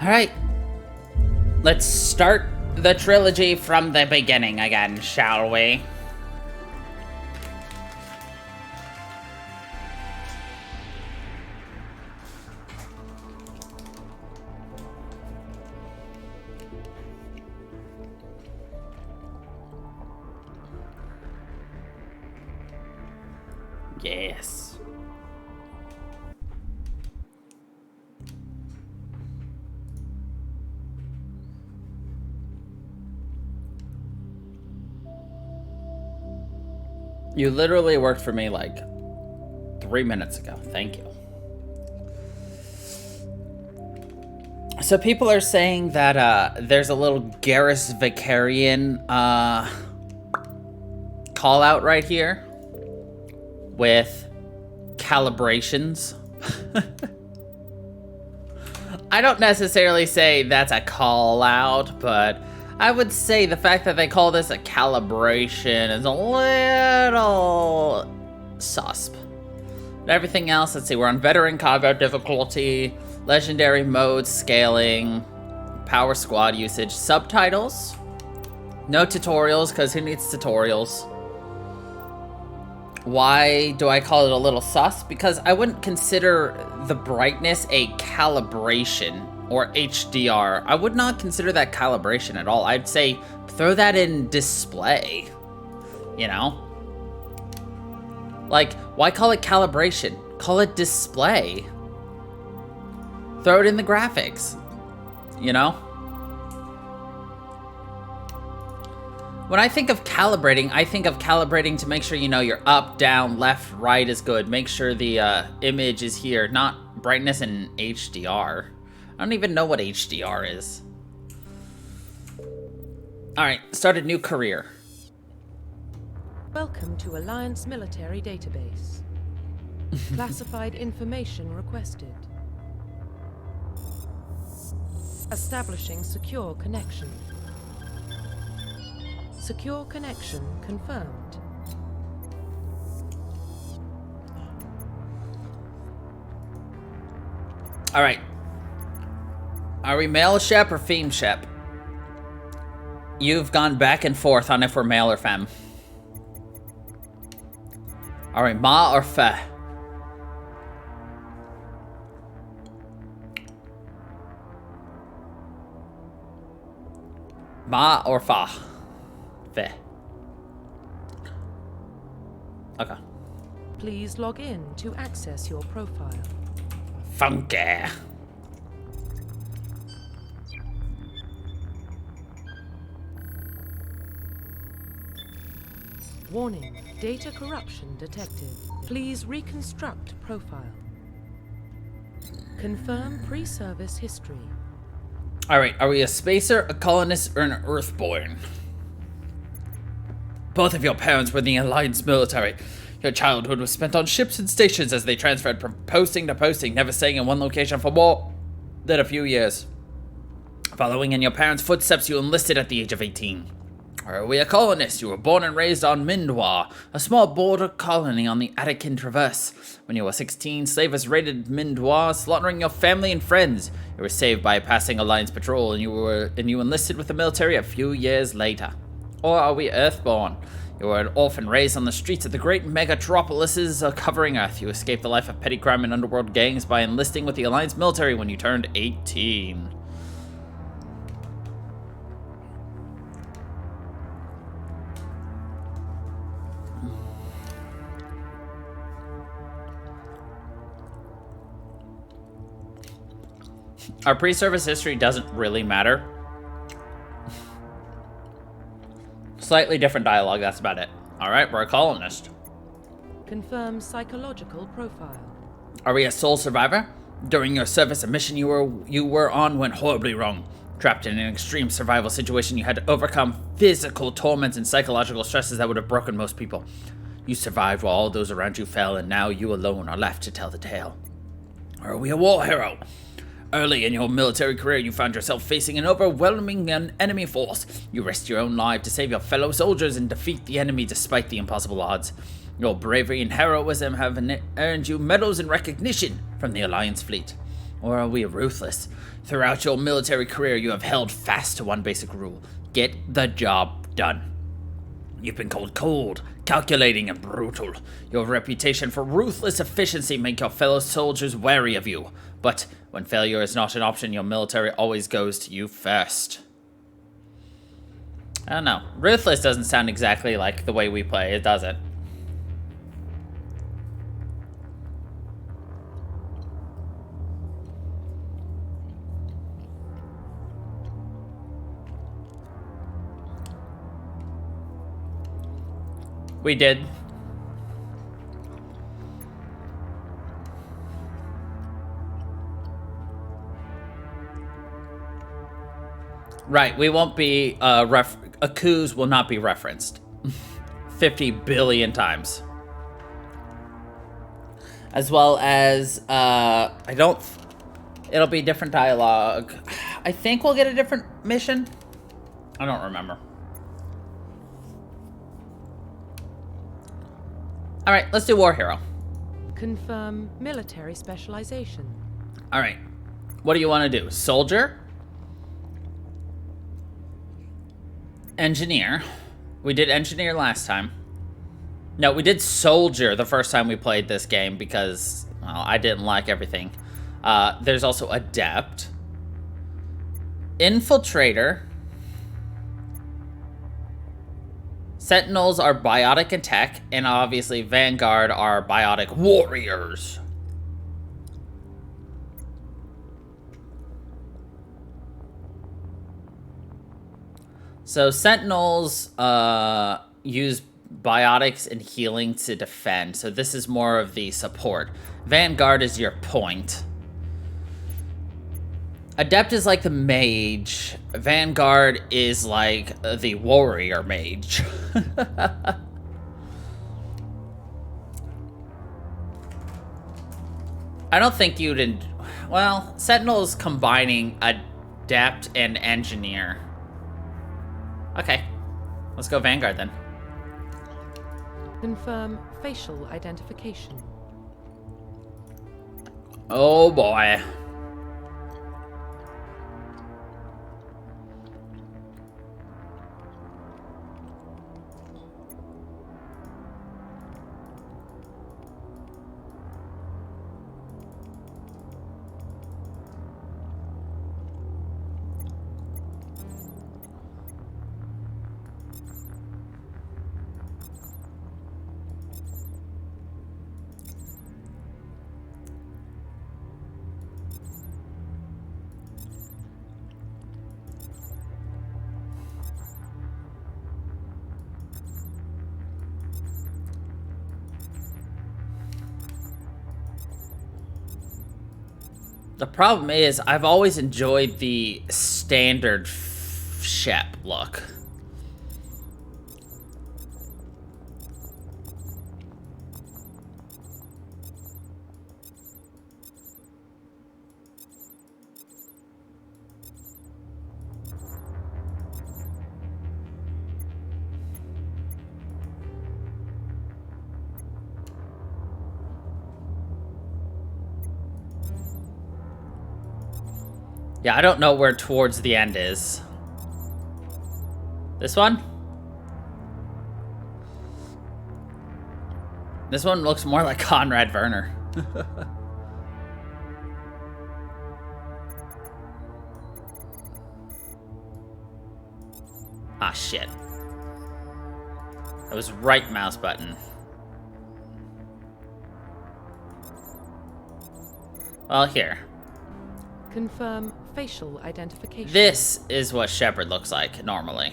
Alright. Let's start the trilogy from the beginning again, shall we? Yes. You literally worked for me like 3 minutes ago. Thank you. So people are saying that there's a little Garrus Vicarian call out right here with calibrations. I don't necessarily say that's a call out, but I would say the fact that they call this a calibration is a little susp. But everything else, let's see, we're on veteran combat difficulty, legendary mode scaling, power squad usage, subtitles, no tutorials, because who needs tutorials? Why do I call it a little sus? Because I wouldn't consider the brightness a calibration or HDR. I would not consider that calibration at all. I'd say throw that in display, you know? Like, why call it calibration? Call it display. Throw it in the graphics, you know? When I think of calibrating to make sure, you know, you're up, down, left, right is good. Make sure the image is here, not brightness and HDR. I don't even know what HDR is. Alright, start a new career. Welcome to Alliance Military Database. Classified information requested. Establishing secure connection. Secure connection confirmed. Alright. Are we male shep or femme shep? You've gone back and forth on if we're male or femme. Are we ma or fe? Ma or fa? Fe. Okay. Please log in to access your profile. Funky. Warning, data corruption detected. Please reconstruct profile. Confirm pre-service history. Alright, are we a spacer, a colonist, or an earthborn? Both of your parents were in the Alliance military. Your childhood was spent on ships and stations as they transferred from posting to posting, never staying in one location for more than a few years. Following in your parents' footsteps, you enlisted at the age of 18. Or are we a colonist? You were born and raised on Mindwar, a small border colony on the Attican Traverse. When you were 16, slavers raided Mindwar, slaughtering your family and friends. You were saved by a passing Alliance patrol, and you enlisted with the military a few years later. Or are we Earthborn? You were an orphan raised on the streets of the great megatropolises covering Earth. You escaped the life of petty crime and underworld gangs by enlisting with the Alliance military when you turned 18. Our pre-service history doesn't really matter. Slightly different dialogue, that's about it. Alright, we're a colonist. Confirm psychological profile. Are we a sole survivor? During your service, a mission you were on went horribly wrong. Trapped in an extreme survival situation, you had to overcome physical torments and psychological stresses that would have broken most people. You survived while all those around you fell, and now you alone are left to tell the tale. Or are we a war hero? Early in your military career, you found yourself facing an overwhelming enemy force. You risked your own life to save your fellow soldiers and defeat the enemy despite the impossible odds. Your bravery and heroism have earned you medals and recognition from the Alliance fleet. Or are we ruthless? Throughout your military career, you have held fast to one basic rule. Get the job done. You've been called cold, calculating, and brutal. Your reputation for ruthless efficiency makes your fellow soldiers wary of you. But when failure is not an option, your military always goes to you first. I don't know. Ruthless doesn't sound exactly like the way we play. It doesn't. We did. Right, we won't be, Akuz will not be referenced 50 billion times. As well as, it'll be different dialogue. I think we'll get a different mission. I don't remember. Alright, let's do War Hero. Confirm military specialization. Alright, what do you want to do? Soldier? Engineer. We did engineer last time. No, we did soldier the first time we played this game because, well, I didn't like everything. There's also adept. Infiltrator. Sentinels are biotic and tech, and obviously Vanguard are biotic warriors. So Sentinels use biotics and healing to defend. So this is more of the support. Vanguard is your point. Adept is like the mage. Vanguard is like the warrior mage. I don't think you'd... Well, Sentinel's combining adept and engineer. Okay, let's go Vanguard then. Confirm facial identification. Oh boy. The problem is, I've always enjoyed the standard Shep look. Yeah, I don't know where towards the end is. This one? This one looks more like Conrad Werner. Ah, shit. That was right mouse button. Well, here. Confirm facial identification. This is what Shepard looks like, normally.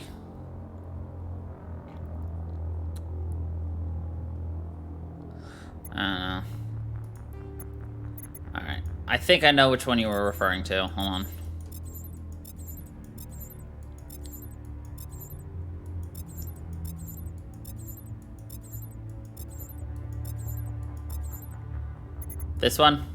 Alright. I think I know which one you were referring to. Hold on. This one?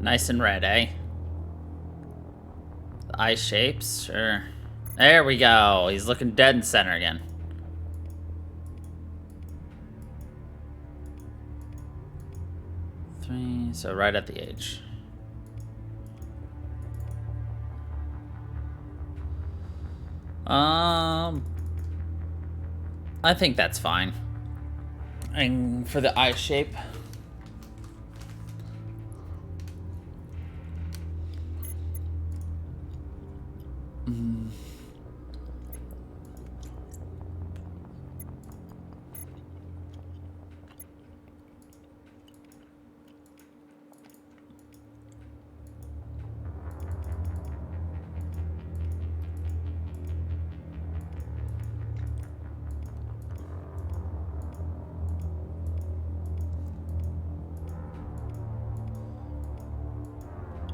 Nice and red, eh? The eye shapes, sure. There we go. He's looking dead in center again. Three, so right at the edge. I think that's fine. And for the eye shape.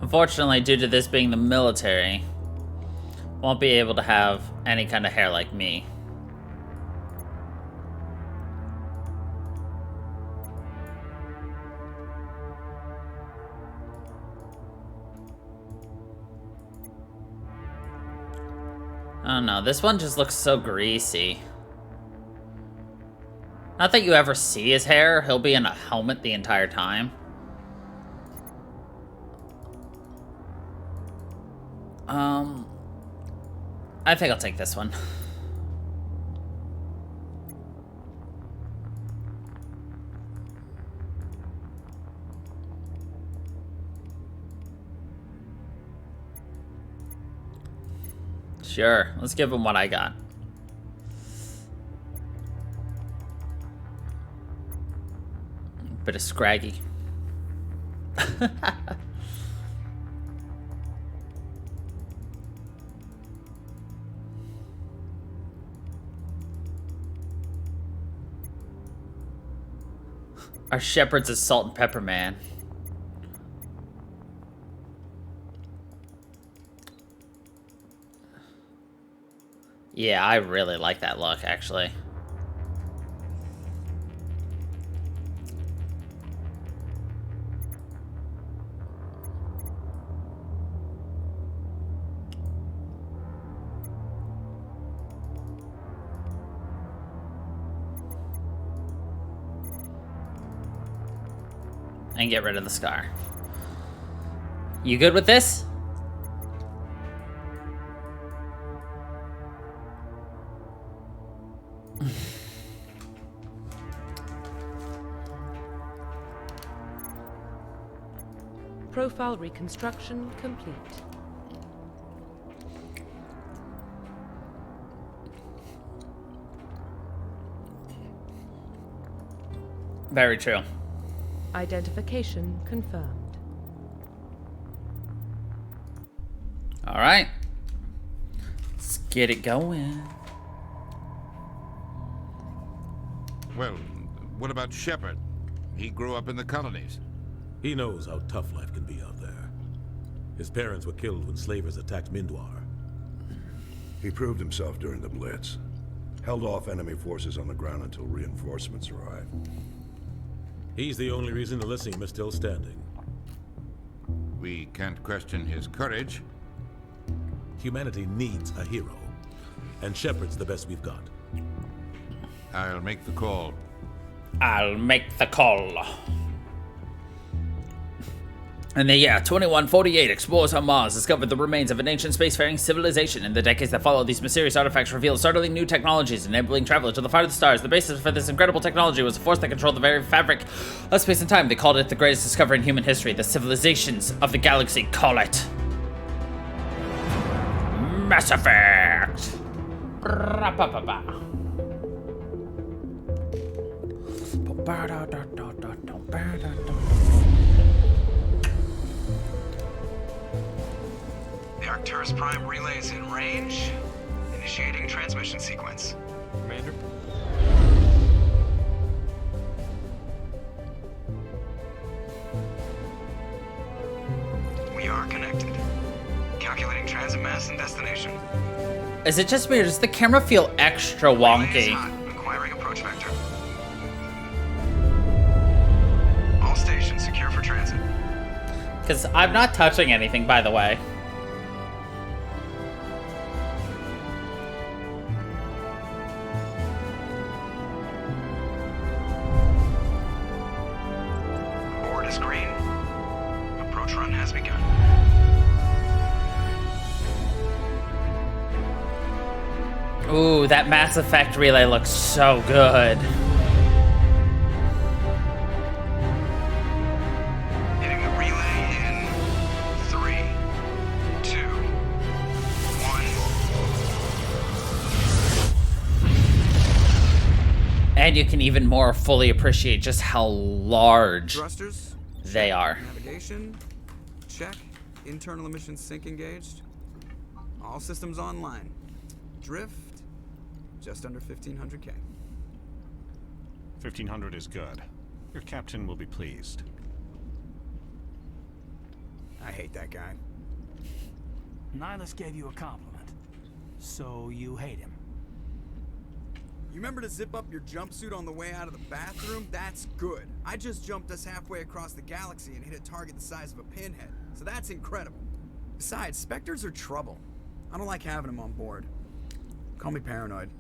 Unfortunately, due to this being the military, won't be able to have any kind of hair like me. I don't know, this one just looks so greasy. Not that you ever see his hair, he'll be in a helmet the entire time. I think I'll take this one. Sure, let's give him what I got. Bit of scraggy. Our shepherd's a salt and pepper man. Yeah, I really like that look, actually. And get rid of the scar. You good with this? Profile reconstruction complete. Very true. Identification confirmed. All right. Let's get it going. Well, what about Shepard? He grew up in the colonies. He knows how tough life can be out there. His parents were killed when slavers attacked Mindwar. He proved himself during the Blitz. Held off enemy forces on the ground until reinforcements arrived. He's the only reason Elysium is still standing. We can't question his courage. Humanity needs a hero. And Shepard's the best we've got. I'll make the call. I'll make the call. In the year 2148, explorers on Mars discovered the remains of an ancient spacefaring civilization. In the decades that followed, these mysterious artifacts revealed startling new technologies, enabling travel to the farthest stars. The basis for this incredible technology was a force that controlled the very fabric of space and time. They called it the greatest discovery in human history. The civilizations of the galaxy call it Mass Effect. The Arcturus Prime relay is in range. Initiating transmission sequence. Commander? We are connected. Calculating transit mass and destination. Is it just me or does the camera feel extra Relay is wonky? hot. Acquiring approach vector. All stations secure for transit. Because I'm not touching anything, by the way. Board is green. Approach run has begun. Ooh, that Mass Effect relay looks so good. Hitting the relay in 3, 2, 1. And you can even more fully appreciate just how large Thrusters? they are. Navigation? Check. Internal emission sync engaged. All systems online. Drift? Just under 1500K. 1500 is good. Your captain will be pleased. I hate that guy. Nihilus gave you a compliment. So you hate him. You remember to zip up your jumpsuit on the way out of the bathroom? That's good. I just jumped us halfway across the galaxy and hit a target the size of a pinhead. So that's incredible. Besides, Spectres are trouble. I don't like having them on board. Call me paranoid.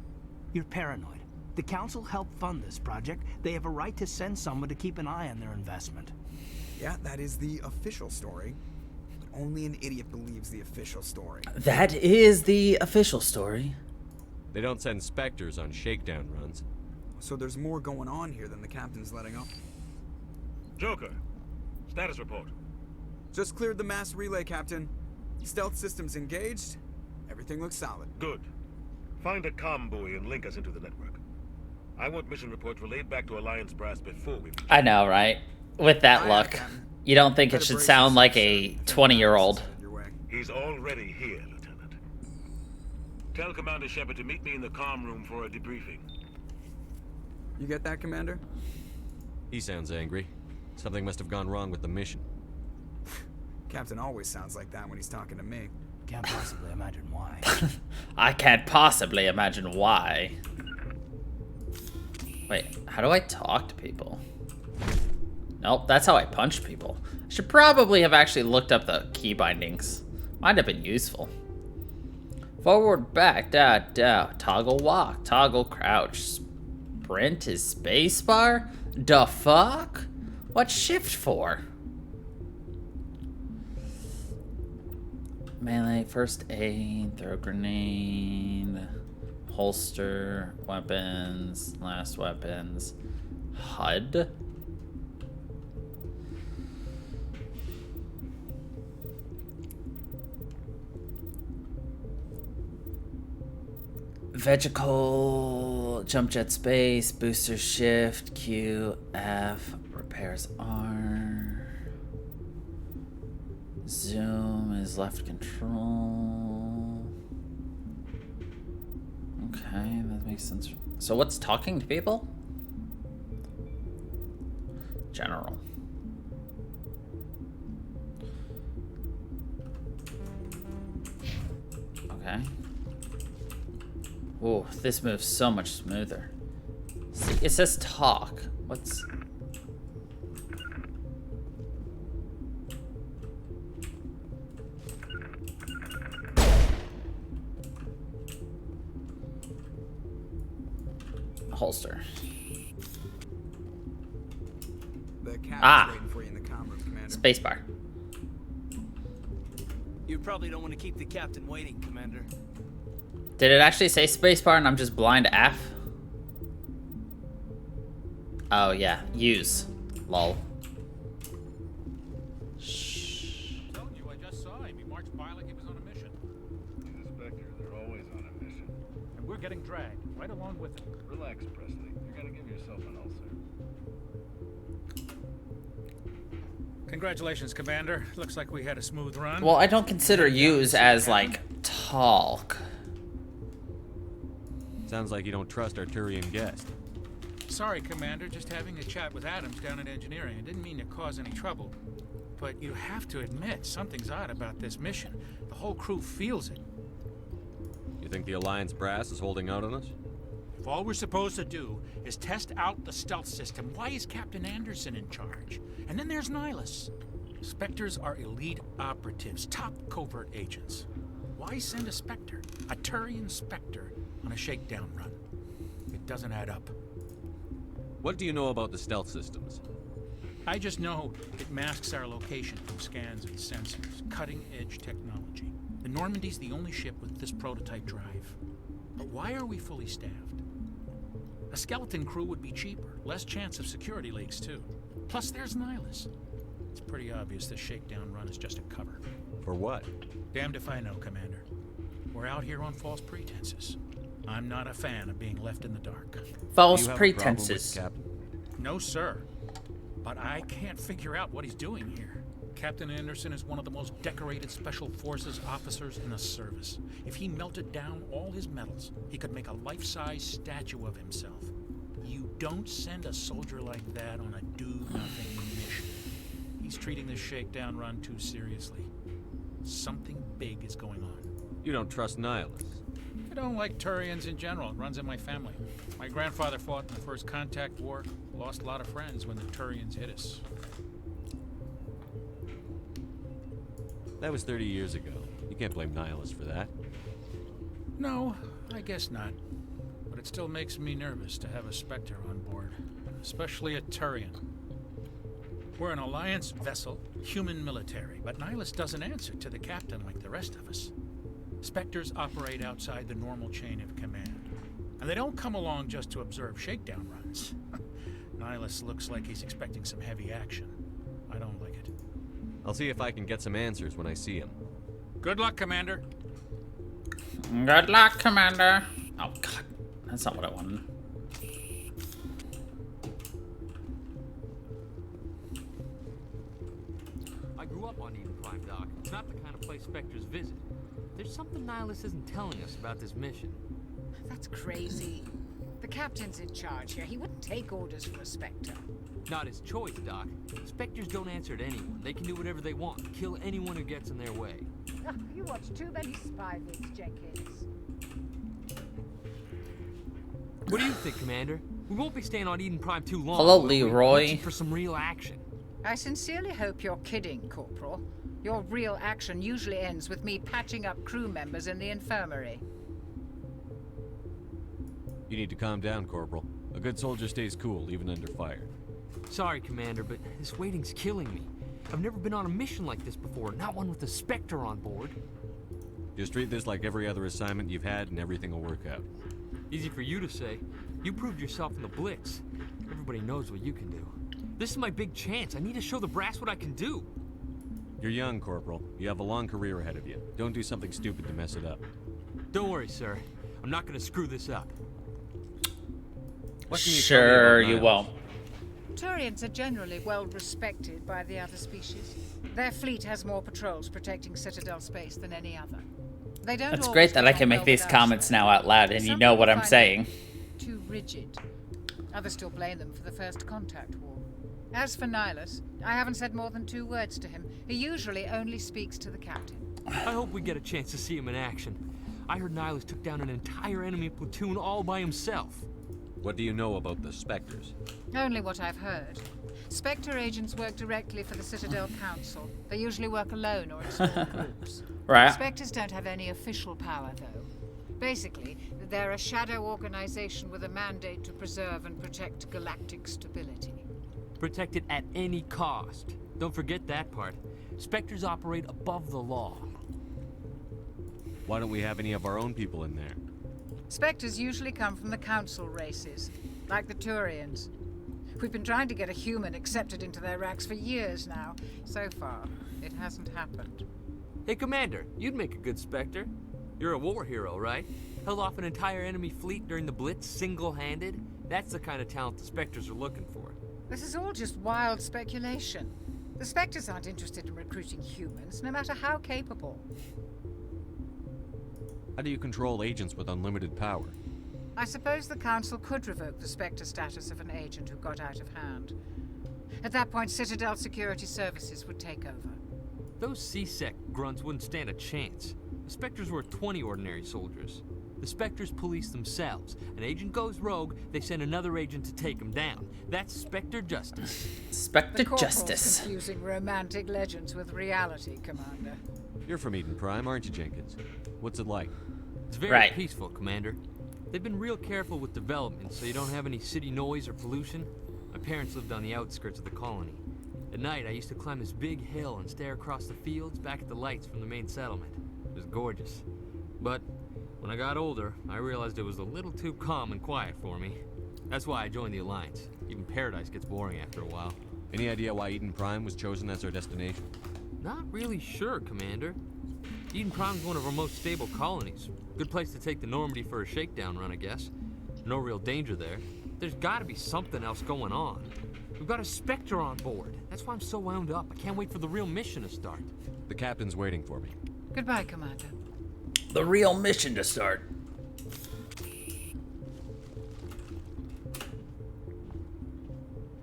You're paranoid. The Council helped fund this project. They have a right to send someone to keep an eye on their investment. Yeah, that is the official story. But only an idiot believes the official story. That is the official story. They don't send Spectres on shakedown runs. So there's more going on here than the captain's letting up. Joker, status report. Just cleared the mass relay, Captain. Stealth systems engaged. Everything looks solid. Good. Find a comm buoy and link us into the network. I want mission reports relayed back to Alliance Brass before we... I know, right? With that Aye, look. Captain. You don't think it should sound like a 20-year-old. Your way. He's already here, Lieutenant. Tell Commander Shepard to meet me in the comm room for a debriefing. You get that, Commander? He sounds angry. Something must have gone wrong with the mission. Captain always sounds like that when he's talking to me. Can't possibly imagine why. I can't possibly imagine why. Wait, how do I talk to people? Nope, that's how I punch people. I should probably have actually looked up the key bindings. Might have been useful. Forward, back, toggle walk, toggle crouch. Sprint is spacebar? Da fuck? What's shift for? Melee, first aid, throw grenade, holster, weapons, last weapons, HUD. Vehicle, jump jet space, booster shift, Q, F, repairs R. Zoom is left control. Okay, that makes sense. So what's talking to people? General. Okay. Ooh, this moves so much smoother. See, it says talk. What's... holster. The captain's Ah. waiting for you in the comm room, Commander. Spacebar. You probably don't want to keep the captain waiting, Commander. Did it actually say spacebar and I'm just blind to F? Oh yeah, use. Lol. Told you, I just saw him. He marched by like he was on a mission. He's a Spectre. They're always on a mission. And we're getting dragged right along with him. Relax, Presley. You're gonna give yourself an ulcer. Congratulations, Commander. Looks like we had a smooth run. Well, I don't consider use as like talk. Sounds like you don't trust Arturian guest. Sorry, Commander. Just having a chat with Adams down at engineering. I didn't mean to cause any trouble. But you have to admit, something's odd about this mission. The whole crew feels it. You think the Alliance brass is holding out on us? If all we're supposed to do is test out the stealth system, why is Captain Anderson in charge? And then there's Nihilus. Spectres are elite operatives, top covert agents. Why send a Spectre, a Turian Spectre, on a shakedown run? It doesn't add up. What do you know about the stealth systems? I just know it masks our location from scans and sensors. Cutting-edge technology. The Normandy's the only ship with this prototype drive. But why are we fully staffed? A skeleton crew would be cheaper, less chance of security leaks too. Plus there's Nihilus. It's pretty obvious this shakedown run is just a cover. For what? Damned if I know, Commander. We're out here on false pretenses. I'm not a fan of being left in the dark. False Do you have pretenses. a problem with Captain? No, sir. But I can't figure out what he's doing here. Captain Anderson is one of the most decorated Special Forces officers in the service. If he melted down all his medals, he could make a life-size statue of himself. You don't send a soldier like that on a do-nothing mission. He's treating this shakedown run too seriously. Something big is going on. You don't trust Nihilus? I don't like Turians in general. It runs in my family. My grandfather fought in the First Contact War. Lost a lot of friends when the Turians hit us. That was 30 years ago. You can't blame Nihilus for that. No, I guess not. But it still makes me nervous to have a Spectre on board. Especially a Turian. We're an Alliance vessel, human military, but Nihilus doesn't answer to the captain like the rest of us. Spectres operate outside the normal chain of command. And they don't come along just to observe shakedown runs. Nihilus looks like he's expecting some heavy action. I don't like it. I'll see if I can get some answers when I see him. Good luck, Commander. Good luck, Commander. Oh, God. That's not what I wanted. I grew up on Eden Prime, Doc. It's not the kind of place Spectres visit. There's something Nihilus isn't telling us about this mission. That's crazy. The captain's in charge here. He wouldn't take orders from a Spectre. Not his choice, Doc. Spectres don't answer to anyone. They can do whatever they want. Kill anyone who gets in their way. Oh, you watch too many spy vids, Jenkins. What do you think, Commander? We won't be staying on Eden Prime too long. Hello, will we? Leroy. Looking for some real action. I sincerely hope you're kidding, Corporal. Your real action usually ends with me patching up crew members in the infirmary. You need to calm down, Corporal. A good soldier stays cool, even under fire. Sorry, Commander, but this waiting's killing me. I've never been on a mission like this before, not one with a Spectre on board. Just treat this like every other assignment you've had and everything will work out. Easy for you to say. You proved yourself in the Blitz. Everybody knows what you can do. This is my big chance. I need to show the brass what I can do. You're young, Corporal. You have a long career ahead of you. Don't do something stupid to mess it up. Don't worry, sir. I'm not gonna screw this up. What can you Sure, tell me you about won't. Turians are generally well respected by the other species. Their fleet has more patrols protecting Citadel space than any other. They don't. It's always great that I get can on make well these with comments elsewhere. now out loud and you Some know people what I'm find saying. it too rigid. Others still blame them for the First Contact War. As for Nihilus, I haven't said more than 2 words to him. He usually only speaks to the captain. I hope we get a chance to see him in action. I heard Nihilus took down an entire enemy platoon all by himself. What do you know about the Spectres? Only what I've heard. Spectre agents work directly for the Citadel Council. They usually work alone or in small groups. Right. Spectres don't have any official power, though. Basically, they're a shadow organization with a mandate to preserve and protect galactic stability. Protect it at any cost. Don't forget that part. Spectres operate above the law. Why don't we have any of our own people in there? Spectres usually come from the Council races, like the Turians. We've been trying to get a human accepted into their ranks for years now. So far, it hasn't happened. Hey, Commander, you'd make a good Spectre. You're a war hero, right? Held off an entire enemy fleet during the Blitz single-handed? That's the kind of talent the Spectres are looking for. This is all just wild speculation. The Spectres aren't interested in recruiting humans, no matter how capable. How do you control agents with unlimited power? I suppose the Council could revoke the Spectre status of an agent who got out of hand. At that point, Citadel Security Services would take over. Those C-Sec grunts wouldn't stand a chance. The Spectres were 20 ordinary soldiers. The Spectres police themselves. An agent goes rogue, they send another agent to take him down. That's Spectre justice. Spectre The Corporal's justice. confusing romantic legends with reality, Commander. You're from Eden Prime, aren't you, Jenkins? What's it like? It's very peaceful, Commander. They've been real careful with development, so you don't have any city noise or pollution. My parents lived on the outskirts of the colony. At night, I used to climb this big hill and stare across the fields back at the lights from the main settlement. It was gorgeous. But when I got older, I realized it was a little too calm and quiet for me. That's why I joined the Alliance. Even Paradise gets boring after a while. Any idea why Eden Prime was chosen as our destination? Not really sure, Commander. Eden Prime's one of our most stable colonies. Good place to take the Normandy for a shakedown run, I guess. No real danger there. There's gotta be something else going on. We've got a Spectre on board. That's why I'm so wound up. I can't wait for the real mission to start. The captain's waiting for me. Goodbye, Commander. The real mission to start.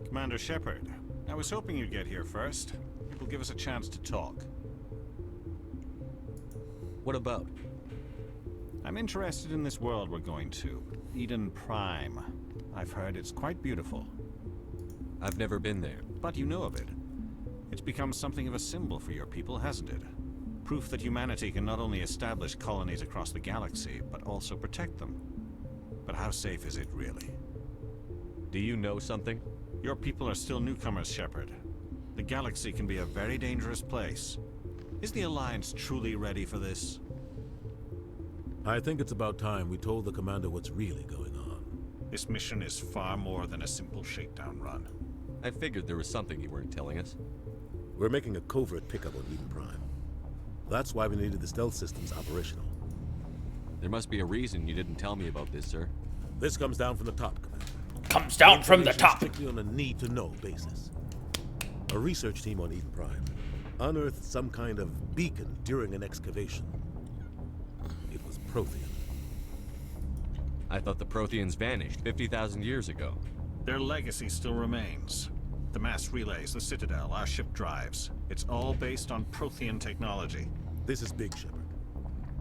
Commander Shepard, I was hoping you'd get here first. It will give us a chance to talk. What about? I'm interested in this world we're going to. Eden Prime. I've heard it's quite beautiful. I've never been there. But you know of it. It's become something of a symbol for your people, hasn't it? Proof that humanity can not only establish colonies across the galaxy, but also protect them. But how safe is it, really? Do you know something? Your people are still newcomers, Shepard. The galaxy can be a very dangerous place. Is the Alliance truly ready for this? I think it's about time we told the commander what's really going on. This mission is far more than a simple shakedown run. I figured there was something you weren't telling us. We're making a covert pickup on Eden Prime. That's why we needed the stealth systems operational. There must be a reason you didn't tell me about this, sir. This comes down from the top, Commander. Comes down from the top. Strictly on a need-to-know basis. A research team on Eden Prime unearthed some kind of beacon during an excavation. It was Prothean. I thought the Protheans vanished 50,000 years ago. Their legacy still remains. The mass relays, the Citadel, our ship drives. It's all based on Prothean technology. This is big, Shepard.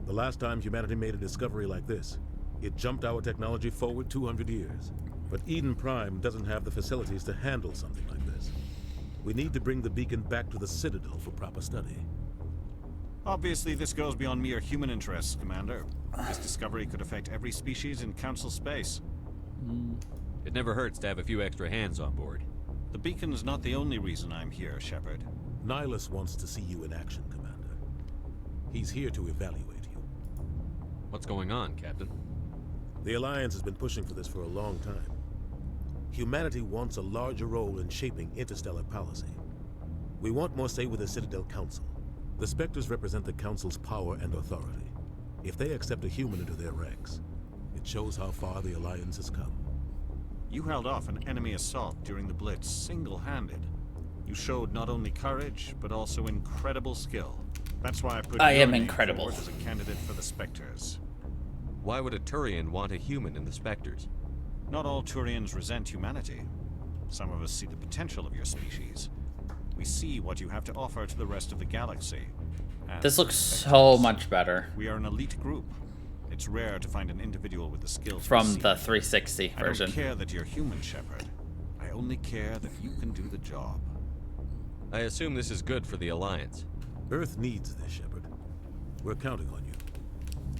The last time humanity made a discovery like this, it jumped our technology forward 200 years. But Eden Prime doesn't have the facilities to handle something like this. We need to bring the beacon back to the Citadel for proper study. Obviously, this goes beyond mere human interests, Commander. This discovery could affect every species in Council space. It never hurts to have a few extra hands on board. The beacon's not the only reason I'm here, Shepard. Nihilus wants to see you in action, Commander. He's here to evaluate you. What's going on, Captain? The Alliance has been pushing for this for a long time. Humanity wants a larger role in shaping interstellar policy. We want more say with the Citadel Council. The Spectres represent the Council's power and authority. If they accept a human into their ranks, it shows how far the Alliance has come. You held off an enemy assault during the Blitz single-handed. You showed not only courage, but also incredible skill. That's why I put your name forward as a candidate for the Spectres. Why would a Turian want a human in the Spectres? Not all Turians resent humanity. Some of us see the potential of your species. We see what you have to offer to the rest of the galaxy. And this looks so much better. We are an elite group. It's rare to find an individual with the skills from the 360 version. I don't care that you're human, Shepard. I only care that you can do the job. I assume this is good for the Alliance. Earth needs this, Shepard. We're counting on you.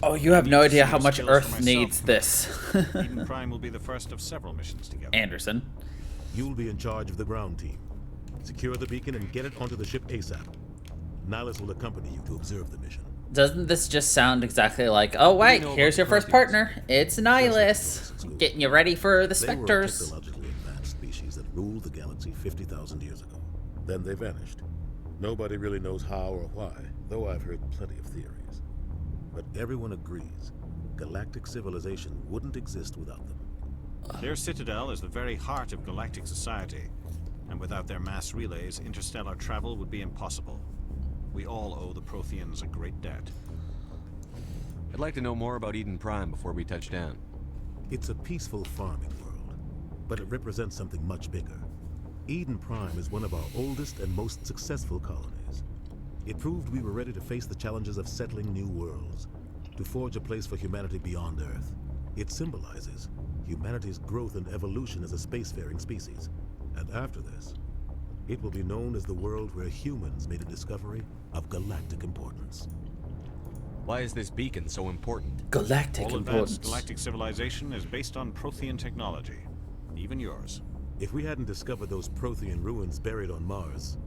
Oh, you have no idea how much Earth needs this. Eden Prime will be the first of several missions together. Anderson. You'll be in charge of the ground team. Secure the beacon and get it onto the ship ASAP. Nihilus will accompany you to observe the mission. Doesn't this just sound exactly like, oh wait, here's your first partner. It's Nihilus. Getting you ready for the Spectres. They were a technologically advanced species that ruled the galaxy 50,000 years ago. Then they vanished. Nobody really knows how or why, though I've heard plenty of theories. But everyone agrees, galactic civilization wouldn't exist without them. Their citadel is the very heart of galactic society, and without their mass relays, interstellar travel would be impossible. We all owe the Protheans a great debt. I'd like to know more about Eden Prime before we touch down. It's a peaceful farming world, but it represents something much bigger. Eden Prime is one of our oldest and most successful colonies. It proved we were ready to face the challenges of settling new worlds. to forge a place for humanity beyond Earth. It symbolizes humanity's growth and evolution as a spacefaring species. And after this, it will be known as the world where humans made a discovery of galactic importance. Why is this beacon so important? Galactic All importance. advanced galactic civilization is based on Prothean technology. Even yours. If we hadn't discovered those Prothean ruins buried on Mars,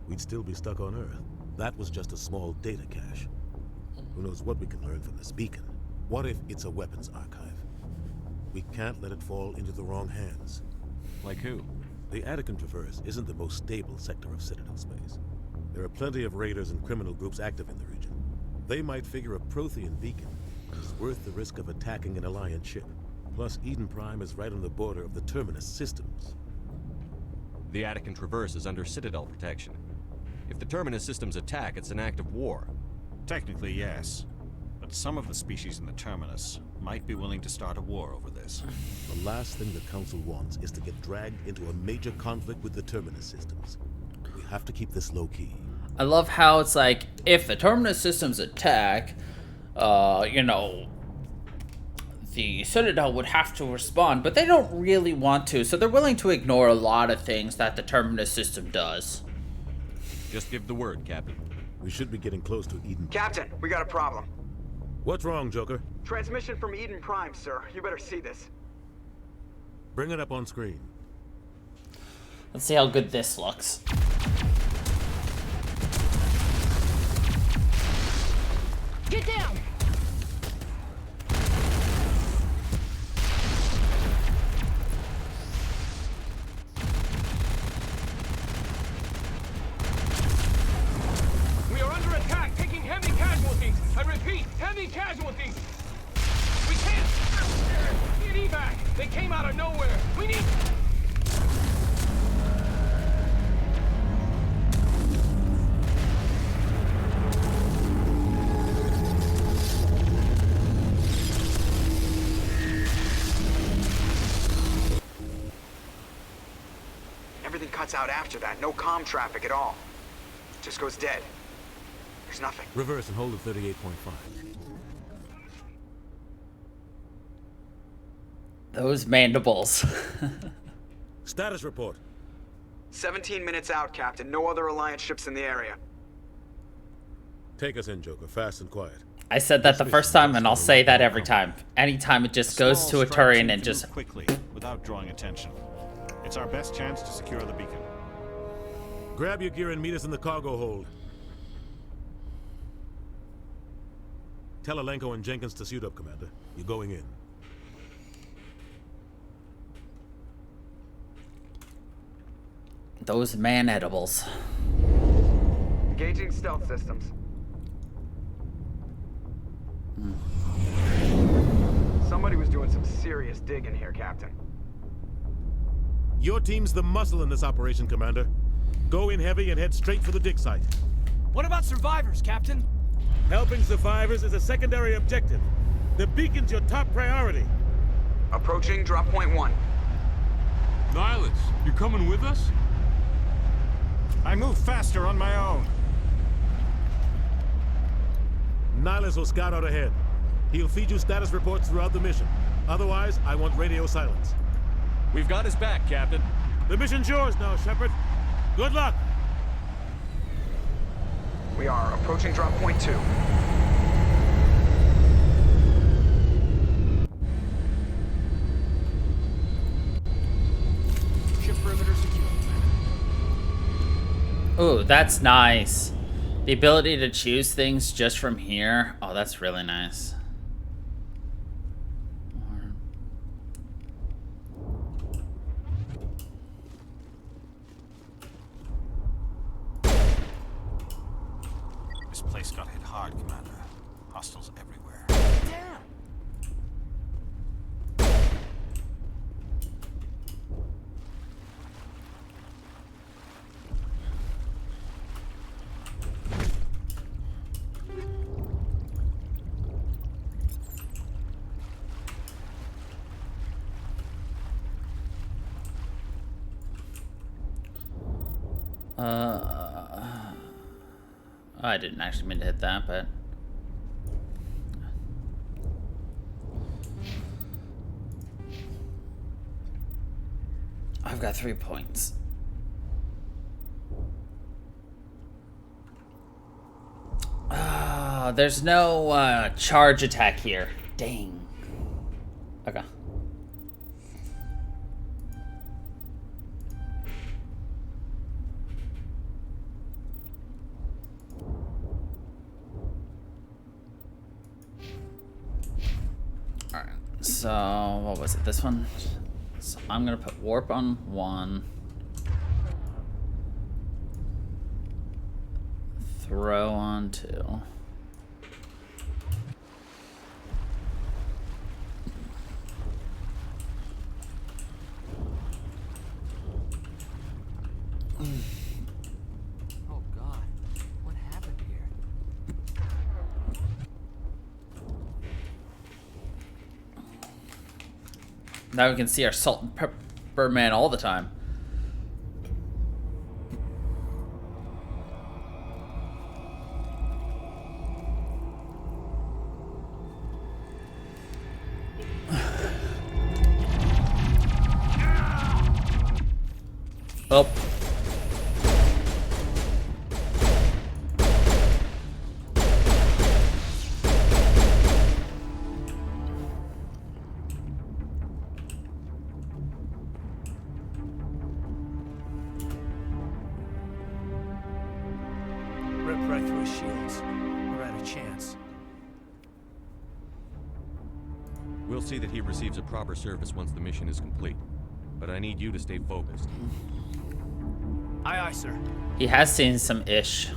we'd still be stuck on Earth. That was just a small data cache. Who knows what we can learn from this beacon? What if it's a weapons archive? We can't let it fall into the wrong hands. Like who? The Attican Traverse isn't the most stable sector of Citadel space. There are plenty of raiders and criminal groups active in the region. They might figure a Prothean beacon is worth the risk of attacking an Alliance ship. Plus, Eden Prime is right on the border of the Terminus systems. The Attican Traverse is under Citadel protection. If the Terminus systems attack, it's an act of war. Technically, yes. But some of the species in the Terminus might be willing to start a war over this. The last thing the Council wants is to get dragged into a major conflict with the Terminus systems. We have to keep this low-key. I love how it's like, if the Terminus systems attack, you know, the Citadel would have to respond, but they don't really want to, so they're willing to ignore a lot of things that the Terminus system does. Just give the word, Captain. We should be getting close to Eden. Captain, we got a problem. What's wrong, Joker? Transmission from Eden Prime, sir. You better see this. Bring it up on screen. Let's see how good this looks. Get down! We are under attack, taking heavy casualties. I repeat, heavy casualties. We can't get evac. They came out of nowhere. We need. Everything cuts out after that. No comm traffic at all. Just goes dead. There's nothing. Reverse and hold at 38.5. Those mandibles. Status report. 17 minutes out, Captain. No other Alliance ships in the area. Take us in, Joker. Fast and quiet. I said that the first time, and I'll say that every time. Anytime it just goes to a Turian and just... quickly, without drawing attention. It's our best chance to secure the beacon. Grab your gear and meet us in the cargo hold. Tell Alenko and Jenkins to suit up, Commander. You're going in. Those man-edibles. Engaging stealth systems. Somebody was doing some serious digging here, Captain. Your team's the muscle in this operation, Commander. Go in heavy and head straight for the dig site. What about survivors, Captain? Helping survivors is a secondary objective. The beacon's your top priority. Approaching drop point 1. Nihilus, you coming with us? I move faster on my own. Nihilus will scout out ahead. He'll feed you status reports throughout the mission. Otherwise, I want radio silence. We've got his back, Captain. The mission's yours now, Shepard. Good luck. We are approaching drop point 2. Ship perimeter secure. Ooh, that's nice. The ability to choose things just from here. Oh, that's really nice. This place got hit hard, Commander. Hostiles everywhere. Damn! I didn't actually mean to hit that, but... I've got 3 points. There's no charge attack here. Dang. Okay. Alright, so what was it? This one? So I'm gonna put warp on 1. Throw on 2. Oh God, what happened here? Now we can see our salt and pepper man all the time. Oh. Rip right through his shields. We're out of chance. We'll see that he receives a proper service once the mission is complete. But I need you to stay focused. Aye, aye, sir. He has seen some ish.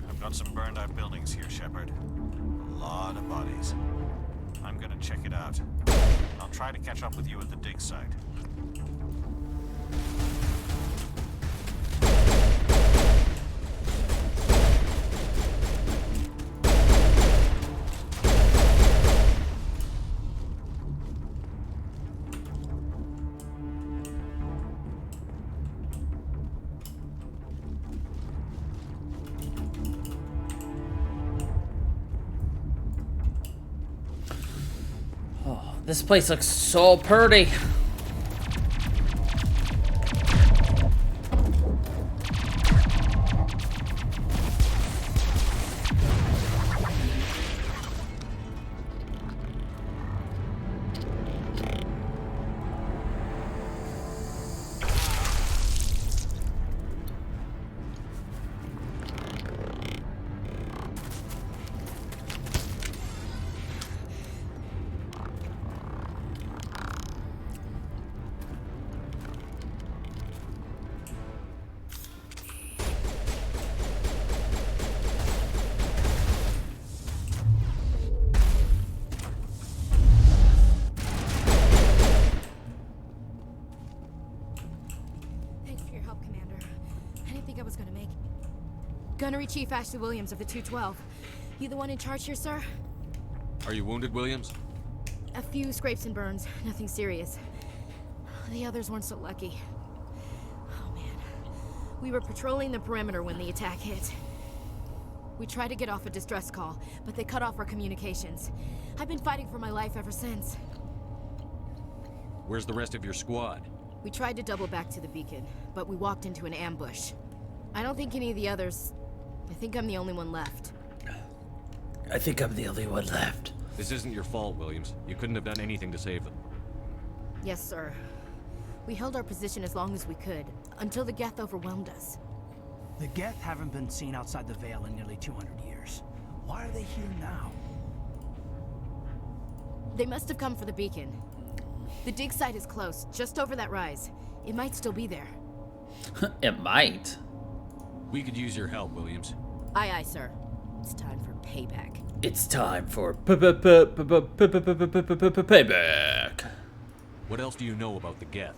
I've got some burned out buildings here, Shepard. A lot of bodies. I'm gonna check it out. I'll try to catch up with you at the dig site. Oh, this place looks so pretty. Gunnery Chief Ashley Williams of the 212. You the one in charge here, sir? Are you wounded, Williams? A few scrapes and burns, nothing serious. The others weren't so lucky. Oh man. We were patrolling the perimeter when the attack hit. We tried to get off a distress call, but they cut off our communications. I've been fighting for my life ever since. Where's the rest of your squad? We tried to double back to the beacon, but we walked into an ambush. I don't think any of the others... I think I'm the only one left. I think I'm the only one left. This isn't your fault, Williams. You couldn't have done anything to save them. Yes, sir. We held our position as long as we could, until the Geth overwhelmed us. The Geth haven't been seen outside the Veil in nearly 200 years. Why are they here now? They must have come for the beacon. The dig site is close, just over that rise. It might still be there. It might. We could use your help, Williams. Aye, aye, sir. It's time for payback. It's time for payback. What else do you know about the Geth?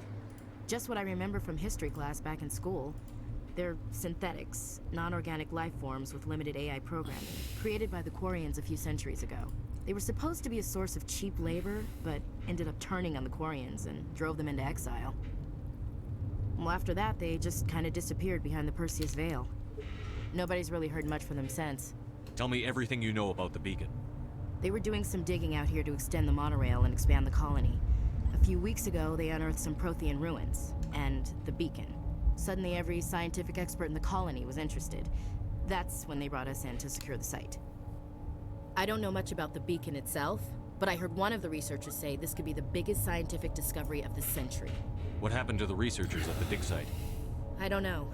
Just what I remember from history class back in school. They're synthetics, non-organic life forms with limited AI programming, created by the Quarians a few centuries ago. They were supposed to be a source of cheap labor, but ended up turning on the Quarians and drove them into exile. Well, after that, they just kind of disappeared behind the Perseus Veil. Nobody's really heard much from them since. Tell me everything you know about the beacon. They were doing some digging out here to extend the monorail and expand the colony. A few weeks ago, they unearthed some Prothean ruins, and the beacon. Suddenly, every scientific expert in the colony was interested. That's when they brought us in to secure the site. I don't know much about the beacon itself, but I heard one of the researchers say this could be the biggest scientific discovery of the century. What happened to the researchers at the dig site? I don't know.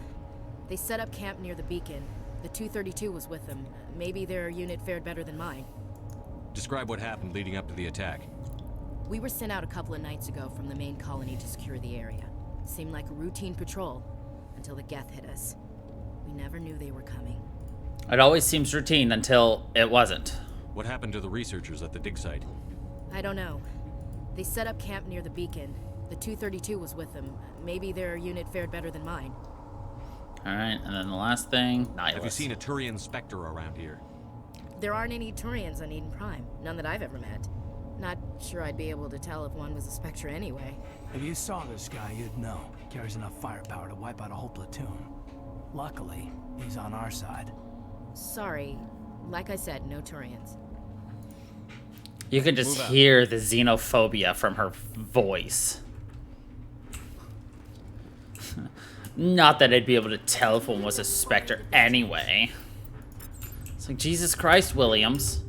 They set up camp near the beacon. The 232 was with them. Maybe their unit fared better than mine. Describe what happened leading up to the attack. We were sent out a couple of nights ago from the main colony to secure the area. Seemed like a routine patrol, until the Geth hit us. We never knew they were coming. It always seems routine until it wasn't. What happened to the researchers at the dig site? I don't know. They set up camp near the beacon. The 232 was with them. Maybe their unit fared better than mine. Alright, and then the last thing, Nihilus. Have you seen a Turian Spectre around here? There aren't any Turians on Eden Prime. None that I've ever met. Not sure I'd be able to tell if one was a Spectre anyway. If you saw this guy, you'd know. Carries enough firepower to wipe out a whole platoon. Luckily, he's on our side. Sorry. Like I said, no Turians. You can just hear the xenophobia from her voice. Not that I'd be able to tell if one was a Spectre anyway. It's like, Jesus Christ, Williams.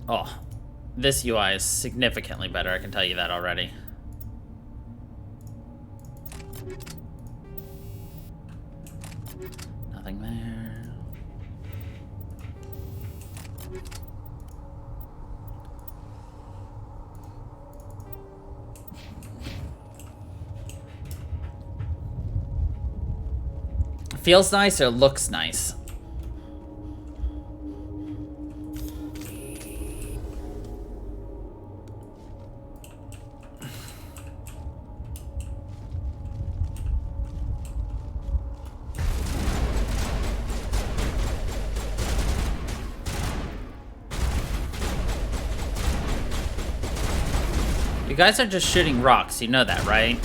Oh, this UI is significantly better, I can tell you that already. Nothing there. Feels nice or looks nice? You guys are just shooting rocks, you know that, right?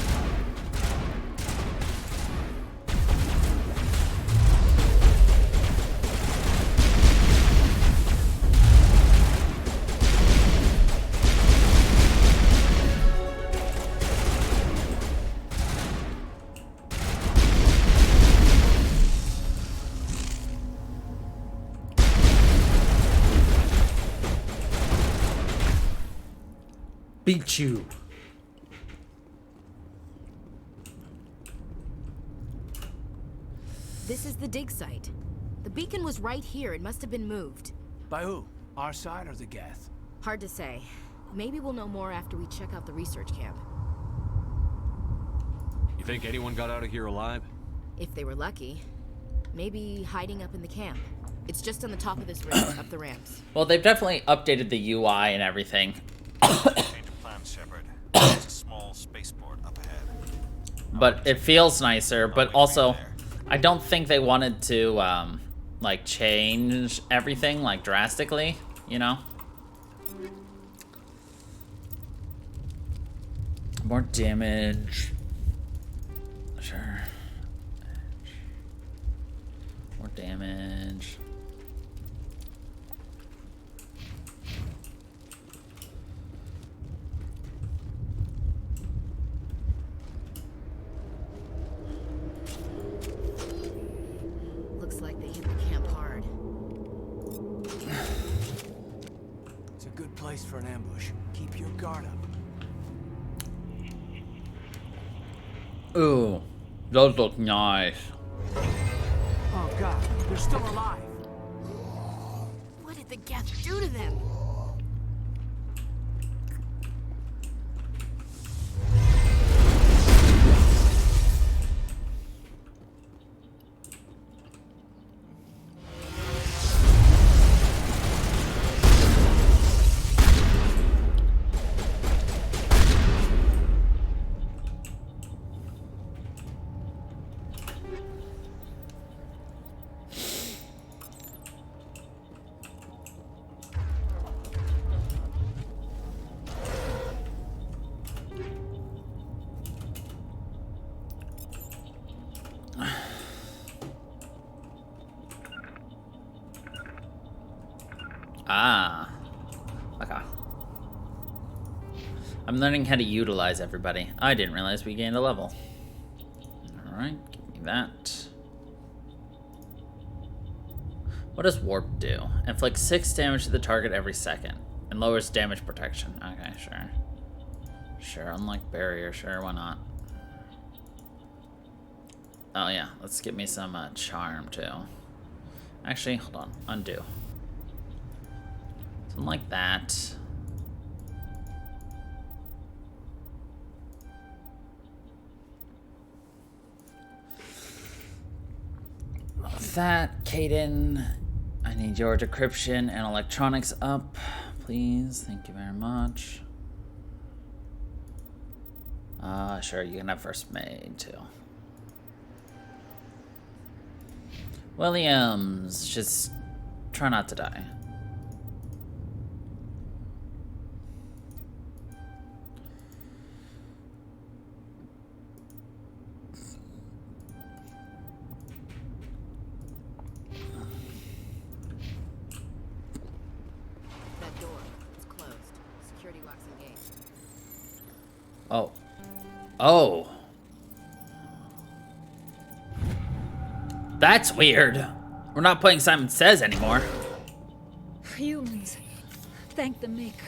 Beat you. This is the dig site. The beacon was right here. It must have been moved. By who? Our side or the Geth? Hard to say. Maybe we'll know more after we check out the research camp. You think anyone got out of here alive? If they were lucky. Maybe hiding up in the camp. It's just on the top of this ridge, up the ramps. Well, they've definitely updated the UI and everything. Shepard. There's a small spaceport up ahead. But it feels nicer, but also I don't think they wanted to like change everything like drastically, you know? More damage. Sure. More damage. Looks like they hit the camp hard. It's a good place for an ambush. Keep your guard up. Ooh, those look nice. Oh god, they're still alive. What did the Geth do to them? I'm learning how to utilize everybody. I didn't realize we gained a level. Alright, give me that. What does warp do? Inflicts 6 damage to the target every second. And lowers damage protection. Okay, sure. Sure, unlike barrier, sure, why not? Oh yeah, let's get me some charm too. Actually, hold on, undo. Something like that. That, Caden, I need your decryption and electronics up, please. Thank you very much. Sure, you can have first made too. Williams, just try not to die. That door, it's closed. Security locks engaged. Oh. Oh. That's weird. We're not playing Simon Says anymore. Humans. Thank the Maker.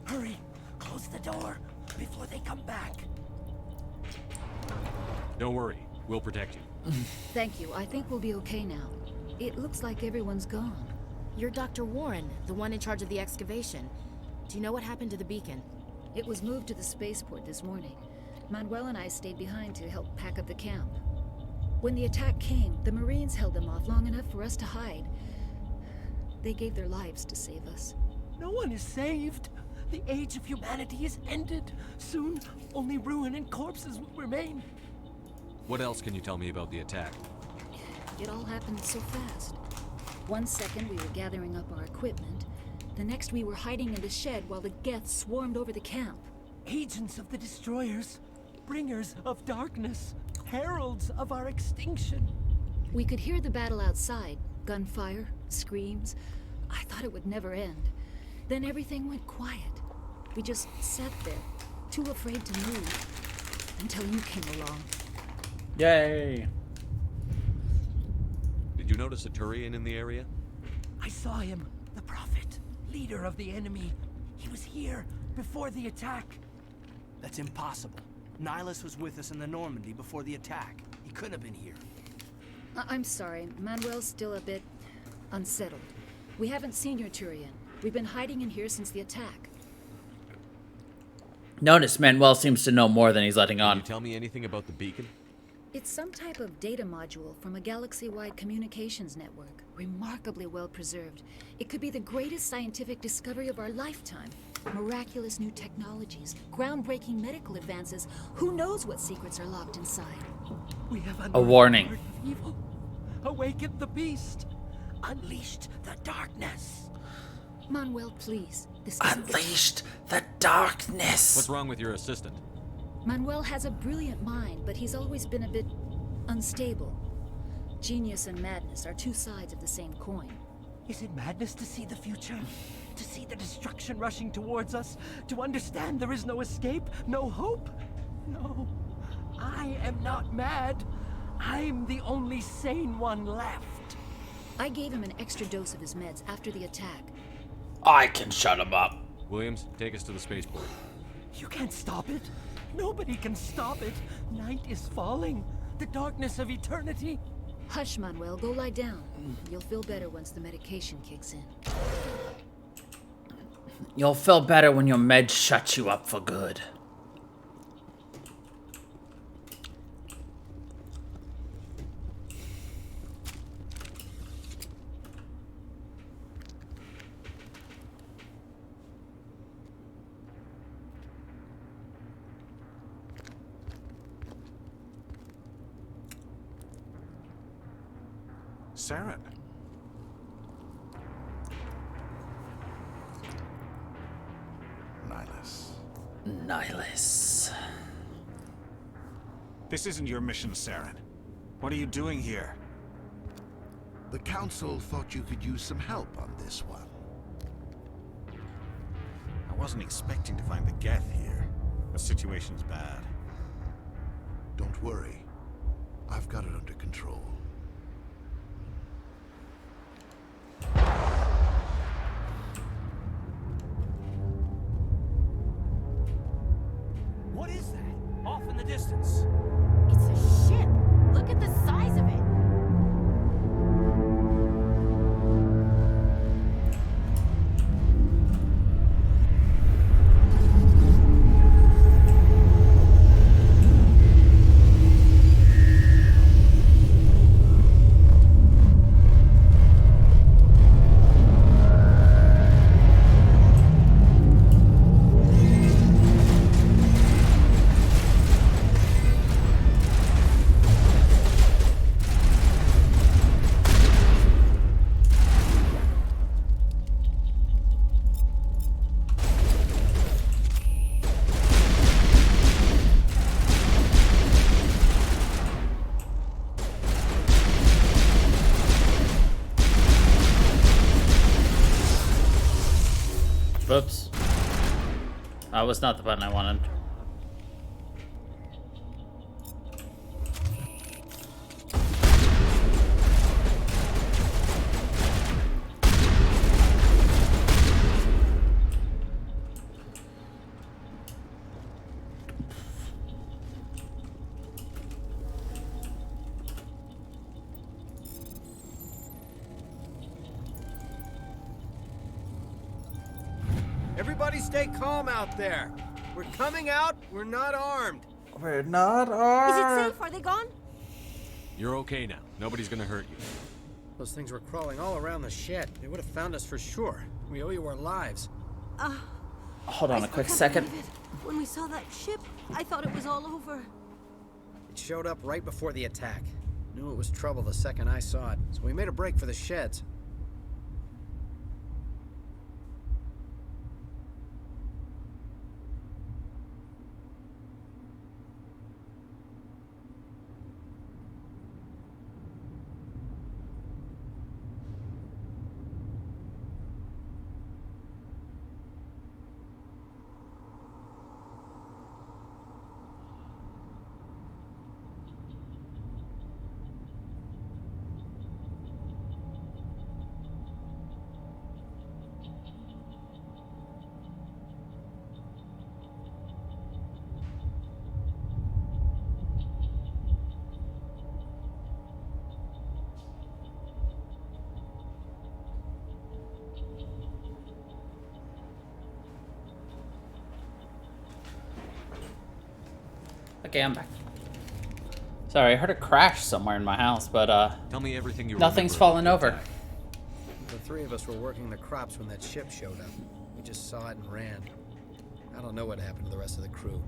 Hurry! Close the door before they come back. Don't worry. We'll protect you. Thank you. I think we'll be okay now. It looks like everyone's gone. You're Dr. Warren, the one in charge of the excavation. Do you know what happened to the beacon? It was moved to the spaceport this morning. Manuel and I stayed behind to help pack up the camp. When the attack came, the Marines held them off long enough for us to hide. They gave their lives to save us. No one is saved. The age of humanity is ended. Soon, only ruin and corpses will remain. What else can you tell me about the attack? It all happened so fast. 1 second we were gathering up our equipment. The next we were hiding in the shed while the Geth swarmed over the camp. Agents of the destroyers, bringers of darkness, heralds of our extinction. We could hear the battle outside. Gunfire, screams. I thought it would never end. Then everything went quiet. We just sat there, too afraid to move, until you came along. Yay! Did you notice a Turian in the area? I saw him, the Prophet, leader of the enemy. He was here before the attack. That's impossible. Nihilus was with us in the Normandy before the attack. He couldn't have been here. I'm sorry. Manuel's still a bit unsettled. We haven't seen your Turian. We've been hiding in here since the attack. Notice Manuel seems to know more than he's letting on. Can you tell me anything about the beacon? It's some type of data module from a galaxy-wide communications network. Remarkably well preserved. It could be the greatest scientific discovery of our lifetime. Miraculous new technologies, groundbreaking medical advances. Who knows what secrets are locked inside? We have A warning. of evil. Awakened the beast. Unleashed the darkness. Manuel, please. This Unleashed the darkness. What's wrong with your assistant? Manuel has a brilliant mind, but he's always been a bit unstable. Genius and madness are two sides of the same coin. Is it madness to see the future? To see the destruction rushing towards us? To understand there is no escape? No hope? No. I am not mad. I'm the only sane one left. I gave him an extra dose of his meds after the attack. I can shut him up. Williams, take us to the spaceport. You can't stop it. Nobody can stop it. Night is falling. The darkness of eternity. Hush, Manuel. Go lie down. You'll feel better once the medication kicks in. You'll feel better when your meds shut you up for good. Saren. Nihilus. This isn't your mission, Saren. What are you doing here? The Council thought you could use some help on this one. I wasn't expecting to find the Geth here. situation's bad. Don't worry. I've got it under control. What is that? Off in the distance. It's a ship. Look at the size of it. Whoops. That was not the button I wanted. Everybody stay calm out there. We're coming out, we're not armed. We're not Is armed. it safe? Are they gone? You're okay now. Nobody's gonna hurt you. Those things were crawling all around the shed. They would have found us for sure. We owe you our lives. Hold on a quick can't second. believe it. When we saw that ship, I thought it was all over. It showed up right before the attack. Knew it was trouble the second I saw it, so we made a break for the sheds. Okay, I'm back. Sorry, I heard a crash somewhere in my house, but Tell me everything you nothing's remember fallen about the over. attack. The three of us were working the crops when that ship showed up. We just saw it and ran. I don't know what happened to the rest of the crew.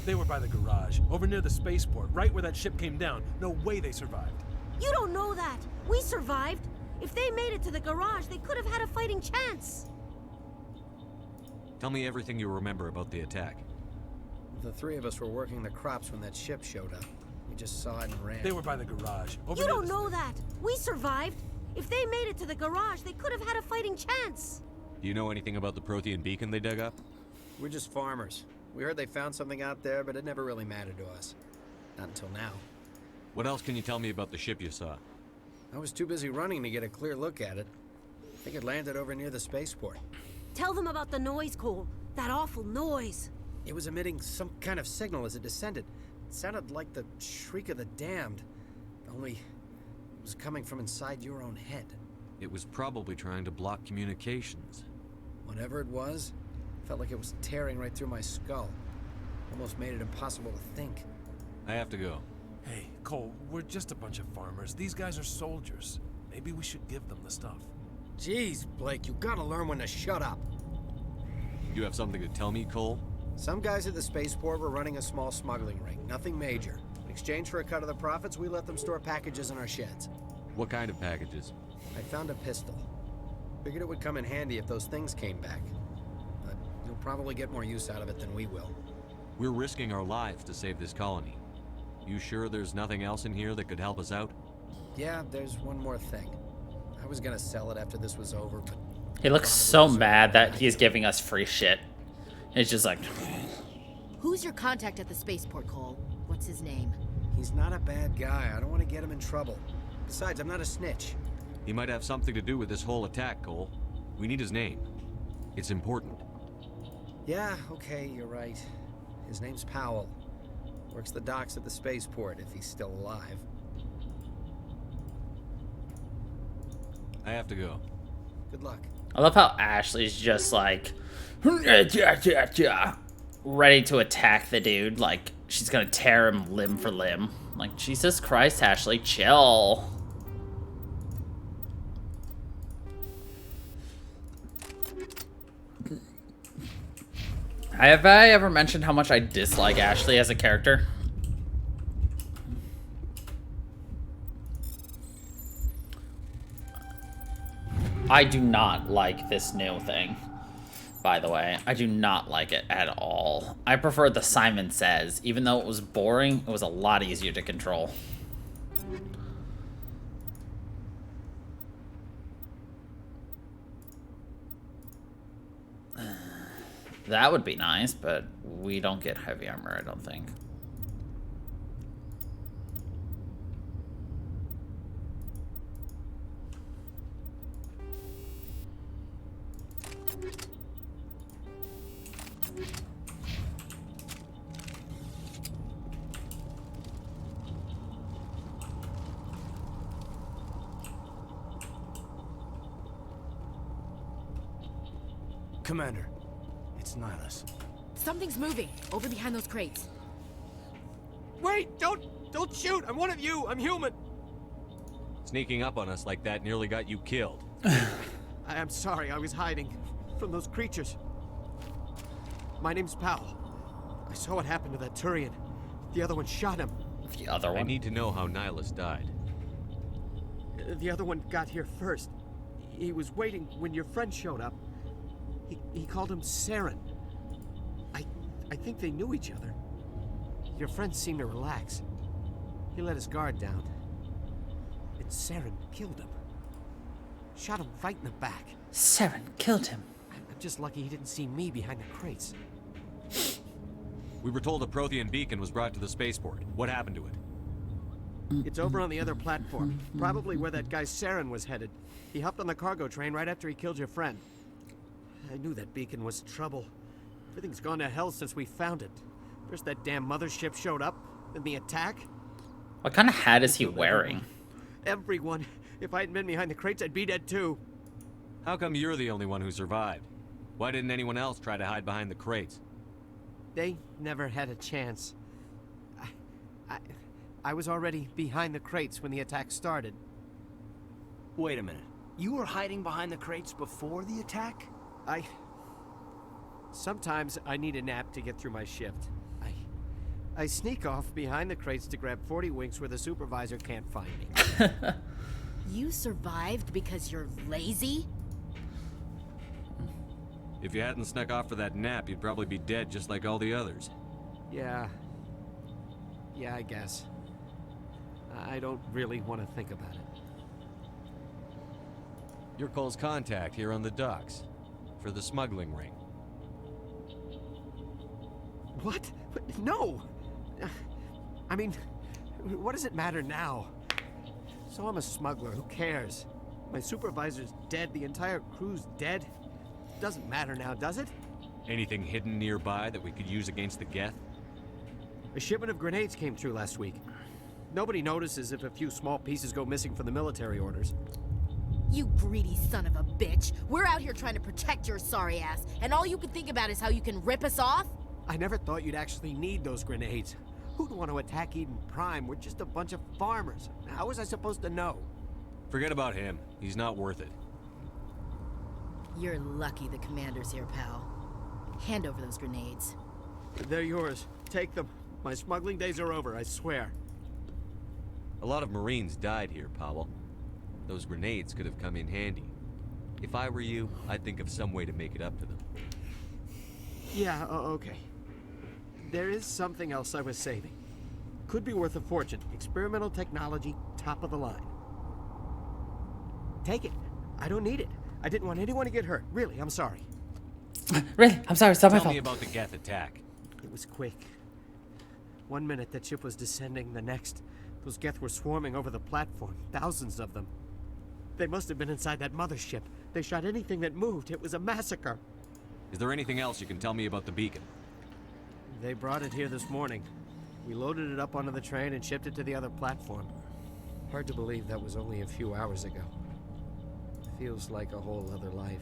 They were by the garage, over near the spaceport, right where that ship came down. No way they survived. You don't know that. We survived. If they made it to the garage, they could have had a fighting chance. Tell me everything you remember about the attack. The three of us were working the crops when that ship showed up. We just saw it and ran. They were by the garage, over You near don't the know that. We survived. If they made it to the garage, they could have had a fighting chance. Do you know anything about the Prothean beacon they dug up? We're just farmers. We heard they found something out there, but it never really mattered to us. Not until now. What else can you tell me about the ship you saw? I was too busy running to get a clear look at it. I think it landed over near the spaceport. Tell them about the noise, Cole. That awful noise. It was emitting some kind of signal as it descended. It sounded like the shriek of the damned. Only it was coming from inside your own head. It was probably trying to block communications. Whatever it was, felt like it was tearing right through my skull. Almost made it impossible to think. I have to go. Hey, Cole, we're just a bunch of farmers. These guys are soldiers. Maybe we should give them the stuff. Jeez, Blake, you gotta learn when to shut up. You have something to tell me, Cole? Some guys at the spaceport were running a small smuggling ring, nothing major. In exchange for a cut of the profits, we let them store packages in our sheds. What kind of packages? I found a pistol. Figured it would come in handy if those things came back. But you'll probably get more use out of it than we will. We're risking our lives to save this colony. You sure there's nothing else in here that could help us out? Yeah, there's one more thing. I was gonna sell it after this was over, but... He looks so mad that he's giving us free shit. It's just like... Who's your contact at the spaceport, Cole? What's his name? He's not a bad guy. I don't want to get him in trouble. Besides, I'm not a snitch. He might have something to do with this whole attack, Cole. We need his name. It's important. Yeah, okay, you're right. His name's Powell. Works the docks at the spaceport, if he's still alive. I have to go. Good luck. I love how Ashley's just like ready to attack the dude. Like she's gonna tear him limb for limb. Like, Jesus Christ, Ashley, chill. Have I ever mentioned how much I dislike Ashley as a character? I do not like this new thing, by the way. I do not like it at all. I prefer the Simon Says. Even though it was boring, it was a lot easier to control. That would be nice, but we don't get heavy armor, I don't think. Commander, it's Nihilus. Something's moving over behind those crates. Wait, don't shoot! I'm one of you! I'm human! Sneaking up on us like that nearly got you killed. I'm sorry, I was hiding from those creatures. My name's Powell. I saw what happened to that Turian. The other one shot him. The other one? I need to know how Nihilus died. The other one got here first. He was waiting when your friend showed up. He called him Saren. I think they knew each other. Your friend seemed to relax. He let his guard down. And Saren killed him. Shot him right in the back. Saren killed him. I'm just lucky he didn't see me behind the crates. We were told a Prothean beacon was brought to the spaceport. What happened to it? It's over on the other platform. Probably where that guy Saren was headed. He hopped on the cargo train right after he killed your friend. I knew that beacon was trouble. Everything's gone to hell since we found it. First that damn mothership showed up, then the attack. What kind of hat is he wearing? Everyone. If I hadn't been behind the crates, I'd be dead too. How come you're the only one who survived? Why didn't anyone else try to hide behind the crates? They never had a chance. I was already behind the crates when the attack started. Wait a minute. You were hiding behind the crates before the attack? Sometimes I need a nap to get through my shift. I sneak off behind the crates to grab 40 winks where the supervisor can't find me. You survived because you're lazy? If you hadn't snuck off for that nap, you'd probably be dead just like all the others. Yeah, I guess. I don't really want to think about it. You're Cole's contact here on the docks for the smuggling ring. What? No! I mean, what does it matter now? So I'm a smuggler, who cares? My supervisor's dead, the entire crew's dead. Doesn't matter now, does it? Anything hidden nearby that we could use against the Geth? A shipment of grenades came through last week. Nobody notices if a few small pieces go missing from the military orders. You greedy son of a bitch. We're out here trying to protect your sorry ass, and all you can think about is how you can rip us off? I never thought you'd actually need those grenades. Who'd want to attack Eden Prime? We're just a bunch of farmers. How was I supposed to know? Forget about him. He's not worth it. You're lucky the commander's here, pal. Hand over those grenades. They're yours. Take them. My smuggling days are over, I swear. A lot of Marines died here, Powell. Those grenades could have come in handy. If I were you, I'd think of some way to make it up to them. Yeah, okay. There is something else I was saving. Could be worth a fortune. Experimental technology, top of the line. Take it. I don't need it. I didn't want anyone to get hurt. Really, I'm sorry. Really? I'm sorry, it's not my Tell fault. me about the Geth attack. It was quick. 1 minute that ship was descending, the next, those Geth were swarming over the platform. Thousands of them. They must have been inside that mothership. They shot anything that moved. It was a massacre. Is there anything else you can tell me about the beacon? They brought it here this morning. We loaded it up onto the train and shipped it to the other platform. Hard to believe that was only a few hours ago. Feels like a whole other life.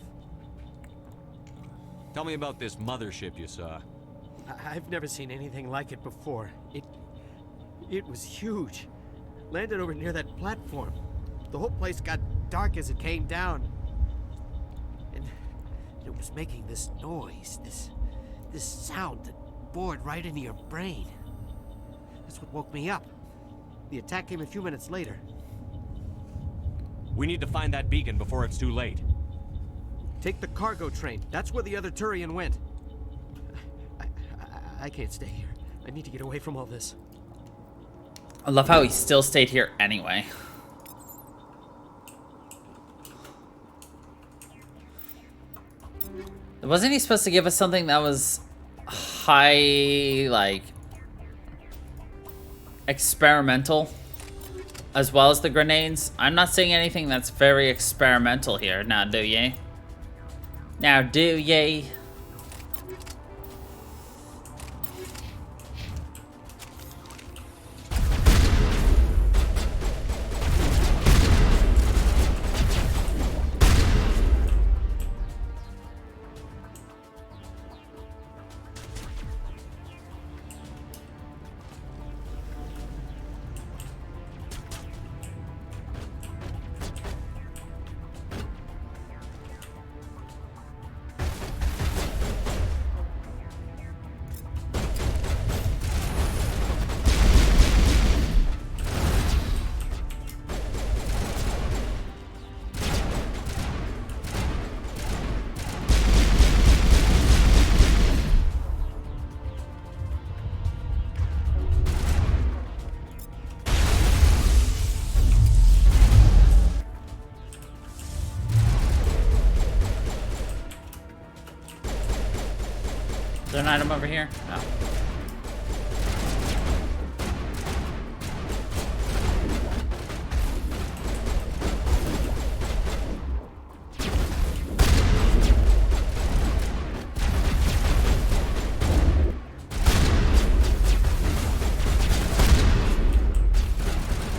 Tell me about this mothership you saw. I've never seen anything like it before. It was huge. Landed over near that platform. The whole place got dark as it came down. And it was making this noise, this sound that bored right into your brain. That's what woke me up. The attack came a few minutes later. We need to find that beacon before it's too late. Take the cargo train. That's where the other Turian went. I can't stay here. I need to get away from all this. I love how he still stayed here anyway. Wasn't he supposed to give us something that was high, like, experimental, as well as the grenades? I'm not seeing anything that's very experimental here. Now, do ye? Now, do ye? Is there an item over here? No.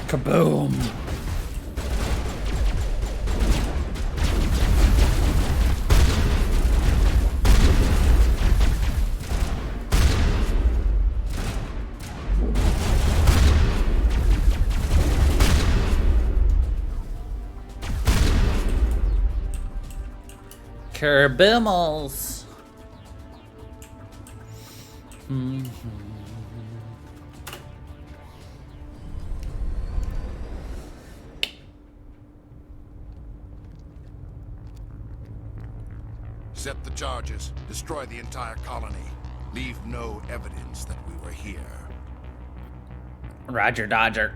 Kaboom! Kerbimmels. Set the charges. Destroy the entire colony. Leave no evidence that we were here. Roger, Dodger.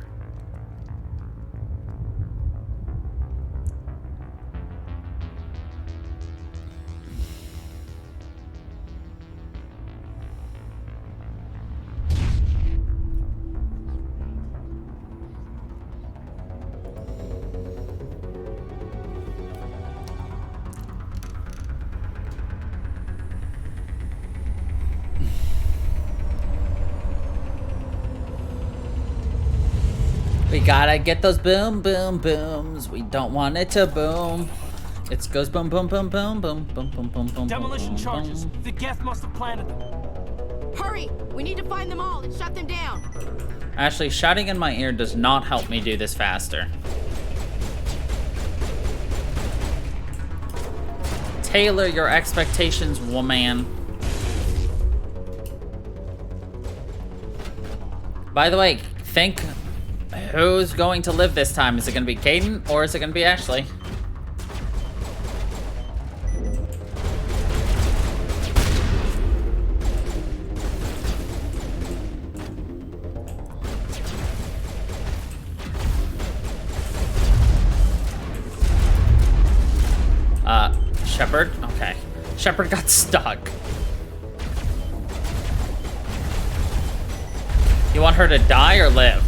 We gotta get those boom, boom, booms. We don't want it to boom. It goes boom, boom, boom, boom, boom, boom, boom, boom, boom. Demolition boom, charges. boom. The Geth must have planted them. Hurry! We need to find them all and shut them down. Actually, shouting in my ear does not help me do this faster. Tailor your expectations, woman. By the way, think who's going to live this time? Is it going to be Caden or is it going to be Ashley? Shepard? Okay. Shepard got stuck. You want her to die or live?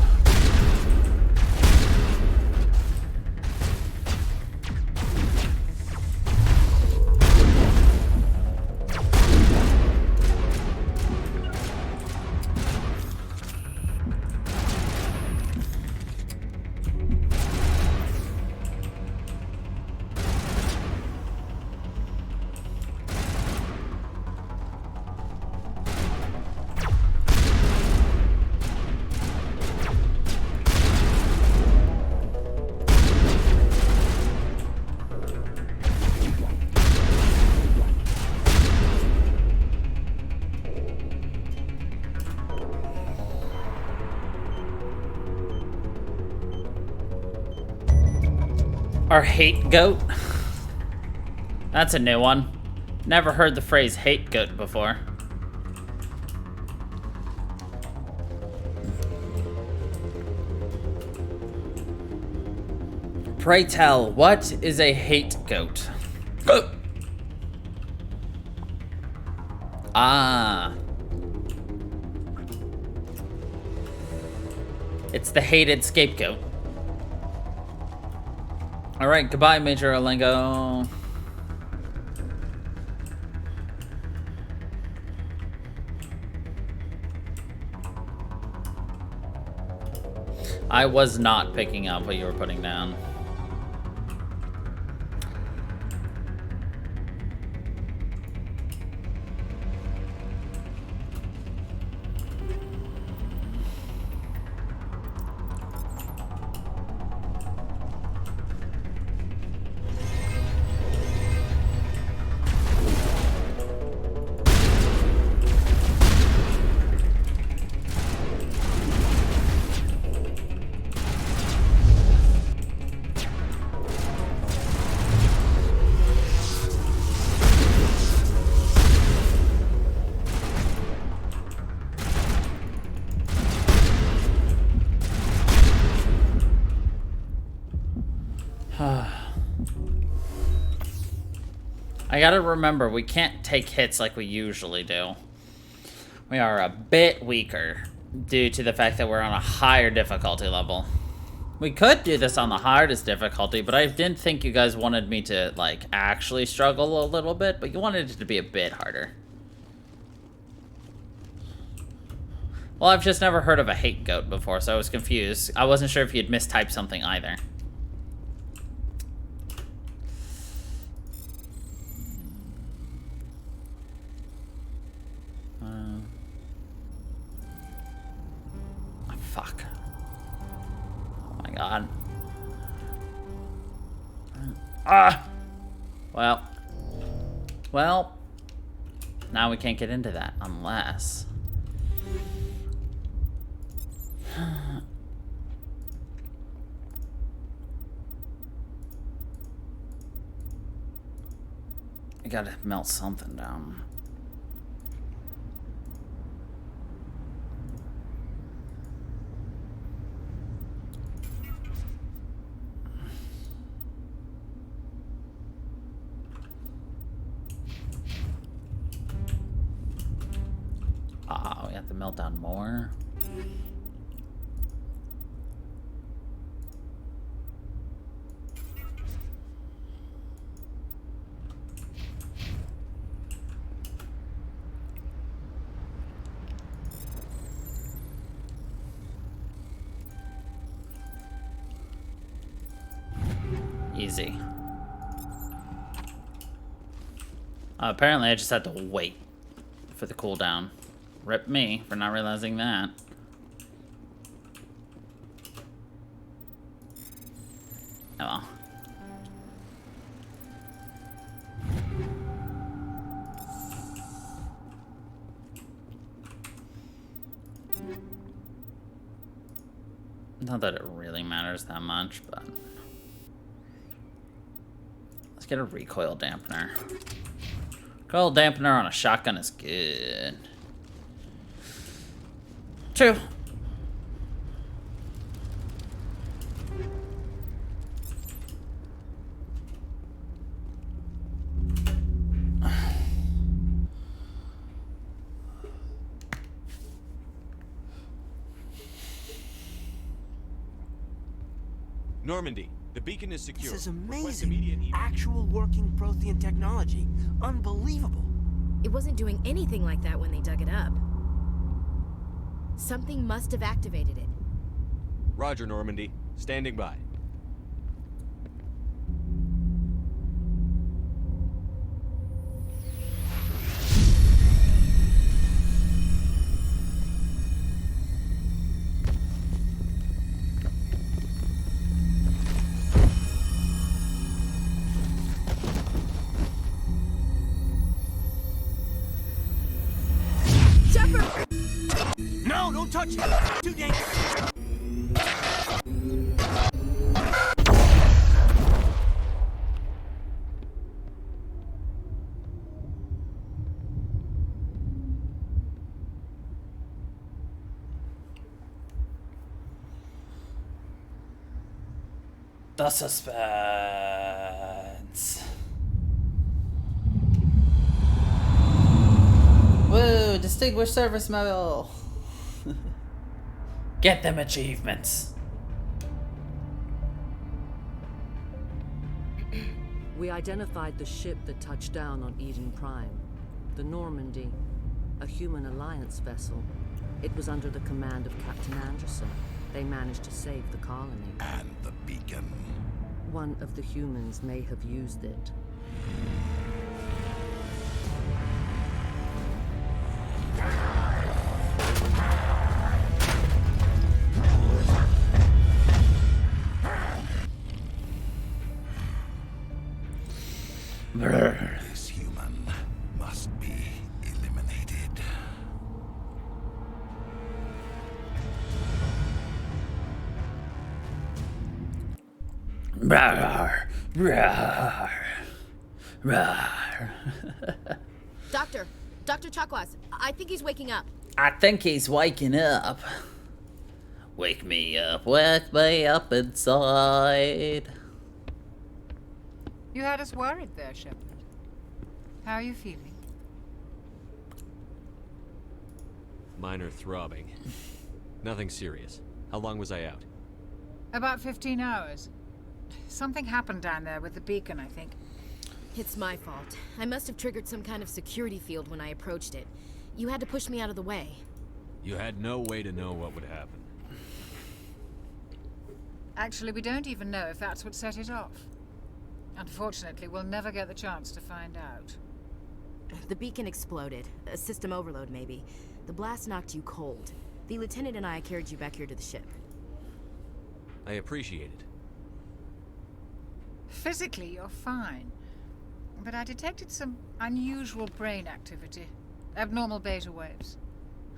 Our hate goat? That's a new one. Never heard the phrase hate goat before. Pray tell, what is a hate goat? Ah. It's the hated scapegoat. Alright, goodbye, Major Olengo. I was not picking up what you were putting down. I gotta remember, we can't take hits like we usually do. We are a bit weaker due to the fact that we're on a higher difficulty level. We could do this on the hardest difficulty, but I didn't think you guys wanted me to, like, actually struggle a little bit, but you wanted it to be a bit harder. Well, I've just never heard of a hate goat before, so I was confused. I wasn't sure if you'd mistyped something either. Fuck. Oh my god. Ah! Well, now we can't get into that unless... I gotta melt something down. We have to melt down more. Easy. Apparently I just had to wait for the cooldown. Rip me for not realizing that. Oh well. Not that it really matters that much, but... Let's get a recoil dampener. Recoil dampener on a shotgun is good. True. Normandy, the beacon is secure. This is Request immediate amazing. Actual working Prothean technology. Unbelievable. It wasn't doing anything like that when they dug it up. Something must have activated it. Roger, Normandy. Standing by. No, don't touch it! Too dangerous! The suspense. Woo! Distinguished Service Medal. Get them achievements. We identified the ship that touched down on Eden Prime. The Normandy. A human alliance vessel. It was under the command of Captain Anderson. They managed to save the colony. And the beacon. One of the humans may have used it. This human must be eliminated. Rawr, rawr, rawr. Dr. Chakwas, I think he's waking up. I think he's waking up. Wake me up inside. You had us worried there, Shepard. How are you feeling? Minor throbbing. Nothing serious. How long was I out? About 15 hours. Something happened down there with the beacon, I think. It's my fault. I must have triggered some kind of security field when I approached it. You had to push me out of the way. You had no way to know what would happen. Actually, we don't even know if that's what set it off. Unfortunately, we'll never get the chance to find out. The beacon exploded. A system overload, maybe. The blast knocked you cold. The lieutenant and I carried you back here to the ship. I appreciate it. Physically, you're fine. But I detected some unusual brain activity. Abnormal beta waves.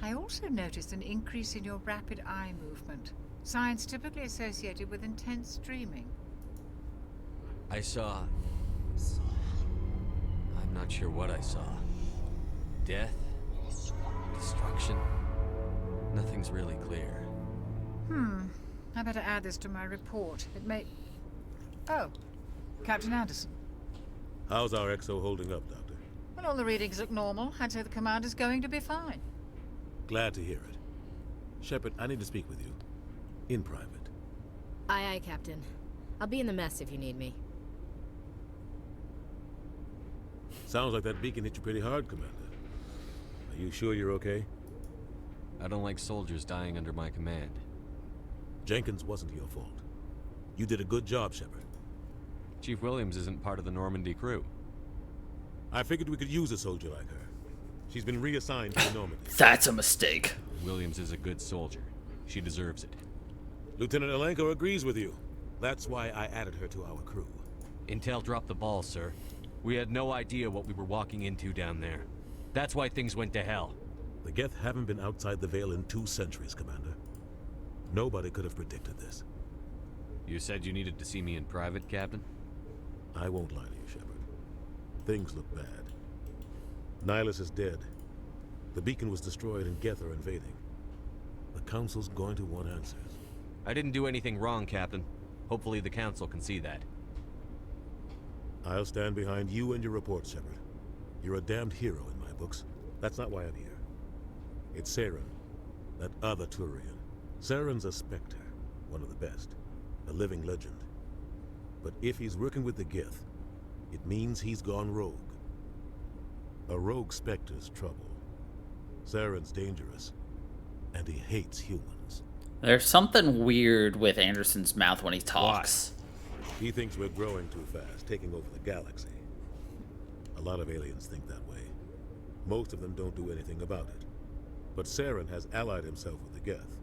I also noticed an increase in your rapid eye movement. Signs typically associated with intense dreaming. I saw... I'm not sure what I saw. Death? Destruction? Nothing's really clear. I better add this to my report. It may... Oh, Captain Anderson. How's our XO holding up, Doctor? Well, all the readings look normal. I'd say the commander's going to be fine. Glad to hear it. Shepard, I need to speak with you. In private. Aye, Captain. I'll be in the mess if you need me. Sounds like that beacon hit you pretty hard, Commander. Are you sure you're okay? I don't like soldiers dying under my command. Jenkins wasn't your fault. You did a good job, Shepard. Chief Williams isn't part of the Normandy crew. I figured we could use a soldier like her. She's been reassigned to the Normandy. That's a mistake. Williams is a good soldier. She deserves it. Lieutenant Alenko agrees with you. That's why I added her to our crew. Intel dropped the ball, sir. We had no idea what we were walking into down there. That's why things went to hell. The Geth haven't been outside the Veil in 2 centuries, Commander. Nobody could have predicted this. You said you needed to see me in private, Captain? I won't lie to you, Shepard. Things look bad. Nihilus is dead. The beacon was destroyed and Geth are invading. The Council's going to want answers. I didn't do anything wrong, Captain. Hopefully the Council can see that. I'll stand behind you and your report, Shepard. You're a damned hero in my books. That's not why I'm here. It's Saren, that other Turian. Saren's a Spectre, one of the best. a living legend. But if he's working with the Geth, it means he's gone rogue. A rogue Spectre's trouble. Saren's dangerous, and he hates humans. There's something weird with Anderson's mouth when he talks. He thinks we're growing too fast, taking over the galaxy. A lot of aliens think that way. Most of them don't do anything about it. But Saren has allied himself with the Geth.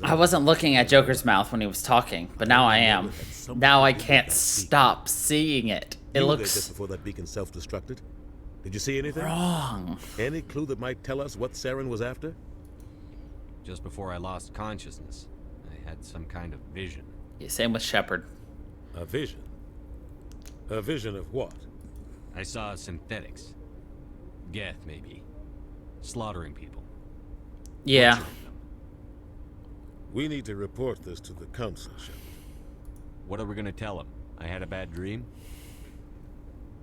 I wasn't looking at Joker's mouth when he was talking, but now I am. Now I can't stop seeing it. It looks just before that beacon self-destructed. Did you see anything? Wrong. Any clue that might tell us what Saren was after? Just before I lost consciousness, I had some kind of vision. Yeah, same with Shepard. A vision? A vision of what? I saw synthetics. Geth, maybe. Slaughtering people. Yeah. We need to report this to the Council, Shepard. What are we gonna tell him? I had a bad dream?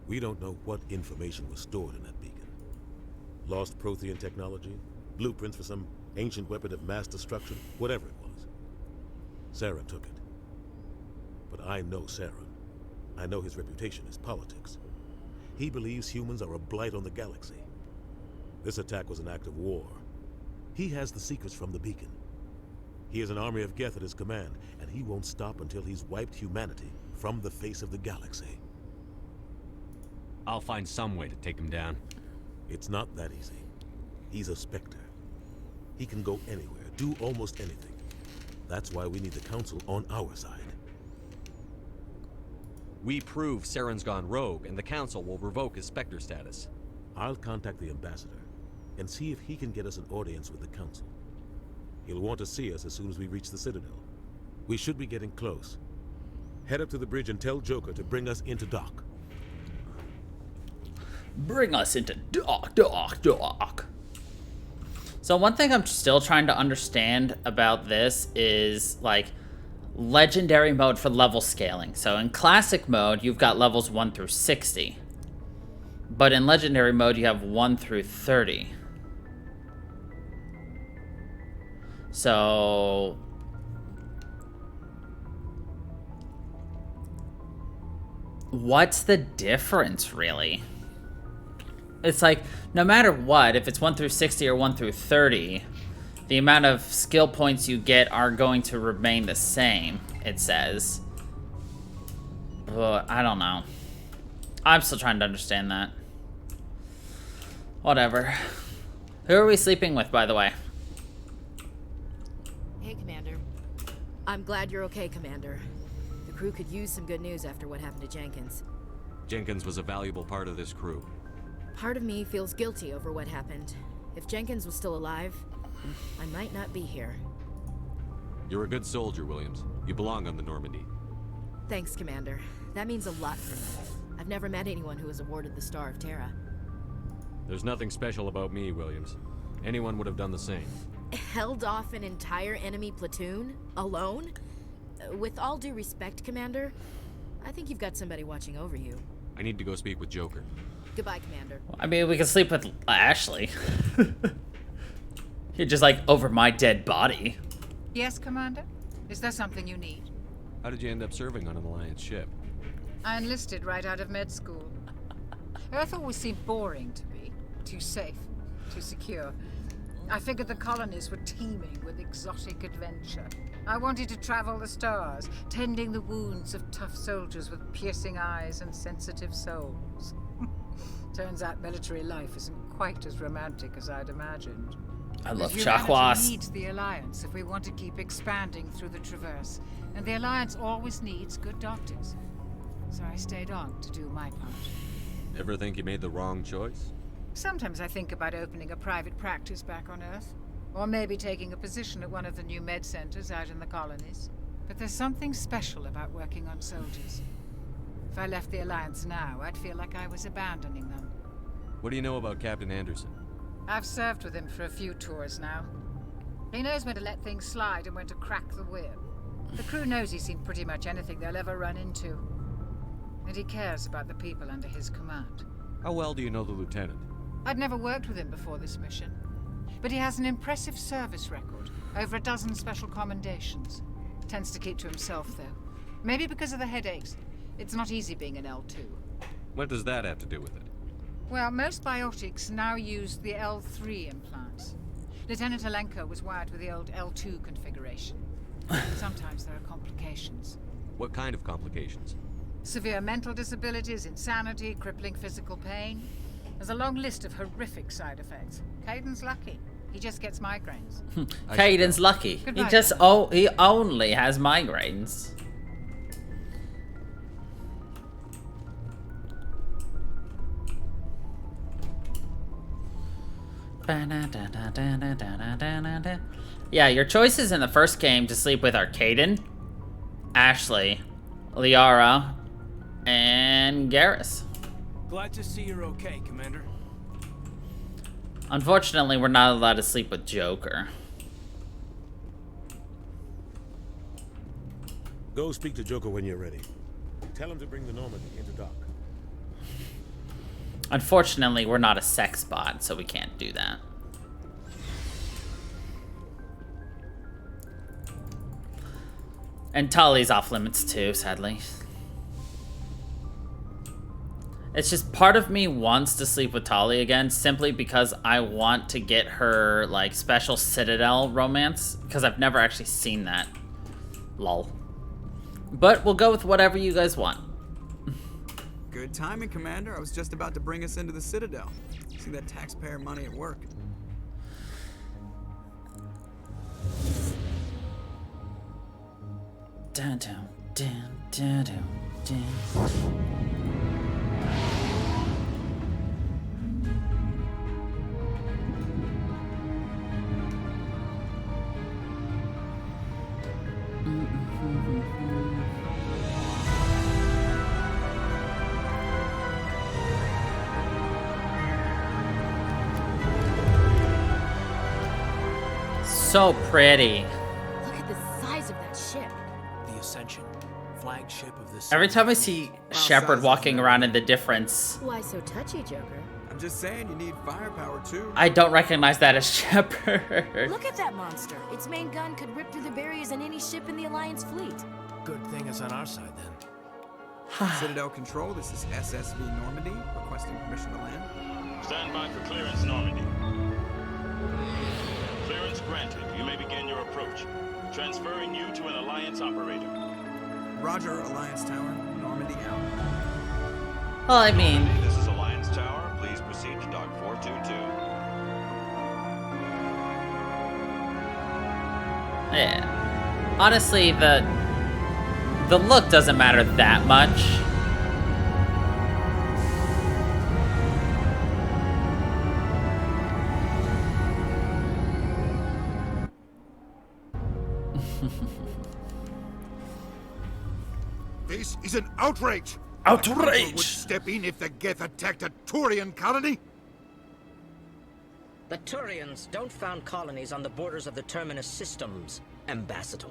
We don't know what information was stored in that beacon. Lost Prothean technology? Blueprints for some ancient weapon of mass destruction? Whatever it was. Saren took it. But I know Saren. I know his reputation is politics. He believes humans are a blight on the galaxy. This attack was an act of war. He has the secrets from the beacon. He has an army of Geth at his command, and he won't stop until he's wiped humanity from the face of the galaxy. I'll find some way to take him down. It's not that easy. He's a Spectre. He can go anywhere, do almost anything. That's why we need the Council on our side. We prove Saren's gone rogue, and the Council will revoke his Spectre status. I'll contact the Ambassador and see if he can get us an audience with the Council. He'll want to see us as soon as we reach the Citadel. We should be getting close. Head up to the bridge and tell Joker to bring us into dock. Bring us into dock. So one thing I'm still trying to understand about this is, like, legendary mode for level scaling. So in classic mode, you've got levels 1 through 60. But in legendary mode, you have 1 through 30. So what's the difference, really? It's like, no matter what, if it's 1 through 60 or 1 through 30, the amount of skill points you get are going to remain the same, it says. But I don't know. I'm still trying to understand that. Whatever. Who are we sleeping with, by the way? Hey, Commander. I'm glad you're okay, Commander. The crew could use some good news after what happened to Jenkins. Jenkins was a valuable part of this crew. Part of me feels guilty over what happened. If Jenkins was still alive, I might not be here. You're a good soldier, Williams. You belong on the Normandy. Thanks, Commander. That means a lot for me. I've never met anyone who was awarded the Star of Terra. There's nothing special about me, Williams. Anyone would have done the same. Held off an entire enemy platoon? Alone? With all due respect, Commander, I think you've got somebody watching over you. I need to go speak with Joker. Goodbye, Commander. I mean, we can sleep with Ashley. You're just like, over my dead body. Yes, Commander? Is there something you need? How did you end up serving on an Alliance ship? I enlisted right out of med school. Earth always seemed boring to me. Too safe, too secure. I figured the colonies were teeming with exotic adventure. I wanted to travel the stars, tending the wounds of tough soldiers with piercing eyes and sensitive souls. Turns out military life isn't quite as romantic as I'd imagined. I love Humanity Chakwas. needs the Alliance if we want to keep expanding through the Traverse. And the Alliance always needs good doctors. So I stayed on to do my part. Ever think you made the wrong choice? Sometimes I think about opening a private practice back on Earth. Or maybe taking a position at one of the new med centers out in the colonies. But there's something special about working on soldiers. If I left the Alliance now, I'd feel like I was abandoning them. What do you know about Captain Anderson? I've served with him for a few tours now. He knows when to let things slide and when to crack the whip. The crew knows he's seen pretty much anything they'll ever run into. And he cares about the people under his command. How well do you know the lieutenant? I'd never worked with him before this mission. But he has an impressive service record. Over a dozen special commendations. Tends to keep to himself, though. Maybe because of the headaches. It's not easy being an L2. What does that have to do with it? Well, most biotics now use the L3 implants. Lieutenant Alenko was wired with the old L2 configuration. Sometimes there are complications. What kind of complications? Severe mental disabilities, insanity, crippling physical pain. There's a long list of horrific side effects. Caden's lucky. He just gets migraines. Caden's lucky. Goodbye, He only has migraines. Yeah, your choices in the first game to sleep with are Caden, Ashley, Liara, and Garrus. Glad to see you're okay, Commander. Unfortunately, we're not allowed to sleep with Joker. Go speak to Joker when you're ready. Tell him to bring the Normandy into dock. Unfortunately, we're not a sex bot, so we can't do that. And Tali's off limits too, sadly. It's just part of me wants to sleep with Tali again, simply because I want to get her, like, special Citadel romance, because I've never actually seen that. Lol. But we'll go with whatever you guys want. Good timing, Commander. I was just about to bring us into the Citadel. See that taxpayer money at work. Dun dun dun dun dun dun. So pretty. Look at the size of that ship. The Ascension, flagship of the... Every time I see Shepard walking around in the difference, Why so touchy, Joker? I'm just saying, you need firepower too. I don't recognize that as Shepard. Look at that monster. Its main gun could rip through the barriers in any ship in the Alliance fleet. Good thing it's on our side, then. Citadel Control, this is SSV Normandy, requesting permission to land. Stand by for clearance, Normandy. Clearance granted. You may begin your approach. Transferring you to an Alliance operator. Roger, Alliance Tower. Normandy out. Well, I mean... This is Alliance Tower. Please proceed to Dock 422. Yeah. Honestly, the look doesn't matter that much. This is an outrage! Outrage! Would step in if the Geth attacked a Turian colony? The Turians don't found colonies on the borders of the Terminus systems, Ambassador.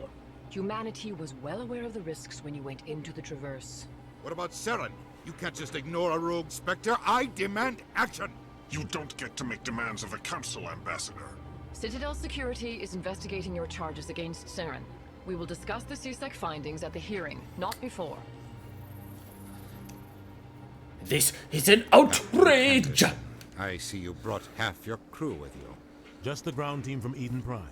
Humanity was well aware of the risks when you went into the Traverse. What about Saren? You can't just ignore a rogue Spectre. I demand action! You don't get to make demands of the Council, Ambassador. Citadel Security is investigating your charges against Saren. We will discuss the CSEC findings at the hearing, not before. This is an outrage! I see you brought half your crew with you. Just the ground team from Eden Prime,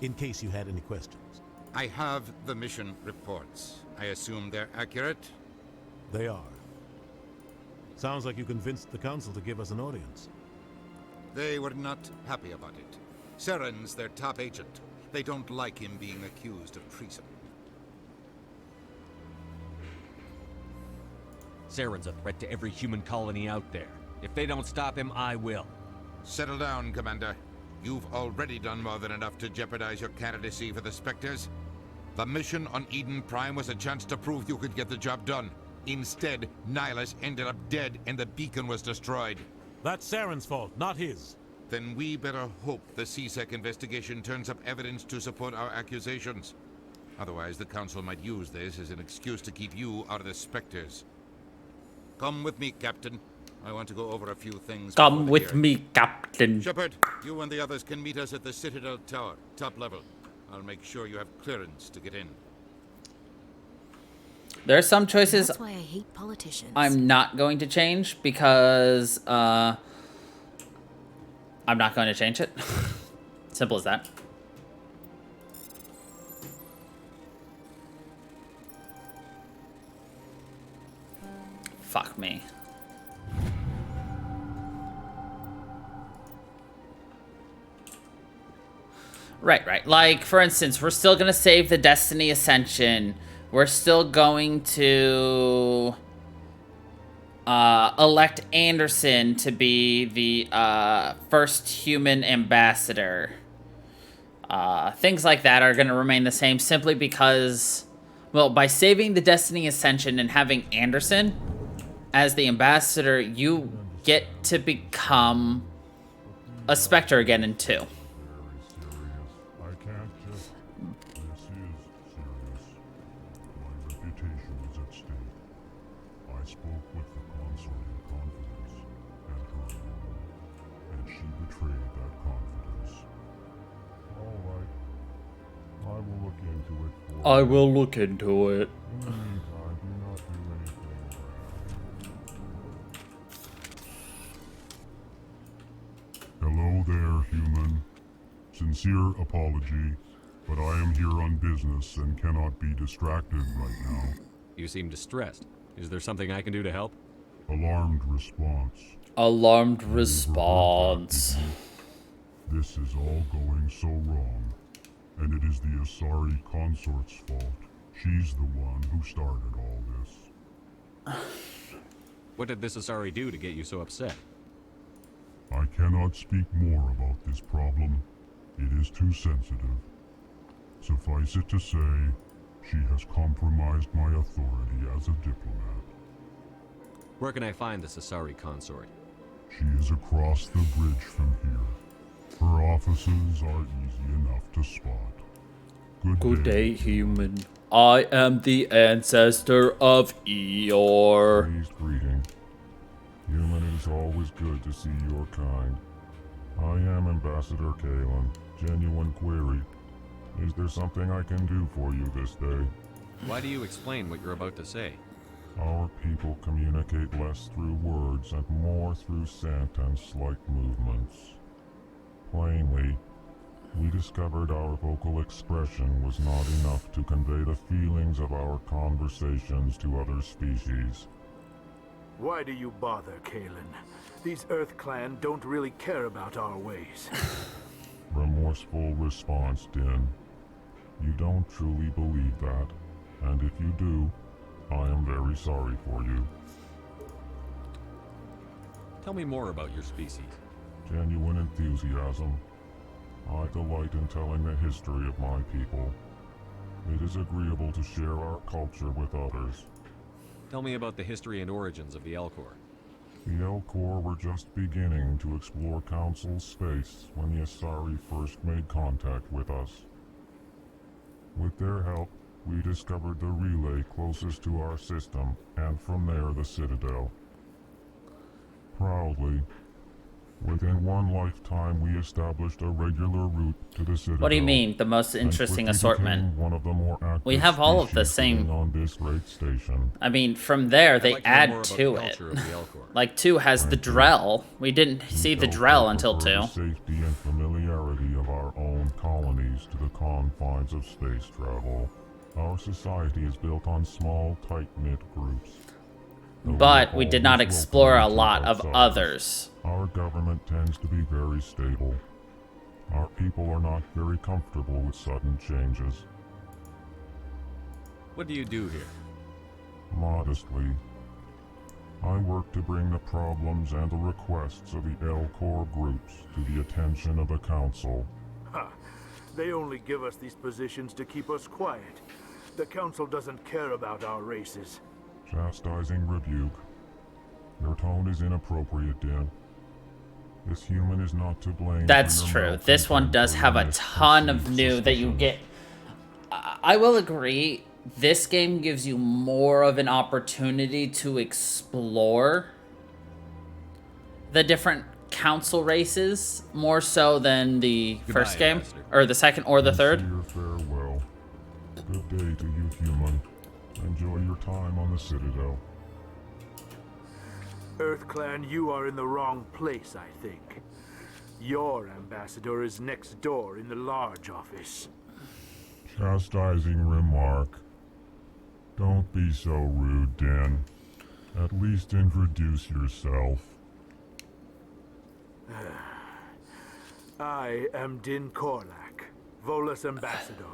in case you had any questions. I have the mission reports. I assume they're accurate? They are. Sounds like you convinced the Council to give us an audience. They were not happy about it. Saren's their top agent. They don't like him being accused of treason. Saren's a threat to every human colony out there. If they don't stop him, I will. Settle down, Commander. You've already done more than enough to jeopardize your candidacy for the Spectres. The mission on Eden Prime was a chance to prove you could get the job done. Instead, Nihilus ended up dead and the beacon was destroyed. That's Saren's fault, not his. Then we better hope the CSEC investigation turns up evidence to support our accusations. Otherwise, the Council might use this as an excuse to keep you out of the Spectres. Come with me, Captain. I want to go over a few things. Come with me, Captain. Shepard, you and the others can meet us at the Citadel Tower, top level. I'll make sure you have clearance to get in. There are some choices That's why I hate politicians. I'm not going to change because I'm not going to change it. Simple as that. Fuck me. Right. Like, for instance, we're still going to save the Destiny Ascension. We're still going to elect Anderson to be the first human ambassador. Things like that are going to remain the same simply because, well, by saving the Destiny Ascension and having Anderson as the ambassador, you get to become a Spectre again in 2. I will look into it. Hello there, human. Sincere apology, but I am here on business and cannot be distracted right now. You seem distressed. Is there something I can do to help? Alarmed response. Alarmed response. This is all going so wrong, and it is the Asari consort's fault. She's the one who started all this. What did this Asari do to get you so upset? I cannot speak more about this problem. It is too sensitive. Suffice it to say, she has compromised my authority as a diplomat. Where can I find this Asari consort? She is across the bridge from here. Her offices are easy enough to spot. Good day, human. I am the ancestor of Eeyore. Pleased greeting. Human, it is always good to see your kind. I am Ambassador Kalen. Genuine query. Is there something I can do for you this day? Why do you explain what you're about to say? Our people communicate less through words and more through scent and slight movements. Plainly, we discovered our vocal expression was not enough to convey the feelings of our conversations to other species. Why do you bother, Kalen? These Earth Clan don't really care about our ways. Remorseful response, Din. You don't truly believe that, and if you do, I am very sorry for you. Tell me more about your species. Genuine enthusiasm. I delight in telling the history of my people. It is agreeable to share our culture with others. Tell me about the history and origins of the Elcor. The Elcor were just beginning to explore Council space when the Asari first made contact with us. With their help, we discovered the relay closest to our system, and from there the Citadel. Proudly, within one lifetime we established a regular route to the Citadel. What do you mean, the most interesting assortment? One of the more active we have all of the same. On this great station. I mean, from there they add to it. Like 2 has the Drell. We didn't see the Drell until 2. The safety and familiarity of our own colonies to the confines of space travel. Our society is built on small, tight-knit groups. But we did not explore a lot of others. Our government tends to be very stable. Our people are not very comfortable with sudden changes. What do you do here? Modestly, I work to bring the problems and the requests of the Elcor groups to the attention of the Council. Ha! They only give us these positions to keep us quiet. The Council doesn't care about our races. Chastising rebuke. Your tone is inappropriate, Din. This human is not to blame. That's true. This one does have a ton of new that you get. I will agree. This game gives you more of an opportunity to explore the different council races more so than the Goodbye, first game, Ambassador. or the second, or the third. Sincere farewell. Good day to you, human. Enjoy your time on the Citadel. EarthClan, you are in the wrong place, I think. Your ambassador is next door in the large office. Chastising remark. Don't be so rude, Din. At least introduce yourself. I am Din Korlak, Volus ambassador.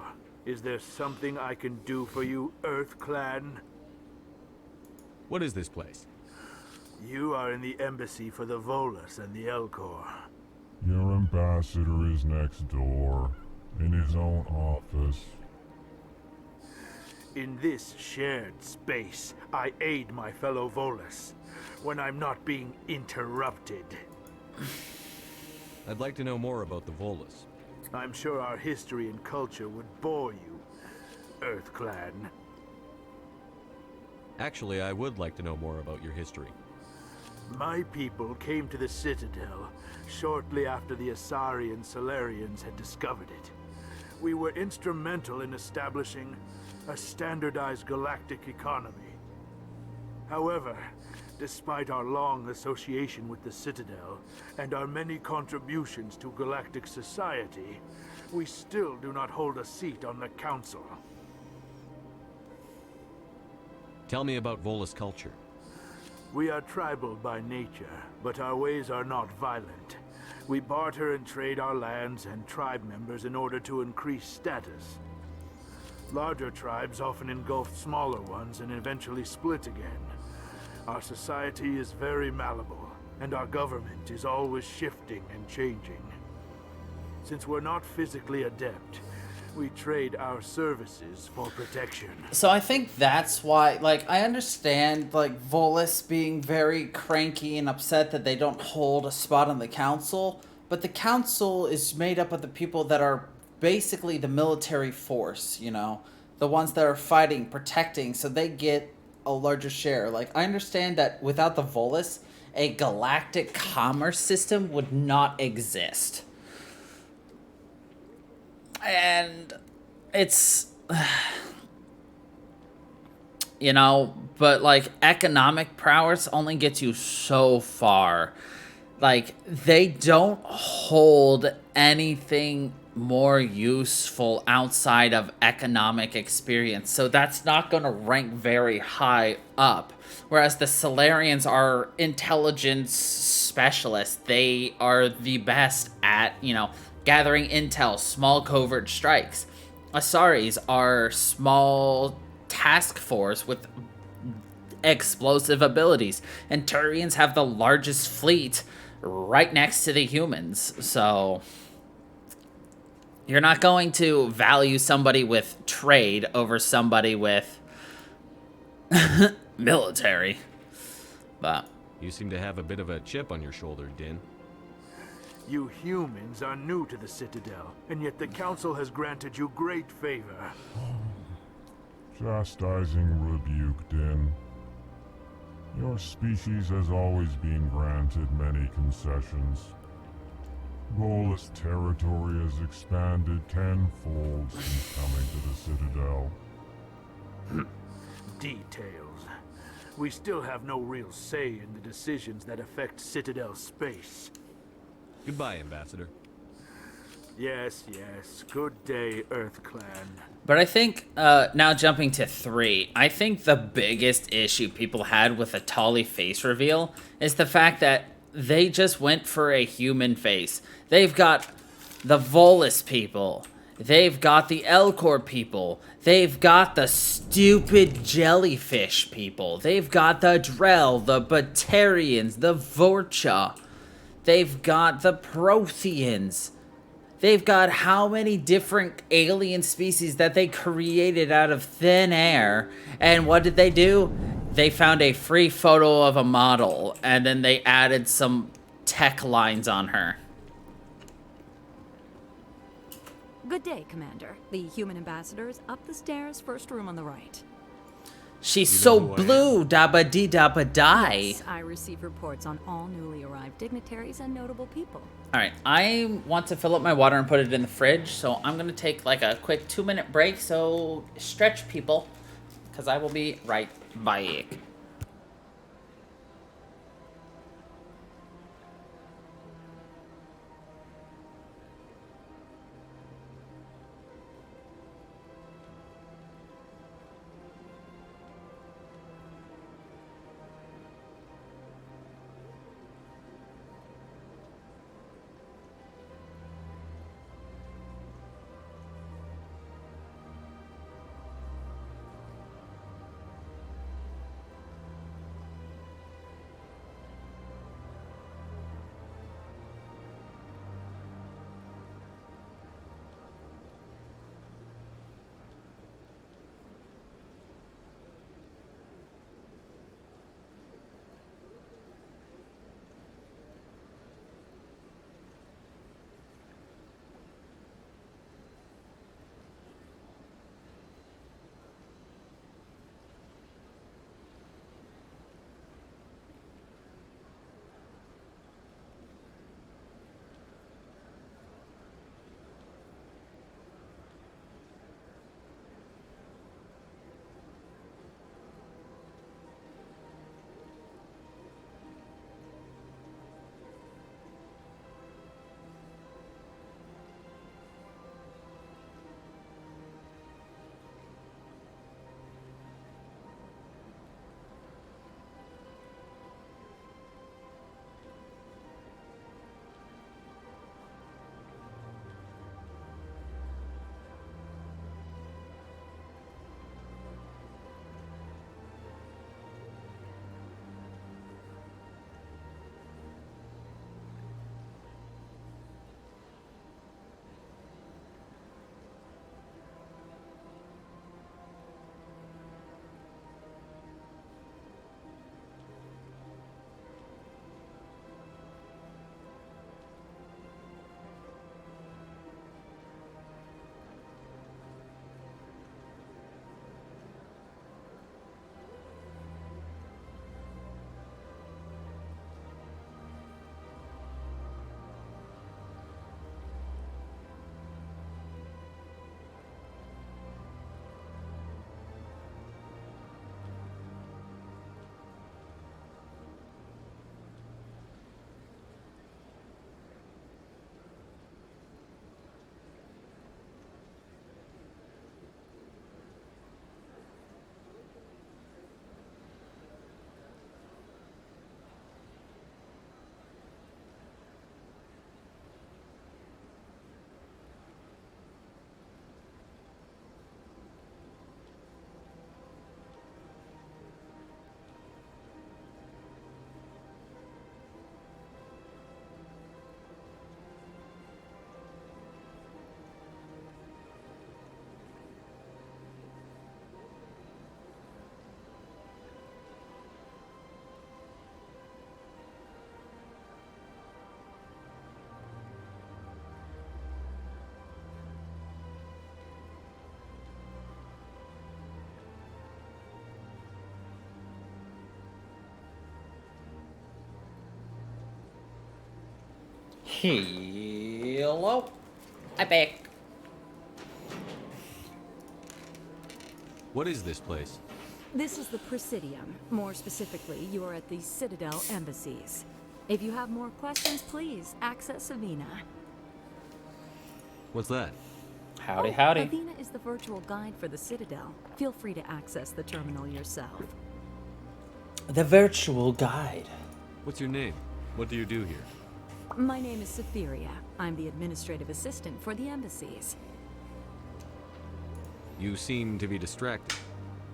Is there something I can do for you, EarthClan? What is this place? You are in the embassy for the Volus and the Elcor. Your ambassador is next door, in his own office. In this shared space, I aid my fellow Volus when I'm not being interrupted. I'd like to know more about the Volus. I'm sure our history and culture would bore you, EarthClan. Actually, I would like to know more about your history. My people came to the Citadel shortly after the Asari and Solarians had discovered it. We were instrumental in establishing a standardized galactic economy. However, despite our long association with the Citadel and our many contributions to galactic society, we still do not hold a seat on the Council. Tell me about Volus culture. We are tribal by nature, but our ways are not violent. We barter and trade our lands and tribe members in order to increase status. Larger tribes often engulf smaller ones and eventually split again. Our society is very malleable, and our government is always shifting and changing. Since we're not physically adept, we trade our services for protection. So I think that's why, like, I understand, like, Volus being very cranky and upset that they don't hold a spot on the council, but the council is made up of the people that are basically the military force, you know? The ones that are fighting, protecting, so they get a larger share. Like, I understand that without the Volus, a galactic commerce system would not exist. And it's, you know, but like economic prowess only gets you so far. Like, they don't hold anything more useful outside of economic experience, so that's not going to rank very high up. Whereas the Solarians are intelligence specialists. They are the best at, you know, gathering intel, small covert strikes. Asaris are small task force with explosive abilities. And Turians have the largest fleet right next to the humans. So you're not going to value somebody with trade over somebody with military. But you seem to have a bit of a chip on your shoulder, Din. You humans are new to the Citadel, and yet the Council has granted you great favor. Chastising rebuke, Din. Your species has always been granted many concessions. Volus territory has expanded tenfold since coming to the Citadel. Details. We still have no real say in the decisions that affect Citadel space. Goodbye, Ambassador. Yes, yes. Good day, EarthClan. But I think, now jumping to 3, I think the biggest issue people had with the Tali face reveal is the fact that they just went for a human face. They've got the Volus people. They've got the Elcor people. They've got the stupid jellyfish people. They've got the Drell, the Batarians, the Vorcha. They've got the Protheans. They've got how many different alien species that they created out of thin air. And what did they do? They found a free photo of a model, and then they added some tech lines on her. Good day, Commander. The human ambassador is up the stairs, first room on the right. She's so blue, dabba dee dabba die. Yes, I receive reports on all newly arrived dignitaries and notable people. Alright, I want to fill up my water and put it in the fridge, so I'm gonna take like a quick 2-minute break, so stretch people, because I will be right back. Hello. I'm back. What is this place? This is the Presidium. More specifically, you are at the Citadel embassies. If you have more questions, please access Avina. What's that? Howdy, howdy. Avina is the virtual guide for the Citadel. Feel free to access the terminal yourself. The virtual guide. What's your name? What do you do here? My name is Cytheria. I'm the administrative assistant for the embassies. You seem to be distracted.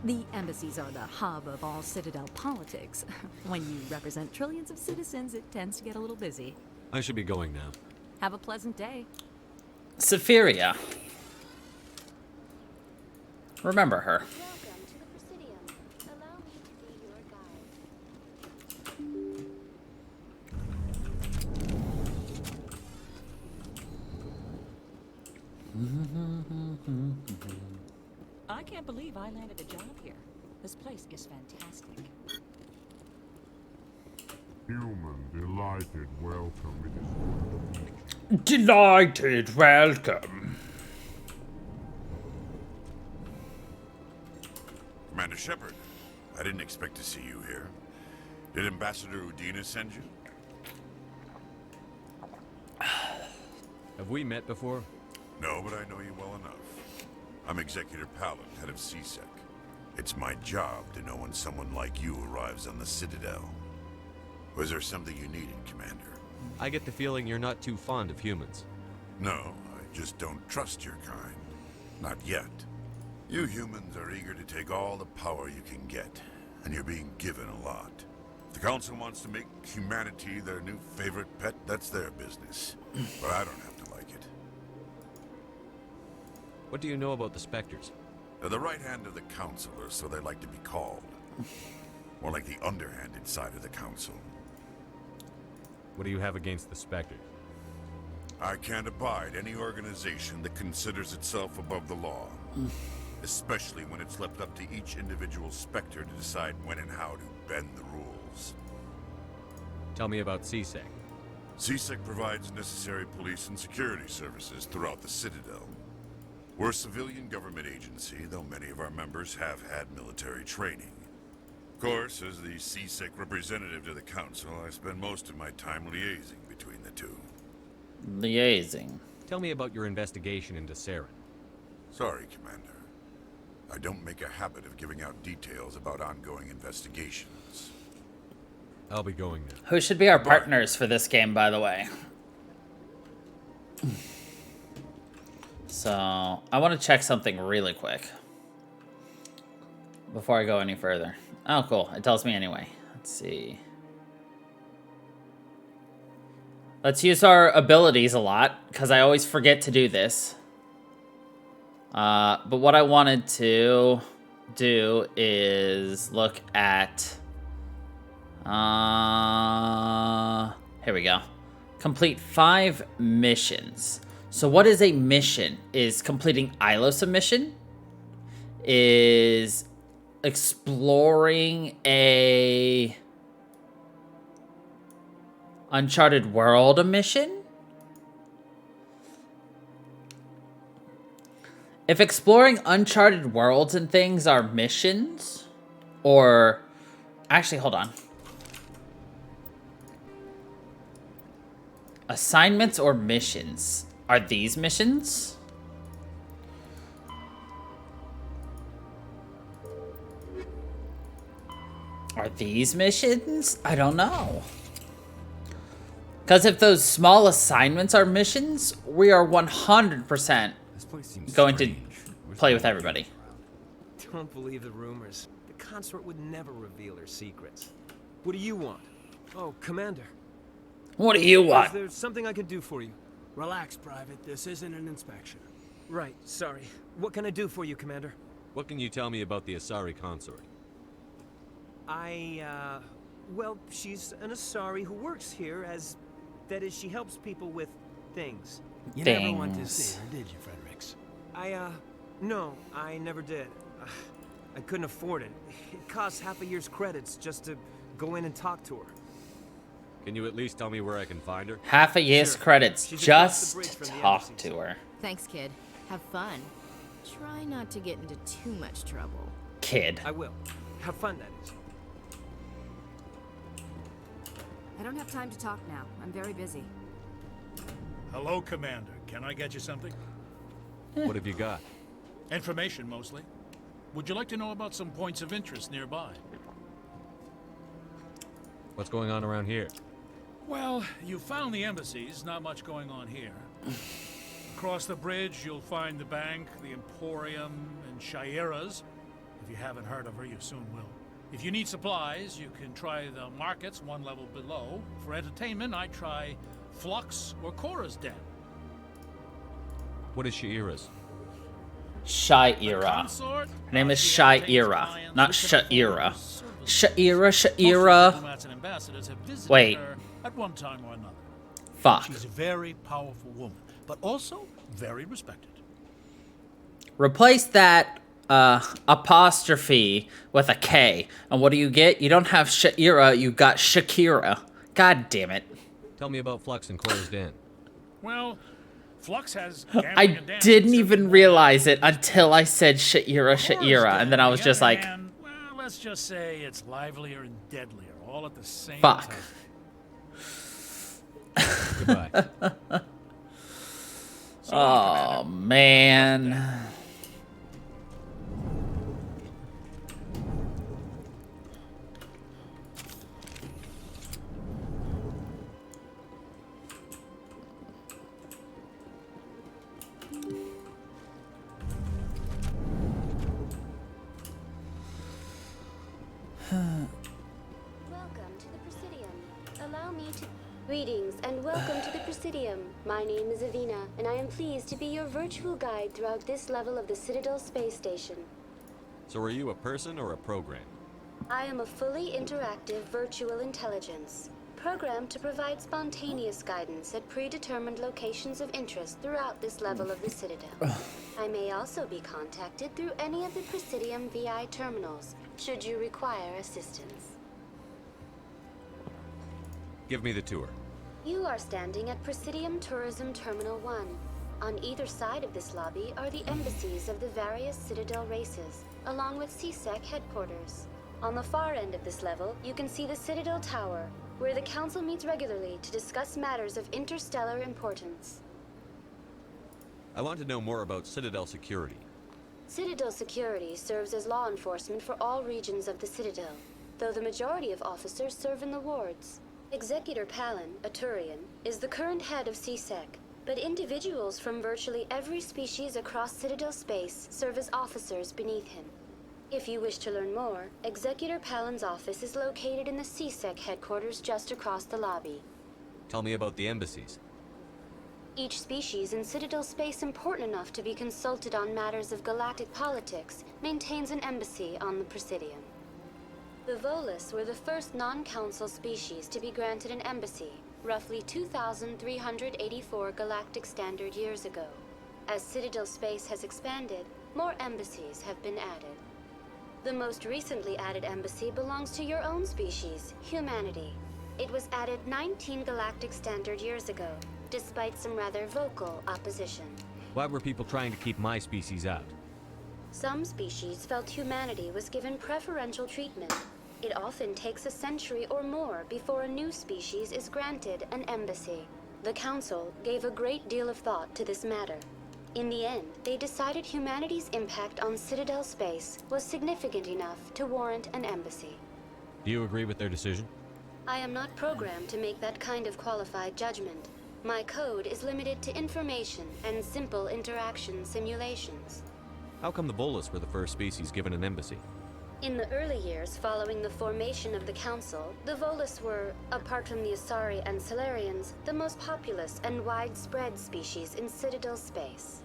The embassies are the hub of all Citadel politics. When you represent trillions of citizens, it tends to get a little busy. I should be going now. Have a pleasant day. Cytheria. Remember her. I can't believe I landed a job here. This place is fantastic. Human, delighted welcome. It is Delighted welcome. Commander Shepard, I didn't expect to see you here. Did Ambassador Udina send you? Have we met before? No, but I know you well enough. I'm Executor Palin, head of CSEC. It's my job to know when someone like you arrives on the Citadel. Was there something you needed, Commander? I get the feeling you're not too fond of humans. No, I just don't trust your kind. Not yet. You humans are eager to take all the power you can get, and you're being given a lot. If the Council wants to make humanity their new favorite pet, that's their business. But I don't have to like it. What do you know about the Spectres? They're the right hand of the Council, or so they like to be called. More like the underhanded side of the Council. What do you have against the Spectres? I can't abide any organization that considers itself above the law. Especially when it's left up to each individual Spectre to decide when and how to bend the rules. Tell me about CSEC. CSEC provides necessary police and security services throughout the Citadel. We're a civilian government agency, though many of our members have had military training. Of course, as the CSEC representative to the Council, I spend most of my time liaising between the two. Liaising. Tell me about your investigation into Saren. Sorry, Commander. I don't make a habit of giving out details about ongoing investigations. I'll be going now. Who should be our partners for this game, by the way? So, I want to check something really quick before I go any further. Oh, cool. It tells me anyway. Let's see. Let's use our abilities a lot, because I always forget to do this. But what I wanted to do is look at... here we go. Complete 5 missions. So what is a mission? Is completing ILOS mission? Is exploring a Uncharted World a mission? If exploring Uncharted Worlds and things are missions, or... Actually, hold on. Assignments or missions? Are these missions? Are these missions? I don't know. Because if those small assignments are missions, we are 100% going to play with everybody. Don't believe the rumors. The consort would never reveal her secrets. What do you want? Oh, Commander. What do you want? Is there something I can do for you? Relax, Private. This isn't an inspection. Right, sorry. What can I do for you, Commander? What can you tell me about the Asari consort? Well, she's an Asari who works here as... That is, she helps people with things. You never went to see her, did you, Fredericks? No, I never did. I couldn't afford it. It costs half a year's credits just to go in and talk to her. Can you at least tell me where I can find her? Half a year's credits just to talk to her. Thanks, kid. Have fun. Try not to get into too much trouble. Kid. I will. Have fun, that is. I don't have time to talk now. I'm very busy. Hello, Commander. Can I get you something? What have you got? Information, mostly. Would you like to know about some points of interest nearby? What's going on around here? Well, you found the embassies. Not much going on here. Across the bridge, you'll find the bank, the Emporium, and Shaira's. If you haven't heard of her, you soon will. If you need supplies, you can try the markets one level below. For entertainment, I'd try Flux or Cora's Den. What is Shaira's? Shaira. Her name is Shaira, not Shaira. Shaira. Wait. At one time or another. Fuck. She's a very powerful woman, but also very respected. Replace that apostrophe with a K. And what do you get? You don't have Sha'ira, you got Shakira. God damn it. Tell me about Flux and Cora's Den. Well, Flux has I didn't even realize it until I said Sha'ira, and then I was just like, well, let's just say it's livelier and deadlier, all at the same fuck. time. Goodbye. Oh, man. Welcome to the Presidium. Allow me to... Greetings and welcome to the Presidium. My name is Avina, and I am pleased to be your virtual guide throughout this level of the Citadel space station. So are you a person or a program? I am a fully interactive virtual intelligence, programmed to provide spontaneous guidance at predetermined locations of interest throughout this level of the Citadel. I may also be contacted through any of the Presidium VI terminals, should you require assistance. Give me the tour. You are standing at Presidium Tourism Terminal 1. On either side of this lobby are the embassies of the various Citadel races, along with CSEC headquarters. On the far end of this level, you can see the Citadel Tower, where the Council meets regularly to discuss matters of interstellar importance. I want to know more about Citadel security. Citadel security serves as law enforcement for all regions of the Citadel, though the majority of officers serve in the wards. Executor Palin, a Turian, is the current head of CSEC, but individuals from virtually every species across Citadel space serve as officers beneath him. If you wish to learn more, Executor Palin's office is located in the CSEC headquarters just across the lobby. Tell me about the embassies. Each species in Citadel space important enough to be consulted on matters of galactic politics maintains an embassy on the Presidium. The Volus were the first non-council species to be granted an embassy, roughly 2,384 galactic standard years ago. As Citadel space has expanded, more embassies have been added. The most recently added embassy belongs to your own species, humanity. It was added 19 galactic standard years ago, despite some rather vocal opposition. Why were people trying to keep my species out? Some species felt humanity was given preferential treatment. It often takes a century or more before a new species is granted an embassy. The Council gave a great deal of thought to this matter. In the end, they decided humanity's impact on Citadel space was significant enough to warrant an embassy. Do you agree with their decision? I am not programmed to make that kind of qualified judgment. My code is limited to information and simple interaction simulations. How come the Volus were the first species given an embassy? In the early years following the formation of the Council, the Volus were, apart from the Asari and Solarians, the most populous and widespread species in Citadel space.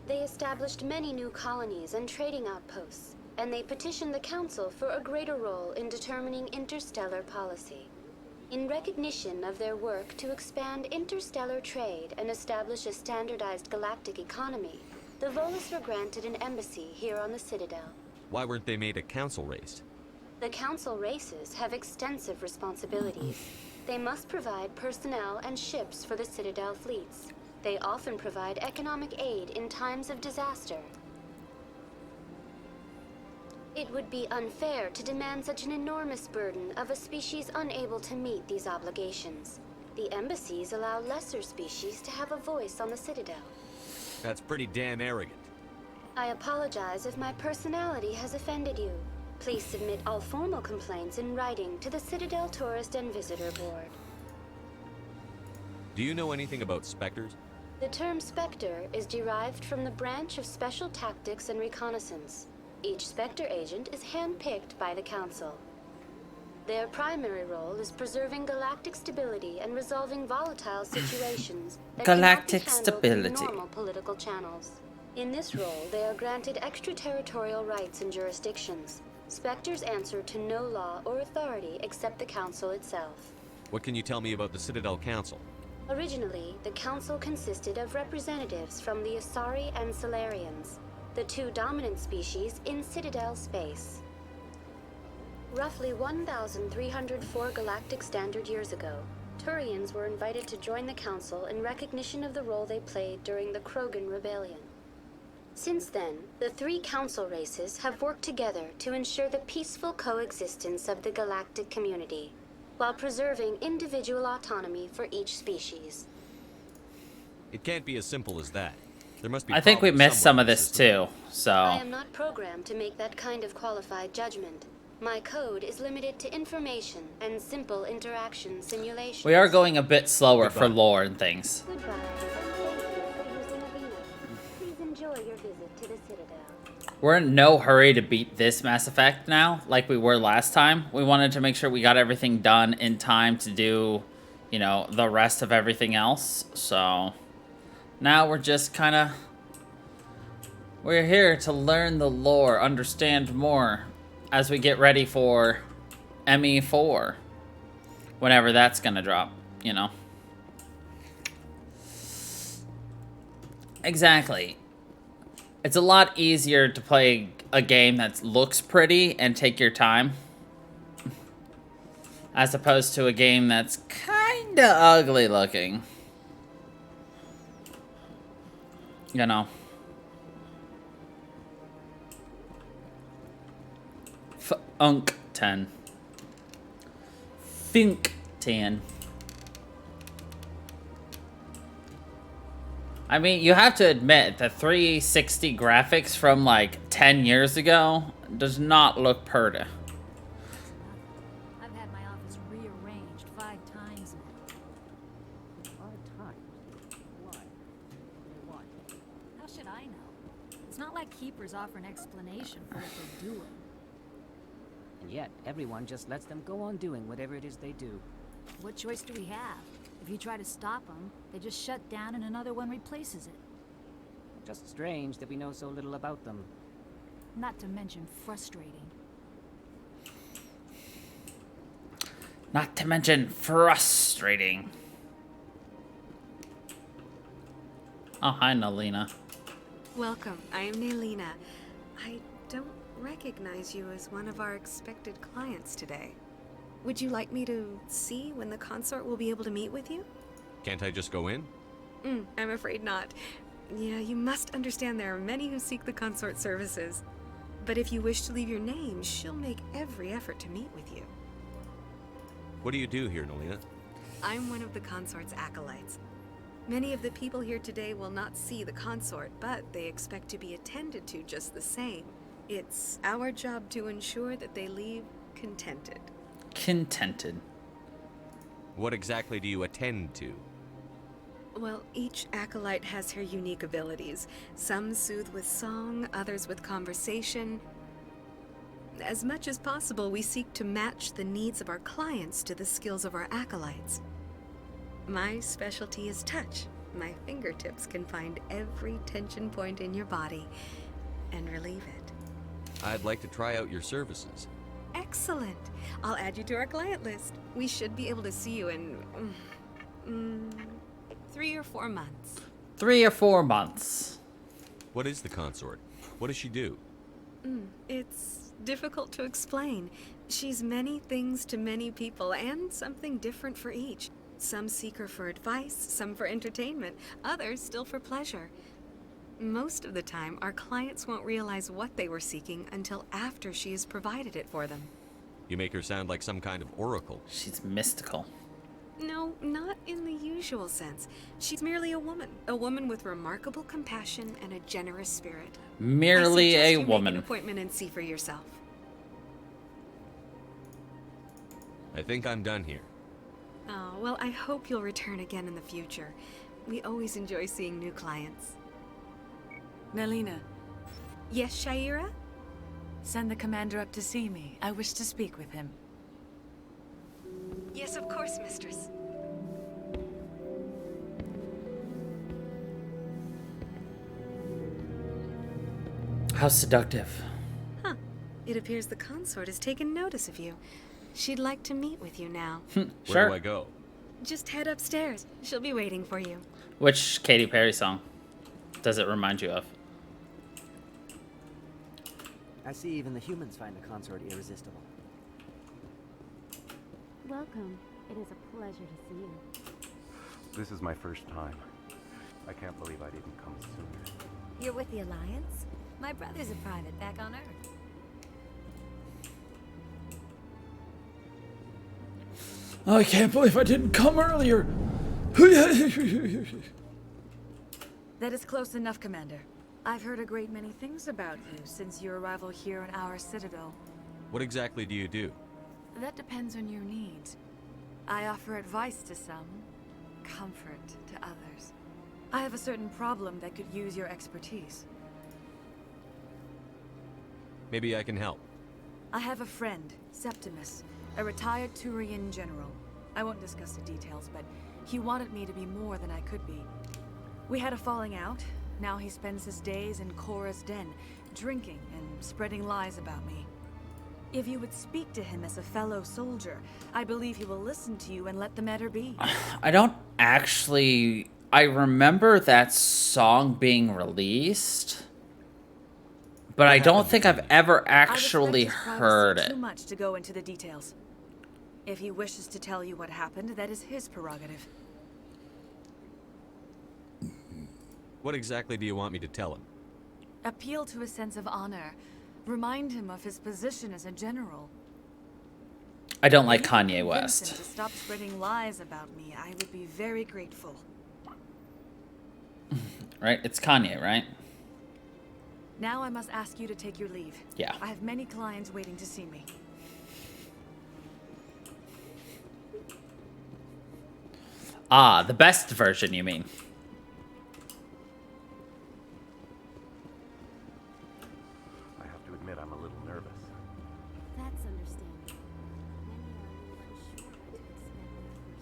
They established many new colonies and trading outposts, and they petitioned the Council for a greater role in determining interstellar policy. In recognition of their work to expand interstellar trade and establish a standardized galactic economy, the Volus were granted an embassy here on the Citadel. Why weren't they made a council race? The Council races have extensive responsibilities. They must provide personnel and ships for the Citadel fleets. They often provide economic aid in times of disaster. It would be unfair to demand such an enormous burden of a species unable to meet these obligations. The embassies allow lesser species to have a voice on the Citadel. That's pretty damn arrogant. I apologize if my personality has offended you. Please submit all formal complaints in writing to the Citadel Tourist and Visitor Board. Do you know anything about specters? The term Spectre is derived from the branch of Special Tactics and Reconnaissance. Each Spectre agent is handpicked by the Council. Their primary role is preserving galactic stability and resolving volatile situations that Galactic cannot be handled stability. through normal political channels. In this role, they are granted extraterritorial rights and jurisdictions. Spectres answer to no law or authority except the Council itself. What can you tell me about the Citadel Council? Originally, the Council consisted of representatives from the Asari and Solarians. the two dominant species in Citadel space. Roughly 1,304 galactic standard years ago, Turians were invited to join the Council in recognition of the role they played during the Krogan Rebellion. Since then, the three Council races have worked together to ensure the peaceful coexistence of the galactic community, while preserving individual autonomy for each species. It can't be as simple as that. There must be. I think we problems missed somewhere some in of the this system. too, so. I am not programmed to make that kind of qualified judgment. My code is limited to information and simple interaction simulations. We are going a bit slower for lore and things. Goodbye, and thank you for using Avina. Please enjoy your visit to the Citadel. We're in no hurry to beat this Mass Effect now, like we were last time. We wanted to make sure we got everything done in time to do, you know, the rest of everything else. So now we're just kind of... We're here to learn the lore, understand more, as we get ready for ME4. Whenever that's gonna drop, you know. Exactly. It's a lot easier to play a game that looks pretty and take your time, as opposed to a game that's kinda ugly looking. You know. Funk 10. Fink 10. I mean, you have to admit, the 360 graphics from like 10 years ago does not look pretty. I've had my office rearranged 5 times now. 5 times? Why? Why? How should I know? It's not like keepers offer an explanation for what they're doing. And yet, everyone just lets them go on doing whatever it is they do. What choice do we have? If you try to stop them, they just shut down and another one replaces it. Just strange that we know so little about them. Not to mention frustrating. Not to mention frustrating. Oh, hi, Nalina. Welcome. I am Nailina. I don't recognize you as one of our expected clients today. Would you like me to see when the consort will be able to meet with you? Can't I just go in? I'm afraid not. Yeah, you must understand there are many who seek the consort services. But if you wish to leave your name, she'll make every effort to meet with you. What do you do here, Nalina? I'm one of the consort's acolytes. Many of the people here today will not see the consort, but they expect to be attended to just the same. It's our job to ensure that they leave contented. Contented. What exactly do you attend to? Well, each acolyte has her unique abilities. Some soothe with song, others with conversation. As much as possible, we seek to match the needs of our clients to the skills of our acolytes. My specialty is touch. My fingertips can find every tension point in your body and relieve it. I'd like to try out your services. Excellent. I'll add you to our client list. We should be able to see you in 3 or 4 months. 3 or 4 months. What is the consort? What does she do? It's difficult to explain. She's many things to many people, and something different for each. Some seek her for advice, some for entertainment, others still for pleasure. Most of the time, our clients won't realize what they were seeking until after she has provided it for them. You make her sound like some kind of oracle. She's mystical. No, not in the usual sense. She's merely a woman with remarkable compassion and a generous spirit. Merely I a suggest you woman. make an appointment and see for yourself. I think I'm done here. Oh, well, I hope you'll return again in the future. We always enjoy seeing new clients. Nalina. Yes, Shaira? Send the commander up to see me. I wish to speak with him. Yes, of course, mistress. How seductive. Huh. It appears the consort has taken notice of you. She'd like to meet with you now. Sure. Where do I go? Just head upstairs. She'll be waiting for you. Which Katy Perry song does it remind you of? I see even the humans find the consort irresistible. Welcome. It is a pleasure to see you. This is my first time. I can't believe I didn't come sooner. You're with the Alliance? My brother's a private back on Earth. I can't believe I didn't come earlier. That is close enough, Commander. I've heard a great many things about you since your arrival here in our citadel. What exactly do you do? That depends on your needs. I offer advice to some, comfort to others. I have a certain problem that could use your expertise. Maybe I can help. I have a friend, Septimus, a retired Turian general. I won't discuss the details, but he wanted me to be more than I could be. We had a falling out. Now he spends his days in Cora's den, drinking and spreading lies about me. If you would speak to him as a fellow soldier, I believe he will listen to you and let the matter be. I don't actually... I remember that song being released, but I don't think I've ever actually heard it. Too much to go into the details. If he wishes to tell you what happened, that is his prerogative. What exactly do you want me to tell him? Appeal to his sense of honor. Remind him of his position as a general. I don't like Kanye Convince him West. to stop spreading lies about me. I would be very grateful. Right? It's Kanye, right? Now I must ask you to take your leave. Yeah. I have many clients waiting to see me. Ah, the best version, you mean? I have to admit I'm a little nervous. That's understandable. Many are a little unsure what to expect at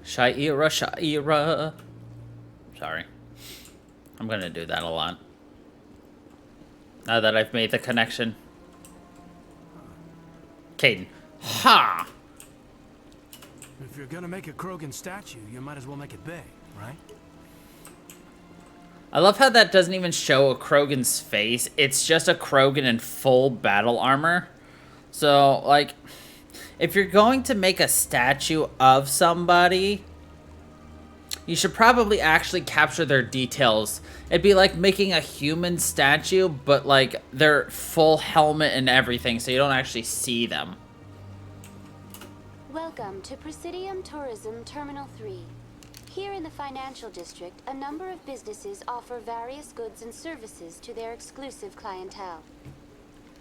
first. Shaira. Sorry. I'm gonna do that a lot. Now that I've made the connection. Caden. Ha! If you're gonna make a Krogan statue, you might as well make it big, right? I love how that doesn't even show a Krogan's face. It's just a Krogan in full battle armor. So, like, if you're going to make a statue of somebody, you should probably actually capture their details. It'd be like making a human statue, but, like, their full helmet and everything, so you don't actually see them. Welcome to Presidium Tourism Terminal 3. Here in the financial district, a number of businesses offer various goods and services to their exclusive clientele.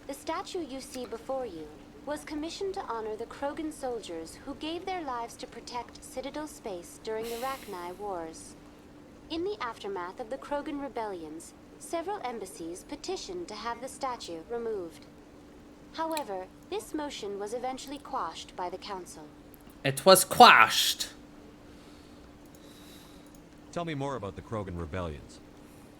The statue you see before you was commissioned to honor the Krogan soldiers who gave their lives to protect Citadel space during the Rachni Wars. In the aftermath of the Krogan rebellions, several embassies petitioned to have the statue removed. However, this motion was eventually quashed by the Council. It was quashed. Tell me more about the Krogan rebellions.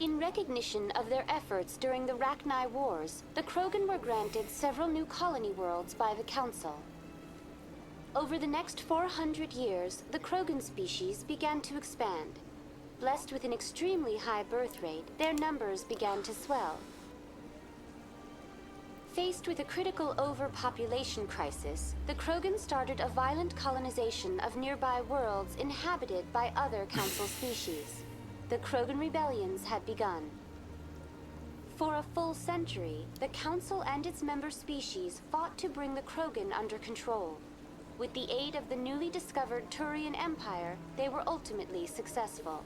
In recognition of their efforts during the Rachni Wars, the Krogan were granted several new colony worlds by the Council. Over the next 400 years, the Krogan species began to expand. Blessed with an extremely high birth rate, their numbers began to swell. Faced with a critical overpopulation crisis, the Krogan started a violent colonization of nearby worlds inhabited by other Council species. The Krogan rebellions had begun. For a full century, the Council and its member species fought to bring the Krogan under control. With the aid of the newly discovered Turian Empire, they were ultimately successful.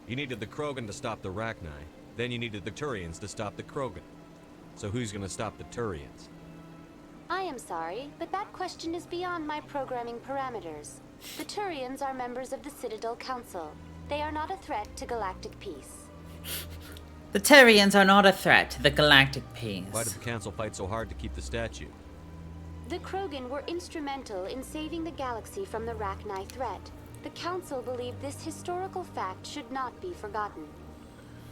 You needed the Krogan to stop the Rachni, then you needed the Turians to stop the Krogan. So who's gonna stop the Turians? I am sorry, but that question is beyond my programming parameters. The Turians are members of the Citadel Council. They are not a threat to galactic peace. The Turians are not a threat to the galactic peace. Why did the Council fight so hard to keep the statue? The Krogan were instrumental in saving the galaxy from the Rachni threat. The Council believed this historical fact should not be forgotten.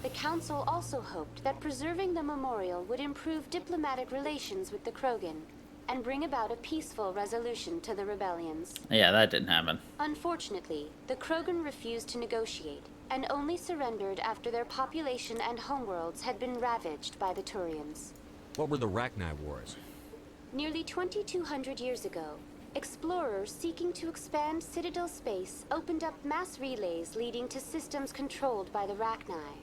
The Council also hoped that preserving the memorial would improve diplomatic relations with the Krogan and bring about a peaceful resolution to the rebellions. Yeah, that didn't happen. Unfortunately, the Krogan refused to negotiate, and only surrendered after their population and homeworlds had been ravaged by the Turians. What were the Rachni Wars? Nearly 2,200 years ago, explorers seeking to expand Citadel space opened up mass relays leading to systems controlled by the Rachni.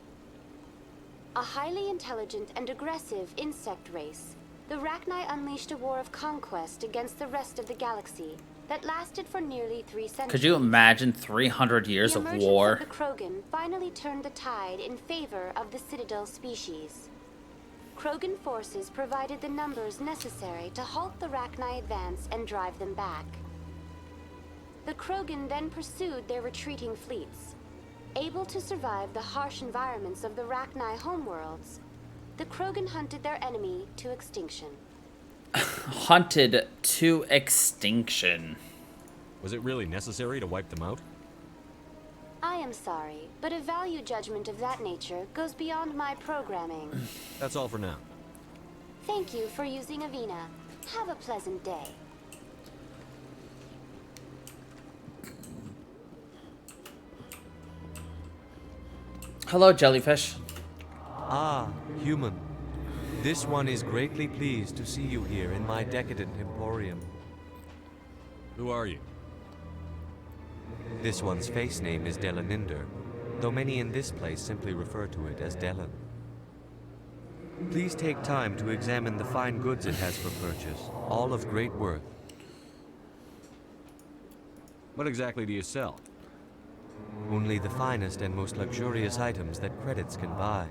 A highly intelligent and aggressive insect race, the Rachni unleashed a war of conquest against the rest of the galaxy that lasted for nearly 3 centuries. Could you imagine 300 years of war? The emergence of the Krogan finally turned the tide in favor of the Citadel species. Krogan forces provided the numbers necessary to halt the Rachni advance and drive them back. The Krogan then pursued their retreating fleets. Able to survive the harsh environments of the Rachni homeworlds, the Krogan hunted their enemy to extinction. Hunted to extinction. Was it really necessary to wipe them out? I am sorry, but a value judgment of that nature goes beyond my programming. That's all for now. Thank you for using Avina. Have a pleasant day. Hello, jellyfish. Ah, human. This one is greatly pleased to see you here in my decadent emporium. Who are you? This one's face name is Delaninder, though many in this place simply refer to it as Delan. Please take time to examine the fine goods it has for purchase, all of great worth. What exactly do you sell? Only the finest and most luxurious items that credits can buy.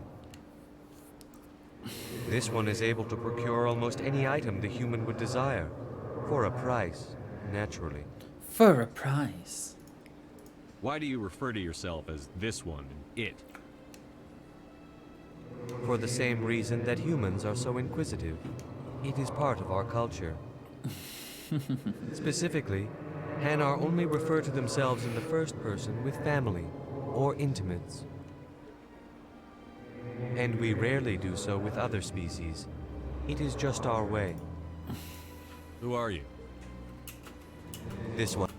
This one is able to procure almost any item the human would desire, for a price, naturally. For a price. Why do you refer to yourself as this one and it? For the same reason that humans are so inquisitive. It is part of our culture. Specifically, Hanar only refer to themselves in the first person with family or intimates. And we rarely do so with other species. It is just our way. Who are you? This one.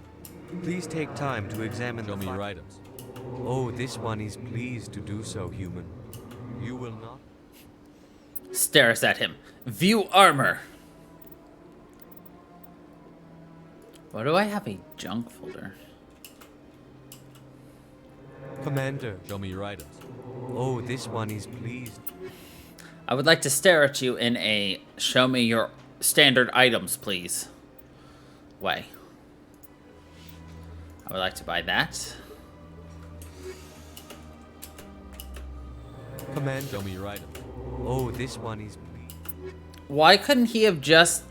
Please take time to examine Show me your items. Oh, this one is pleased to do so, human. You will not? Stares at him. View armor. Why do I have a junk folder? Commander. Show me your items. Oh, this one is pleased. I would like to stare at you in a show me your standard items, please way. I would like to buy that. Commander. Show me your items. Oh, this one is pleased. Why couldn't they have just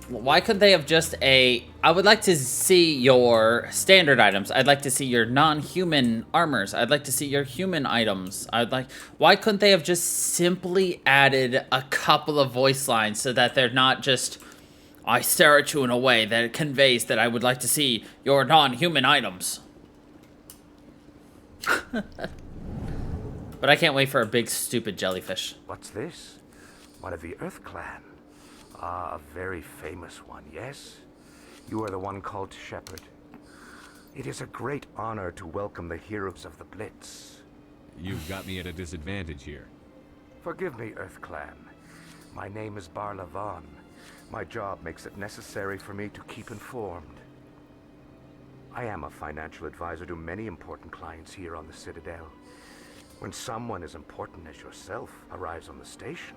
I would like to see your standard items. I'd like to see your non-human armors. I'd like to see your human items. Why couldn't they have just simply added a couple of voice lines so that they're not just, I stare at you in a way that conveys that I would like to see your non-human items. But I can't wait for a big stupid jellyfish. What's this? One of the Earth Clan. Ah, a very famous one, yes? You are the one called Shepherd. It is a great honor to welcome the heroes of the Blitz. You've got me at a disadvantage here. Forgive me, Earth Clan. My name is Barla Vaughn. My job makes it necessary for me to keep informed. I am a financial advisor to many important clients here on the Citadel. When someone as important as yourself arrives on the station,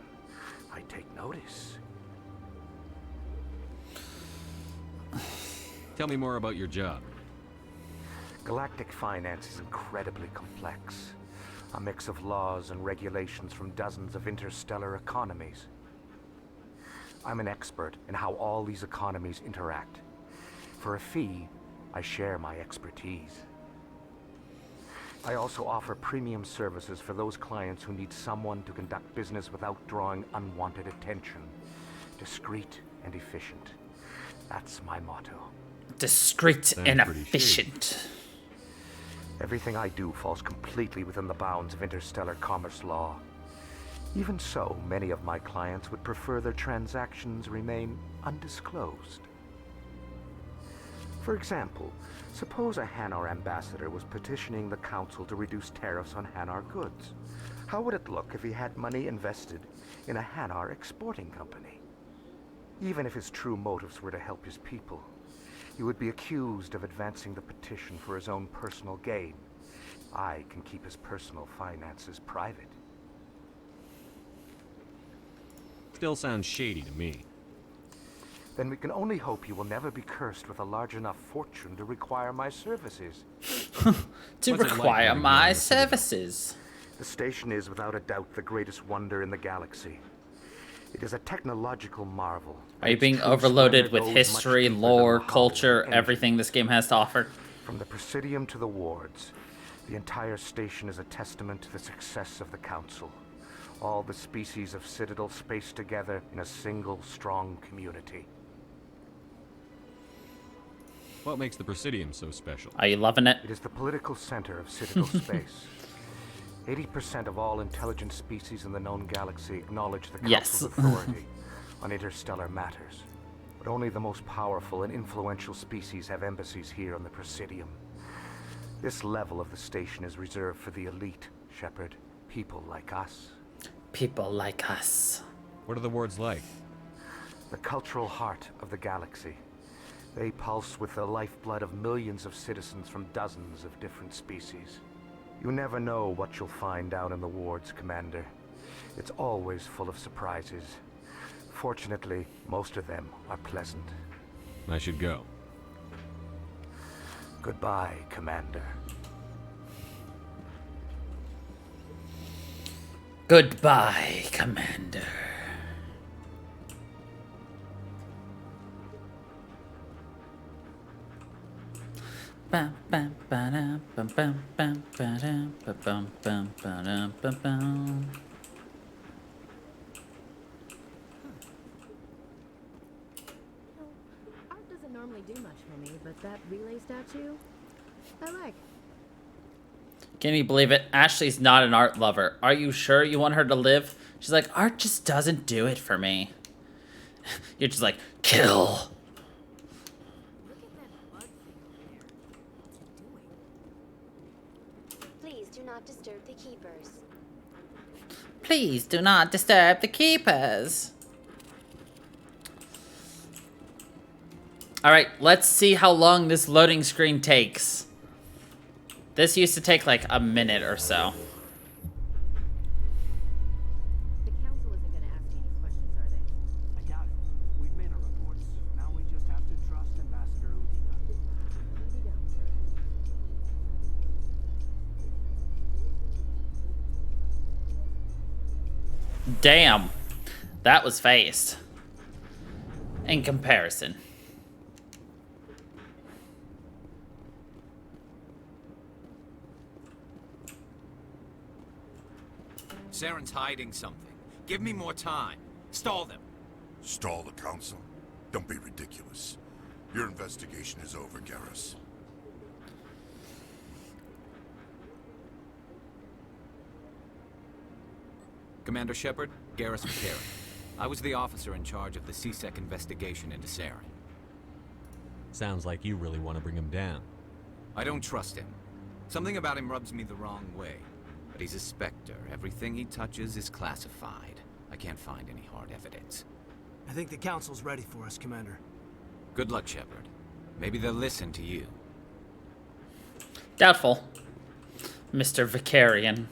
I take notice. Tell me more about your job. Galactic finance is incredibly complex. A mix of laws and regulations from dozens of interstellar economies. I'm an expert in how all these economies interact. For a fee, I share my expertise. I also offer premium services for those clients who need someone to conduct business without drawing unwanted attention. Discreet and efficient. That's my motto. Discreet and efficient. Everything I do falls completely within the bounds of interstellar commerce law. Even so, many of my clients would prefer their transactions remain undisclosed. For example, suppose a Hanar ambassador was petitioning the council to reduce tariffs on Hanar goods. How would it look if he had money invested in a Hanar exporting company? Even if his true motives were to help his people, he would be accused of advancing the petition for his own personal gain. I can keep his personal finances private. Still sounds shady to me. Then we can only hope he will never be cursed with a large enough fortune to require my services. To require my services. The station is without a doubt the greatest wonder in the galaxy. It is a technological marvel. Are you being overloaded with history, lore, culture, everything this game has to offer? From the Presidium to the wards, the entire station is a testament to the success of the Council. All the species of Citadel spaced together in a single strong community. What makes the Presidium so special? Are you loving it? It is the political center of Citadel space. 80% of all intelligent species in the known galaxy acknowledge the Council's authority on interstellar matters. But only the most powerful and influential species have embassies here on the Presidium. This level of the station is reserved for the elite, Shepard. People like us. People like us. What are the wards like? The cultural heart of the galaxy. They pulse with the lifeblood of millions of citizens from dozens of different species. You never know what you'll find down in the wards, Commander. It's always full of surprises. Fortunately, most of them are pleasant. I should go. Goodbye, Commander. Goodbye, Commander. Bam bam ba bam bam bam ba bam bam ba bam. Art doesn't normally do much for me, but that relay statue, I like. Can you believe it? Ashley's not an art lover. Are you sure you want her to live? She's like, art just doesn't do it for me. You're just like, kill. Please do not disturb the keepers. Please do not disturb the keepers. Alright, let's see how long this loading screen takes. This used to take like a minute or so. The council isn't going to ask you any questions, are they? I doubt it. We've made our reports. Now we just have to trust Ambassador Udina. Damn. That was fast. In comparison. Saren's hiding something. Give me more time. Stall them. Stall the council? Don't be ridiculous. Your investigation is over, Garrus. Commander Shepard, Garrus Vakarian. I was the officer in charge of the CSEC investigation into Saren. Sounds like you really want to bring him down. I don't trust him. Something about him rubs me the wrong way. But he's a Spectre. Everything he touches is classified. I can't find any hard evidence. I think the council's ready for us, Commander. Good luck, Shepard. Maybe they'll listen to you. Doubtful. Mr. Vakarian.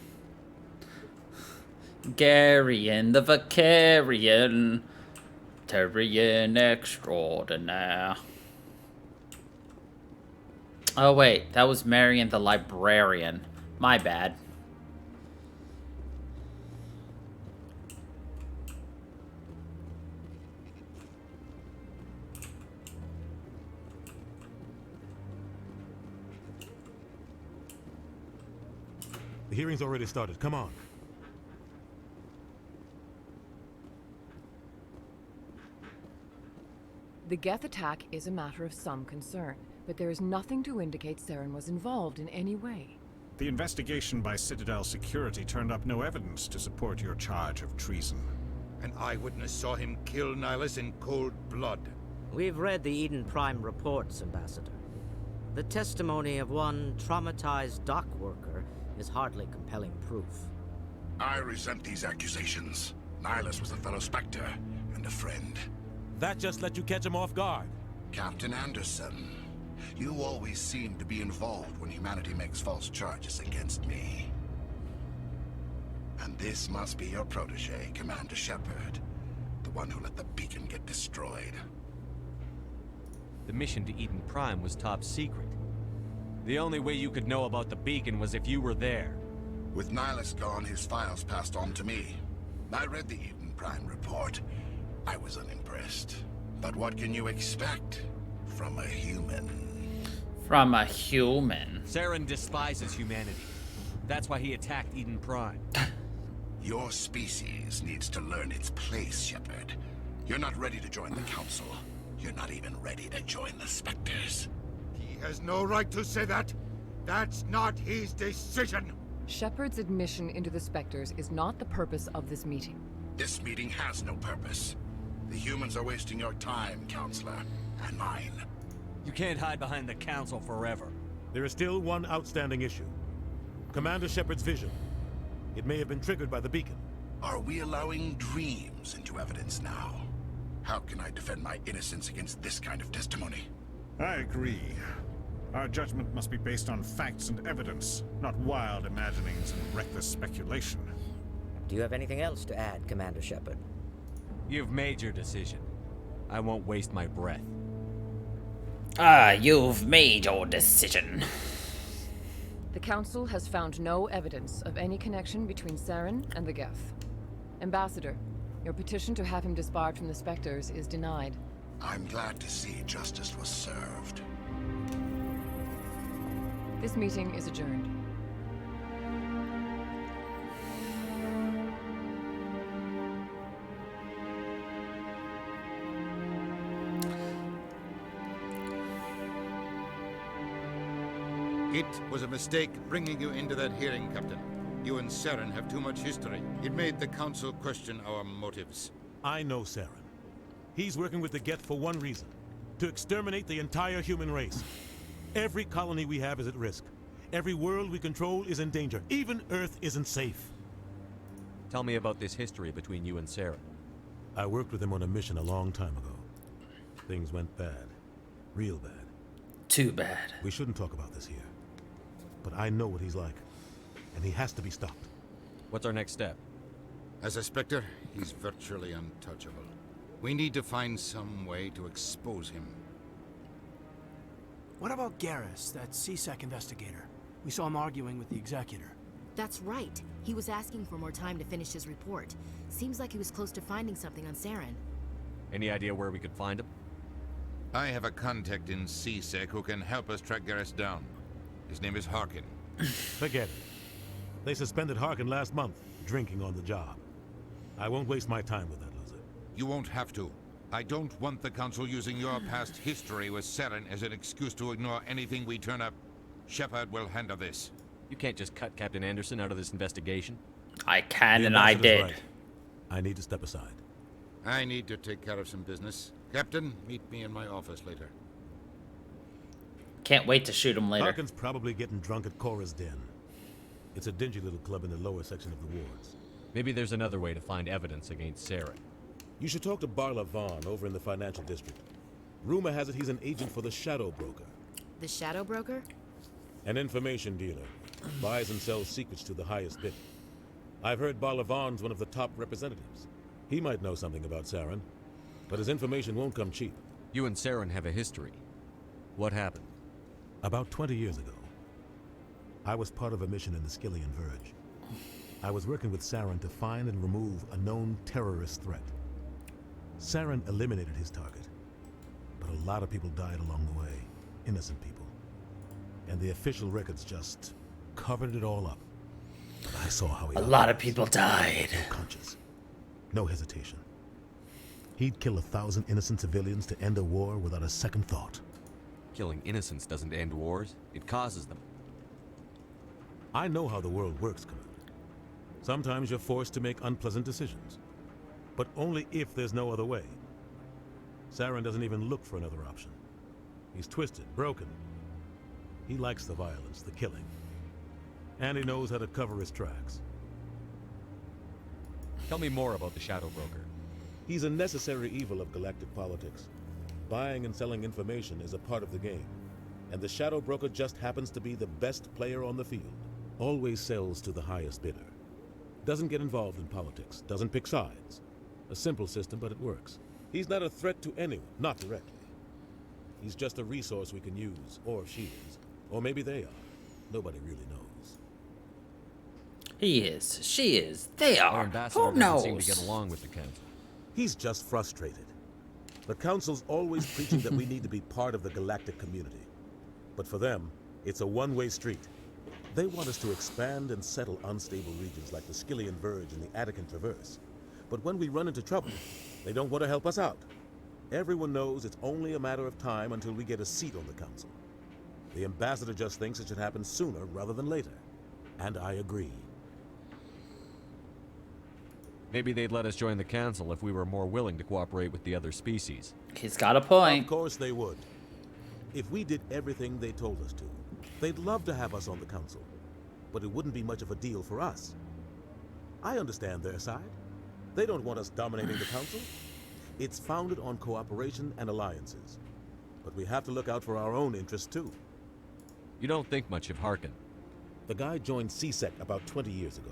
Garian the Vakarian. Terrian extraordinaire. Oh wait, that was Marion the Librarian. My bad. The hearing's already started. Come on. The Geth attack is a matter of some concern, but there is nothing to indicate Saren was involved in any way. The investigation by Citadel Security turned up no evidence to support your charge of treason. An eyewitness saw him kill Nihilus in cold blood. We've read the Eden Prime reports, Ambassador. The testimony of one traumatized dock worker is hardly compelling proof. I resent these accusations. Nihilus was a fellow Spectre and a friend. That just let you catch him off guard. Captain Anderson, you always seem to be involved when humanity makes false charges against me. And this must be your protege, Commander Shepard. The one who let the beacon get destroyed. The mission to Eden Prime was top secret. The only way you could know about the beacon was if you were there. With Nihilus gone, his files passed on to me. I read the Eden Prime report. I was unimpressed. But what can you expect from a human? From a human? Saren despises humanity. That's why he attacked Eden Prime. Your species needs to learn its place, Shepard. You're not ready to join the Council. You're not even ready to join the Spectres. He has no right to say that. That's not his decision. Shepard's admission into the Spectres is not the purpose of this meeting. This meeting has no purpose. The humans are wasting your time, Counselor, and mine. You can't hide behind the Council forever. There is still one outstanding issue. Commander Shepard's vision. It may have been triggered by the beacon. Are we allowing dreams into evidence now? How can I defend my innocence against this kind of testimony? I agree. Our judgment must be based on facts and evidence, not wild imaginings and reckless speculation. Do you have anything else to add, Commander Shepard? You've made your decision. I won't waste my breath. You've made your decision. The Council has found no evidence of any connection between Saren and the Geth. Ambassador, your petition to have him disbarred from the Spectres is denied. I'm glad to see justice was served. This meeting is adjourned. It was a mistake bringing you into that hearing, Captain. You and Saren have too much history. It made the Council question our motives. I know Saren. He's working with the Geth for one reason. To exterminate the entire human race. Every colony we have is at risk. Every world we control is in danger. Even Earth isn't safe. Tell me about this history between you and Saren. I worked with him on a mission a long time ago. Things went bad. Real bad. Too bad. We shouldn't talk about this here. But I know what he's like. And he has to be stopped. What's our next step? As a Spectre, he's virtually untouchable. We need to find some way to expose him. What about Garrus, that CSEC investigator? We saw him arguing with the Executor. That's right. He was asking for more time to finish his report. Seems like he was close to finding something on Saren. Any idea where we could find him? I have a contact in CSEC who can help us track Garrus down. His name is Harkin. Forget it. They suspended Harkin last month, drinking on the job. I won't waste my time with that loser. You won't have to. I don't want the Council using your past history with Saren as an excuse to ignore anything we turn up. Shepard will handle this. You can't just cut Captain Anderson out of this investigation. I can, and I did. Right. I need to step aside. I need to take care of some business. Captain, meet me in my office later. Can't wait to shoot him later. Harkin's probably getting drunk at Cora's Den. It's a dingy little club in the lower section of the wards. Maybe there's another way to find evidence against Saren. You should talk to Barla Vaughn over in the financial district. Rumor has it he's an agent for the Shadow Broker. The Shadow Broker? An information dealer. Buys and sells secrets to the highest bid. I've heard Barla Vaughn's one of the top representatives. He might know something about Saren, but his information won't come cheap. You and Saren have a history. What happened? About 20 years ago, I was part of a mission in the Skillian Verge. I was working with Saren to find and remove a known terrorist threat. Saren eliminated his target, but a lot of people died along the way, innocent people. And the official records just covered it all up. But I saw how he... A lot of people died. No conscience. No hesitation. He'd kill 1,000 innocent civilians to end a war without a second thought. Killing innocents doesn't end wars, it causes them. I know how the world works, Commander. Sometimes you're forced to make unpleasant decisions. But only if there's no other way. Saren doesn't even look for another option. He's twisted, broken. He likes the violence, the killing. And he knows how to cover his tracks. Tell me more about the Shadow Broker. He's a necessary evil of galactic politics. Buying and selling information is a part of the game. And the Shadow Broker just happens to be the best player on the field. Always sells to the highest bidder. Doesn't get involved in politics. Doesn't pick sides. A simple system, but it works. He's not a threat to anyone, not directly. He's just a resource we can use, or she is. Or maybe they are. Nobody really knows. He is. She is. They Our are. ambassador Who doesn't seem knows? to get along with the council. He's just frustrated. The council's always preaching that we need to be part of the galactic community. But for them, it's a one-way street. They want us to expand and settle unstable regions like the Skillian Verge and the Attican Traverse. But when we run into trouble, they don't want to help us out. Everyone knows it's only a matter of time until we get a seat on the council. The ambassador just thinks it should happen sooner rather than later. And I agree. Maybe they'd let us join the council if we were more willing to cooperate with the other species. He's got a point. Of course they would. If we did everything they told us to, they'd love to have us on the council. But it wouldn't be much of a deal for us. I understand their side. They don't want us dominating the council. It's founded on cooperation and alliances. But we have to look out for our own interests too. You don't think much of Harkin. The guy joined CSEC about 20 years ago.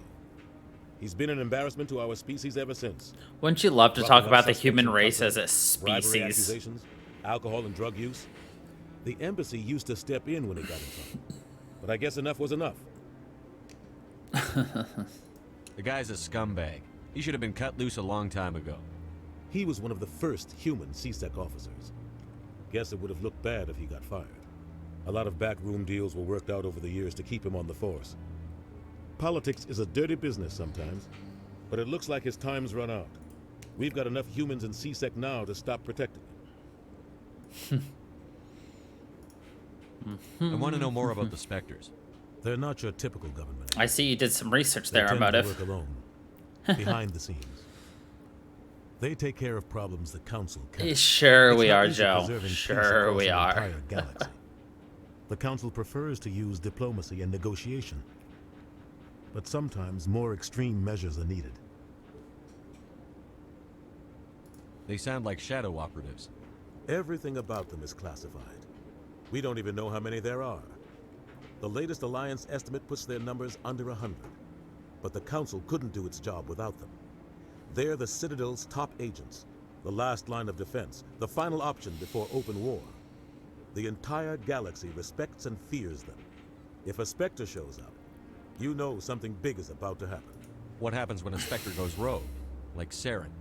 He's been an embarrassment to our species ever since. Wouldn't you love to Roughing talk up about the suspects human in race company, as a bribery species? accusations, alcohol and drug use. The embassy used to step in when he got in trouble. But I guess enough was enough. The guy's a scumbag. He should have been cut loose a long time ago. He was one of the first human CSEC officers. Guess it would have looked bad if he got fired. A lot of backroom deals were worked out over the years to keep him on the force. Politics is a dirty business sometimes, but it looks like his time's run out. We've got enough humans in CSEC now to stop protecting him. I want to know more about the Spectres. They're not your typical government. I see you did some research there They about tend it. to work alone, behind the scenes. They take care of problems the council can't. Sure It's we not are, easy Joe. preserving peace Sure across we an are. entire galaxy. The council prefers to use diplomacy and negotiation, but sometimes more extreme measures are needed. They sound like shadow operatives. Everything about them is classified. We don't even know how many there are. The latest Alliance estimate puts their numbers under 100, but the council couldn't do its job without them. They're the Citadel's top agents, the last line of defense, the final option before open war. The entire galaxy respects and fears them. If a Spectre shows up, you know something big is about to happen. What happens when a Spectre goes rogue? Like Saren?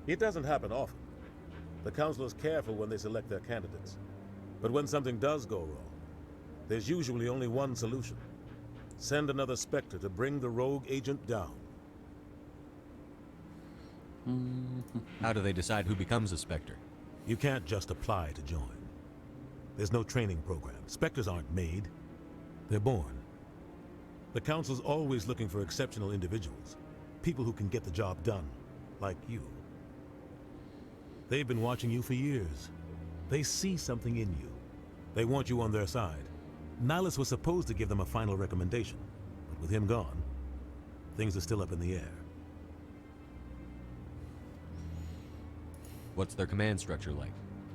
It doesn't happen often. The council is careful when they select their candidates. But when something does go wrong, there's usually only one solution. Send another Spectre to bring the rogue agent down. How do they decide who becomes a Spectre? You can't just apply to join. There's no training program. Spectres aren't made. They're born. The council's always looking for exceptional individuals. People who can get the job done. Like you. They've been watching you for years. They see something in you. They want you on their side. Nihilus was supposed to give them a final recommendation, but with him gone, things are still up in the air. What's their command structure like?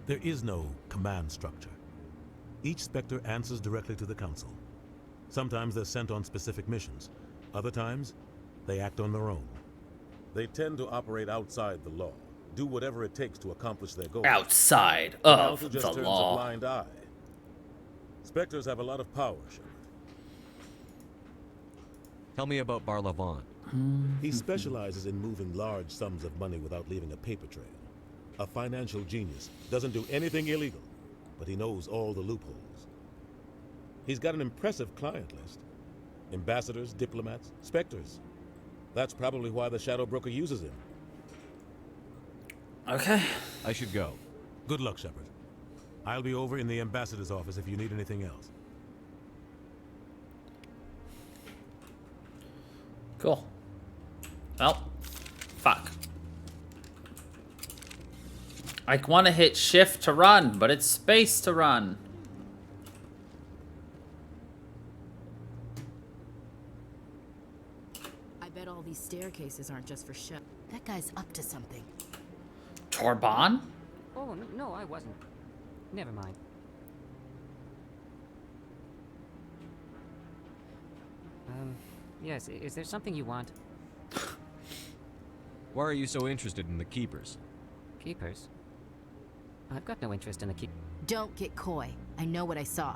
There is no command structure. Each Spectre answers directly to the council. Sometimes they're sent on specific missions. Other times, they act on their own. They tend to operate outside the law, do whatever it takes to accomplish their goals. Outside The of council just the turns law. a blind eye. Spectres have a lot of power, Shepard. Tell me about Barlavon. He specializes in moving large sums of money without leaving a paper trail. A financial genius, doesn't do anything illegal, but he knows all the loopholes. He's got an impressive client list. Ambassadors, diplomats, Spectres. That's probably why the Shadow Broker uses him. Okay. I should go. Good luck, Shepard. I'll be over in the ambassador's office if you need anything else. Cool. Well, fuck. I want to hit shift to run, but it's space to run. bet all these staircases aren't just for show. That guy's up to something. Torban? Oh, no, I wasn't. Never mind. Yes, is there something you want? Why are you so interested in the Keepers? Keepers? I've got no interest in the keep. Don't get coy. I know what I saw.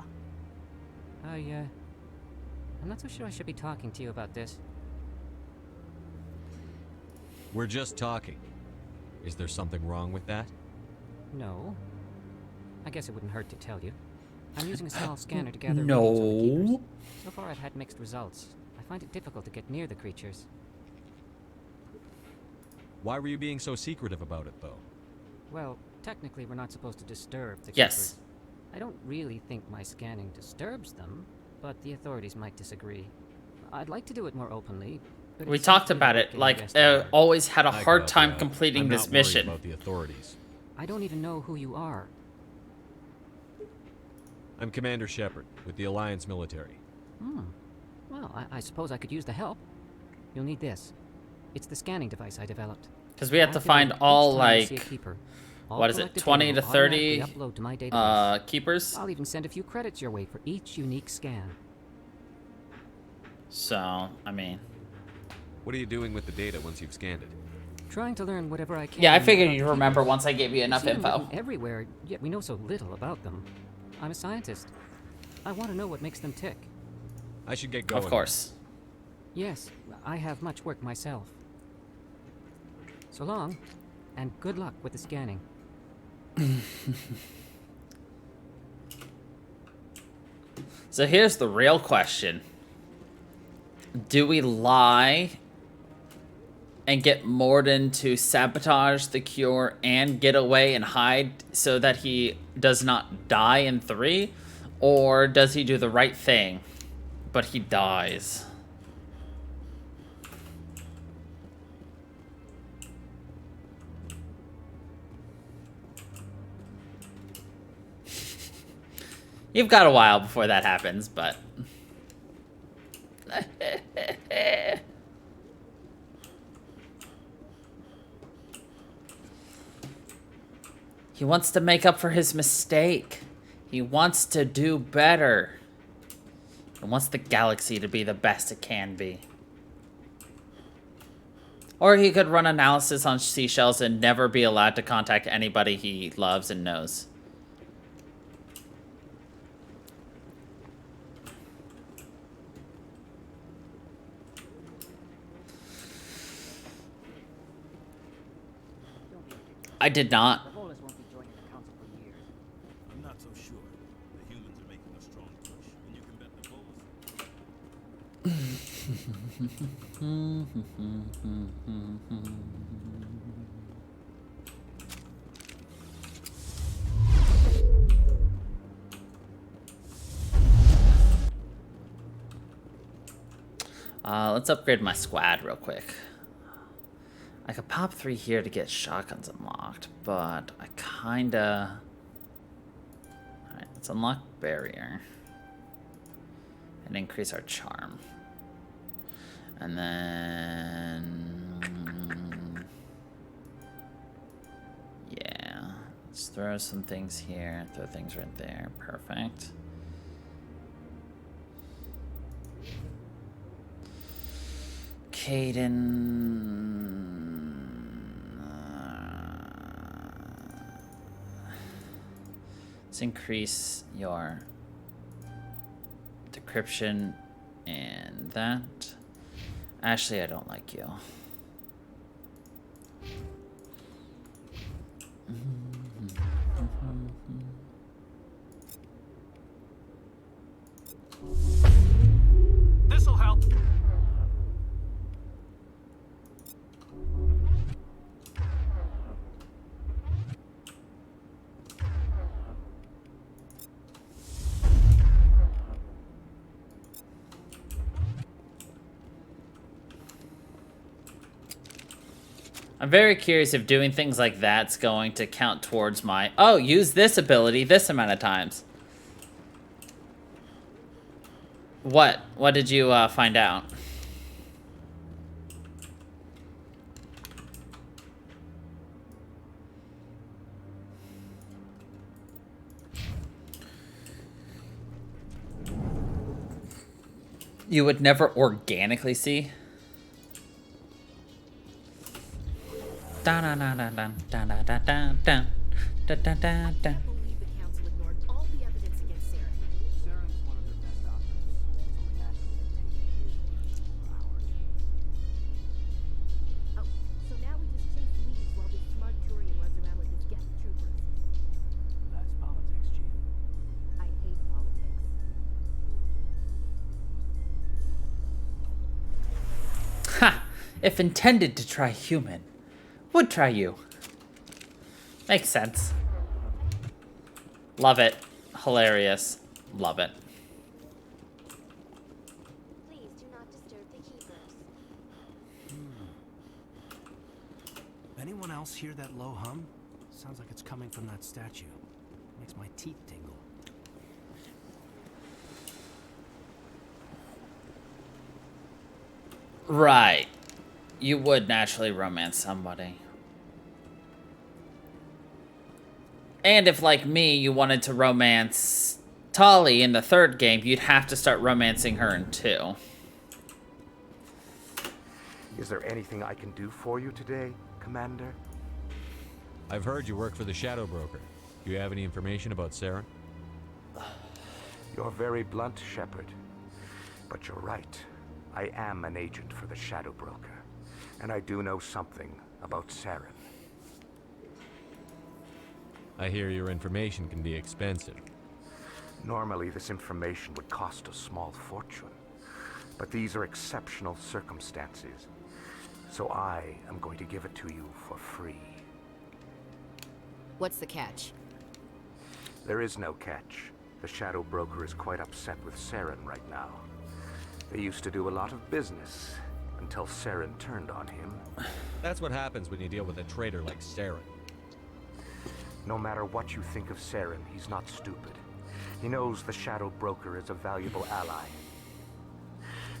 I'm not so sure I should be talking to you about this. We're just talking. Is there something wrong with that? No. I guess it wouldn't hurt to tell you. I'm using a small scanner to gather No. readings on the Keepers. So far I've had mixed results. I find it difficult to get near the creatures. Why were you being so secretive about it, though? Well, technically we're not supposed to disturb the Yes. Keepers. I don't really think my scanning disturbs them, but the authorities might disagree. I'd like to do it more openly. But We it talked seems about really it. getting Like, against the law. always had a I hard got time that. completing I'm this not worried mission. about the authorities. I don't even know who you are. I'm Commander Shepard with the Alliance military. Well, I suppose I could use the help. You'll need this. It's the scanning device I developed. Because we have to find Activate all, each time you see a like, keeper. All what is it, collected 20 data to will 30 automatically upload to my database. keepers? I'll even send a few credits your way for each unique scan. So, I mean... What are you doing with the data once you've scanned it? Trying to learn whatever I can. Yeah, I figured about you'd the remember keepers. once I gave you enough We see them info. written everywhere, yet we know so little about them. I'm a scientist. I want to know what makes them tick. I should get going. Of course. Yes, I have much work myself. So long, and good luck with the scanning. So here's the real question. Do we lie and get Morden to sabotage the cure and get away and hide so that he does not die in 3? Or does he do the right thing, but he dies? You've got a while before that happens, but... He wants to make up for his mistake. He wants to do better. He wants the galaxy to be the best it can be. Or he could run analysis on seashells and never be allowed to contact anybody he loves and knows. I did not. I'm not so sure. The humans are making a strong push, and you can bet the Let's upgrade my squad real quick. I could pop 3 here to get shotguns unlocked, but I kinda... Alright, let's unlock barrier. And increase our charm. And then... Yeah. Let's throw some things here, throw things right there. Perfect. Caden... let's increase your decryption and that. Actually, I don't like you. This'll help. I'm very curious if doing things like that's going to count towards my... Oh, use this ability this amount of times. What? What did you find out? you would never organically see. Dun dun dun dun dun dun dun dun dun dun dun dun dun. believe the council ignored all the evidence against Saren. Saren's one of their best operatives. It's only natural they take his hours. Oh, so now we just chase leads while this smart Turian runs around with his Geth troopers. That's politics, Chief. I hate politics. Ha! If intended to try human, would try you. Makes sense. Love it. Hilarious. Love it. Please do not disturb the keepers. Anyone else hear that low hum? Sounds like it's coming from that statue. Makes my teeth tingle. Right. You would naturally romance somebody. And if, like me, you wanted to romance Tali in the third game, you'd have to start romancing her in 2. Is there anything I can do for you today, Commander? I've heard you work for the Shadow Broker. Do you have any information about Saren? You're very blunt, Shepard. But you're right. I am an agent for the Shadow Broker. And I do know something about Saren. I hear your information can be expensive. Normally, this information would cost a small fortune. But these are exceptional circumstances. So I am going to give it to you for free. What's the catch? There is no catch. The Shadow Broker is quite upset with Saren right now. They used to do a lot of business until Saren turned on him. That's what happens when you deal with a traitor like Saren. No matter what you think of Saren, he's not stupid. He knows the Shadow Broker is a valuable ally.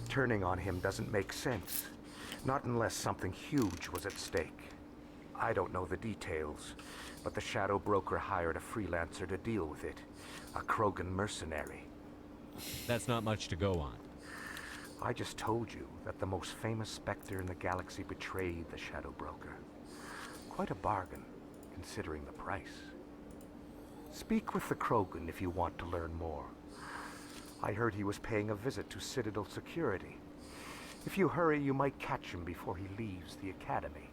Turning on him doesn't make sense. Not unless something huge was at stake. I don't know the details, but the Shadow Broker hired a freelancer to deal with it. A Krogan mercenary. That's not much to go on. I just told you that the most famous Spectre in the galaxy betrayed the Shadow Broker. Quite a bargain, considering the price. Speak with the Krogan if you want to learn more. I heard he was paying a visit to Citadel security. If you hurry, you might catch him before he leaves the Academy.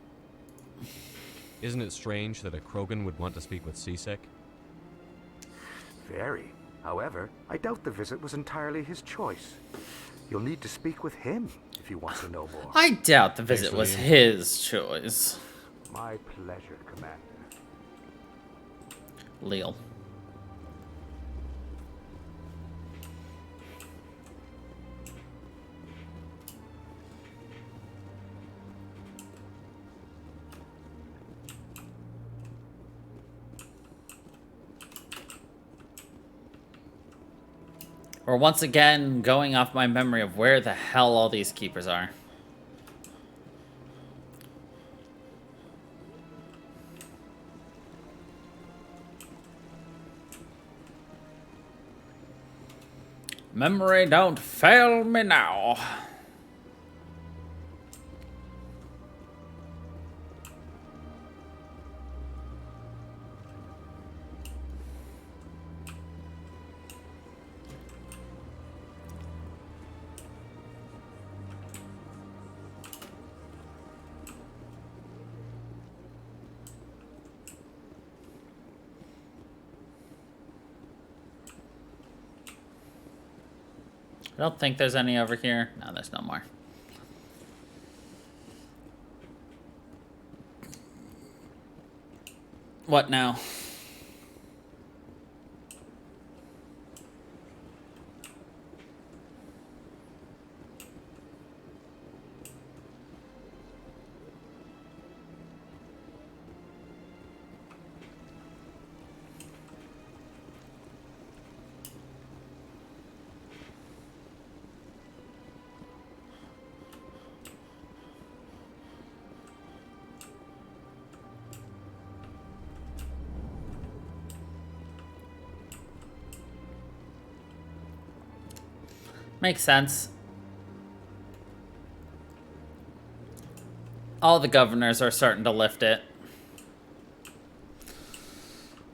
Isn't it strange that a Krogan would want to speak with C-Sec? Very. However, I doubt the visit was entirely his choice. You'll need to speak with him if you want to know more. I doubt the visit was his choice. My pleasure, Commander. Leal. Or once again, going off my memory of where the hell all these keepers are. Memory don't fail me now. I don't think there's any over here. No, there's no more. What now? Makes sense. All the governors are starting to lift it.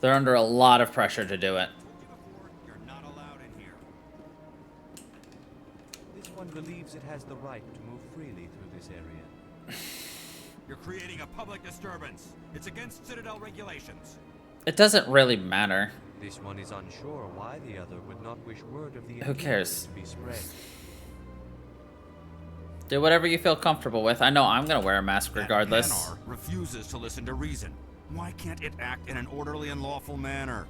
They're under a lot of pressure to do it. This one believes it has the right to move freely through this area. You're creating a public disturbance. It's against Citadel regulations. It doesn't really matter. This one is unsure why the other would not wish word of the Who cares? to be spread. Do whatever you feel comfortable with. I know I'm gonna wear a mask regardless. Hanar refuses to listen to reason. Why can't it act in an orderly and lawful manner?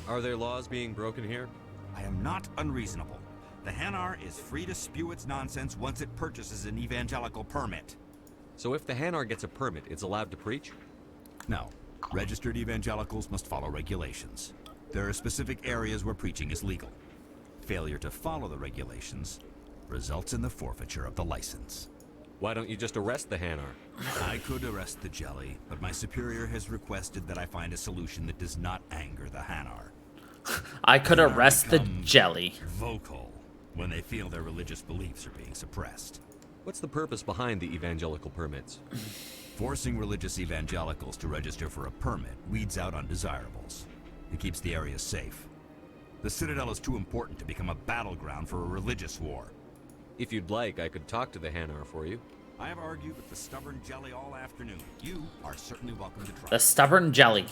Are there laws being broken here? I am not unreasonable. The Hanar is free to spew its nonsense once it purchases an evangelical permit. So if the Hanar gets a permit, it's allowed to preach? No. Registered evangelicals must follow regulations. There are specific areas where preaching is legal. Failure to follow the regulations results in the forfeiture of the license. Why don't you just arrest the Hanar? I could arrest the jelly, but my superior has requested that I find a solution that does not anger the Hanar. I could arrest the jelly. Vocal when they feel their religious beliefs are being suppressed. What's the purpose behind the evangelical permits? Forcing religious evangelicals to register for a permit weeds out undesirables. It keeps the area safe. The Citadel is too important to become a battleground for a religious war. If you'd like, I could talk to the Hanar for you. I have argued with the stubborn jelly all afternoon. You are certainly welcome to try. The stubborn jelly.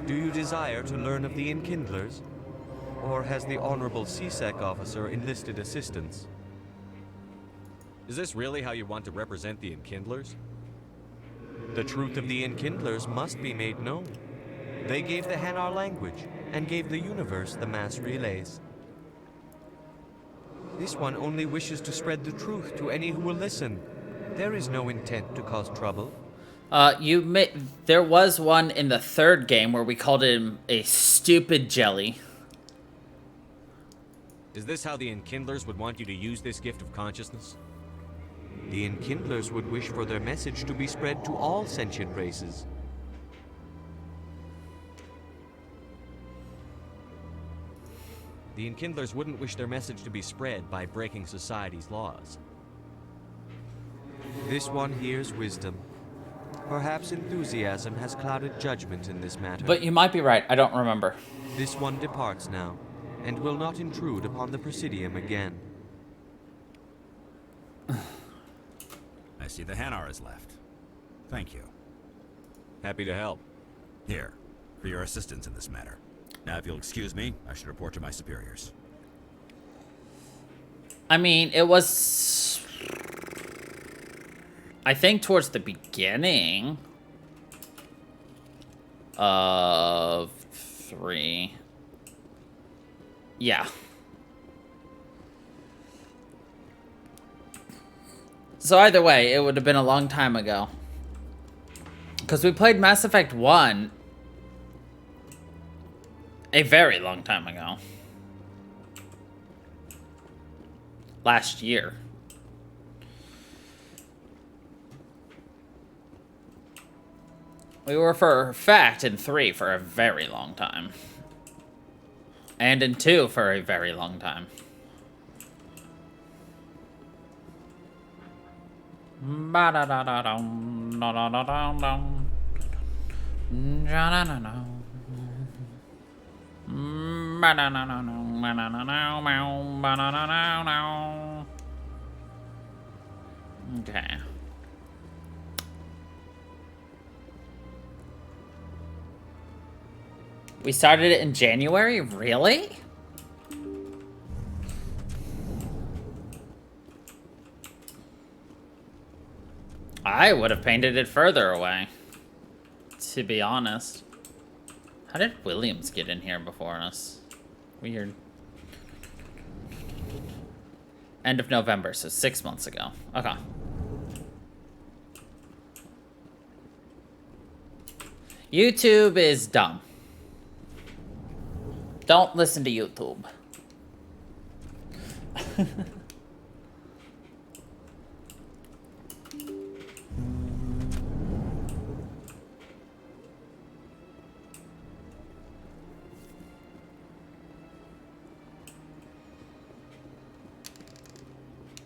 Do you desire to learn of the Enkindlers? Or has the Honorable CSEC officer enlisted assistance? Is this really how you want to represent the Enkindlers? The truth of the Enkindlers must be made known. They gave the Hanar language, and gave the universe the mass relays. This one only wishes to spread the truth to any who will listen. There is no intent to cause trouble. There was one in the third game where we called him a stupid jelly. Is this how the Enkindlers would want you to use this gift of consciousness? The Enkindlers would wish for their message to be spread to all sentient races. The Enkindlers wouldn't wish their message to be spread by breaking society's laws. This one hears wisdom. Perhaps enthusiasm has clouded judgment in this matter. But you might be right, I don't remember. This one departs now, and will not intrude upon the Presidium again. I see the Hanar is left. Thank you. Happy to help. Here, for your assistance in this matter. Now, if you'll excuse me, I should report to my superiors. I mean, it was... I think towards the beginning of 3. Yeah. So either way, it would have been a long time ago. Because we played Mass Effect 1 a very long time ago. Last year. We were for a fact in 3 for a very long time. And in 2 for a very long time. Okay. We started it in January? Really? I would have painted it further away, to be honest. How did Williams get in here before us? Weird. End of November, so 6 months ago. Okay. YouTube is dumb. Don't listen to YouTube.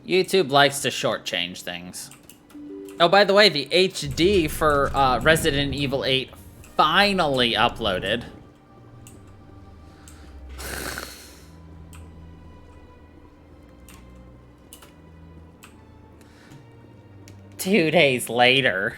YouTube likes to shortchange things. Oh, by the way, the HD for Resident Evil 8 finally uploaded. Two days later.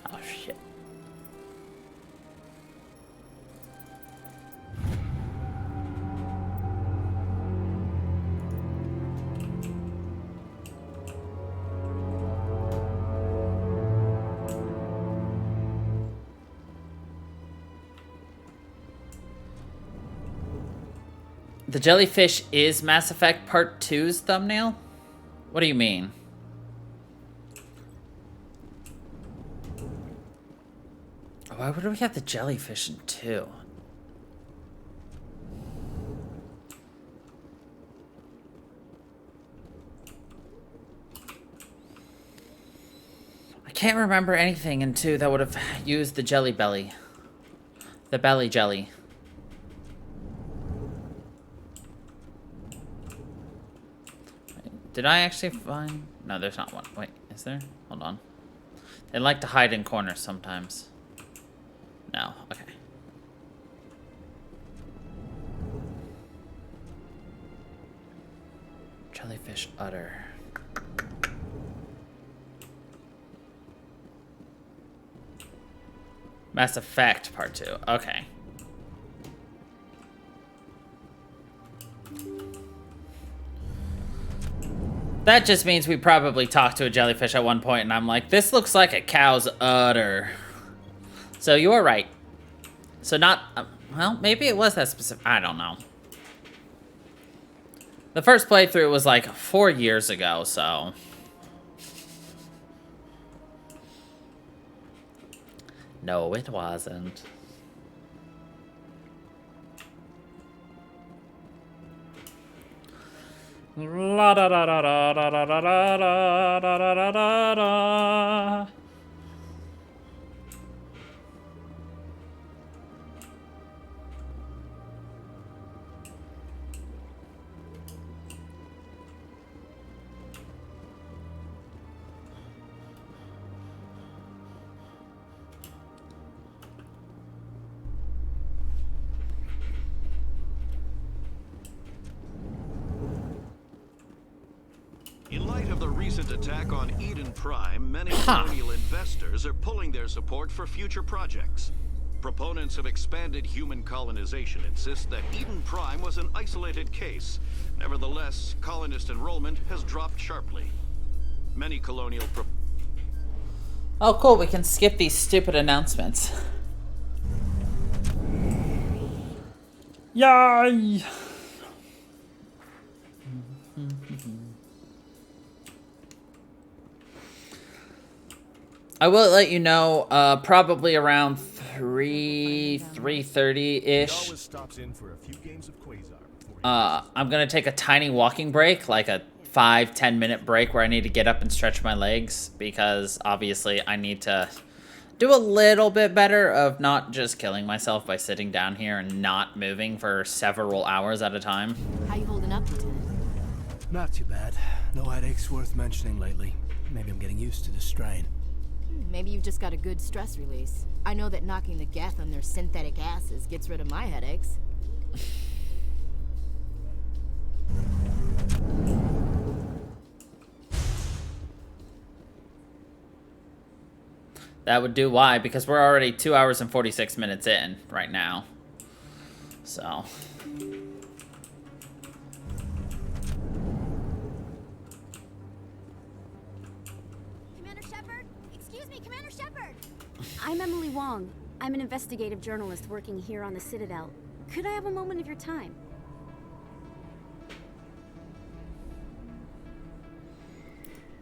Oh, shit. The jellyfish is Mass Effect Part 2's thumbnail? What do you mean? Why would we have the jellyfish in 2? I can't remember anything in 2 that would have used the jelly belly. The belly jelly. Did I actually find... No, there's not one. Wait, is there? Hold on. They like to hide in corners sometimes. No, okay. Jellyfish udder. Mass Effect Part 2. Okay. That just means we probably talked to a jellyfish at one point, and I'm like, this looks like a cow's udder. So you were right. So not, well, maybe it was that specific. I don't know. The first playthrough was like 4 years ago, so. No, it wasn't. La da da da da da da da da da da da da. In light of the recent attack on Eden Prime, many colonial investors are pulling their support for future projects. Proponents of expanded human colonization insist that Eden Prime was an isolated case. Nevertheless, colonist enrollment has dropped sharply. Many colonial Oh, cool. We can skip these stupid announcements. Yay! I will let you know, probably around 3:30-ish. I'm gonna take a tiny walking break, like a 5-10 minute break where I need to get up and stretch my legs, because obviously I need to do a little bit better of not just killing myself by sitting down here and not moving for several hours at a time. How you holding up, Lieutenant? Not too bad. No headaches worth mentioning lately. Maybe I'm getting used to the strain. Maybe you've just got a good stress release. I know that knocking the Geth on their synthetic asses gets rid of my headaches. That would do why, because we're already 2 hours and 46 minutes in right now. So. Commander Shepard? Excuse me, Commander Shepard! I'm Emily Wong. I'm an investigative journalist working here on the Citadel. Could I have a moment of your time?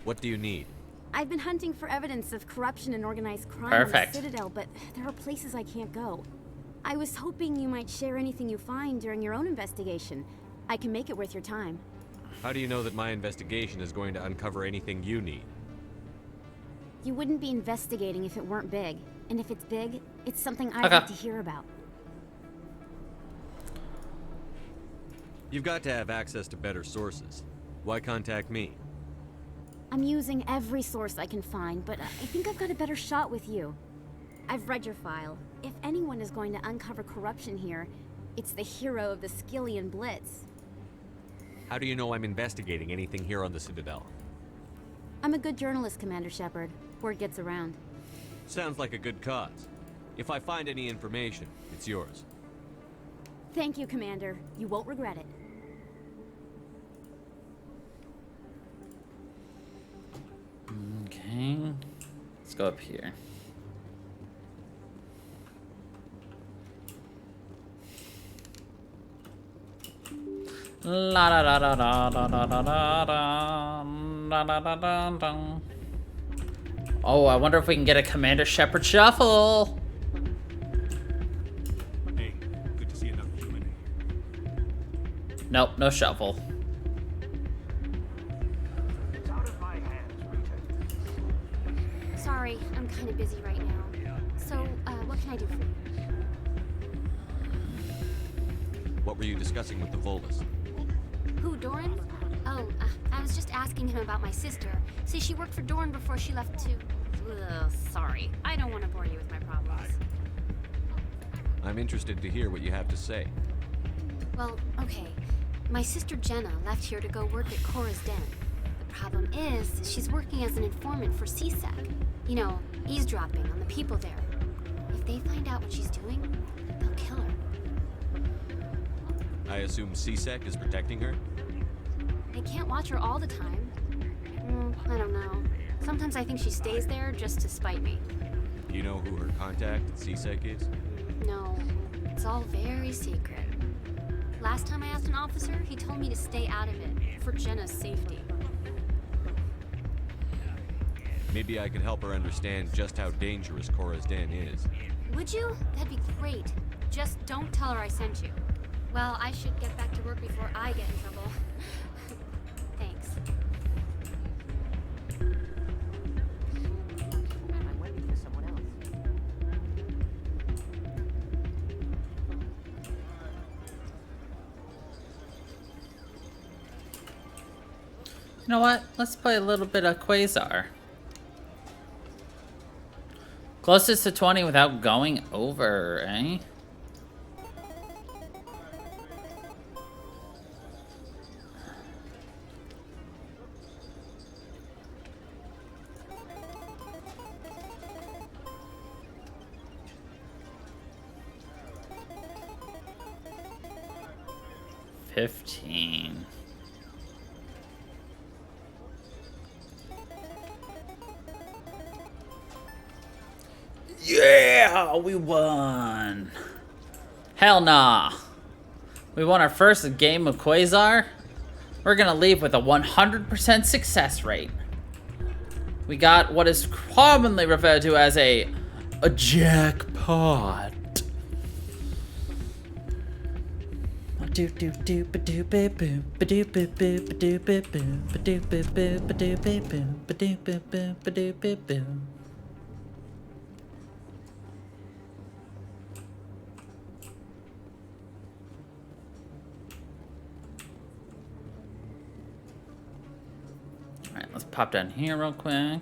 What do you need? I've been hunting for evidence of corruption and organized crime Perfect. on the Citadel, but there are places I can't go. I was hoping you might share anything you find during your own investigation. I can make it worth your time. How do you know that my investigation is going to uncover anything you need? You wouldn't be investigating if it weren't big. And if it's big, it's something I'd Okay. like to hear about. You've got to have access to better sources. Why contact me? I'm using every source I can find, but I think I've got a better shot with you. I've read your file. If anyone is going to uncover corruption here, it's the hero of the Skillian Blitz. How do you know I'm investigating anything here on the Citadel? I'm a good journalist, Commander Shepard. Word gets around. Sounds like a good cause. If I find any information, it's yours. Thank you, Commander. You won't regret it. Okay. Let's go up here. La da da da da da da da da da da da da da. Oh, I wonder if we can get a Commander Shepard shuffle. Hey, good to see another human here. Nope, no shuffle. Sorry, I'm kind of busy right now. So, what can I do for you? What were you discussing with the Volus? Who, Doran? Oh, I was just asking him about my sister. See, she worked for Doran before she left to... sorry. I don't want to bore you with my problems. I'm interested to hear what you have to say. Well, okay. My sister Jenna left here to go work at Cora's Den. The problem is, she's working as an informant for CSEC. You know, eavesdropping on the people there. If they find out what she's doing, they'll kill her. I assume CSEC is protecting her? They can't watch her all the time. I don't know. Sometimes I think she stays there just to spite me. Do you know who her contact at CSEC is? No, it's all very secret. Last time I asked an officer, he told me to stay out of it, for Jenna's safety. Maybe I could help her understand just how dangerous Cora's Den is. Would you? That'd be great. Just don't tell her I sent you. Well, I should get back to work before I get in trouble. Thanks. I'm waiting for someone else. You know what? Let's play a little bit of Quasar. Closest to 20 without going over, eh? $15. Yeah, we won. Hell nah. We won our first game of Quasar. We're gonna leave with a 100% success rate. We got what is commonly referred to as a jackpot. Alright, let's pop down here real quick.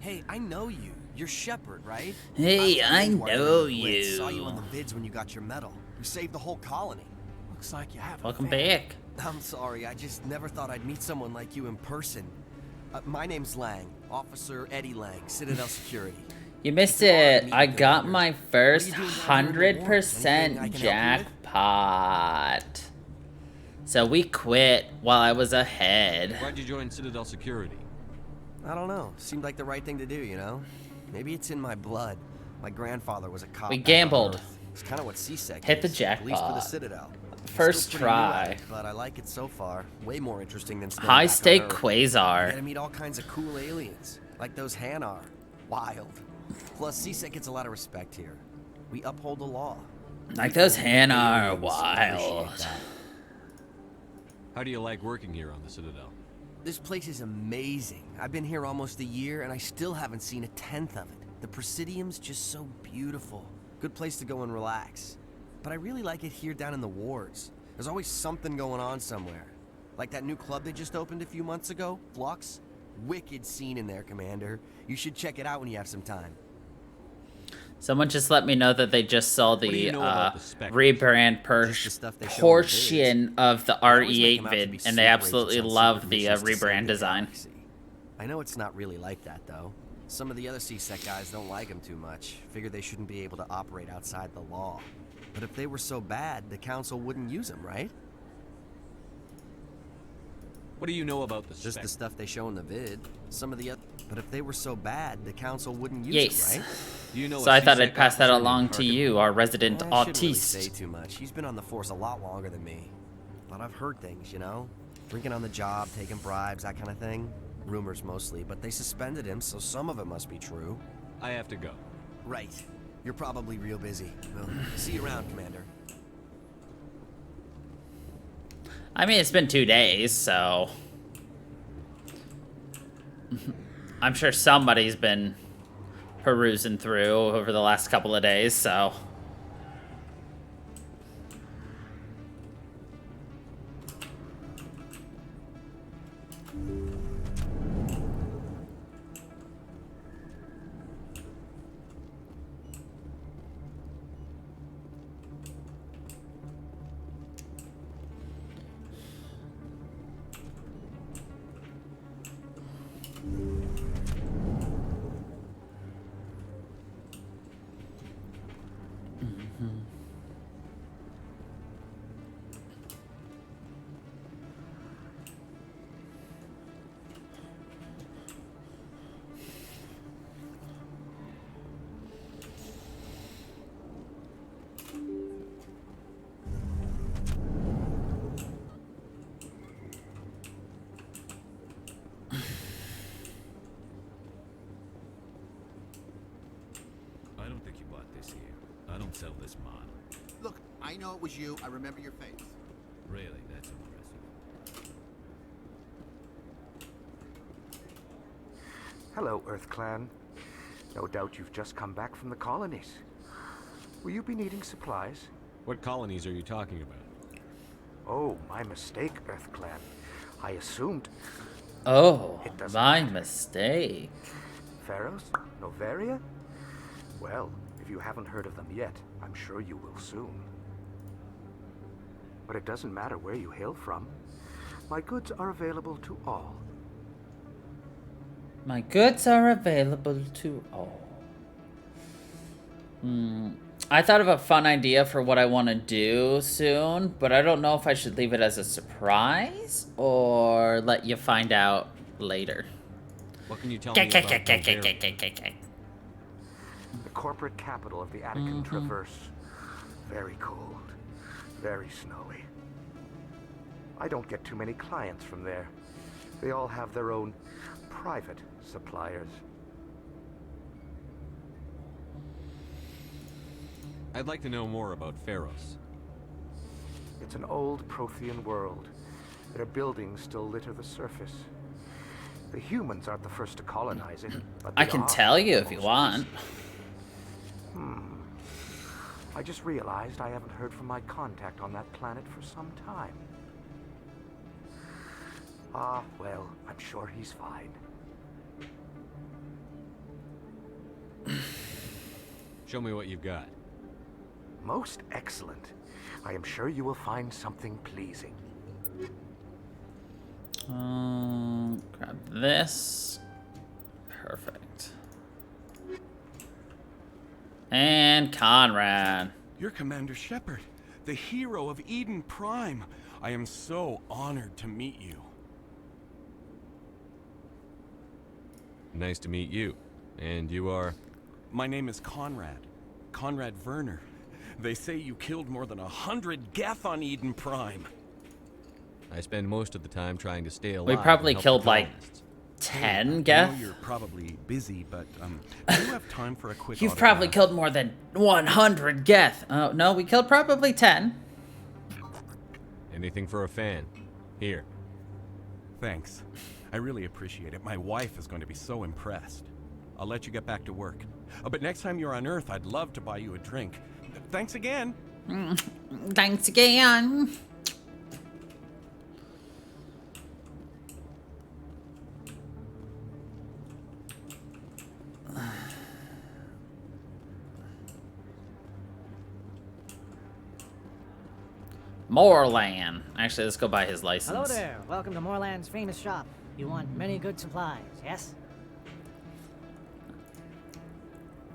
Hey, I know you. You're Shepard, right? Hey, I knew you know were in the Blitz. you. Saw you on the vids when you got your medal. You saved the whole colony. Looks like you have. Welcome back. I'm sorry. I just never thought I'd meet someone like you in person. My name's Lang, Officer Eddie Lang, Citadel Security. You missed it. I got my first 100% jackpot. So we quit while I was ahead. Why'd you join Citadel Security? I don't know. Seemed like the right thing to do, you know? Maybe it's in my blood. My grandfather was a cop. We back on gambled. Earth. It's kind of what CSEC Hit the is, at least for the jackpot. Citadel. It's First still pretty new at try. it, but I like it so far. Way more interesting than staying High back on stake Earth. Quasar. You get to meet all kinds of cool aliens. Like those Hanar. Wild. Plus, CSEC gets a lot of respect here. We uphold the law. Like those Hanar are Aliens wild. appreciate that. How do you like working here on the Citadel? This place is amazing. I've been here almost a year, and I still haven't seen a tenth of it. The Presidium's just so beautiful. Good place to go and relax. But I really like it here down in the wards. There's always something going on somewhere. Like that new club they just opened a few months ago, Flux. Wicked scene in there, Commander. You should check it out when you have some time. Someone just let me know that they just saw do the you know about the Spectres? rebrand they show in the portion of the always make RE8 them out to be vid, and super they absolutely agents on love secret the missions to save rebrand the design. galaxy. I know it's not really like that, though. Some of the other CSEC guys don't like them too much. Figure they shouldn't be able to operate outside the law. But if they were so bad, the Council wouldn't use them, right? What do you know about the Just the Spectres? stuff they show in the vid. Some of the other... But if they were so bad, the Council wouldn't use Yes. them, right? You know So I thought I'd pass that along to you, our resident I shouldn't really autiste. say too much. He's been on the force a lot longer than me. But I've heard things, you know? Drinking on the job, taking bribes, that kind of thing. Rumors mostly, but they suspended him, so some of it must be true. I have to go. Right. You're probably real busy. Well, see you around, Commander. I mean, it's been 2 days, so... I'm sure somebody's been perusing through over the last couple of days, so... I don't think you bought this here. I don't sell this mod. Look, I know it was you. I remember your face. Really, that's impressive. Hello, Earth Clan. No doubt you've just come back from the colonies. Will you be needing supplies? What colonies are you talking about? Oh, my mistake, Earth Clan. I assumed... Oh, It doesn't my matter. mistake. Pharaohs? Novaria? Well, if you haven't heard of them yet, I'm sure you will soon. But it doesn't matter where you hail from. My goods are available to all. My goods are available to all. I thought of a fun idea for what I want to do soon, but I don't know if I should leave it as a surprise or let you find out later. What can you tell me about Novaria? The corporate capital of the Attican Traverse. Very cold. Very snowy. I don't get too many clients from there. They all have their own private suppliers. I'd like to know more about Pharos. It's an old Prothean world. Their buildings still litter the surface. The humans aren't the first to colonize it, but I they can are tell you the if you most want. I just realized I haven't heard from my contact on that planet for some time. Ah, well, I'm sure he's fine. Show me what you've got. Most excellent. I am sure you will find something pleasing. Grab this. Perfect. And Conrad. You're Commander Shepard, the hero of Eden Prime. I am so honored to meet you. Nice to meet you. And you are? My name is Conrad. Conrad Werner. They say you killed more than 100 Geth on Eden Prime. I spend most of the time trying to stay alive. We probably and help killed the like colonists. 10, I Geth? know you're probably busy, but do you have time for a quick You've autograph? probably killed more than 100 Geth. Oh, no, we killed probably 10. Anything for a fan. Here. Thanks. I really appreciate it. My wife is going to be so impressed. I'll let you get back to work. But next time you're on Earth, I'd love to buy you a drink. Thanks again. Thanks again. Moorland. Actually, let's go buy his license. Hello there. Welcome to Moorland's famous shop. You want many good supplies, yes?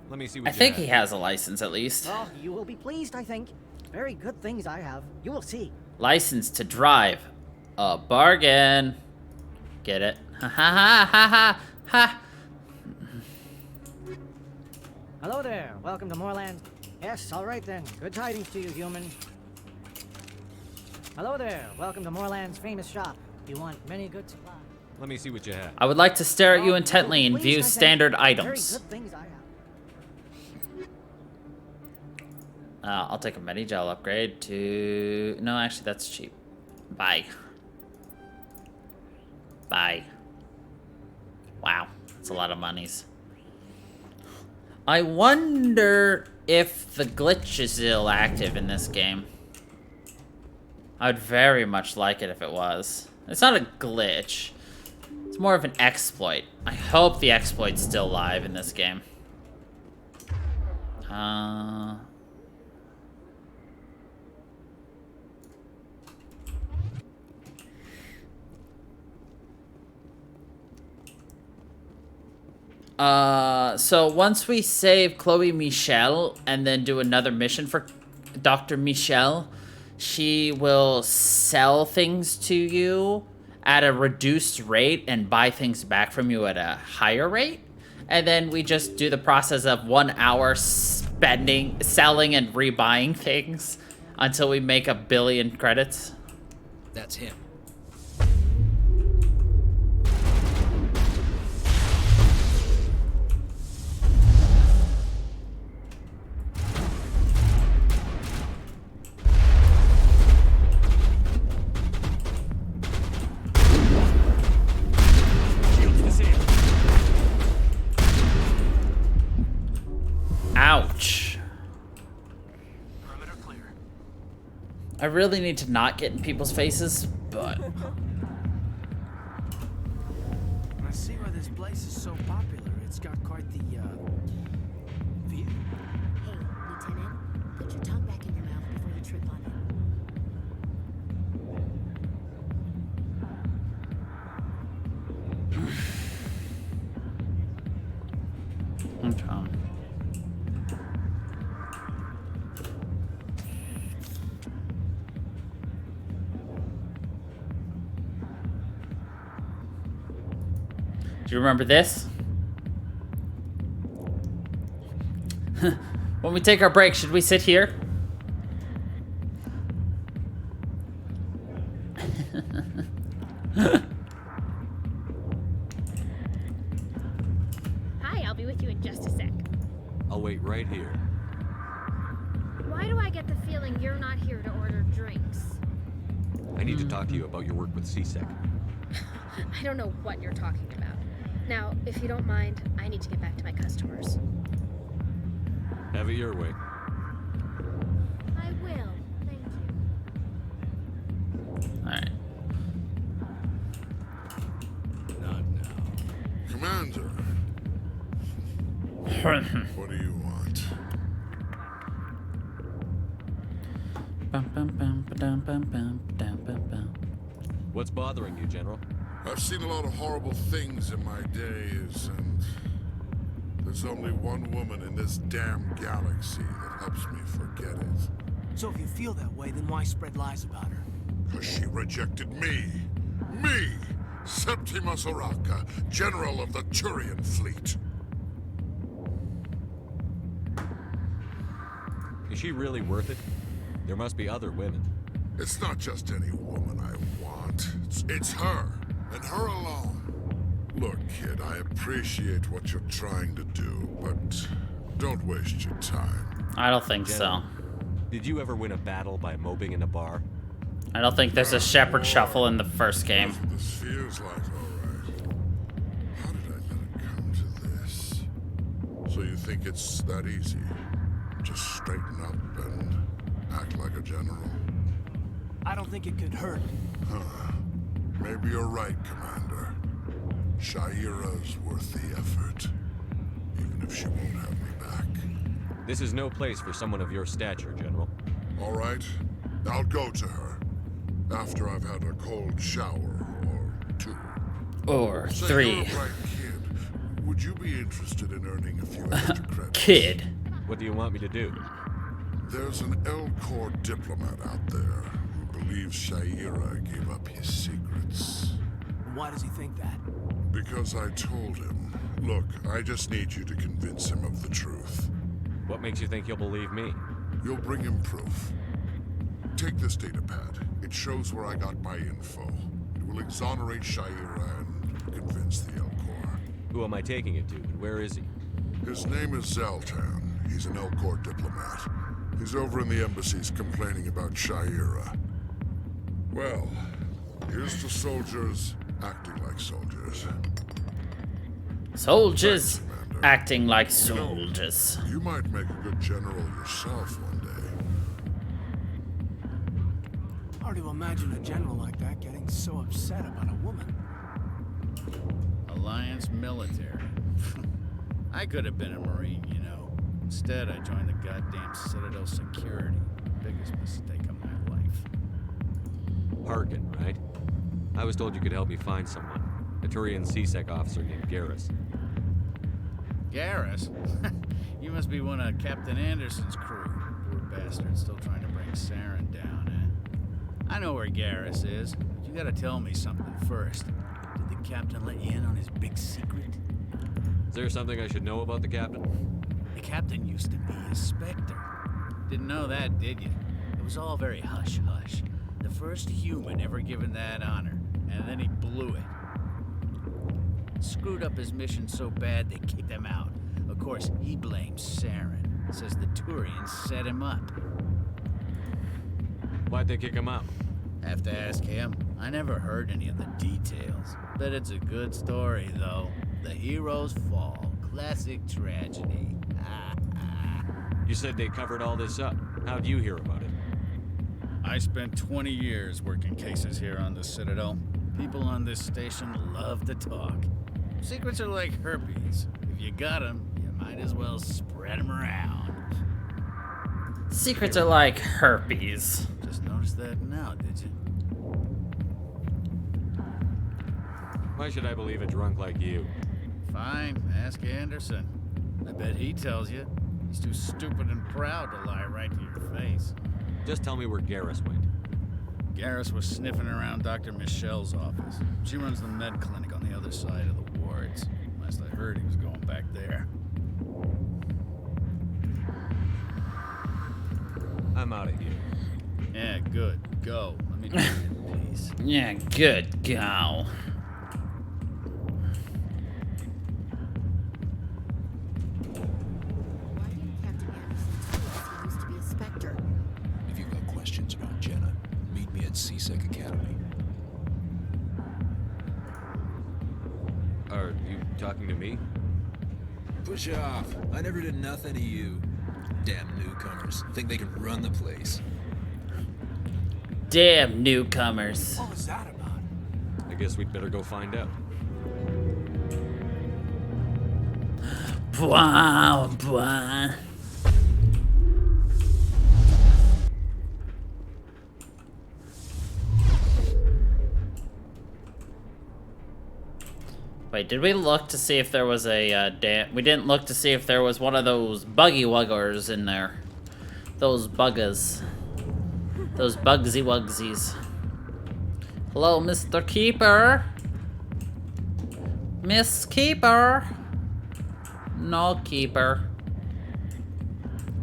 Let me see what I think he has a license at least. Oh, you will be pleased, I think. Very good things I have. You will see. License to drive. A bargain. Get it? Ha ha ha ha ha ha. Hello there. Welcome to Moorland. Yes, all right then. Good tidings to you, human. Hello there. Welcome to Moorland's famous shop. You want many good supplies. Let me see what you have. I would like to stare at you intently and view standard Very items. good things I have. I'll take a Medi-Gel upgrade to... No, actually, that's cheap. Bye. Bye. Wow, that's a lot of monies. I wonder if the glitch is still active in this game. I would very much like it if it was. It's not a glitch. It's more of an exploit. I hope the exploit's still live in this game. So once we save Chloe Michelle and then do another mission for Dr. Michelle, she will sell things to you at a reduced rate and buy things back from you at a higher rate. And then we just do the process of 1 hour spending, selling and rebuying things until we make 1 billion credits. That's him. Ouch. I really need to not get in people's faces, but... I see why this place is so popular. It's got quite the, view. Hey, Lieutenant, put your tongue back in your mouth before you trip on it. Okay. Do you remember this? When we take our break, should we sit here? Hi, I'll be with you in just a sec. I'll wait right here. Why do I get the feeling you're not here to order drinks? I need to talk to you about your work with CSEC. I don't know what you're talking about. Now, if you don't mind, I need to get back to my customers. Have it your way. I will. Thank you. Alright. Not now. Commander. What do you want? What's bothering you, General? I've seen a lot of horrible things in my days, and there's only one woman in this damn galaxy that helps me forget it. So if you feel that way, then why spread lies about her? Because she rejected me. Me! Septimus Oraka, General of the Turian Fleet. Is she really worth it? There must be other women. It's not just any woman I want. It's her, and her alone. Look, kid, I appreciate what you're trying to do, but don't waste your time. I don't think General, so. Did you ever win a battle by moping in a bar? I don't think there's a Shepherd Shuffle in the first game. That's what this feels like, alright. How did I let it come to this? So you think it's that easy? Just straighten up and act like a general? I don't think it could hurt. Huh. Maybe you're right, Commander. Shaira's worth the effort. Even if she won't have me back. This is no place for someone of your stature, General. All right, I'll go to her. After I've had a cold shower, or two. Or Say, three. you're right, kid. Would you be interested in earning a few extra credits? Kid. What do you want me to do? There's an L-Corps diplomat out there who believes Shaira gave up his secrets. Why does he think that? Because I told him. Look, I just need you to convince him of the truth. What makes you think he'll believe me? You'll bring him proof. Take this data pad. It shows where I got my info. It will exonerate Shaira and convince the L-Corps. Who am I taking it to, and where is he? His name is Zaltan. He's an L-Corps diplomat. He's over in the embassies complaining about Shaira. Well, here's the soldiers acting like soldiers. Soldiers Thanks, Commander. acting like soldiers. You might make a good general yourself one day. Hard to imagine a general like that getting so upset about a woman. Alliance military. I could have been a Marine, you know. Instead, I joined the goddamn Citadel security. Biggest mistake of my life. Harkin, right? I was told you could help me find someone. A Turian CSEC officer named Garrus. Garrus? You must be one of Captain Anderson's crew. Poor bastard, still trying to bring Saren down, eh? I know where Garrus is, but you gotta tell me something first. Did the captain let you in on his big secret? Is there something I should know about the captain? The captain used to be a Spectre. Didn't know that, did you? It was all very hush-hush. The first human ever given that honor, and then he blew it. Screwed up his mission so bad they kicked him out. Of course, he blames Saren. Says the Turians set him up. Why'd they kick him out? Have to ask him. I never heard any of the details. Bet it's a good story, though. The heroes fall. Classic tragedy. You said they covered all this up. How'd you hear about it? I spent 20 years working cases here on the Citadel. People on this station love to talk. Secrets are like herpes. If you got them, you might as well spread them around. Secrets are like herpes. Just noticed that now, did you? Why should I believe a drunk like you? Fine, ask Anderson. I bet he tells you. He's too stupid and proud to lie right to your face. Just tell me where Garrus went. Garrus was sniffing around Dr. Michelle's office. She runs the med clinic on the other side of the wards. Last I heard, he was going back there. I'm out of here. Yeah, good. Go. Let me do it in peace. Yeah, good. Go. Why didn't Captain Anderson tell us he used to be a Spectre? If you've got questions about Jenna, meet me at CSEC Academy. Are you talking to me? Push off. I never did nothing to you. Damn newcomers. Think they can run the place. Damn newcomers. What was that about? I guess we'd better go find out. Blah, blah. Wait, did we look to see if there was a we didn't look to see if there was one of those buggy wuggers in there. Those buggers. Those bugsy wugsies. Hello, Mr. Keeper. Miss Keeper. No Keeper.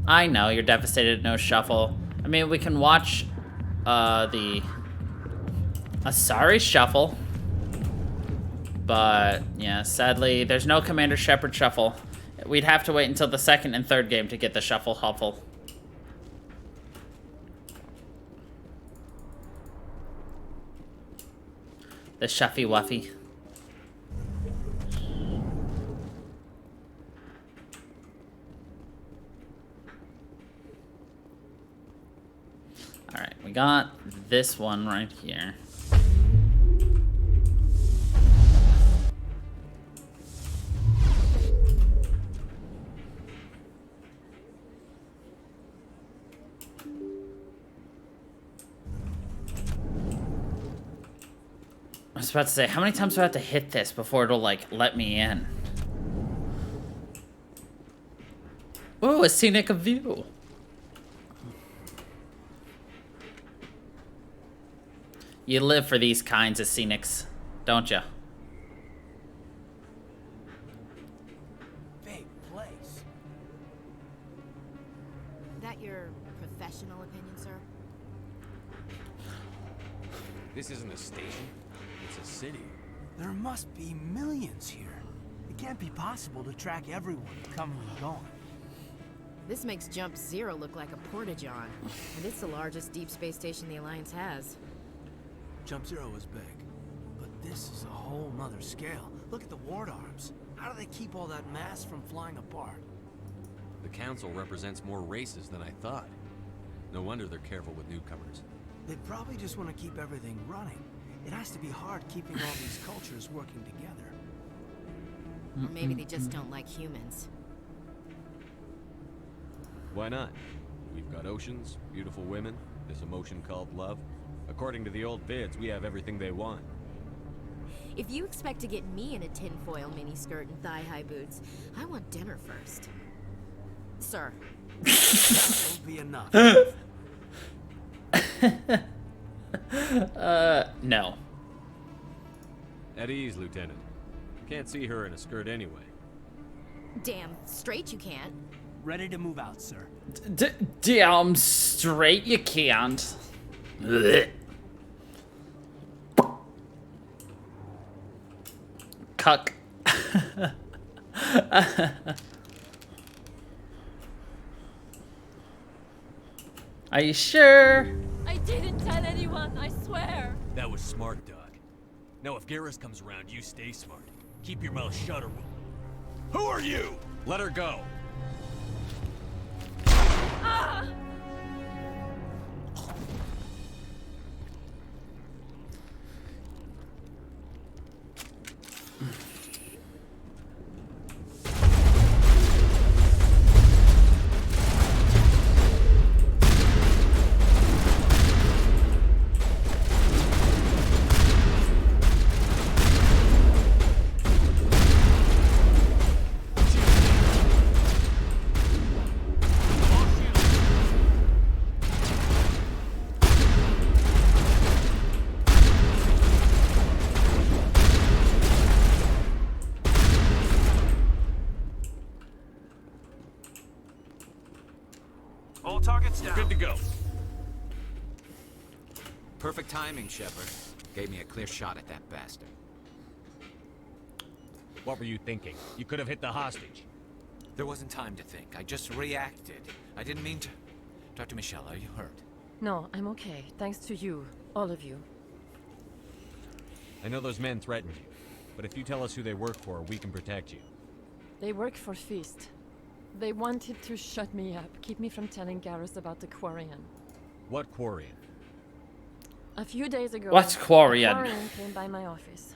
I know, you're devastated, no shuffle. I mean, we can watch a sorry shuffle. But, yeah, sadly, there's no Commander Shepard shuffle. We'd have to wait until the second and third game to get the shuffle huffle. The Shuffy Wuffy. Alright, we got this one right here. I was about to say, how many times do I have to hit this before it'll, like, let me in? Ooh, a scenic view. You live for these kinds of scenics, don't you? Big place. That your professional opinion, sir? This isn't a station. It's a city. There must be millions here. It can't be possible to track everyone coming and going. This makes Jump Zero look like a porta-john, and it's the largest deep space station the Alliance has. Jump Zero is big, but this is a whole nother scale. Look at the ward arms. How do they keep all that mass from flying apart? The council represents more races than I thought. No wonder they're careful with newcomers. They probably just want to keep everything running. It has to be hard keeping all these cultures working together. Or maybe they just don't like humans. Why not? We've got oceans, beautiful women, this emotion called love. According to the old vids, we have everything they want. If you expect to get me in a tinfoil miniskirt and thigh-high boots, I want dinner first. Sir. That won't be enough. No. At ease, Lieutenant. Can't see her in a skirt anyway. Damn straight you can't. Ready to move out, sir. Damn straight you can't. Blech. Cuck. Are you sure? I didn't tell anyone, I swear. That was smart, Doug. Now if Garrus comes around, you stay smart. Keep your mouth shut or we'll... Who are you? Let her go. Ah! All targets down. Good to go. Perfect timing, Shepard. Gave me a clear shot at that bastard. What were you thinking? You could have hit the hostage. There wasn't time to think. I just reacted. I didn't mean to... Dr. Michelle, are you hurt? No, I'm okay. Thanks to you. All of you. I know those men threatened you, but if you tell us who they work for, we can protect you. They work for Feast. They wanted to shut me up, keep me from telling Garrus about the Quarian. What Quarian? A few days ago, What's Quarian? a Quarian came by my office.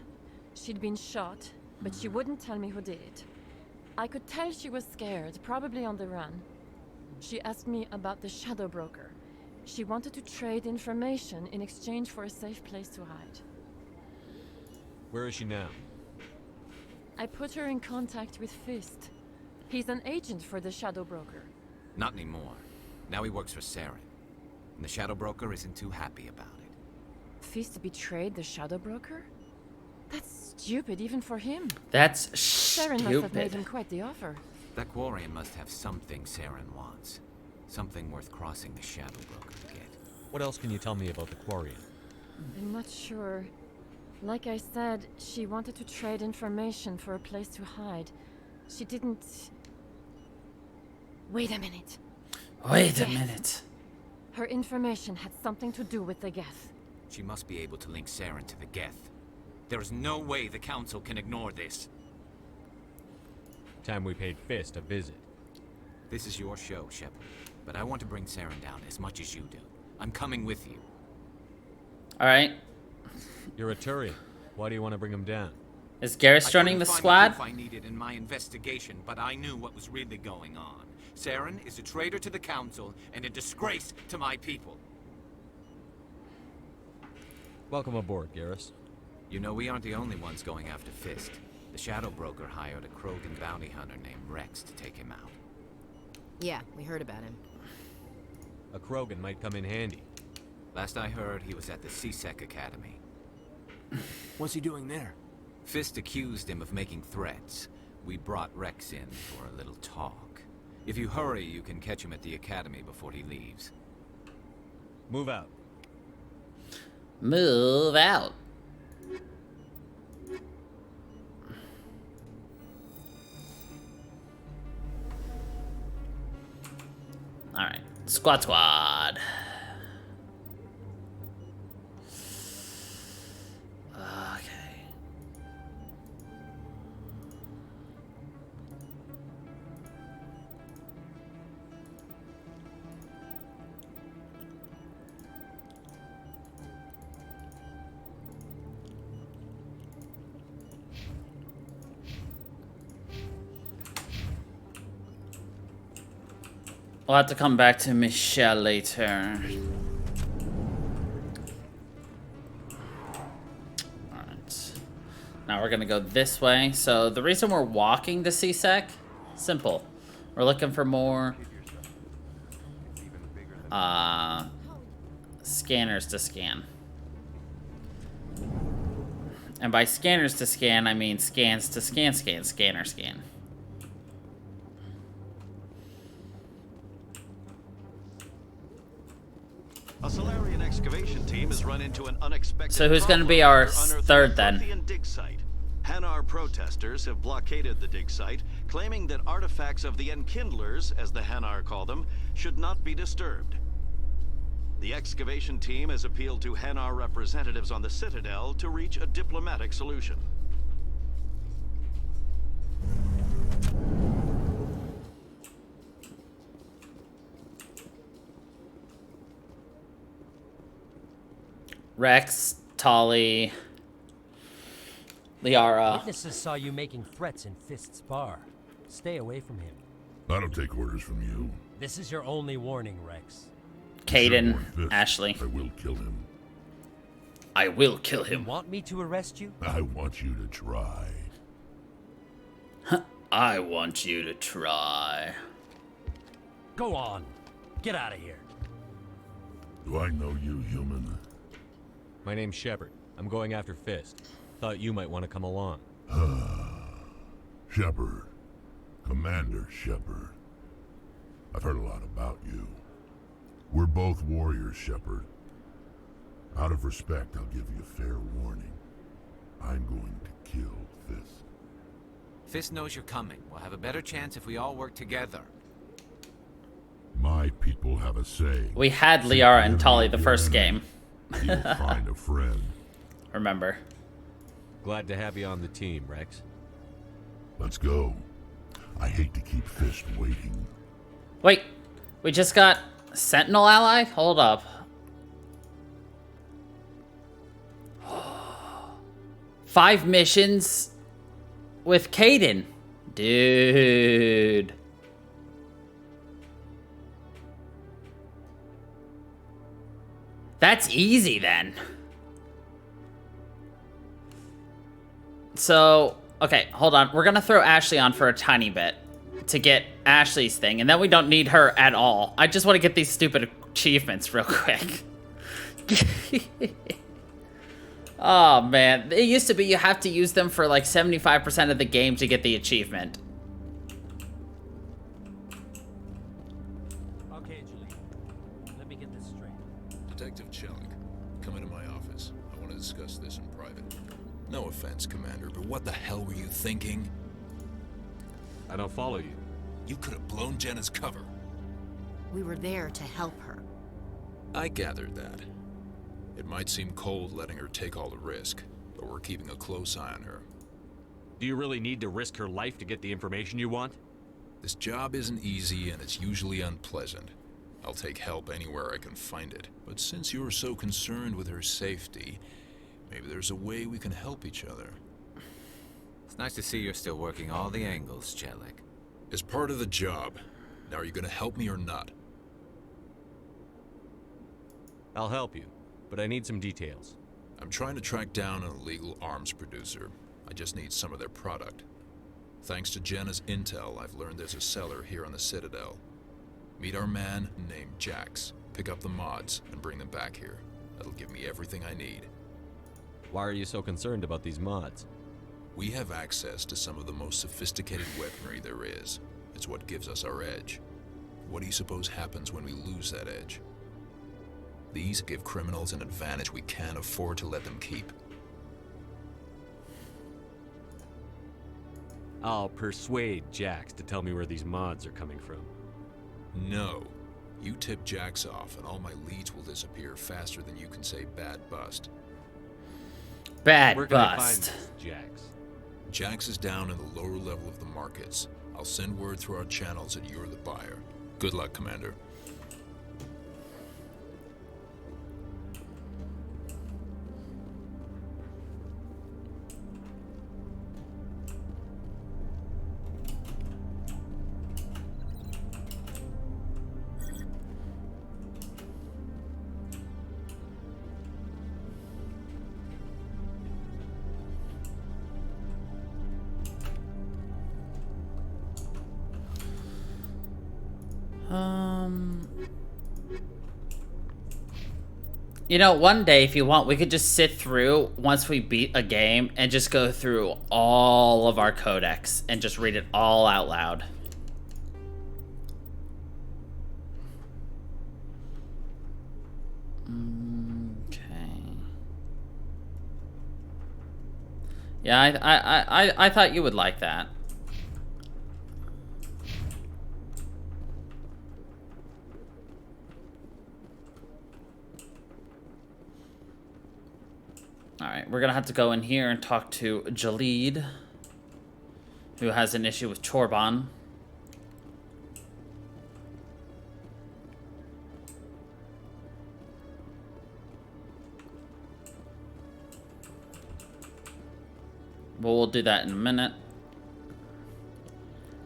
She'd been shot, but she wouldn't tell me who did it. I could tell she was scared, probably on the run. She asked me about the Shadow Broker. She wanted to trade information in exchange for a safe place to hide. Where is she now? I put her in contact with Fist. He's an agent for the Shadow Broker. Not anymore. Now he works for Saren. And the Shadow Broker isn't too happy about it. Fist betrayed the Shadow Broker? That's stupid, even for him. That's Saren must have made stupid. him quite the offer. That Quarian must have something Saren wants. Something worth crossing the Shadow Broker to get. What else can you tell me about the Quarian? I'm not sure. Like I said, she wanted to trade information for a place to hide. She didn't... Wait a minute. Wait a minute. Her information had something to do with the Geth. She must be able to link Saren to the Geth. There is no way the Council can ignore this. Time we paid Fist a visit. This is your show, Shepard. But I want to bring Saren down as much as you do. I'm coming with you. Alright. You're a Turian. Why do you want to bring him down? Is Garrus joining the squad? I needed in my investigation, but I knew what was really going on. Saren is a traitor to the Council and a disgrace to my people. Welcome aboard, Garrus. You know, we aren't the only ones going after Fist. The Shadow Broker hired a Krogan bounty hunter named Rex to take him out. Yeah, we heard about him. A Krogan might come in handy. Last I heard, he was at the CSEC Academy. What's he doing there? Fist accused him of making threats. We brought Rex in for a little talk. If you hurry, you can catch him at the Academy before he leaves. Move out. Move out. Alright. Squad. Okay. We'll have to come back to Michelle later. Alright. Now we're gonna go this way. So the reason we're walking to CSEC, simple. We're looking for more scanners to scan. And by scanners to scan, I mean scans to scan, scanner scan. A Solarian excavation team has run into an unexpected So who's going to be our third then? dig site. Hanar protesters have blockaded the dig site, claiming that artifacts of the Enkindlers, as the Hanar call them, should not be disturbed. The excavation team has appealed to Hanar representatives on the Citadel to reach a diplomatic solution. Rex, Tali, Liara. Witnesses saw you making threats in Fist's bar. Stay away from him. I don't take orders from you. This is your only warning, Rex. Caden, Fist, Ashley. I will kill him. I will kill him. You want me to arrest you? I want you to try. I want you to try. Go on. Get out of here. Do I know you, human? My name's Shepard. I'm going after Fist. Thought you might want to come along. Shepard. Commander Shepard. I've heard a lot about you. We're both warriors, Shepard. Out of respect, I'll give you a fair warning. I'm going to kill Fist. Fist knows you're coming. We'll have a better chance if we all work together. My people have a saying. We had Liara and Tali the first game. You'll find a friend. Remember. Glad to have you on the team, Rex. Let's go. I hate to keep Fist waiting. Wait, we just got Sentinel ally? Hold up. 5 missions with Caden. Dude. That's easy then. So, okay, hold on. We're gonna throw Ashley on for a tiny bit to get Ashley's thing, and then we don't need her at all. I just want to get these stupid achievements real quick. Oh man, it used to be you have to use them for like 75% of the game to get the achievement. Okay, Julie. Let me get this straight. Detective Chung, come into my office. I want to discuss this in private. No offense, Commander, but what the hell were you thinking? I don't follow you. You could have blown Jenna's cover. We were there to help her. I gathered that. It might seem cold letting her take all the risk, but we're keeping a close eye on her. Do you really need to risk her life to get the information you want? This job isn't easy and it's usually unpleasant. I'll take help anywhere I can find it. But since you're so concerned with her safety, maybe there's a way we can help each other. It's nice to see you're still working all the angles, Chelik. As part of the job. Now, are you gonna help me or not? I'll help you, but I need some details. I'm trying to track down an illegal arms producer. I just need some of their product. Thanks to Jenna's intel, I've learned there's a seller here on the Citadel. Meet our man named Jax. Pick up the mods and bring them back here. That'll give me everything I need. Why are you so concerned about these mods? We have access to some of the most sophisticated weaponry there is. It's what gives us our edge. What do you suppose happens when we lose that edge? These give criminals an advantage we can't afford to let them keep. I'll persuade Jax to tell me where these mods are coming from. No. You tip Jax off and all my leads will disappear faster than you can say bad bust. Bad Where can I find bust. this, Jax? Jax is down in the lower level of the markets. I'll send word through our channels that you're the buyer. Good luck, Commander. You know, one day, if you want, we could just sit through, once we beat a game, and just go through all of our codex and just read it all out loud. Okay. Yeah, I thought you would like that. Alright, we're gonna have to go in here and talk to Jalid, who has an issue with Chorban. But we'll do that in a minute.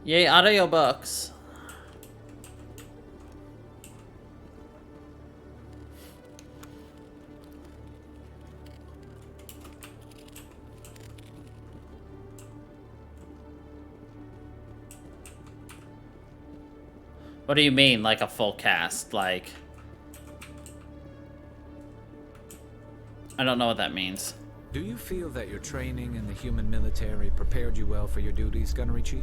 Yay, audiobooks. What do you mean, like a full cast? Like, I don't know what that means. Do you feel that your training in the human military prepared you well for your duties, Gunnery Chief?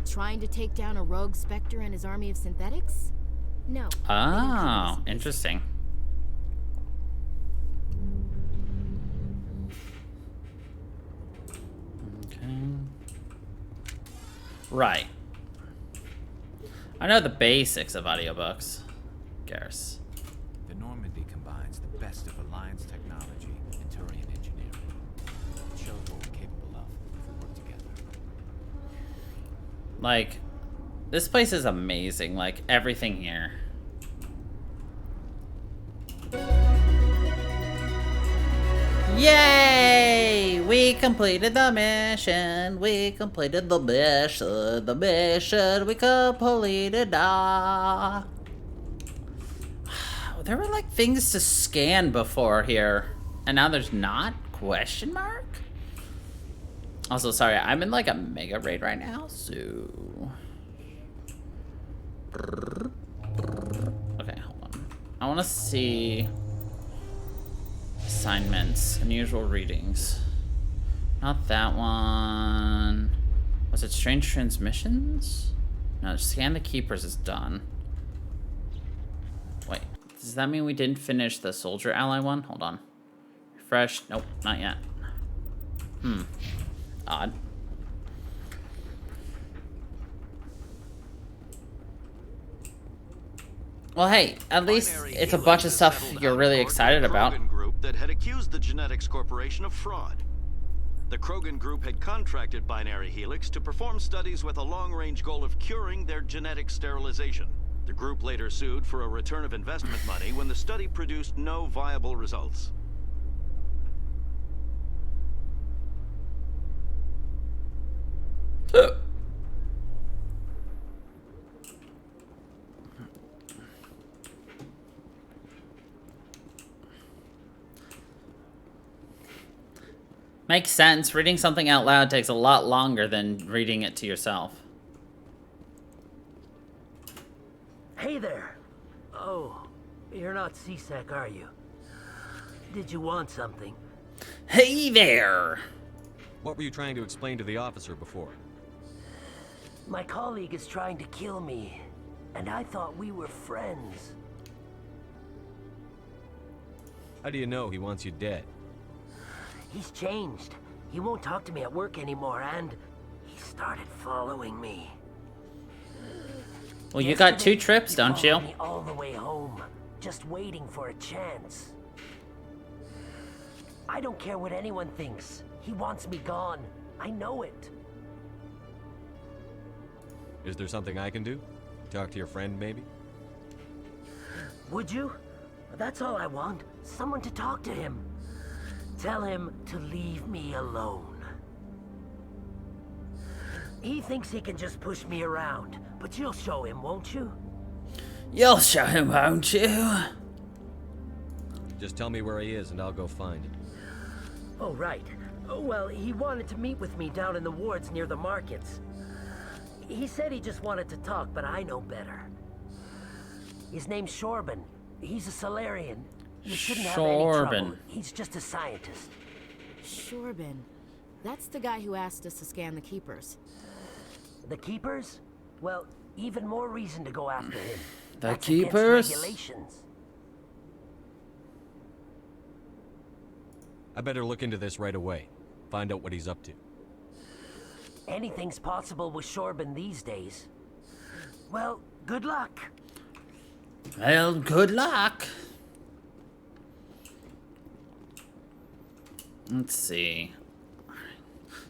Trying to take down a rogue Spectre and his army of synthetics? No. Oh, interesting. Okay. Right. I know the basics of audiobooks. Garrus. The Normandy combines the best of Alliance technology and Turian engineering. It shows what we're capable of if we work together. Like, this place is amazing. Like, everything here. Yay! We completed the mission. We completed the mission. The mission we completed. Ah. There were like things to scan before here, and now there's not? Question mark? Also, sorry, I'm in like a mega raid right now, so. Okay, hold on. I want to see. Assignments, unusual readings. Not that one. Was it strange transmissions? No, scan the keepers is done. Wait, Does that mean we didn't finish the soldier ally one? Hold on. Refresh. Nope, not yet. Odd. Well, hey, at least it's a bunch of stuff you're really excited about. Krogan group that had accused the Genetics Corporation of fraud. The Krogan group had contracted Binary Helix to perform studies with a long-range goal of curing their genetic sterilization. The group later sued for a return of investment money when the study produced no viable results. Makes sense. Reading something out loud takes a lot longer than reading it to yourself. Hey there. Oh, you're not CSEC, are you? Did you want something? Hey there! What were you trying to explain to the officer before? My colleague is trying to kill me, and I thought we were friends. How do you know he wants you dead? He's changed. He won't talk to me at work anymore, and he started following me. Well, you got 2 trips, don't you? Me all the way home, just waiting for a chance. I don't care what anyone thinks. He wants me gone. I know it. Is there something I can do? Talk to your friend, maybe? Would you? That's all I want. Someone to talk to him. Tell him to leave me alone. He thinks he can just push me around, but you'll show him, won't you? You'll show him, won't you? Just tell me where he is and I'll go find him. Oh, right. Oh, well, he wanted to meet with me down in the wards near the markets. He said he just wanted to talk, but I know better. His name's Shorban. He's a Solarian. You shouldn't have any trouble. He's just a scientist. Shorban. That's the guy who asked us to scan the Keepers. The Keepers? Well, even more reason to go after him. The That's Keepers? against regulations. I better look into this right away. Find out what he's up to. Anything's possible with Shorban these days. Well, good luck. Well, good luck. Let's see.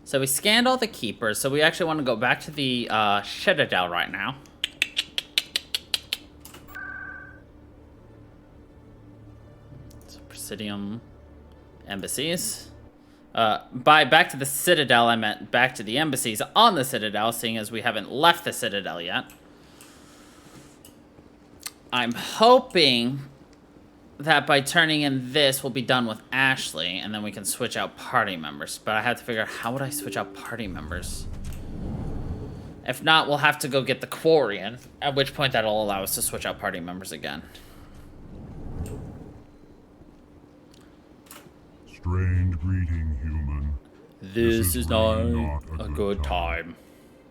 So we scanned all the Keepers, so we actually want to go back to the Citadel right now. So Presidium embassies. By back to the Citadel, I meant back to the embassies on the Citadel, seeing as we haven't left the Citadel yet. I'm hoping that by turning in this, we'll be done with Ashley, and then we can switch out party members. But I have to figure out, how would I switch out party members? If not, we'll have to go get the Quarian, at which point that'll allow us to switch out party members again. Strained greeting, human. This is not a good time.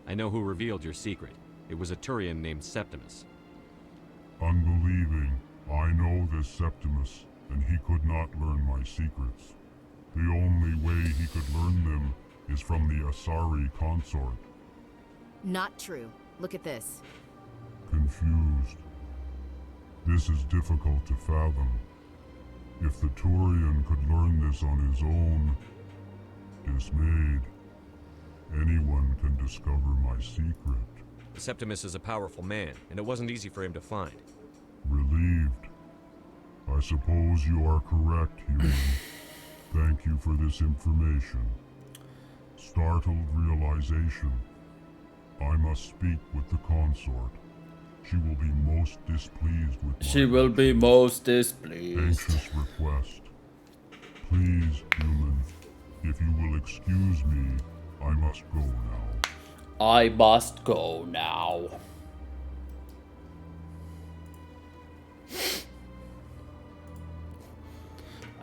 I know who revealed your secret. It was a Turian named Septimus. Unbelieving, I know this Septimus, and he could not learn my secrets. The only way he could learn them is from the Asari consort. Not true. Look at this. Confused. This is difficult to fathom. If the Turian could learn this on his own, dismayed, anyone can discover my secret. Septimus is a powerful man, and it wasn't easy for him to find. Relieved. I suppose you are correct, human. Thank you for this information. Startled realization. I must speak with the consort. She will be most displeased with my She will be most displeased. anxious request. Please, human, if you will excuse me, I must go now. I must go now.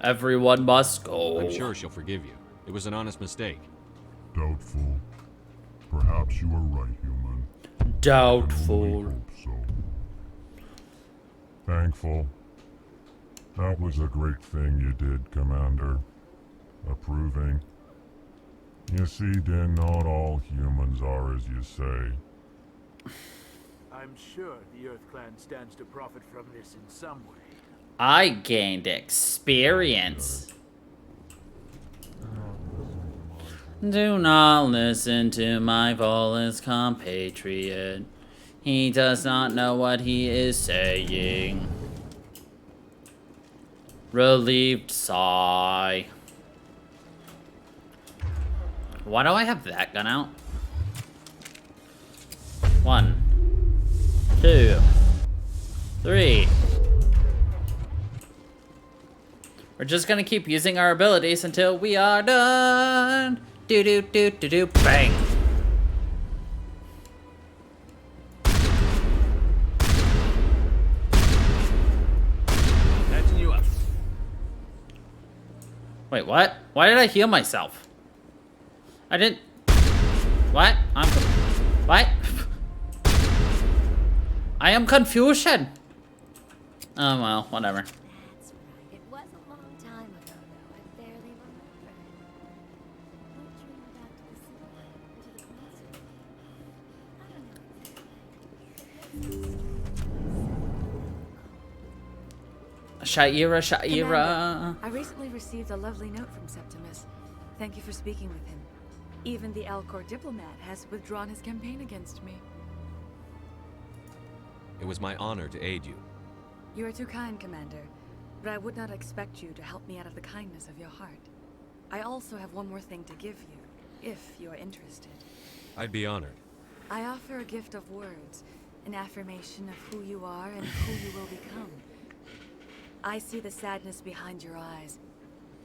Everyone must go. I'm sure she'll forgive you. It was an honest mistake. Doubtful. Perhaps you are right, human. Doubtful. I hope so. Thankful. That was a great thing you did, Commander. Approving. You see, Din, not all humans are as you say. I'm sure the Earth Clan stands to profit from this in some way. I gained experience. Do not listen to my Volus compatriot. He does not know what he is saying. Relieved sigh. Why do I have that gun out? 1, 2, 3. We're just gonna keep using our abilities until we are done. Do do do do do bang. Catching you up. Wait, what? Why did I heal myself? I didn't. What? What? I am confusion. Oh well, whatever. It was a long time ago, though. I barely remember. Won't you go back to the city? Or to the concert? Shaira. Commander, I recently received a lovely note from Septimus. Thank you for speaking with him. Even the Alcor diplomat has withdrawn his campaign against me. It was my honor to aid you. You are too kind, Commander, but I would not expect you to help me out of the kindness of your heart. I also have one more thing to give you, if you are interested. I'd be honored. I offer a gift of words, an affirmation of who you are and who you will become. I see the sadness behind your eyes.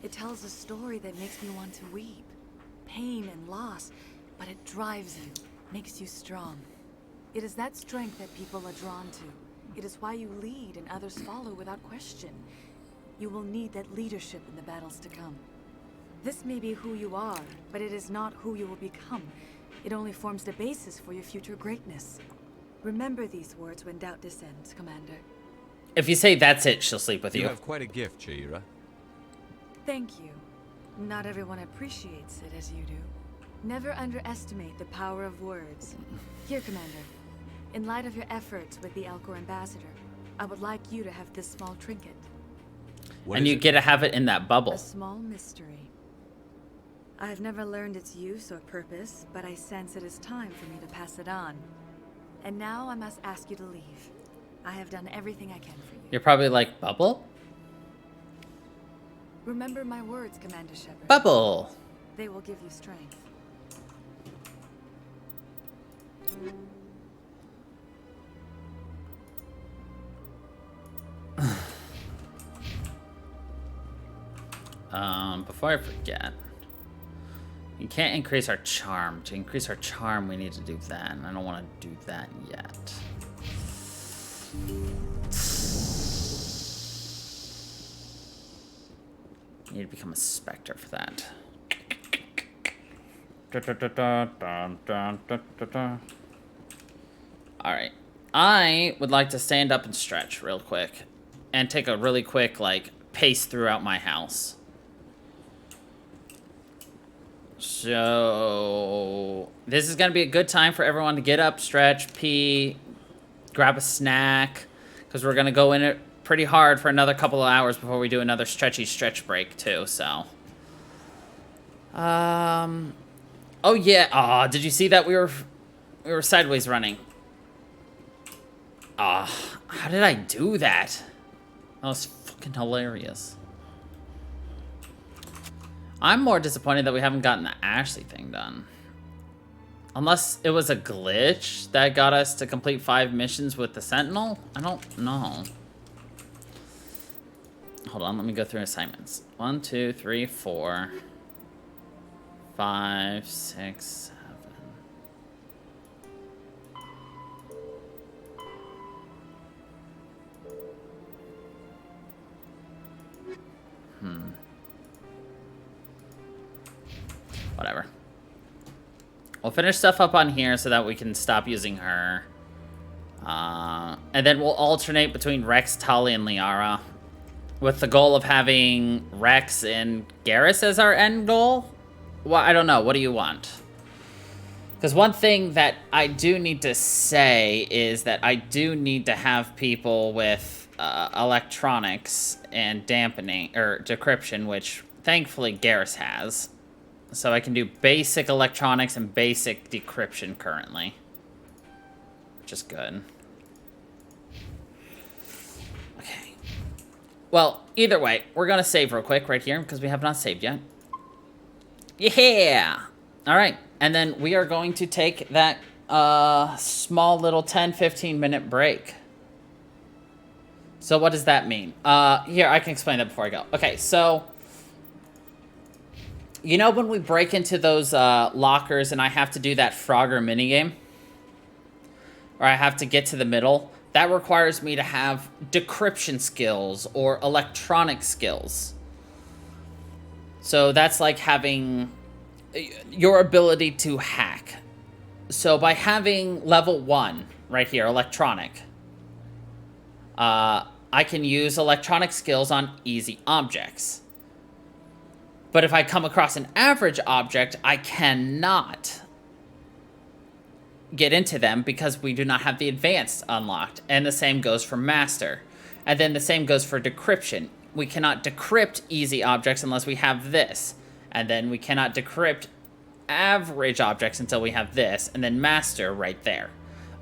It tells a story that makes me want to weep. Pain and loss, but it drives you, makes you strong. It is that strength that people are drawn to. It is why you lead and others follow without question. You will need that leadership in the battles to come. This may be who you are, but it is not who you will become. It only forms the basis for your future greatness. Remember these words when doubt descends, Commander. If you say that's it, she'll sleep with you. You have quite a gift, Shaira. Thank you. Not everyone appreciates it as you do. Never underestimate the power of words. Here, Commander. In light of your efforts with the Alcor ambassador, I would like you to have this small trinket. And you get to have it in that bubble. A small mystery. I have never learned its use or purpose, but I sense it is time for me to pass it on. And now I must ask you to leave. I have done everything I can for you. You're probably like, bubble? Remember my words, Commander Shepard. Bubble. They will give you strength. Before I forget, you can't increase our charm. To increase our charm, we need to do that, and I don't want to do that yet. Need to become a specter for that. Alright. I would like to stand up and stretch real quick. And take a really quick, like, pace throughout my house. So, this is going to be a good time for everyone to get up, stretch, pee, grab a snack. Because we're going to go in it pretty hard for another couple of hours before we do another stretch break, too, so. Oh, yeah. Aw, did you see that? We were sideways running. How did I do that? That was fucking hilarious. I'm more disappointed that we haven't gotten the Ashley thing done. Unless it was a glitch that got us to complete 5 missions with the Sentinel? I don't know. Hold on, let me go through assignments. 1, 2, 3, 4, 5, 6, 7. Whatever. We'll finish stuff up on here so that we can stop using her. And then we'll alternate between Rex, Tali, and Liara. with the goal of having Rex and Garrus as our end goal? Well, I don't know. What do you want? Because one thing that I do need to say is that I do need to have people with electronics and dampening, or decryption, which thankfully Garrus has. So I can do basic electronics and basic decryption currently. Which is good. Okay. Well, either way, we're going to save real quick right here because we have not saved yet. Yeah! Alright, and then we are going to take that small little 10-15 minute break. So what does that mean? Here, I can explain that before I go. Okay, so you know when we break into those lockers and I have to do that Frogger minigame? Or I have to get to the middle? That requires me to have decryption skills or electronic skills. So that's like having your ability to hack. So by having level 1 right here, electronic, I can use electronic skills on easy objects. But if I come across an average object, I cannot get into them because we do not have the advanced unlocked. And the same goes for master. And then the same goes for decryption. We cannot decrypt easy objects unless we have this. And then we cannot decrypt average objects until we have this. And then master right there.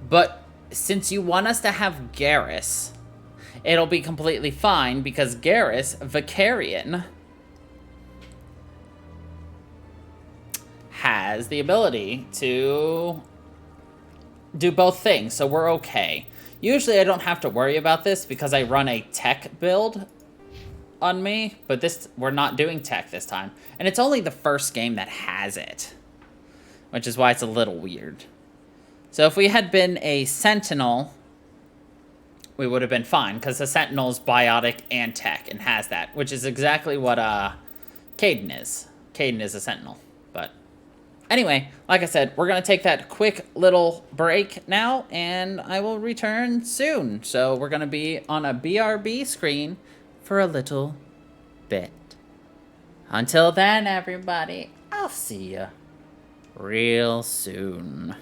But since you want us to have Garrus, it'll be completely fine because Garrus, Vicarian, has the ability to do both things, so we're okay. Usually I don't have to worry about this because I run a tech build on me, but this, we're not doing tech this time. And it's only the first game that has it, which is why it's a little weird. So if we had been a Sentinel, we would have been fine, because the Sentinel is biotic and tech and has that, which is exactly what Caden is. Caden is a Sentinel, but anyway, like I said, we're going to take that quick little break now, and I will return soon. So we're going to be on a BRB screen for a little bit. Until then, everybody, I'll see you real soon.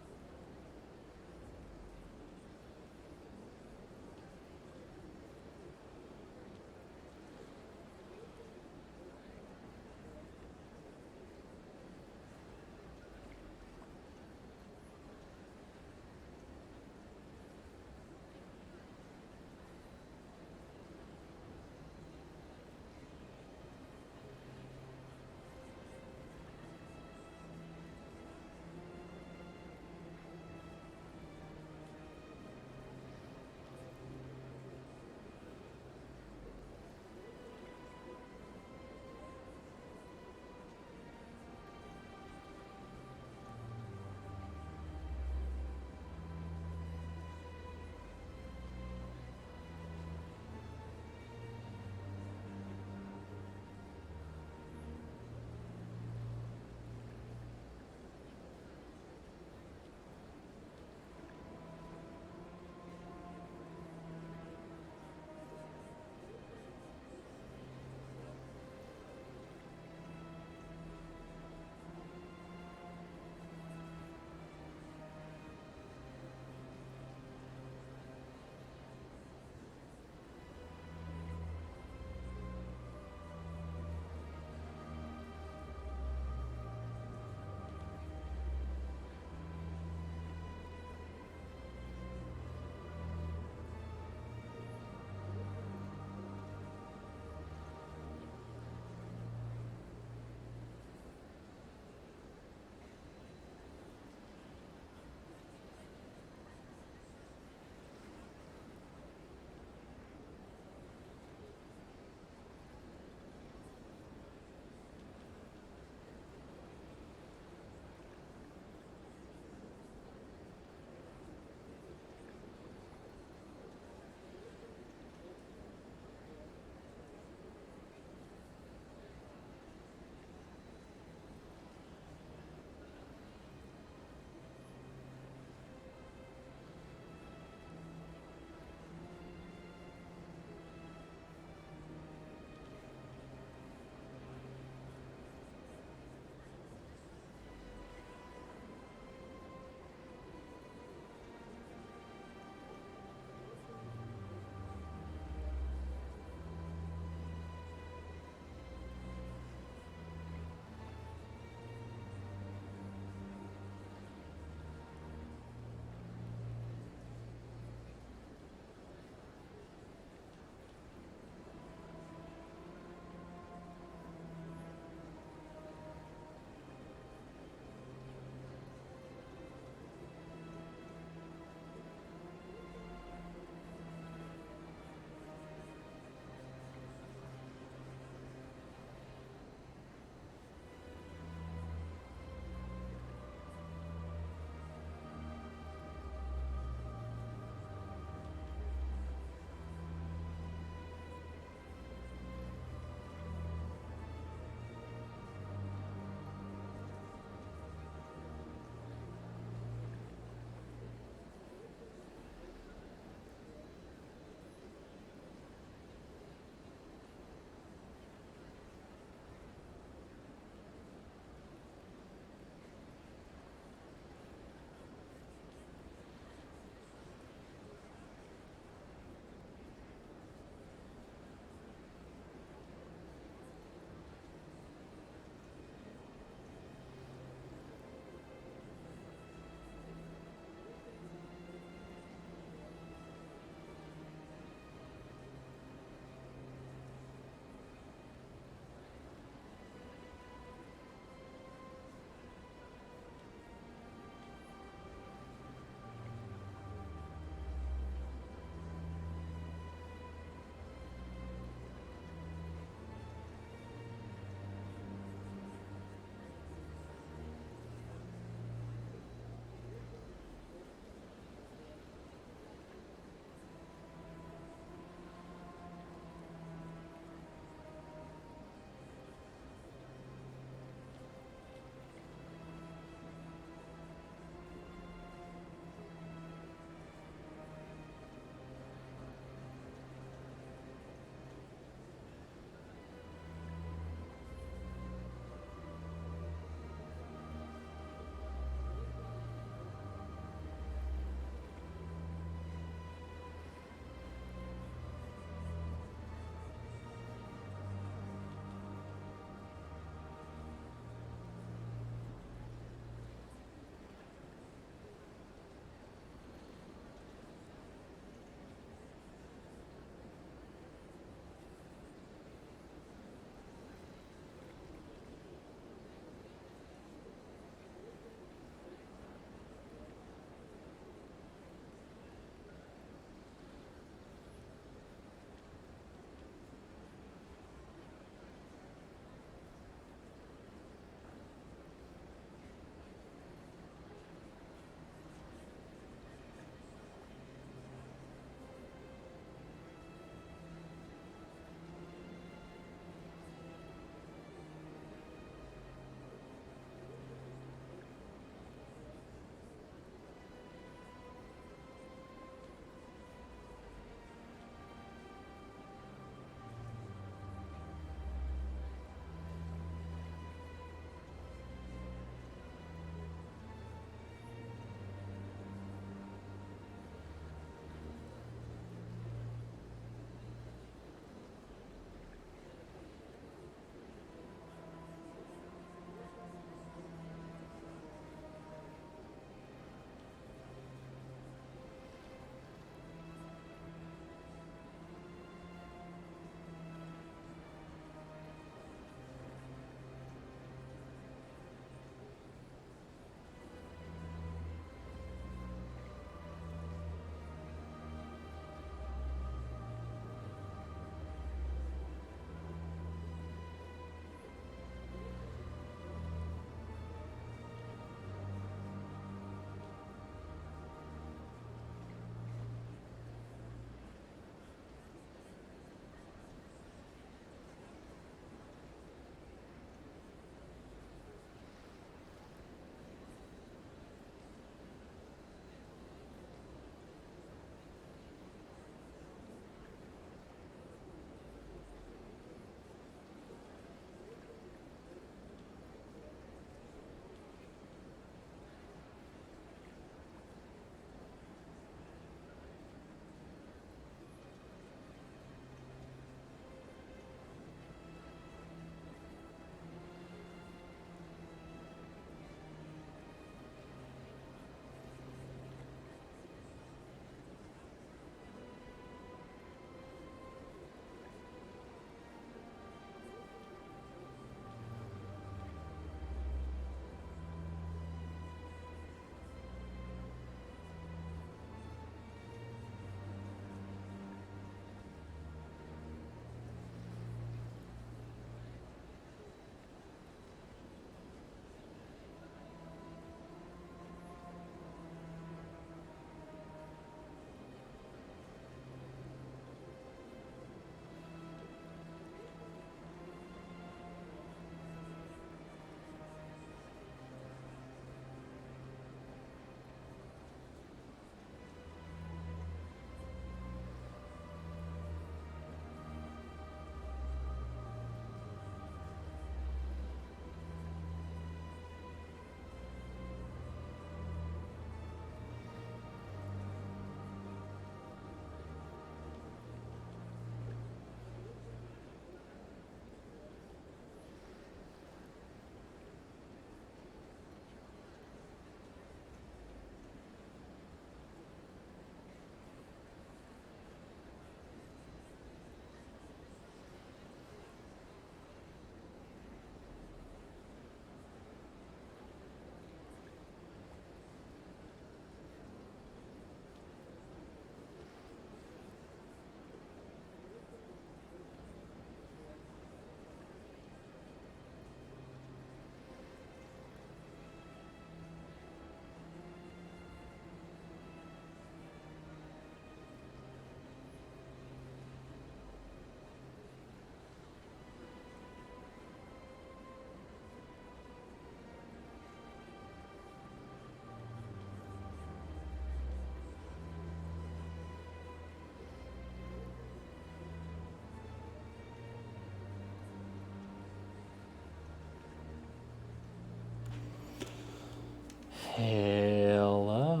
Hello.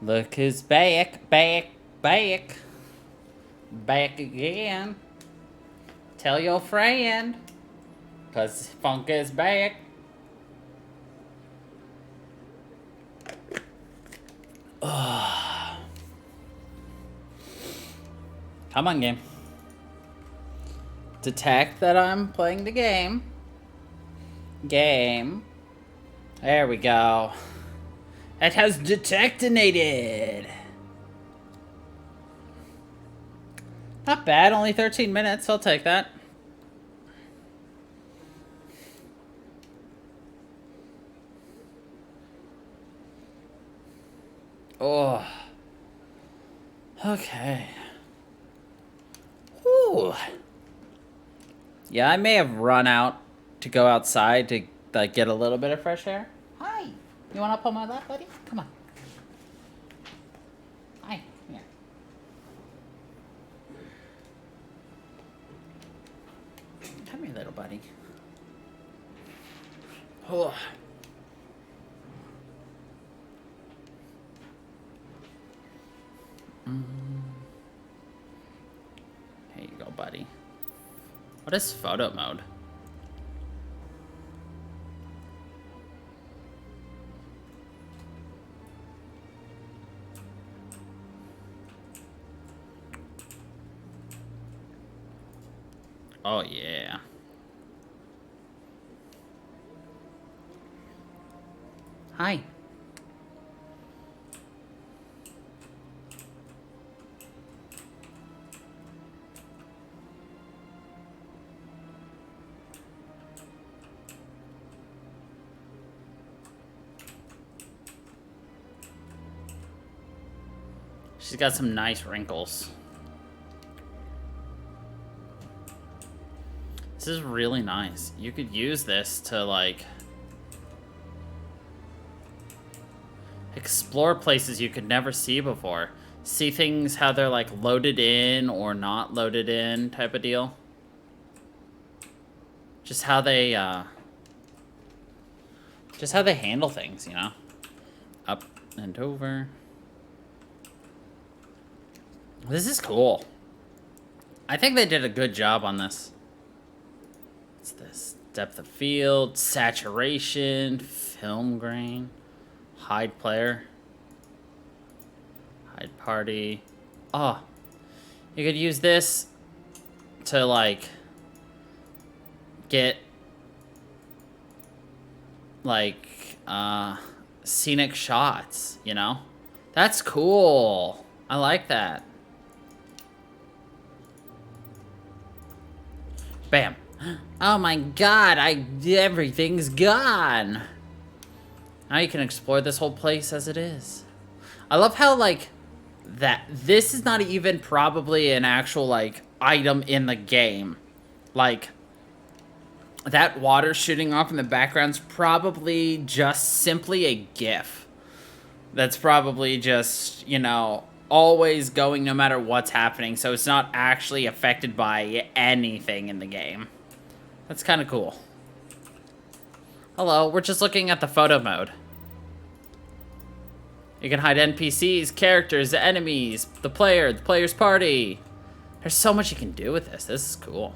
Look who's back, back, back. Back again. Tell your friend. 'Cause Funk is back. Come on, game. Detect that I'm playing the game. Game. There we go. It has detectinated. Not bad, only 13 minutes. I'll take that. Oh. Okay. Whew. Yeah, I may have run out to go outside to like get a little bit of fresh air. Hi. You want up on my lap, buddy? Come on. Hi. Here. Come here, little buddy. Oh. Here you go, buddy. What is photo mode? Oh, yeah. Hi. She's got some nice wrinkles. This is really nice. You could use this to, like, explore places you could never see before. See things how they're, like, loaded in or not loaded in type of deal. Just how they handle things, you know? Up and over. This is cool. I think they did a good job on this. What's this? Depth of field, saturation, film grain, hide player, hide party. Oh, you could use this to like get like scenic shots, you know? That's cool. I like that. Bam. Oh my god, everything's gone. Now you can explore this whole place as it is. I love how, like, this is not even probably an actual, like, item in the game. Like, that water shooting off in the background's probably just simply a GIF. That's probably just, you know, always going no matter what's happening, so it's not actually affected by anything in the game. That's kind of cool. Hello, we're just looking at the photo mode. You can hide NPCs, characters, enemies, the player, the player's party. There's so much you can do with this. This is cool.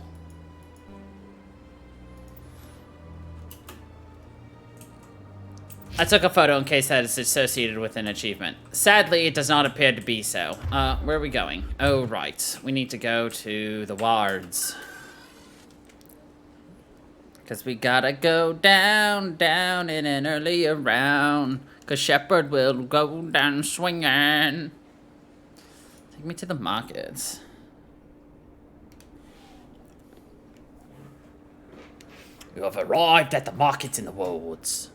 I took a photo in case that is associated with an achievement. Sadly, it does not appear to be so. Where are we going? Oh, right. We need to go to the wards. Because we gotta go down in an earlier round. Because Shepard will go down swinging. Take me to the markets. You have arrived at the markets in the wards.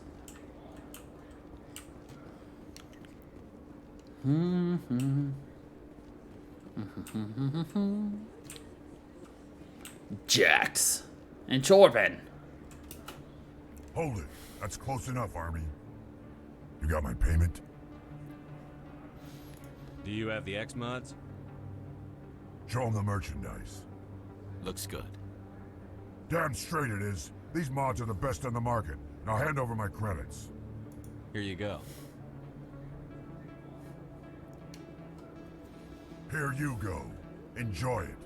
Jax and Jordan. Hold it. That's close enough, Army. You got my payment? Do you have the X-Mods? Show them the merchandise. Looks good. Damn straight it is. These mods are the best on the market. Now hand over my credits. Here you go. Here you go. Enjoy it.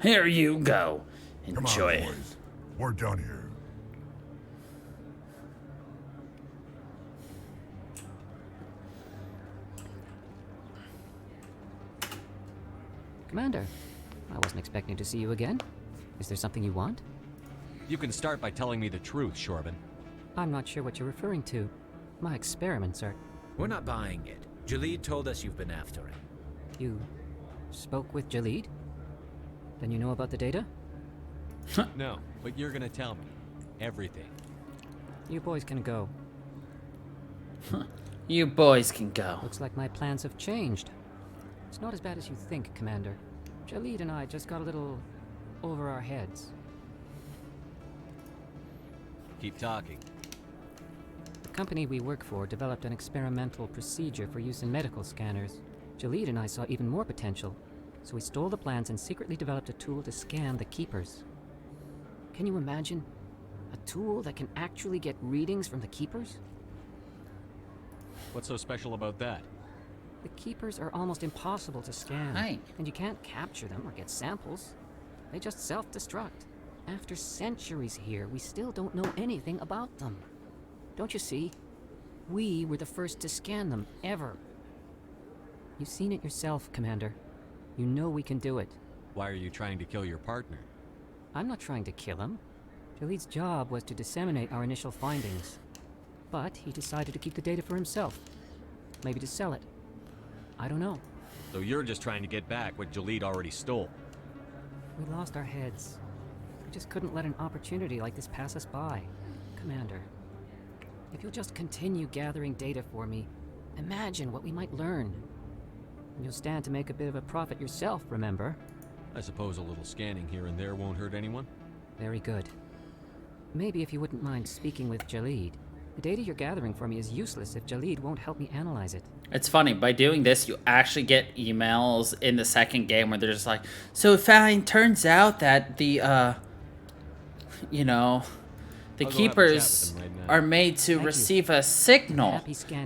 Here you go. Enjoy Come on, it. boys. We're done here. Commander, I wasn't expecting to see you again. Is there something you want? You can start by telling me the truth, Shorban. I'm not sure what you're referring to. My experiments are... We're not buying it. Jalid told us you've been after him. You spoke with Jalid? Then you know about the data? No, but you're gonna tell me. Everything. You boys can go. You boys can go. Looks like my plans have changed. It's not as bad as you think, Commander. Jalid and I just got a little over our heads. Keep talking. The company we work for developed an experimental procedure for use in medical scanners. Jalid and I saw even more potential, so we stole the plans and secretly developed a tool to scan the Keepers. Can you imagine? A tool that can actually get readings from the Keepers? What's so special about that? The Keepers are almost impossible to scan. Hey. And you can't capture them or get samples. They just self-destruct. After centuries here, we still don't know anything about them. Don't you see? We were the first to scan them, ever. You've seen it yourself, Commander. You know we can do it. Why are you trying to kill your partner? I'm not trying to kill him. Jalid's job was to disseminate our initial findings. But he decided to keep the data for himself. Maybe to sell it. I don't know. So you're just trying to get back what Jalid already stole. We lost our heads. We just couldn't let an opportunity like this pass us by. Commander, if you'll just continue gathering data for me, imagine what we might learn. And you'll stand to make a bit of a profit yourself, remember? I suppose a little scanning here and there won't hurt anyone? Very good. Maybe if you wouldn't mind speaking with Jalid. The data you're gathering for me is useless if Jalid won't help me analyze it. It's funny, by doing this, you actually get emails in the second game where they're just like, so it turns out that the, you know, the Keepers are made to receive a signal,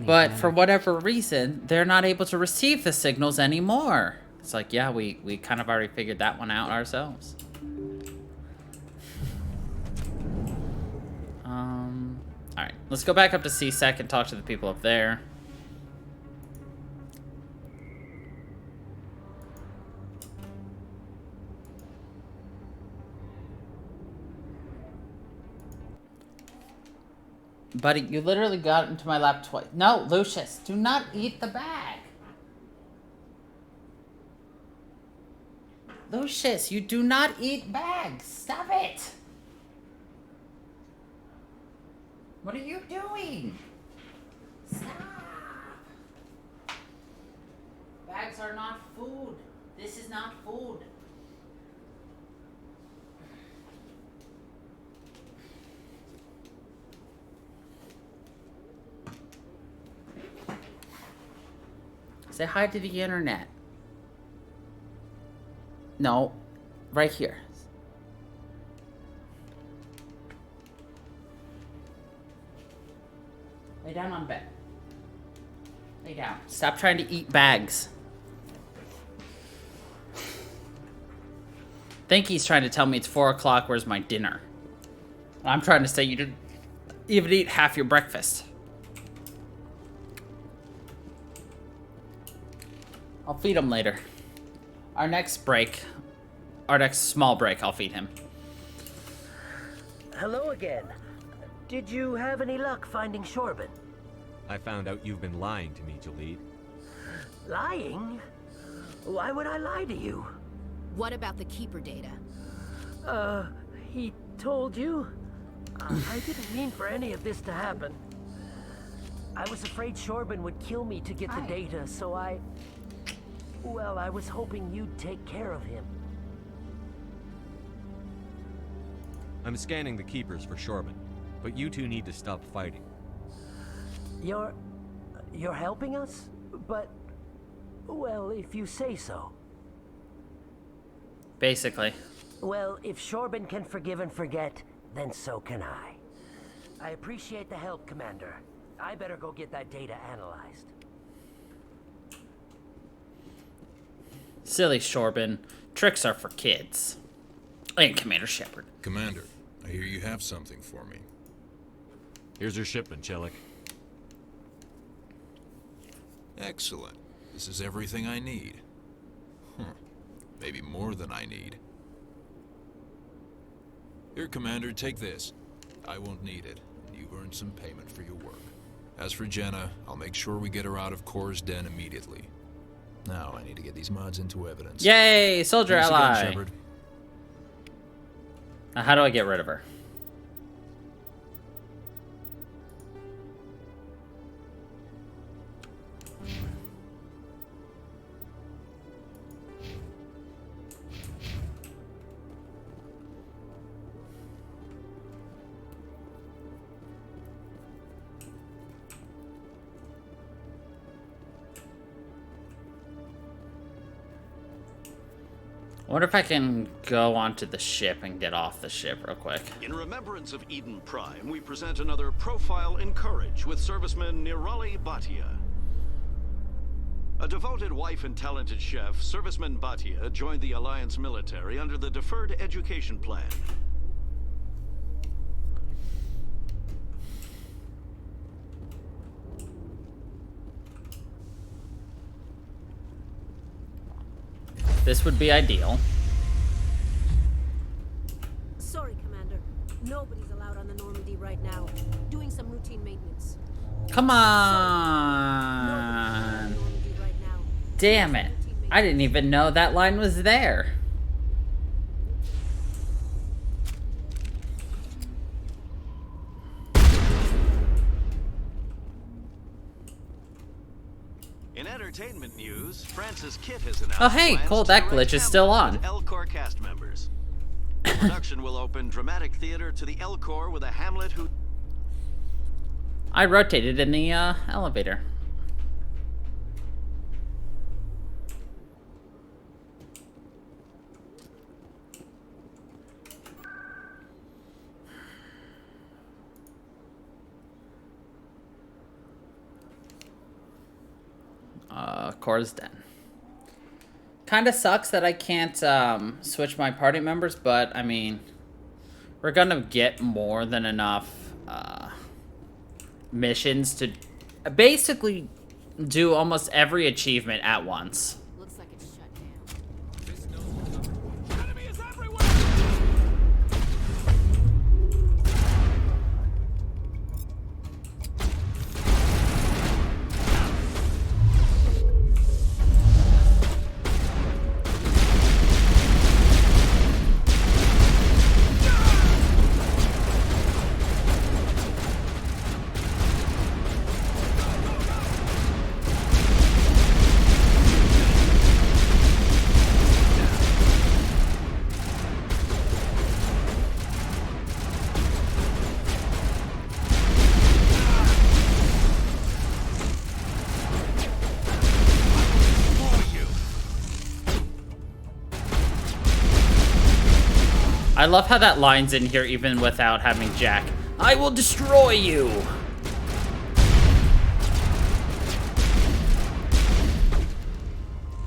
but for whatever reason, they're not able to receive the signals anymore. It's like, yeah, we kind of already figured that one out ourselves. Alright, let's go back up to C-Sec and talk to the people up there. Buddy, you literally got into my lap twice. No, Lucius, do not eat the bag. Lucius, you do not eat bags. Stop it. What are you doing? Stop. Bags are not food. This is not food. Say hi to the internet. No, right here. Lay down on bed. Lay down. Stop trying to eat bags. Think he's trying to tell me it's 4 o'clock, where's my dinner? I'm trying to say you didn't even eat half your breakfast. I'll feed him later. Our next small break, I'll feed him. Hello again. Did you have any luck finding Shorban? I found out you've been lying to me, Jalid. Lying? Why would I lie to you? What about the Keeper data? He told you? I didn't mean for any of this to happen. I was afraid Shorban would kill me to get the data, so well, I was hoping you'd take care of him. I'm scanning the Keepers for Shorban, but you two need to stop fighting. You're helping us? But, well, if you say so. Basically. Well, if Shorben can forgive and forget, then so can I. I appreciate the help, Commander. I better go get that data analyzed. Silly Shorben. Tricks are for kids. And Commander Shepard. Commander, I hear you have something for me. Here's your shipment, Chelik. Excellent. This is everything I need. Maybe more than I need. Here, Commander, take this. I won't need it, and you've earned some payment for your work. As for Jenna, I'll make sure we get her out of Kor's den immediately. Now I need to get these mods into evidence. Yay! Soldier Thanks ally! again, Shepard. Now, how do I get rid of her? I wonder if I can go onto the ship and get off the ship real quick. In remembrance of Eden Prime, we present another profile in courage with serviceman Nirali Bhatia. A devoted wife and talented chef, serviceman Bhatia joined the Alliance military under the Deferred Education Plan. This would be ideal. Sorry, Commander. Nobody's allowed on the Normandy right now. Doing some routine maintenance. Come on! Damn it. I didn't even know that line was there. In entertainment news, Francis Kitt has announced Oh hey, plans cool, to that direct glitch is still Hamlet on. with El Corps cast members. The production will open dramatic theater to the El Corps with a Hamlet who... I rotated in the elevator. Kor's den. Kinda sucks that I can't switch my party members, but I mean, we're gonna get more than enough missions to basically do almost every achievement at once. Looks like it's shut down. I love how that line's in here even without having Jack. I will destroy you!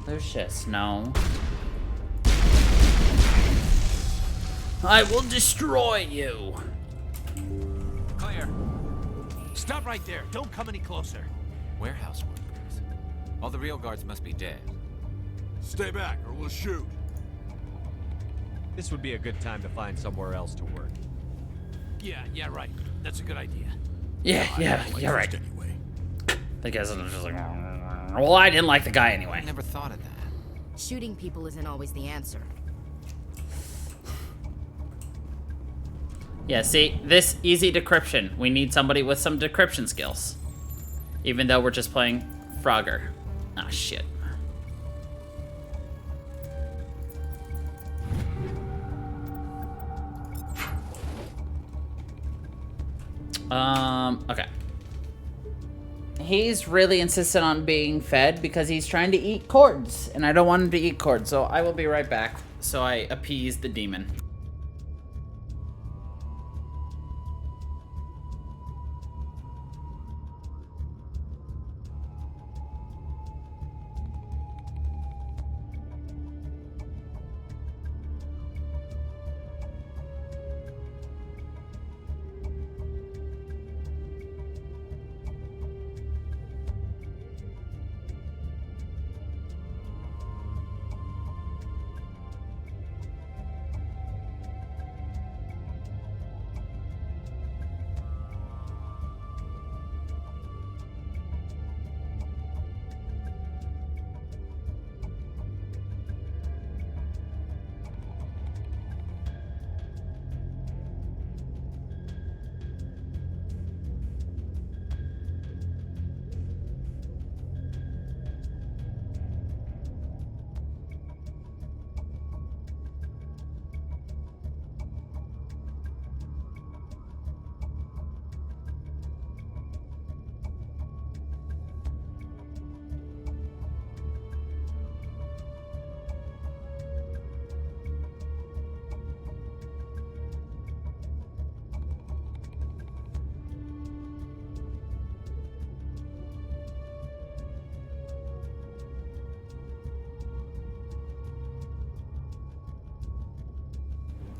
Lucius, no. I will destroy you! Claire! Stop right there. Don't come any closer. Warehouse workers. All the real guards must be dead. Stay back or we'll shoot. This would be a good time to find somewhere else to work. Yeah, right. That's a good idea. Yeah, you're right. The guys are just like, well, I didn't like the guy anyway. I never thought of that. Shooting people isn't always the answer. Yeah, see, this easy decryption. We need somebody with some decryption skills. Even though we're just playing Frogger. Ah, shit. Okay. He's really insistent on being fed because he's trying to eat cords, and I don't want him to eat cords, so I will be right back. so I appease the demon.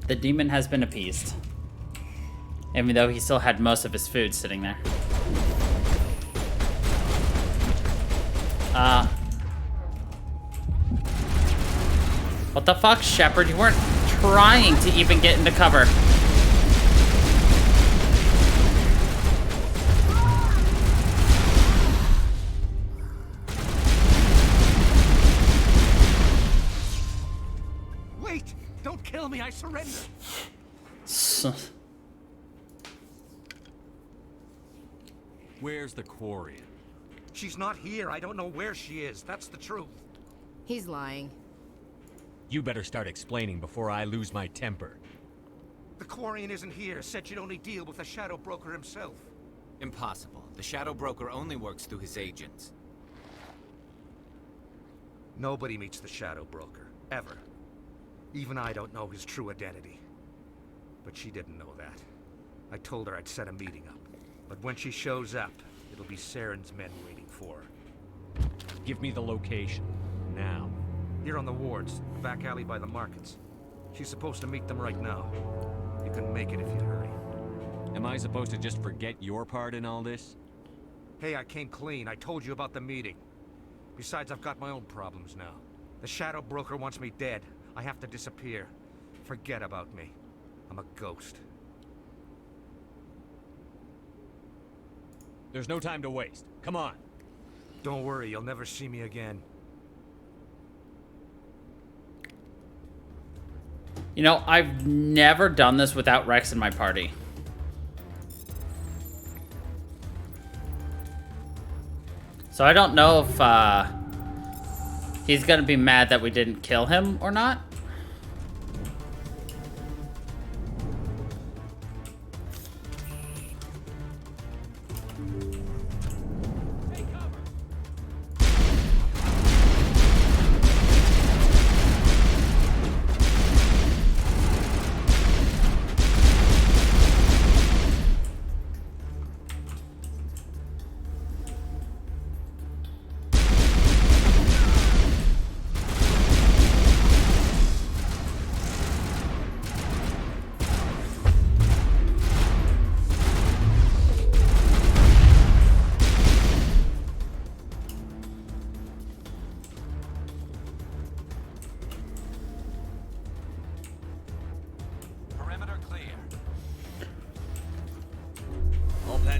The demon has been appeased. Even though he still had most of his food sitting there. What the fuck, Shepard? You weren't trying to even get into cover. Wait! Don't kill me, I surrender! Where's the Quarian? She's not here. I don't know where she is. That's the truth. He's lying. You better start explaining before I lose my temper. The Quarian isn't here. Said she'd only deal with the Shadow Broker himself. Impossible. The Shadow Broker only works through his agents. Nobody meets the Shadow Broker. Ever. Even I don't know his true identity. But she didn't know that. I told her I'd set a meeting up. But when she shows up, it'll be Saren's men waiting for her. Give me the location. Now. Here on the wards, the back alley by the markets. She's supposed to meet them right now. You can make it if you hurry. Am I supposed to just forget your part in all this? Hey, I came clean. I told you about the meeting. Besides, I've got my own problems now. The Shadow Broker wants me dead. I have to disappear. Forget about me. I'm a ghost. There's no time to waste. Come on. Don't worry, you'll never see me again. You know, I've never done this without Rex in my party. So I don't know if he's gonna be mad that we didn't kill him or not.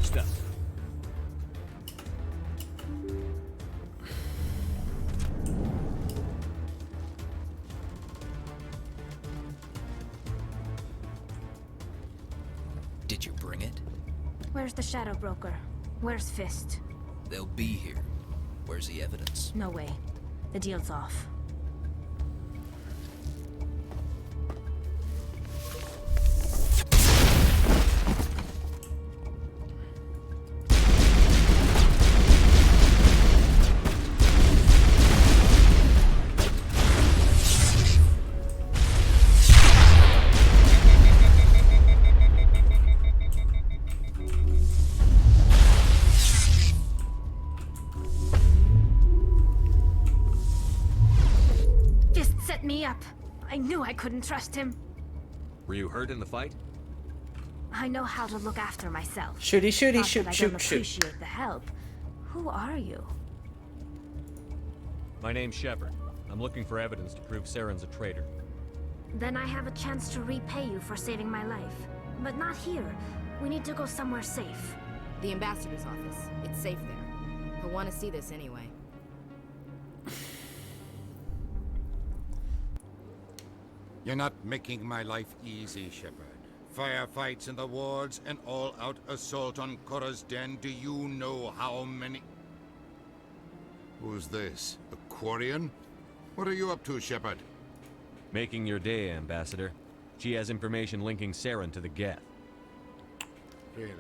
Stuff. Did you bring it? Where's the Shadow Broker? Where's Fist? They'll be here. Where's the evidence? No way. The deal's off. knew I couldn't trust him. Were you hurt in the fight? I know how to look after myself. Shooty, shooty, Not shoot, that I shoot, don't shoot. appreciate the help. Who are you? My name's Shepard. I'm looking for evidence to prove Saren's a traitor. Then I have a chance to repay you for saving my life. But not here. We need to go somewhere safe. The ambassador's office. It's safe there. He'll want to see this anyway. You're not making my life easy, Shepard. Firefights in the wards, an all-out assault on Korra's den. Do you know how many... Who's this? A Quarian? What are you up to, Shepard? Making your day, Ambassador. She has information linking Saren to the Geth. Really?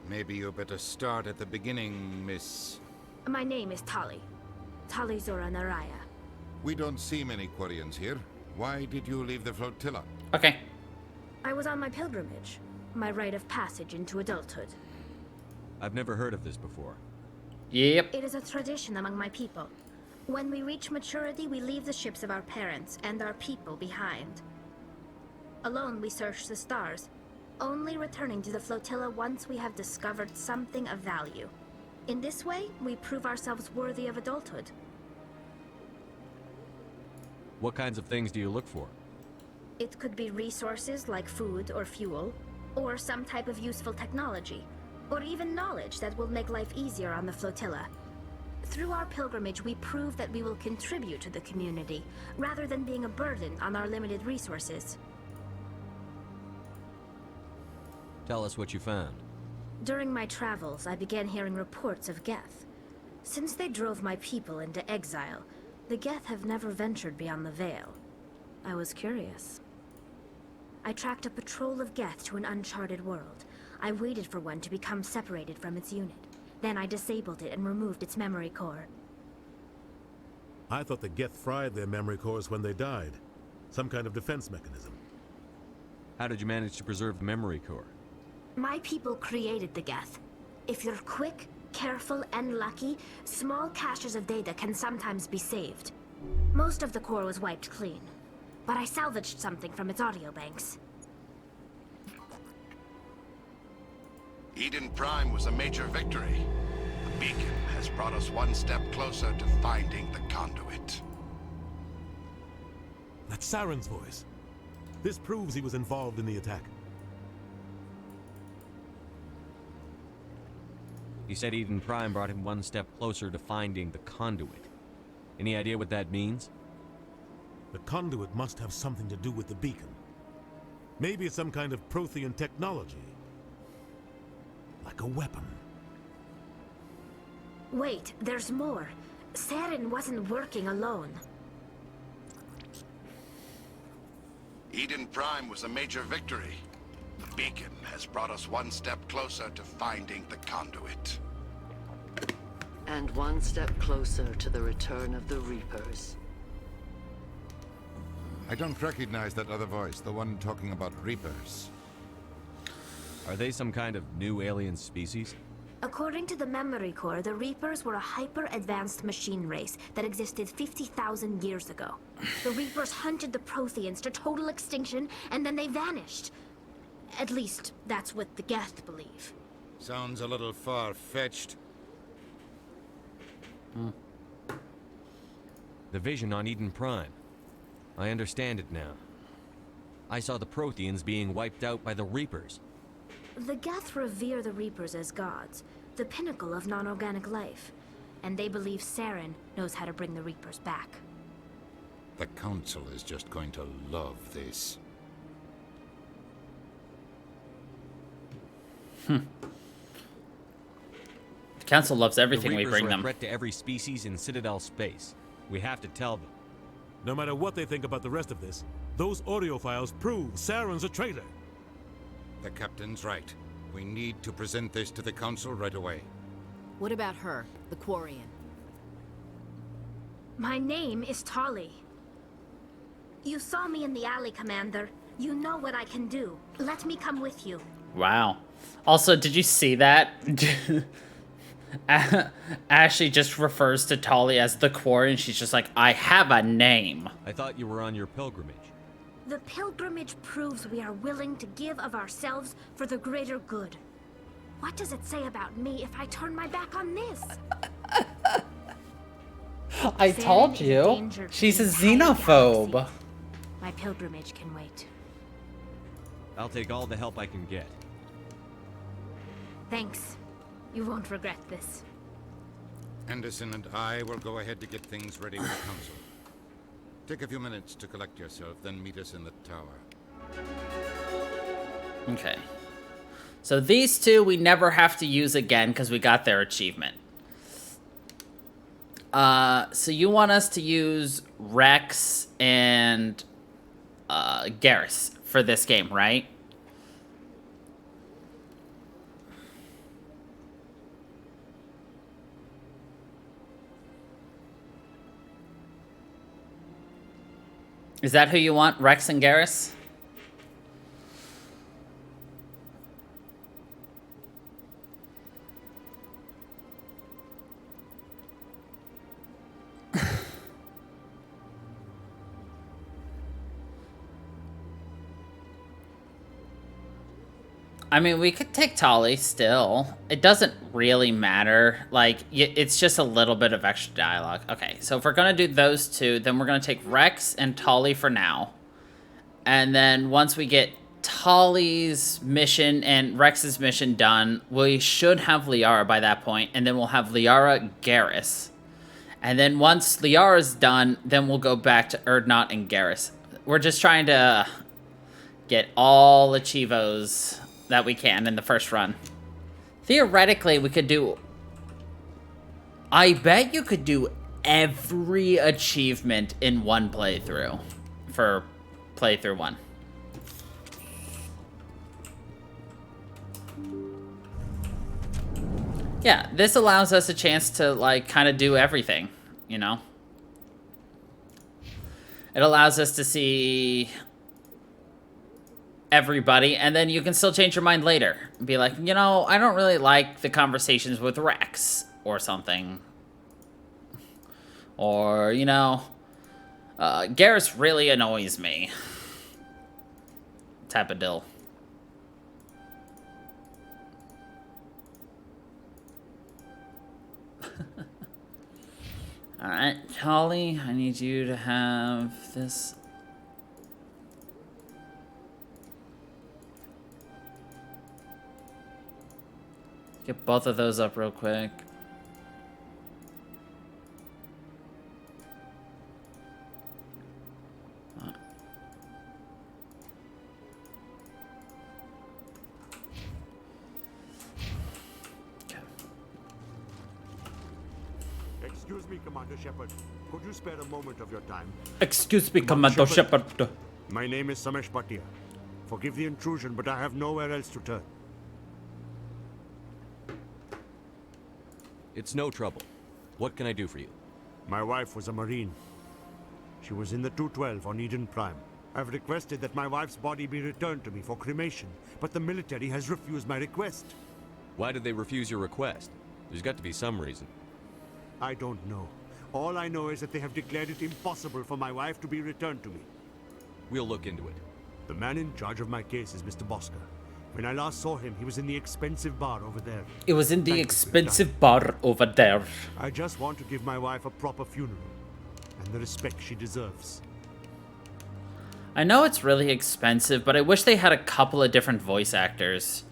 Maybe you better start at the beginning, Miss... My name is Tali. Tali Zora Naraya. We don't see many Quarians here. Why did you leave the flotilla? Okay. I was on my pilgrimage. My rite of passage into adulthood. I've never heard of this before. Yep. It is a tradition among my people. When we reach maturity, we leave the ships of our parents and our people behind. Alone, we search the stars, only returning to the flotilla once we have discovered something of value. In this way, we prove ourselves worthy of adulthood. What kinds of things do you look for? It could be resources like food or fuel, or some type of useful technology, or even knowledge that will make life easier on the flotilla. Through our pilgrimage, we prove that we will contribute to the community, rather than being a burden on our limited resources. Tell us what you found. During my travels, I began hearing reports of Geth. Since they drove my people into exile, the Geth have never ventured beyond the Veil. I was curious. I tracked a patrol of Geth to an uncharted world. I waited for one to become separated from its unit. Then I disabled it and removed its memory core. I thought the Geth fried their memory cores when they died. Some kind of defense mechanism. How did you manage to preserve the memory core? My people created the Geth. If you're quick, careful, and lucky, small caches of data can sometimes be saved. Most of the core was wiped clean, but I salvaged something from its audio banks. Eden Prime was a major victory. The beacon has brought us one step closer to finding the conduit. That's Saren's voice. This proves he was involved in the attack. He said Eden Prime brought him one step closer to finding the conduit. Any idea what that means? The conduit must have something to do with the beacon. Maybe it's some kind of Prothean technology. Like a weapon. Wait, there's more. Saren wasn't working alone. Eden Prime was a major victory. The beacon has brought us one step closer to finding the conduit. And one step closer to the return of the Reapers. I don't recognize that other voice, the one talking about Reapers. Are they some kind of new alien species? According to the memory core, the Reapers were a hyper-advanced machine race that existed 50,000 years ago. The Reapers hunted the Protheans to total extinction, and then they vanished. At least, that's what the Geth believe. Sounds a little far-fetched. The vision on Eden Prime. I understand it now. I saw the Protheans being wiped out by the Reapers. The Geth revere the Reapers as gods, the pinnacle of non-organic life. And they believe Saren knows how to bring the Reapers back. The Council is just going to love this. The Council loves everything we bring are them. a threat to every species in Citadel space. We have to tell them. No matter what they think about the rest of this, those audio files prove Saren's a traitor. The captain's right. We need to present this to the Council right away. What about her, the Quarian? My name is Tali. You saw me in the alley, Commander. You know what I can do. Let me come with you. Wow. Also, did you see that? Ashley just refers to Tali as the Quarian. She's just like, I have a name. I thought you were on your pilgrimage. The pilgrimage proves we are willing to give of ourselves for the greater good. What does it say about me if I turn my back on this? I told you. She's a xenophobe. My pilgrimage can wait. I'll take all the help I can get. Thanks. You won't regret this. Anderson and I will go ahead to get things ready for the council. Take a few minutes to collect yourself, then meet us in the tower. Okay. So these two we never have to use again because we got their achievement. So you want us to use Rex and Garrus for this game, right? Is that who you want, Rex and Garrus? I mean, we could take Tali still. It doesn't really matter. Like, it's just a little bit of extra dialogue. Okay, so if we're going to do those two, then we're going to take Rex and Tali for now. And then once we get Tali's mission and Rex's mission done, we should have Liara by that point. And then we'll have Liara, Garrus. And then once Liara's done, then we'll go back to Erdnot and Garrus. We're just trying to get all the Chivos that we can in the first run. Theoretically, we could do... I bet you could do every achievement in one playthrough for playthrough 1. Yeah, this allows us a chance to, like, kind of do everything, you know? It allows us to see everybody, and then you can still change your mind later. Be like, you know, I don't really like the conversations with Rex, or something. Or, you know, Garrus really annoys me. Type of deal. Alright, Tali, I need you to have this. Get both of those up real quick. Excuse me, Commander Shepard. Could you spare a moment of your time? Excuse me, Commander Shepard. My name is Samesh Bhatia. Forgive the intrusion, but I have nowhere else to turn. It's no trouble. What can I do for you? My wife was a Marine. She was in the 212 on Eden Prime. I've requested that my wife's body be returned to me for cremation, but the military has refused my request. Why did they refuse your request? There's got to be some reason. I don't know. All I know is that they have declared it impossible for my wife to be returned to me. We'll look into it. The man in charge of my case is Mr. Bosca. When I last saw him, he was in the expensive bar over there. It was in the expensive bar over there. I just want to give my wife a proper funeral, and the respect she deserves. I know it's really expensive, but I wish they had a couple of different voice actors.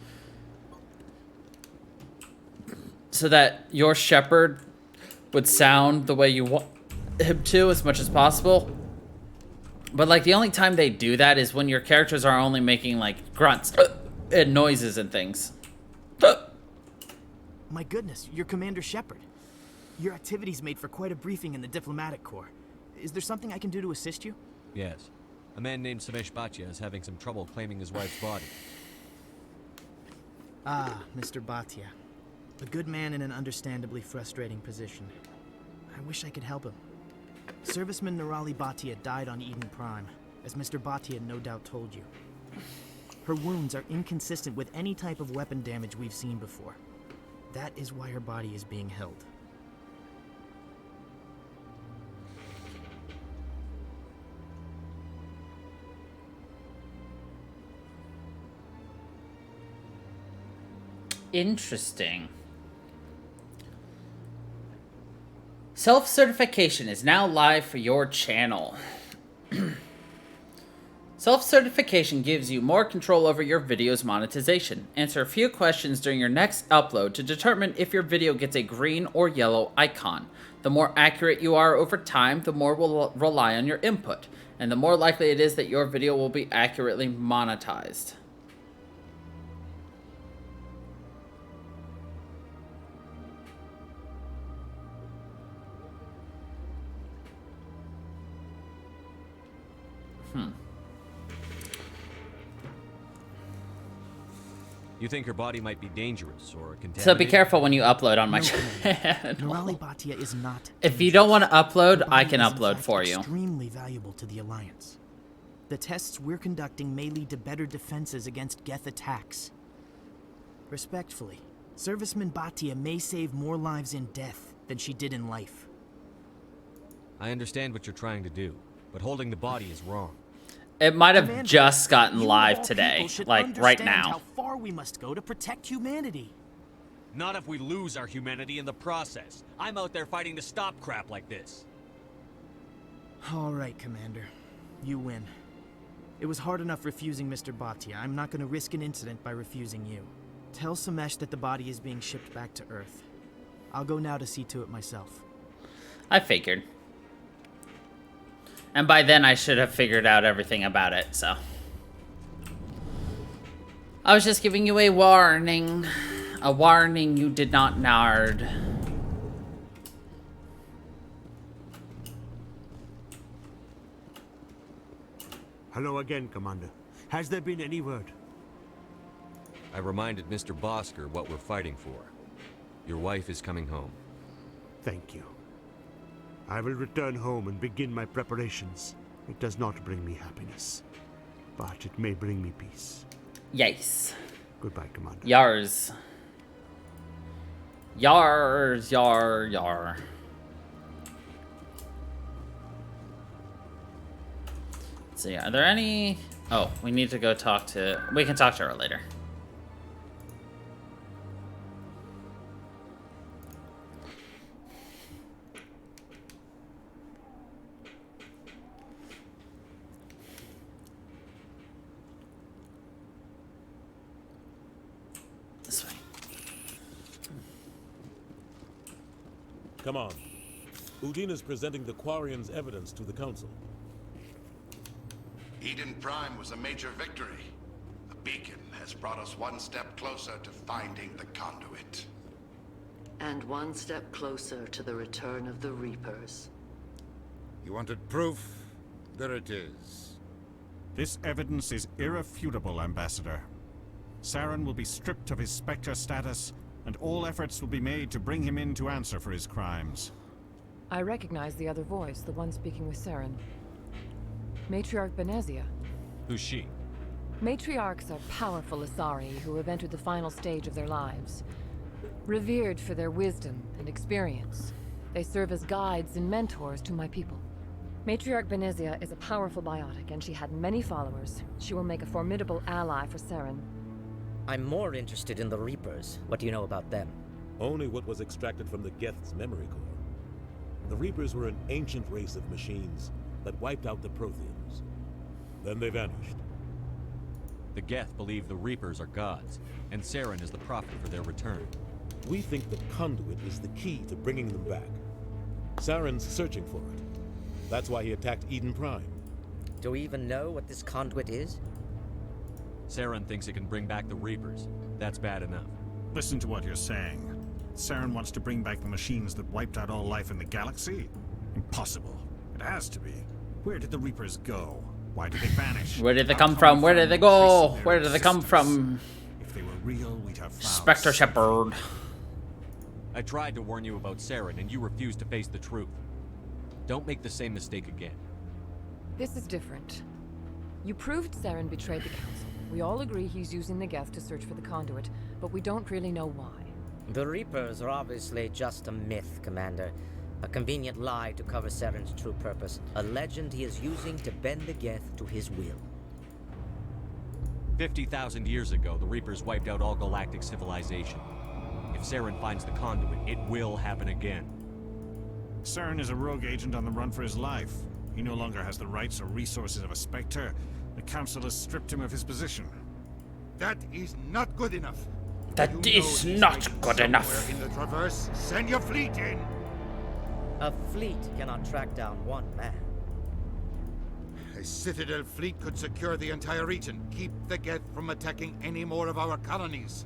So that your Shepard would sound the way you want him to as much as possible. But, like, the only time they do that is when your characters are only making, like, grunts and noises and things. My goodness, you're Commander Shepard. Your activities made for quite a briefing in the diplomatic corps. Is there something I can do to assist you? Yes. A man named Samesh Bhatia is having some trouble claiming his wife's body. Ah, Mr. Bhatia. A good man in an understandably frustrating position. I wish I could help him. Serviceman Nirali Bhatia died on Eden Prime, as Mr. Bhatia no doubt told you. Her wounds are inconsistent with any type of weapon damage we've seen before. That is why her body is being held. Interesting. Self-certification is now live for your channel. Self-certification gives you more control over your video's monetization. Answer a few questions during your next upload to determine if your video gets a green or yellow icon. The more accurate you are over time, the more will rely on your input, and the more likely it is that your video will be accurately monetized. You think her body might be dangerous or contaminated? So be careful when you upload on my channel. Nirali Bhatia is not. If you don't want to upload, Her I body can is, in upload fact, for you. Extremely valuable to the Alliance. The tests we're conducting may lead to better defenses against Geth attacks. Respectfully, Serviceman Bhatia may save more lives in death than she did in life. I understand what you're trying to do, but holding the body is wrong. It might have Commander, just gotten you live of all today, people should like right understand now. how far we must go to protect humanity. Not if we lose our humanity in the process. I'm out there fighting to stop crap like this. All right, Commander. You win. It was hard enough refusing Mr. Bhatia. I'm not going to risk an incident by refusing you. Tell Samesh that the body is being shipped back to Earth. I'll go now to see to it myself. I figured. And by then I should have figured out everything about it, so. I was just giving you a warning. A warning you did not nard. Hello again, Commander. Has there been any word? I reminded Mr. Bosker what we're fighting for. Your wife is coming home. Thank you. I will return home and begin my preparations. It does not bring me happiness, but it may bring me peace. Yes. Goodbye, Commander. Yars. Yars, yar. Let's see, are there any... Oh, we need to go talk to... We can talk to her later. This way. Come on. Udine is presenting the Quarians' evidence to the Council. Eden Prime was a major victory. The beacon has brought us one step closer to finding the conduit. And one step closer to the return of the Reapers. You wanted proof? There it is. This evidence is irrefutable, Ambassador. Saren will be stripped of his Spectre status, and all efforts will be made to bring him in to answer for his crimes. I recognize the other voice, the one speaking with Saren. Matriarch Benezia. Who's she? Matriarchs are powerful Asari who have entered the final stage of their lives. Revered for their wisdom and experience, they serve as guides and mentors to my people. Matriarch Benezia is a powerful biotic, and she had many followers. She will make a formidable ally for Saren. I'm more interested in the Reapers. What do you know about them? Only what was extracted from the Geth's memory core. The Reapers were an ancient race of machines that wiped out the Protheans. Then they vanished. The Geth believe the Reapers are gods, and Saren is the prophet for their return. We think the conduit is the key to bringing them back. Saren's searching for it. That's why he attacked Eden Prime. Do we even know what this conduit is? Saren thinks it can bring back the Reapers. That's bad enough. Listen to what you're saying. Saren wants to bring back the machines that wiped out all life in the galaxy? Impossible. It has to be. Where did the Reapers go? Why did they vanish? Where did they come from? Where did they go? Where did they come from? If they were real, we'd have found Spectre Shepherd. I tried to warn you about Saren, and you refused to face the truth. Don't make the same mistake again. This is different. You proved Saren betrayed the Council. We all agree he's using the Geth to search for the conduit, but we don't really know why. The Reapers are obviously just a myth, Commander. A convenient lie to cover Saren's true purpose. A legend he is using to bend the Geth to his will. 50,000 years ago, the Reapers wiped out all galactic civilization. If Saren finds the conduit, it will happen again. Saren is a rogue agent on the run for his life. He no longer has the rights or resources of a Spectre. The Council has stripped him of his position. That is not good enough. That is not good enough. In the Traverse, send your fleet in. A fleet cannot track down one man. A Citadel fleet could secure the entire region, keep the Geth from attacking any more of our colonies.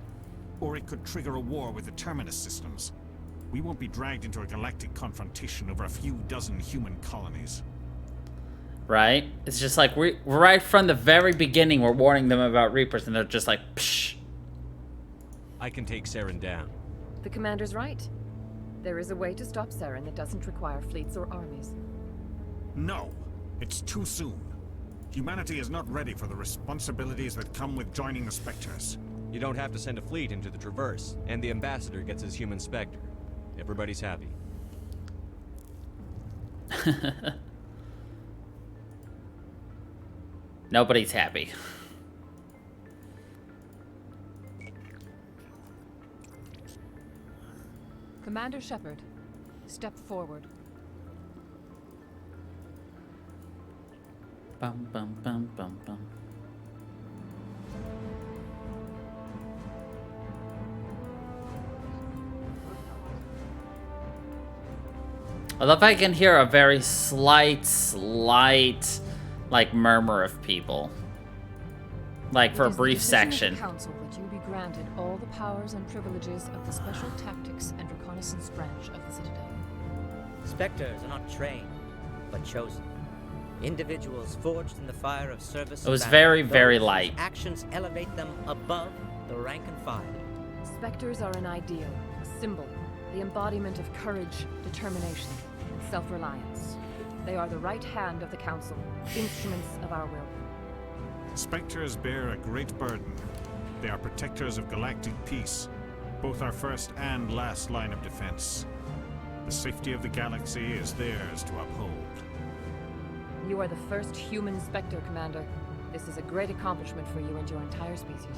Or it could trigger a war with the Terminus systems. We won't be dragged into a galactic confrontation over a few dozen human colonies. Right? It's just like, we right from the very beginning, we're warning them about Reapers, and they're just like, psh. I can take Saren down. The commander's right. There is a way to stop Saren that doesn't require fleets or armies. No, it's too soon. Humanity is not ready for the responsibilities that come with joining the Spectres. You don't have to send a fleet into the Traverse, and the Ambassador gets his human Spectre. Everybody's happy. Nobody's happy. Commander Shepard, step forward. Bum, bum, bum, bum, bum. I love I can hear a very slight, like, murmur of people. Like, for a brief section. Council that you be granted all the powers and privileges of the Special Tactics and Reconnaissance branch of the Citadel. Spectres are not trained, but chosen. Individuals forged in the fire of service. It was very, very light. Actions elevate them above the rank and file. Spectres are an ideal, a symbol, the embodiment of courage, determination, and self-reliance. They are the right hand of the Council, instruments of our will. Spectres bear a great burden. They are protectors of galactic peace, both our first and last line of defense. The safety of the galaxy is theirs to uphold. You are the first human Spectre, Commander. This is a great accomplishment for you and your entire species.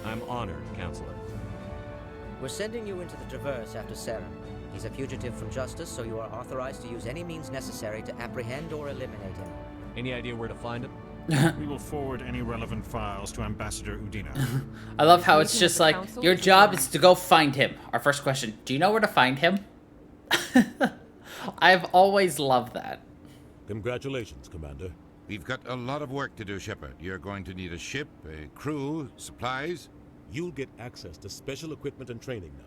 I'm honored, Counselor. We're sending you into the Traverse after Saren. He's a fugitive from justice, so you are authorized to use any means necessary to apprehend or eliminate him. Any idea where to find him? We will forward any relevant files to Ambassador Udina. I love how it's just like, your job is to go find him. Our first question, do you know where to find him? I've always loved that. Congratulations, Commander. We've got a lot of work to do, Shepard. You're going to need a ship, a crew, supplies. You'll get access to special equipment and training now.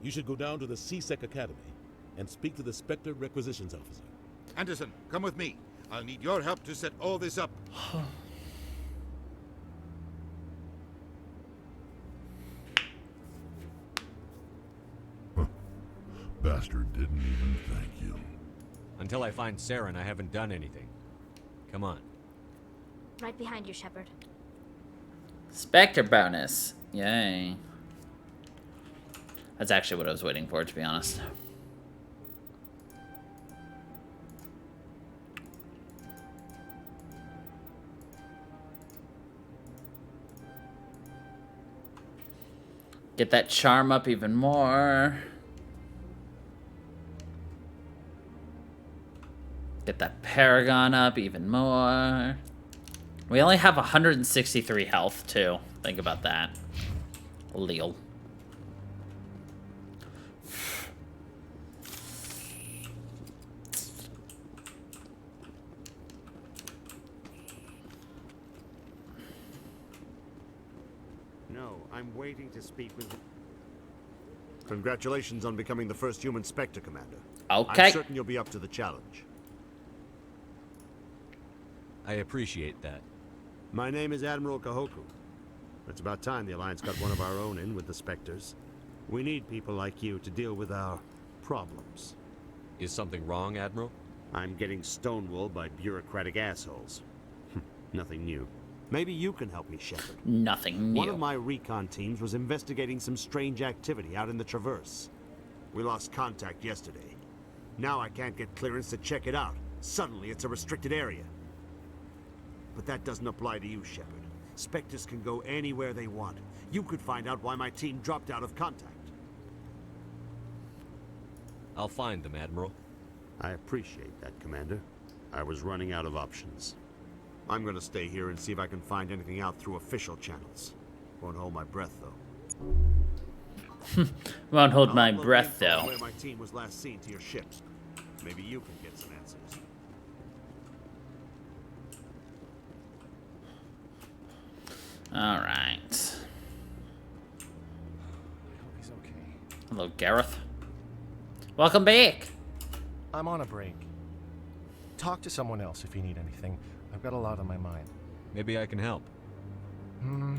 You should go down to the CSEC Academy and speak to the Spectre Requisitions Officer. Anderson, come with me. I'll need your help to set all this up. Bastard didn't even thank you. Until I find Saren, I haven't done anything. Come on. Right behind you, Shepard. Spectre bonus. Yay. That's actually what I was waiting for, to be honest. Get that charm up even more. Get that Paragon up even more. We only have 163 health, too. Think about that. Leel. No, I'm waiting to speak with... Congratulations on becoming the first human Spectre, Commander. Okay. I'm certain you'll be up to the challenge. I appreciate that. My name is Admiral Kahoku. It's about time the Alliance got one of our own in with the Spectres. We need people like you to deal with our problems. Is something wrong, Admiral? I'm getting stonewalled by bureaucratic assholes. Nothing new. Maybe you can help me, Shepard. Nothing new. One of my recon teams was investigating some strange activity out in the Traverse. We lost contact yesterday. Now I can't get clearance to check it out. Suddenly it's a restricted area. But that doesn't apply to you, Shepard. Spectres can go anywhere they want. You could find out why my team dropped out of contact. I'll find them, Admiral. I appreciate that, Commander. I was running out of options. I'm gonna stay here and see if I can find anything out through official channels. Won't hold my breath, though. Won't hold my breath, though. Where my team was last seen to your ships. Maybe you can get some answers. All right. He's okay. Hello, Gareth. Welcome back. I'm on a break. Talk to someone else if you need anything. I've got a lot on my mind. Maybe I can help. Well,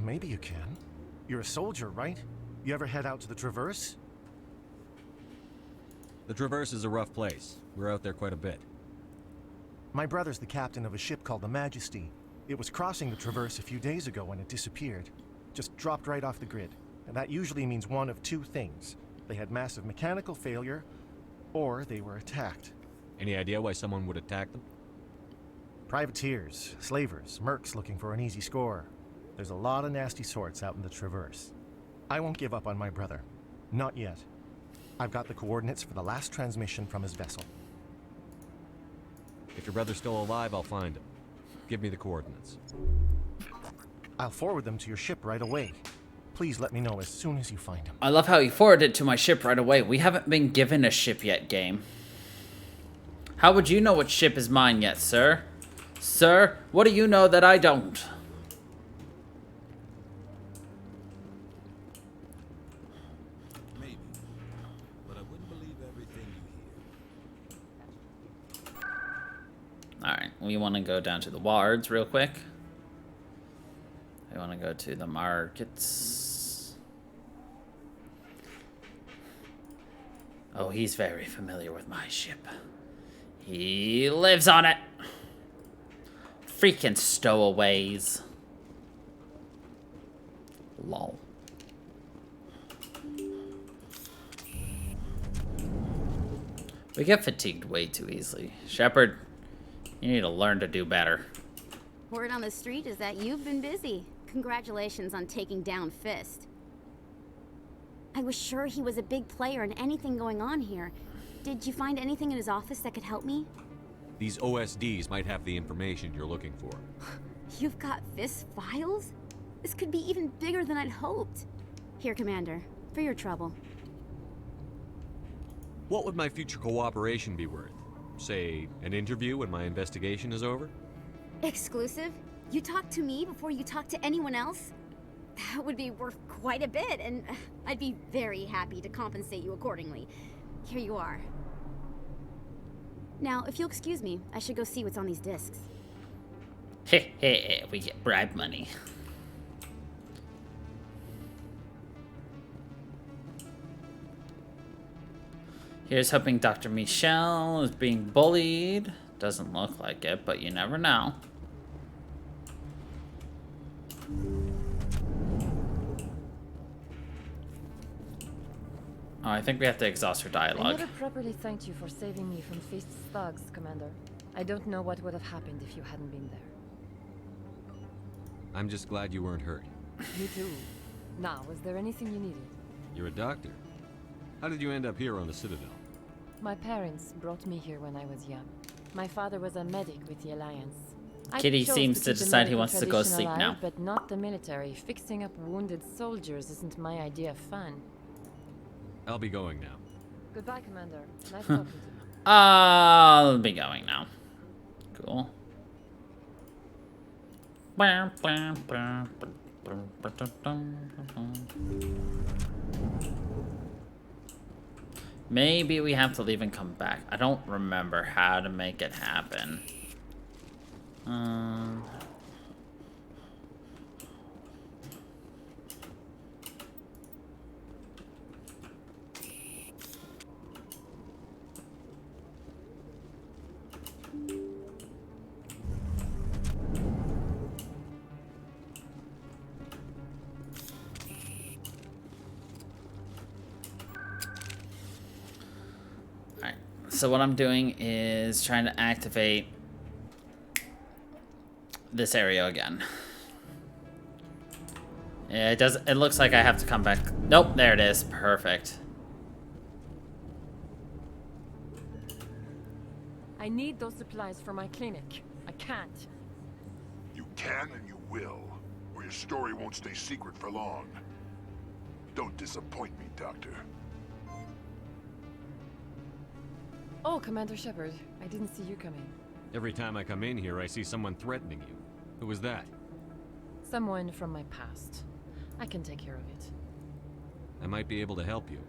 maybe you can. You're a soldier, right? You ever head out to the Traverse? The Traverse is a rough place. We're out there quite a bit. My brother's the captain of a ship called the Majesty. It was crossing the Traverse a few days ago when it disappeared. Just dropped right off the grid. And that usually means one of two things. They had massive mechanical failure, or they were attacked. Any idea why someone would attack them? Privateers, slavers, mercs looking for an easy score. There's a lot of nasty sorts out in the Traverse. I won't give up on my brother. Not yet. I've got the coordinates for the last transmission from his vessel. If your brother's still alive, I'll find him. Give me the coordinates. I'll forward them to your ship right away. Please let me know as soon as you find him. I love how you forwarded it to my ship right away. We haven't been given a ship yet, game. How would you know which ship is mine yet, sir? Sir, what do you know that I don't? Maybe, but I wouldn't believe everything you hear. Alright, we want to go down to the wards real quick. I want to go to the markets. Oh, he's very familiar with my ship. He lives on it. Freaking stowaways. Lol. We get fatigued way too easily. Shepard, you need to learn to do better. Word on the street is that you've been busy. Congratulations on taking down Fist. I was sure he was a big player in anything going on here. Did you find anything in his office that could help me? These OSDs might have the information you're looking for. You've got Fist files? This could be even bigger than I'd hoped. Here, Commander, for your trouble. What would my future cooperation be worth? Say, an interview when my investigation is over? Exclusive? You talk to me before you talk to anyone else? That would be worth quite a bit, and I'd be very happy to compensate you accordingly. Here you are. Now, if you'll excuse me, I should go see what's on these discs. Heh heh, we get bribe money. Here's hoping Dr. Michelle is being bullied. Doesn't look like it, but you never know. Oh, I think we have to exhaust her I dialogue. never properly thanked you for saving me from Fist's thugs, Commander. I don't know what would have happened if you hadn't been there. I'm just glad you weren't hurt. Me too. Now, was there anything you needed? You're a doctor. How did you end up here on the Citadel? My parents brought me here when I was young. My father was a medic with the Alliance. I Kitty chose seems to keep the decide he medical wants to go tradition sleep alive, now. But not the military. Fixing up wounded soldiers isn't my idea of fun. I'll be going now. Goodbye, Commander. Nice talking to you. I'll be going now. Cool. Maybe we have to leave and come back. I don't remember how to make it happen. So what I'm doing is trying to activate this area again. Yeah, it does. It looks like I have to come back. Nope, there it is. Perfect. I need those supplies for my clinic. I can't. You can and you will, or your story won't stay secret for long. Don't disappoint me, Doctor. Oh, Commander Shepard. I didn't see you coming. Every time I come in here, I see someone threatening you. Who was that? Someone from my past. I can take care of it. I might be able to help you.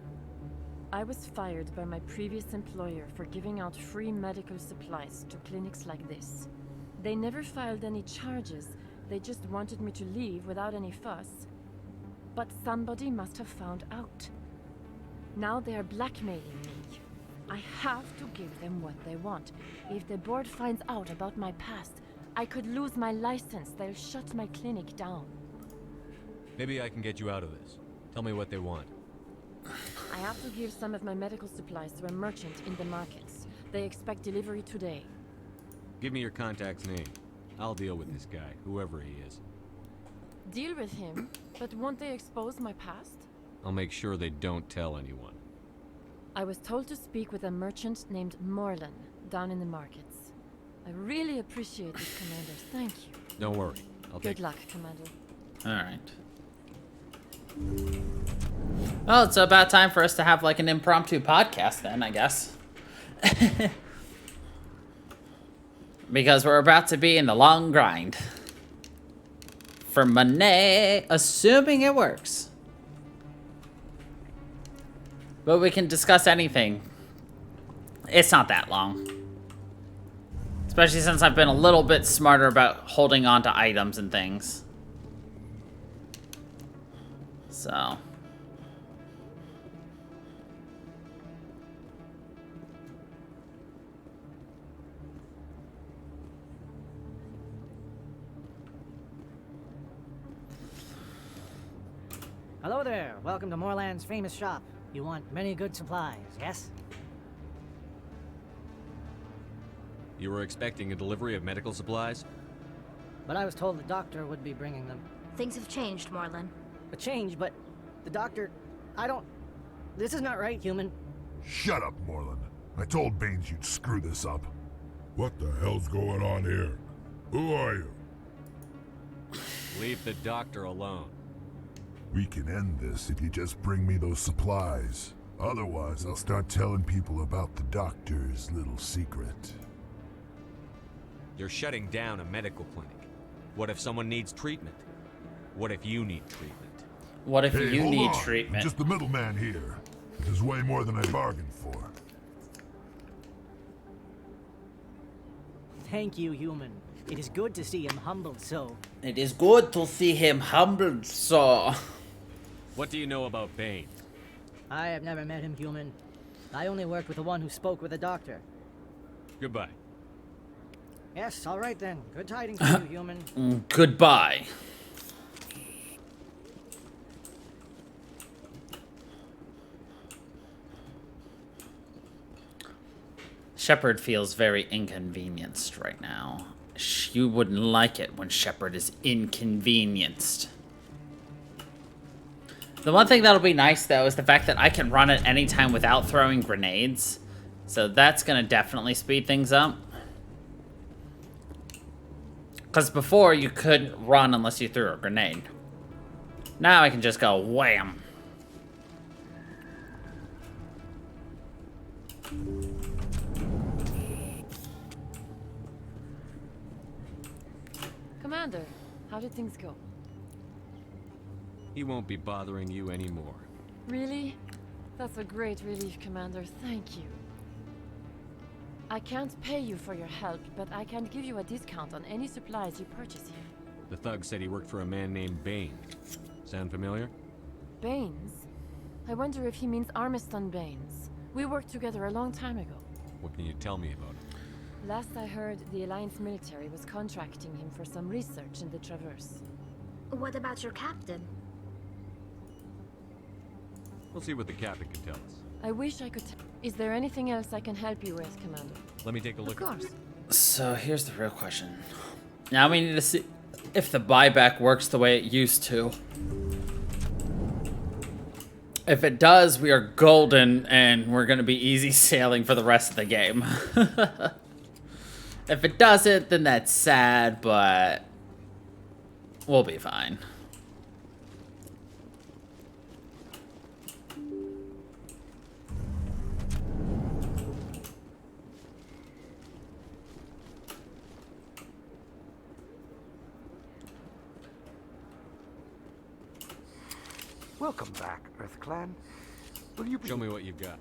I was fired by my previous employer for giving out free medical supplies to clinics like this. They never filed any charges. They just wanted me to leave without any fuss. But somebody must have found out. Now they are blackmailing me. I have to give them what they want. If the board finds out about my past, I could lose my license. They'll shut my clinic down. Maybe I can get you out of this. Tell me what they want. I have to give some of my medical supplies to a merchant in the markets. They expect delivery today. Give me your contact's name. I'll deal with this guy, whoever he is. Deal with him? But won't they expose my past? I'll make sure they don't tell anyone. I was told to speak with a merchant named Morlan down in the markets. I really appreciate it, Commander. Thank you. Don't worry. Good luck, Commander. Alright. Well, it's about time for us to have like an impromptu podcast then, I guess. Because we're about to be in the long grind. For money, assuming it works. But we can discuss anything. It's not that long. Especially since I've been a little bit smarter about holding on to items and things. So. Hello there. Welcome to Morland's famous shop. You want many good supplies, yes? You were expecting a delivery of medical supplies? But I was told the doctor would be bringing them. Things have changed, Morlan. A change, but the doctor... I don't... This is not right, human. Shut up, Morlan. I told Baines you'd screw this up. What the hell's going on here? Who are you? Leave the doctor alone. We can end this if you just bring me those supplies. Otherwise, I'll start telling people about the doctor's little secret. You're shutting down a medical clinic. What if someone needs treatment? What if you need treatment? What if hey, you need on. treatment? I'm just the middleman here. This is way more than I bargained for. Thank you, human. It is good to see him humbled so. It is good to see him humbled so. What do you know about Bane? I have never met him, human. I only worked with the one who spoke with the doctor. Goodbye. Yes, all right then. Good tidings for you, human. Goodbye. Shepard feels very inconvenienced right now. You wouldn't like it when Shepard is inconvenienced. The one thing that'll be nice, though, is the fact that I can run at any time without throwing grenades. So that's going to definitely speed things up. Because before, you couldn't run unless you threw a grenade. Now I can just go wham. Commander, how did things go? He won't be bothering you anymore. Really? That's a great relief, Commander. Thank you. I can't pay you for your help, but I can give you a discount on any supplies you purchase here. The thug said he worked for a man named Bane. Sound familiar? Baines? I wonder if he means Armiston Baines. We worked together a long time ago. What can you tell me about him? Last I heard, the Alliance military was contracting him for some research in the Traverse. What about your captain? We'll see what the captain can tell us. I wish I could. Is there anything else I can help you with, Commander? Let me take a look. Of course. So here's the real question. Now we need to see if the buyback works the way it used to. If it does, we are golden and we're going to be easy sailing for the rest of the game. If it doesn't, then that's sad, but we'll be fine. Welcome back, Earth Clan. Will you Show me what you've got.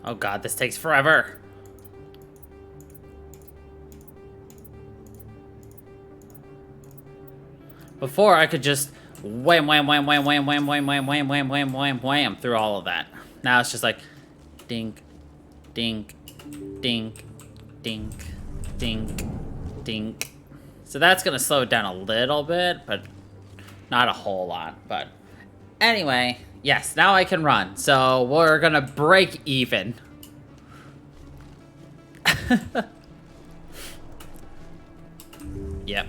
Oh god, this takes forever. Before, I could just wham, wham, wham, wham, wham, wham, wham, wham, wham, wham, wham, wham, wham through all of that. Now it's just like dink, dink, dink, dink, dink, dink. So that's gonna slow it down a little bit, but not a whole lot. But anyway, yes, now I can run. So we're gonna break even. Yep.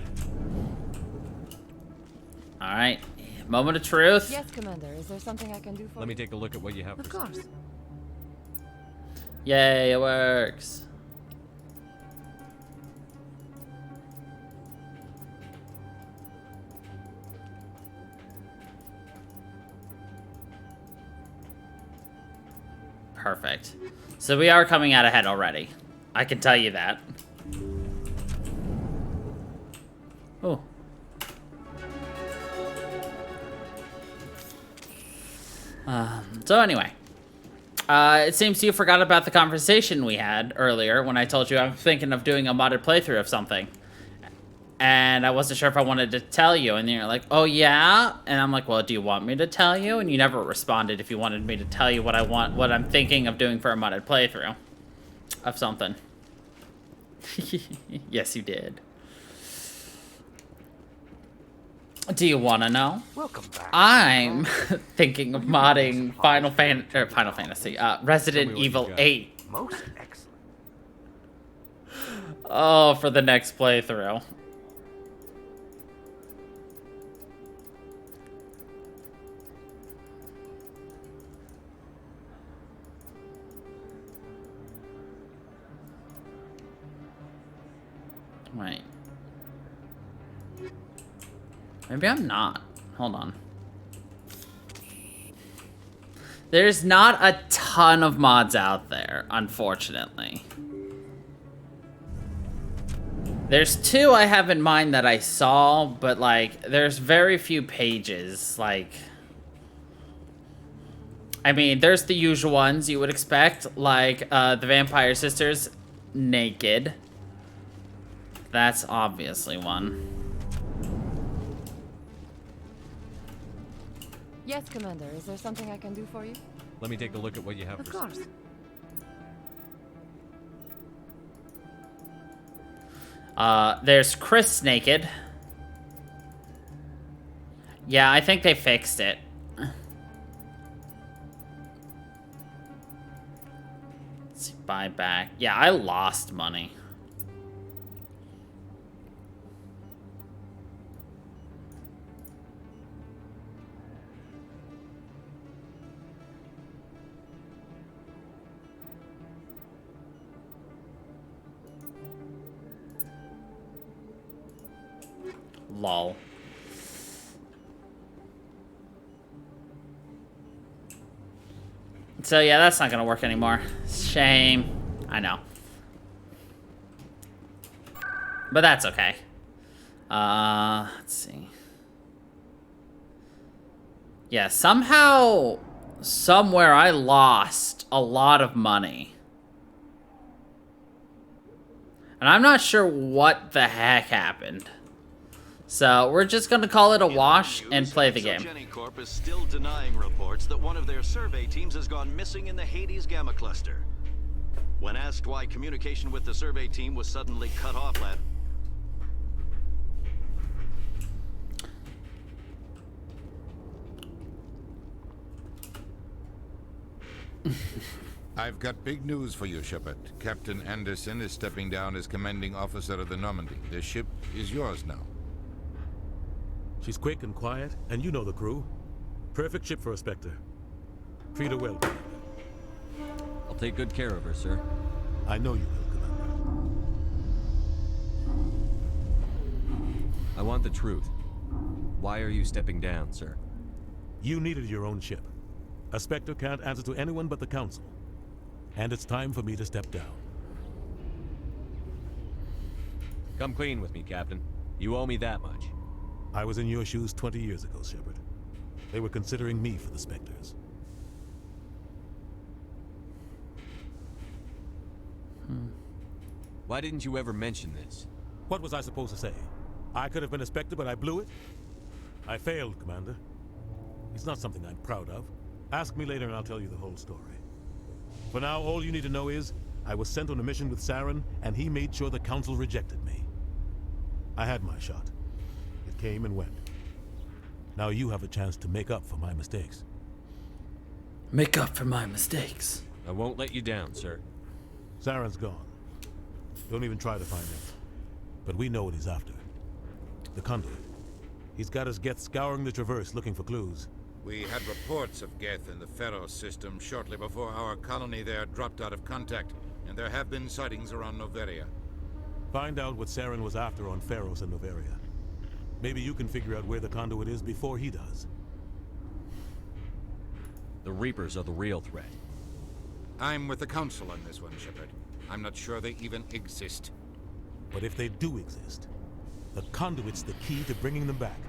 Alright. Moment of truth. Yes, Commander. Is there something I can do for Let me take a look at what you have. Of course. Yay, it works. Perfect. So we are coming out ahead already. I can tell you that. Oh. So anyway. It seems you forgot about the conversation we had earlier when I told you I'm thinking of doing a modded playthrough of something. And I wasn't sure if I wanted to tell you. And you're like, oh yeah? And I'm like, well, do you want me to tell you? And you never responded if you wanted me to tell you what I'm thinking of doing for a modded playthrough of something. Yes, you did. Do you want to know? Welcome back. I'm thinking of modding Resident Evil 8. Most excellent. Oh, for the next playthrough. Wait. Maybe I'm not. Hold on. There's not a ton of mods out there, unfortunately. There's two I have in mind that I saw, but like, there's very few pages. Like, I mean, there's the usual ones you would expect, like the Vampire Sisters naked. That's obviously one. Yes, Commander. Is there something I can do for you? Let me take a look at what you have. Of course. There's Chris naked. Yeah, I think they fixed it. Let's see, buy back. Yeah, I lost money. Lol. So yeah, that's not gonna work anymore. Shame. I know. But that's okay. Let's see. Yeah, somehow, somewhere I lost a lot of money. And I'm not sure what the heck happened. So we're just gonna call it a wash and play the game. Corp is still denying reports that one of their survey teams has gone missing in the Hades Gamma Cluster. When asked why communication with the survey team was suddenly cut off last... I've got big news for you, Shepard. Captain Anderson is stepping down as commanding officer of the Normandy. The ship is yours now. She's quick and quiet, and you know the crew. Perfect ship for a Spectre. Treat her well. I'll take good care of her, sir. I know you will, Commander. I want the truth. Why are you stepping down, sir? You needed your own ship. A Spectre can't answer to anyone but the Council. And it's time for me to step down. Come clean with me, Captain. You owe me that much. I was in your shoes 20 years ago, Shepard. They were considering me for the Spectres. Why didn't you ever mention this? What was I supposed to say? I could have been a Spectre, but I blew it? I failed, Commander. It's not something I'm proud of. Ask me later and I'll tell you the whole story. For now, all you need to know is, I was sent on a mission with Saren, and he made sure the Council rejected me. I had my shot. It came and went. Now you have a chance to make up for my mistakes. Make up for my mistakes. I won't let you down, sir. Saren's gone. Don't even try to find him. But we know what he's after. The Conduit. He's got his Geth scouring the Traverse looking for clues. We had reports of Geth in the Pharos system shortly before our colony there dropped out of contact, and there have been sightings around Noveria. Find out what Saren was after on Pharos and Noveria. Maybe you can figure out where the Conduit is before he does. The Reapers are the real threat. I'm with the Council on this one, Shepard. I'm not sure they even exist. But if they do exist, the Conduit's the key to bringing them back.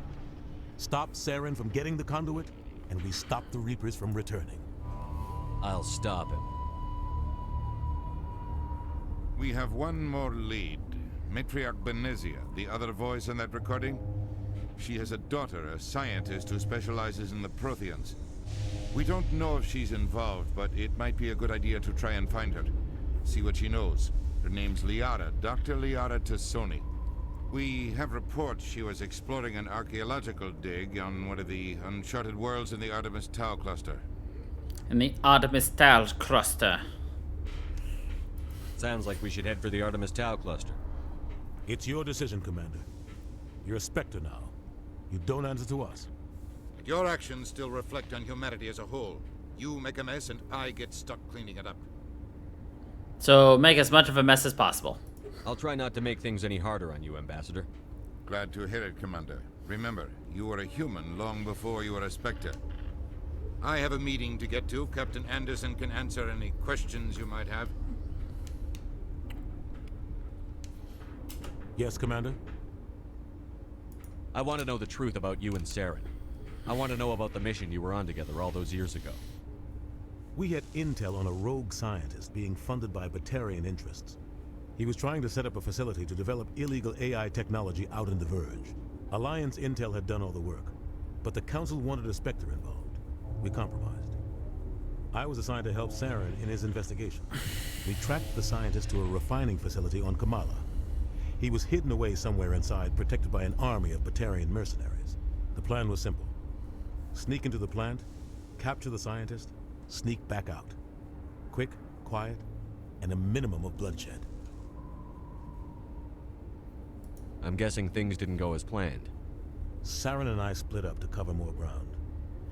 Stop Saren from getting the Conduit, and we stop the Reapers from returning. I'll stop him. We have one more lead. Matriarch Benezia, the other voice in that recording. She has a daughter, a scientist who specializes in the Protheans. We don't know if she's involved, but it might be a good idea to try and find her. See what she knows. Her name's Liara, Dr. Liara Tassoni. We have reports she was exploring an archaeological dig on one of the uncharted worlds in the Artemis Tau cluster. In the Artemis Tau cluster. Sounds like we should head for the Artemis Tau cluster. It's your decision, Commander. You're a Spectre now. You don't answer to us. But your actions still reflect on humanity as a whole. You make a mess and I get stuck cleaning it up. So make as much of a mess as possible. I'll try not to make things any harder on you, Ambassador. Glad to hear it, Commander. Remember, you were a human long before you were a Spectre. I have a meeting to get to. Captain Anderson can answer any questions you might have. Yes, Commander? I want to know the truth about you and Saren. I want to know about the mission you were on together all those years ago. We had intel on a rogue scientist being funded by Batarian interests. He was trying to set up a facility to develop illegal AI technology out in the Verge. Alliance intel had done all the work, but the Council wanted a Spectre involved. We compromised. I was assigned to help Saren in his investigation. We tracked the scientist to a refining facility on Kamala. He was hidden away somewhere inside, protected by an army of Batarian mercenaries. The plan was simple. Sneak into the plant, capture the scientist, sneak back out. Quick, quiet, and a minimum of bloodshed. I'm guessing things didn't go as planned. Saren and I split up to cover more ground.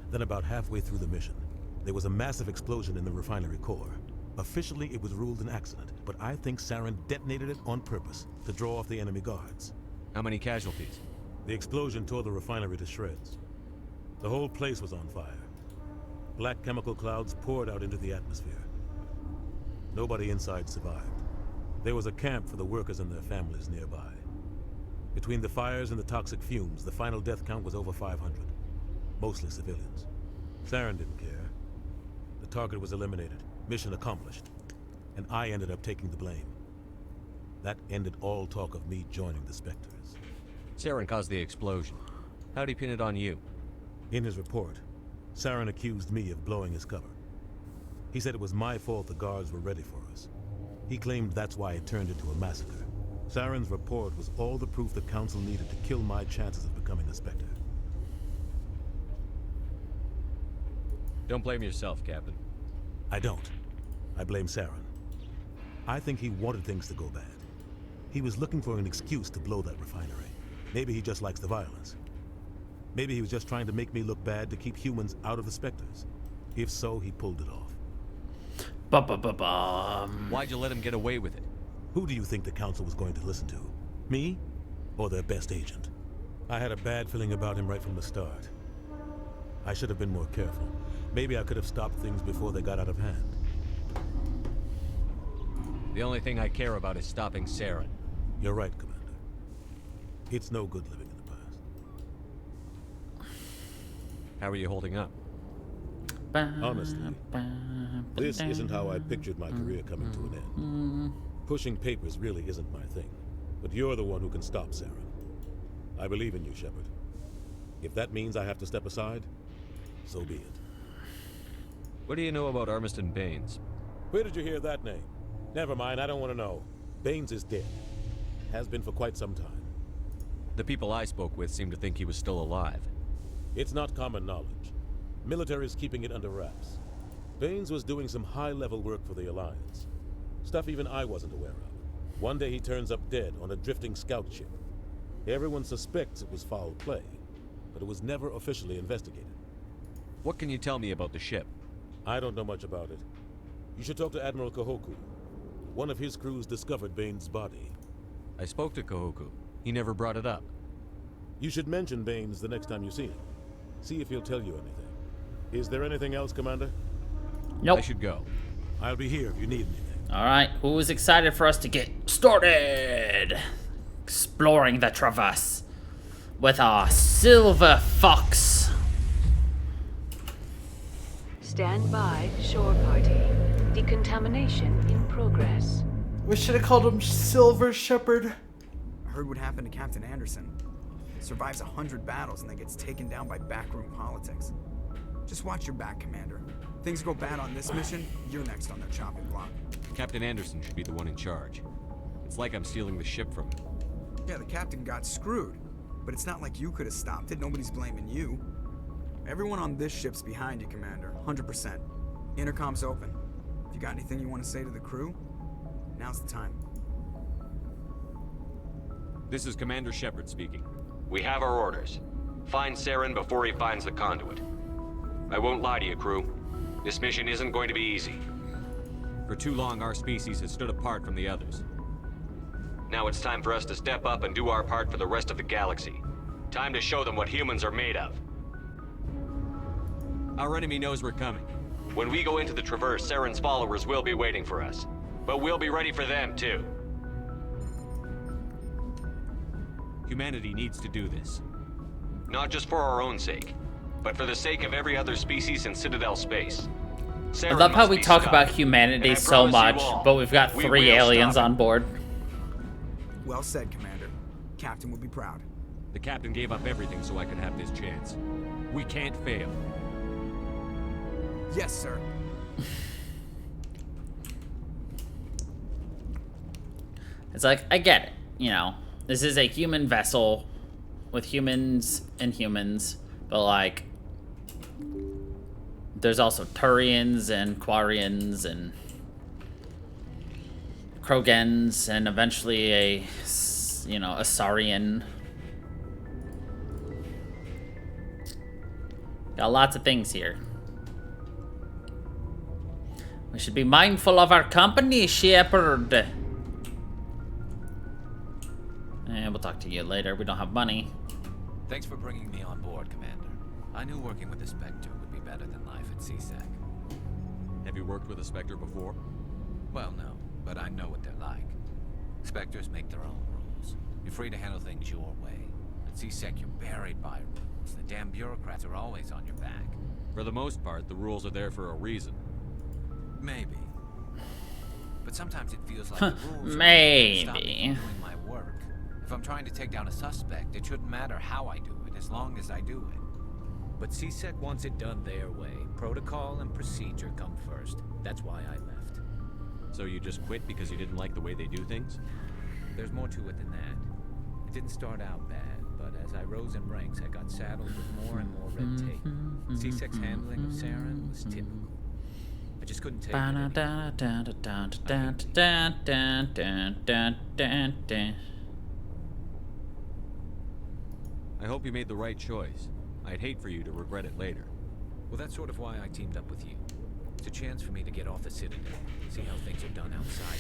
Then about halfway through the mission, there was a massive explosion in the refinery core. Officially, it was ruled an accident, but I think Saren detonated it on purpose to draw off the enemy guards. How many casualties? The explosion tore the refinery to shreds. The whole place was on fire. Black chemical clouds poured out into the atmosphere. Nobody inside survived. There was a camp for the workers and their families nearby. Between the fires and the toxic fumes, the final death count was over 500. Mostly civilians. Saren didn't care. The target was eliminated. Mission accomplished. And I ended up taking the blame. That ended all talk of me joining the Spectres. Saren caused the explosion. How'd he pin it on you? In his report, Saren accused me of blowing his cover. He said it was my fault the guards were ready for us. He claimed that's why it turned into a massacre. Saren's report was all the proof the Council needed to kill my chances of becoming a Spectre. Don't blame yourself, Captain. I don't. I blame Saren. I think he wanted things to go bad. He was looking for an excuse to blow that refinery. Maybe he just likes the violence. Maybe he was just trying to make me look bad to keep humans out of the Spectres. If so, he pulled it off. Why'd you let him get away with it? Who do you think the Council was going to listen to? Me? Or their best agent? I had a bad feeling about him right from the start. I should have been more careful. Maybe I could have stopped things before they got out of hand. The only thing I care about is stopping Saren. You're right, Commander. It's no good living in the past. How are you holding up? Honestly, this isn't how I pictured my career coming to an end. Pushing papers really isn't my thing, but you're the one who can stop Saren. I believe in you, Shepard. If that means I have to step aside, so be it. What do you know about Armiston Baines? Where did you hear that name? Never mind, I don't want to know. Baines is dead. Has been for quite some time. The people I spoke with seem to think he was still alive. It's not common knowledge. Military is keeping it under wraps. Baines was doing some high-level work for the Alliance. Stuff even I wasn't aware of. One day he turns up dead on a drifting scout ship. Everyone suspects it was foul play, but it was never officially investigated. What can you tell me about the ship? I don't know much about it. You should talk to Admiral Kahoku. One of his crews discovered Baines' body. I spoke to Kahoku. He never brought it up. You should mention Baines the next time you see him. See if he'll tell you anything. Is there anything else, Commander? Nope. I should go. I'll be here if you need anything. Alright, who's excited for us to get started? Exploring the Traverse with our Silver Fox. Stand by, shore party. Decontamination in progress. We should have called him Silver Shepherd. I heard what happened to Captain Anderson. Survives 100 battles and then gets taken down by backroom politics. Just watch your back, Commander. Things go bad on this mission, you're next on their chopping block. Captain Anderson should be the one in charge. It's like I'm stealing the ship from him. Yeah, the captain got screwed. But it's not like you could have stopped it. Nobody's blaming you. Everyone on this ship's behind you, Commander. 100%. Intercom's open. If you got anything you want to say to the crew, now's the time. This is Commander Shepard speaking. We have our orders. Find Saren before he finds the conduit. I won't lie to you, crew. This mission isn't going to be easy. For too long, our species has stood apart from the others. Now it's time for us to step up and do our part for the rest of the galaxy. Time to show them what humans are made of. Our enemy knows we're coming. When we go into the Traverse, Saren's followers will be waiting for us. But we'll be ready for them, too. Humanity needs to do this. Not just for our own sake, but for the sake of every other species in Citadel space. I love how we talk about humanity so much, but we've got 3 aliens on board. Well said, Commander. Captain would be proud. The captain gave up everything so I could have this chance. We can't fail. Yes, sir. It's like, I get it, you know. This is a human vessel with humans and humans, but like, there's also Turians and Quarians and Krogans and eventually a, you know, a Saurian. Got lots of things here. We should be mindful of our company, Shepard. And we'll talk to you later. We don't have money. Thanks for bringing me on board, Commander. I knew working with the Spectre would be better than life at CSEC. Have you worked with a Spectre before? Well, no, but I know what they're like. Spectres make their own rules. You're free to handle things your way. At CSEC, you're buried by rules. The damn bureaucrats are always on your back. For the most part, the rules are there for a reason. Maybe. But sometimes it feels like the rules maybe are stop me from doing my work. If I'm trying to take down a suspect, it shouldn't matter how I do it, as long as I do it. But CSEC wants it done their way. Protocol and procedure come first. That's why I left. So you just quit because you didn't like the way they do things? There's more to it than that. It didn't start out bad, but as I rose in ranks, I got saddled with more and more red tape. CSEC's handling of Saren was typical. I just couldn't take it anymore. I hope you made the right choice. I'd hate for you to regret it later. Well, that's sort of why I teamed up with you. It's a chance for me to get off the Citadel, see how things are done outside.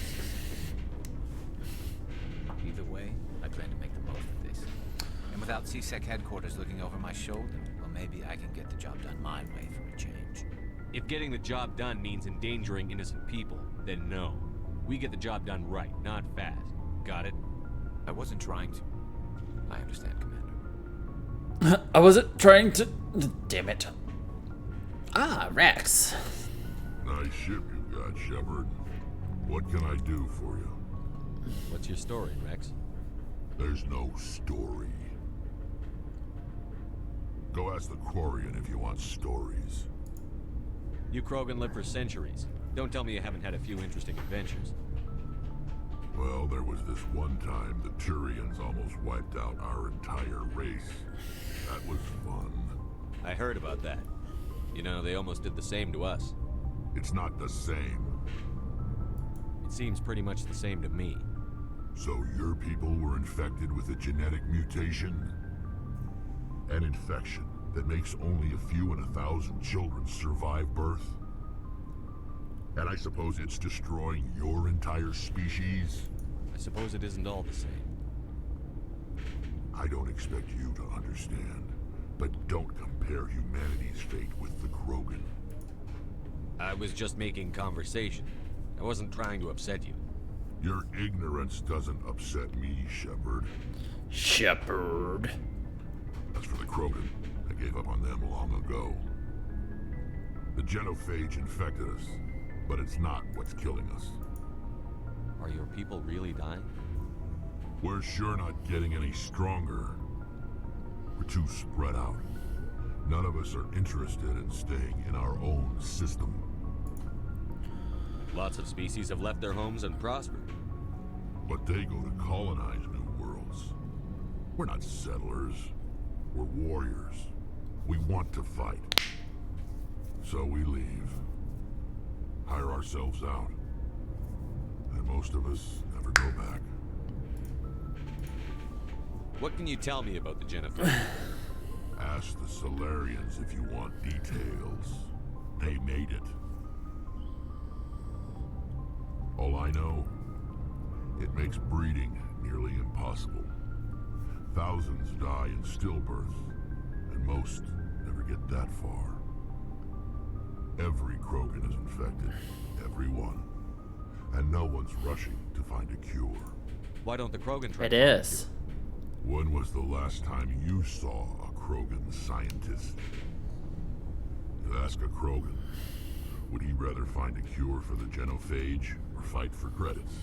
Either way, I plan to make the most of this. And without CSEC headquarters looking over my shoulder, well, maybe I can get the job done my way for a change. If getting the job done means endangering innocent people, then no. We get the job done right, not fast. Got it? I wasn't trying to. I understand, Commander. I wasn't trying to... Damn it. Ah, Rex. Nice ship you got, Shepard. What can I do for you? What's your story, Rex? There's no story. Go ask the Quarian if you want stories. You Krogan live for centuries. Don't tell me you haven't had a few interesting adventures. Well, there was this one time the Turians almost wiped out our entire race. That was fun. I heard about that. You know, they almost did the same to us. It's not the same. It seems pretty much the same to me. So your people were infected with a genetic mutation? An infection that makes only a few in 1,000 children survive birth? And I suppose it's destroying your entire species? I suppose it isn't all the same. I don't expect you to understand, but don't compare humanity's fate with the Krogan. I was just making conversation. I wasn't trying to upset you. Your ignorance doesn't upset me, Shepard. Shepard. As for the Krogan, I gave up on them long ago. The genophage infected us, but it's not what's killing us. Are your people really dying? We're sure not getting any stronger. We're too spread out. None of us are interested in staying in our own system. Lots of species have left their homes and prospered. But they go to colonize new worlds. We're not settlers. We're warriors. We want to fight. So we leave. Hire ourselves out. And most of us never go back. What can you tell me about the genophage? Ask the Solarians if you want details. They made it. All I know, it makes breeding nearly impossible. Thousands die in stillbirth, and most never get that far. Every Krogan is infected, every one. And no one's rushing to find a cure. Why don't the Krogan try? It is. When was the last time you saw a Krogan scientist? You ask a Krogan, would he rather find a cure for the genophage or fight for credits?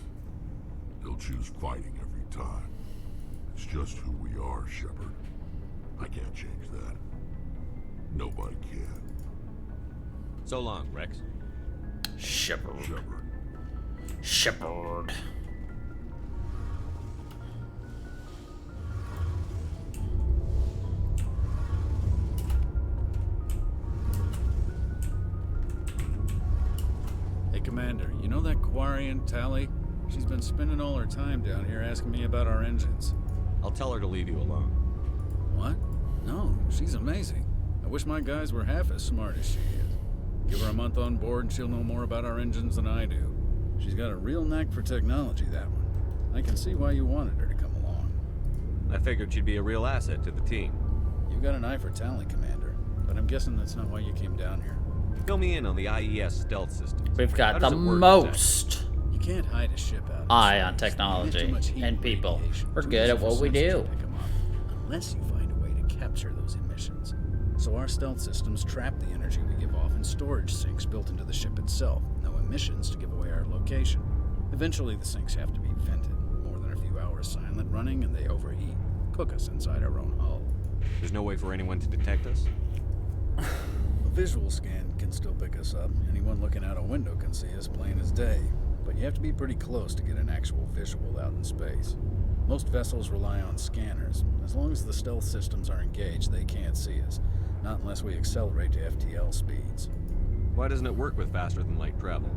He'll choose fighting every time. It's just who we are, Shepard. I can't change that. Nobody can. So long, Rex. Shepard. Shepard. Shepard. Hey, Commander, you know that Quarian, Tally? She's been spending all her time down here asking me about our engines. I'll tell her to leave you alone. What? No, she's amazing. I wish my guys were half as smart as she is. Give her a month on board and she'll know more about our engines than I do. She's got a real knack for technology, that one. I can see why you wanted her to come along. I figured she'd be a real asset to the team. You got an eye for talent, Commander, but I'm guessing that's not why you came down here. Fill me in on the IES stealth system. We've got the most You can't hide a ship out of eye on space. technology You get too much heat and people. radiation. We're Too good at easy what for we sensors do. to pick 'em up, unless you find a way to capture those emissions. So our stealth systems trap the energy we give off in storage sinks built into the ship itself. No emissions to give away our location. Eventually the sinks have to be vented. More than a few hours power silent running and they overheat. Cook us inside our own hull. There's no way for anyone to detect us? A visual scan can still pick us up. Anyone looking out a window can see us plain as day. But you have to be pretty close to get an actual visual out in space. Most vessels rely on scanners. As long as the stealth systems are engaged, they can't see us. Not unless we accelerate to FTL speeds. Why doesn't it work with faster than light travel?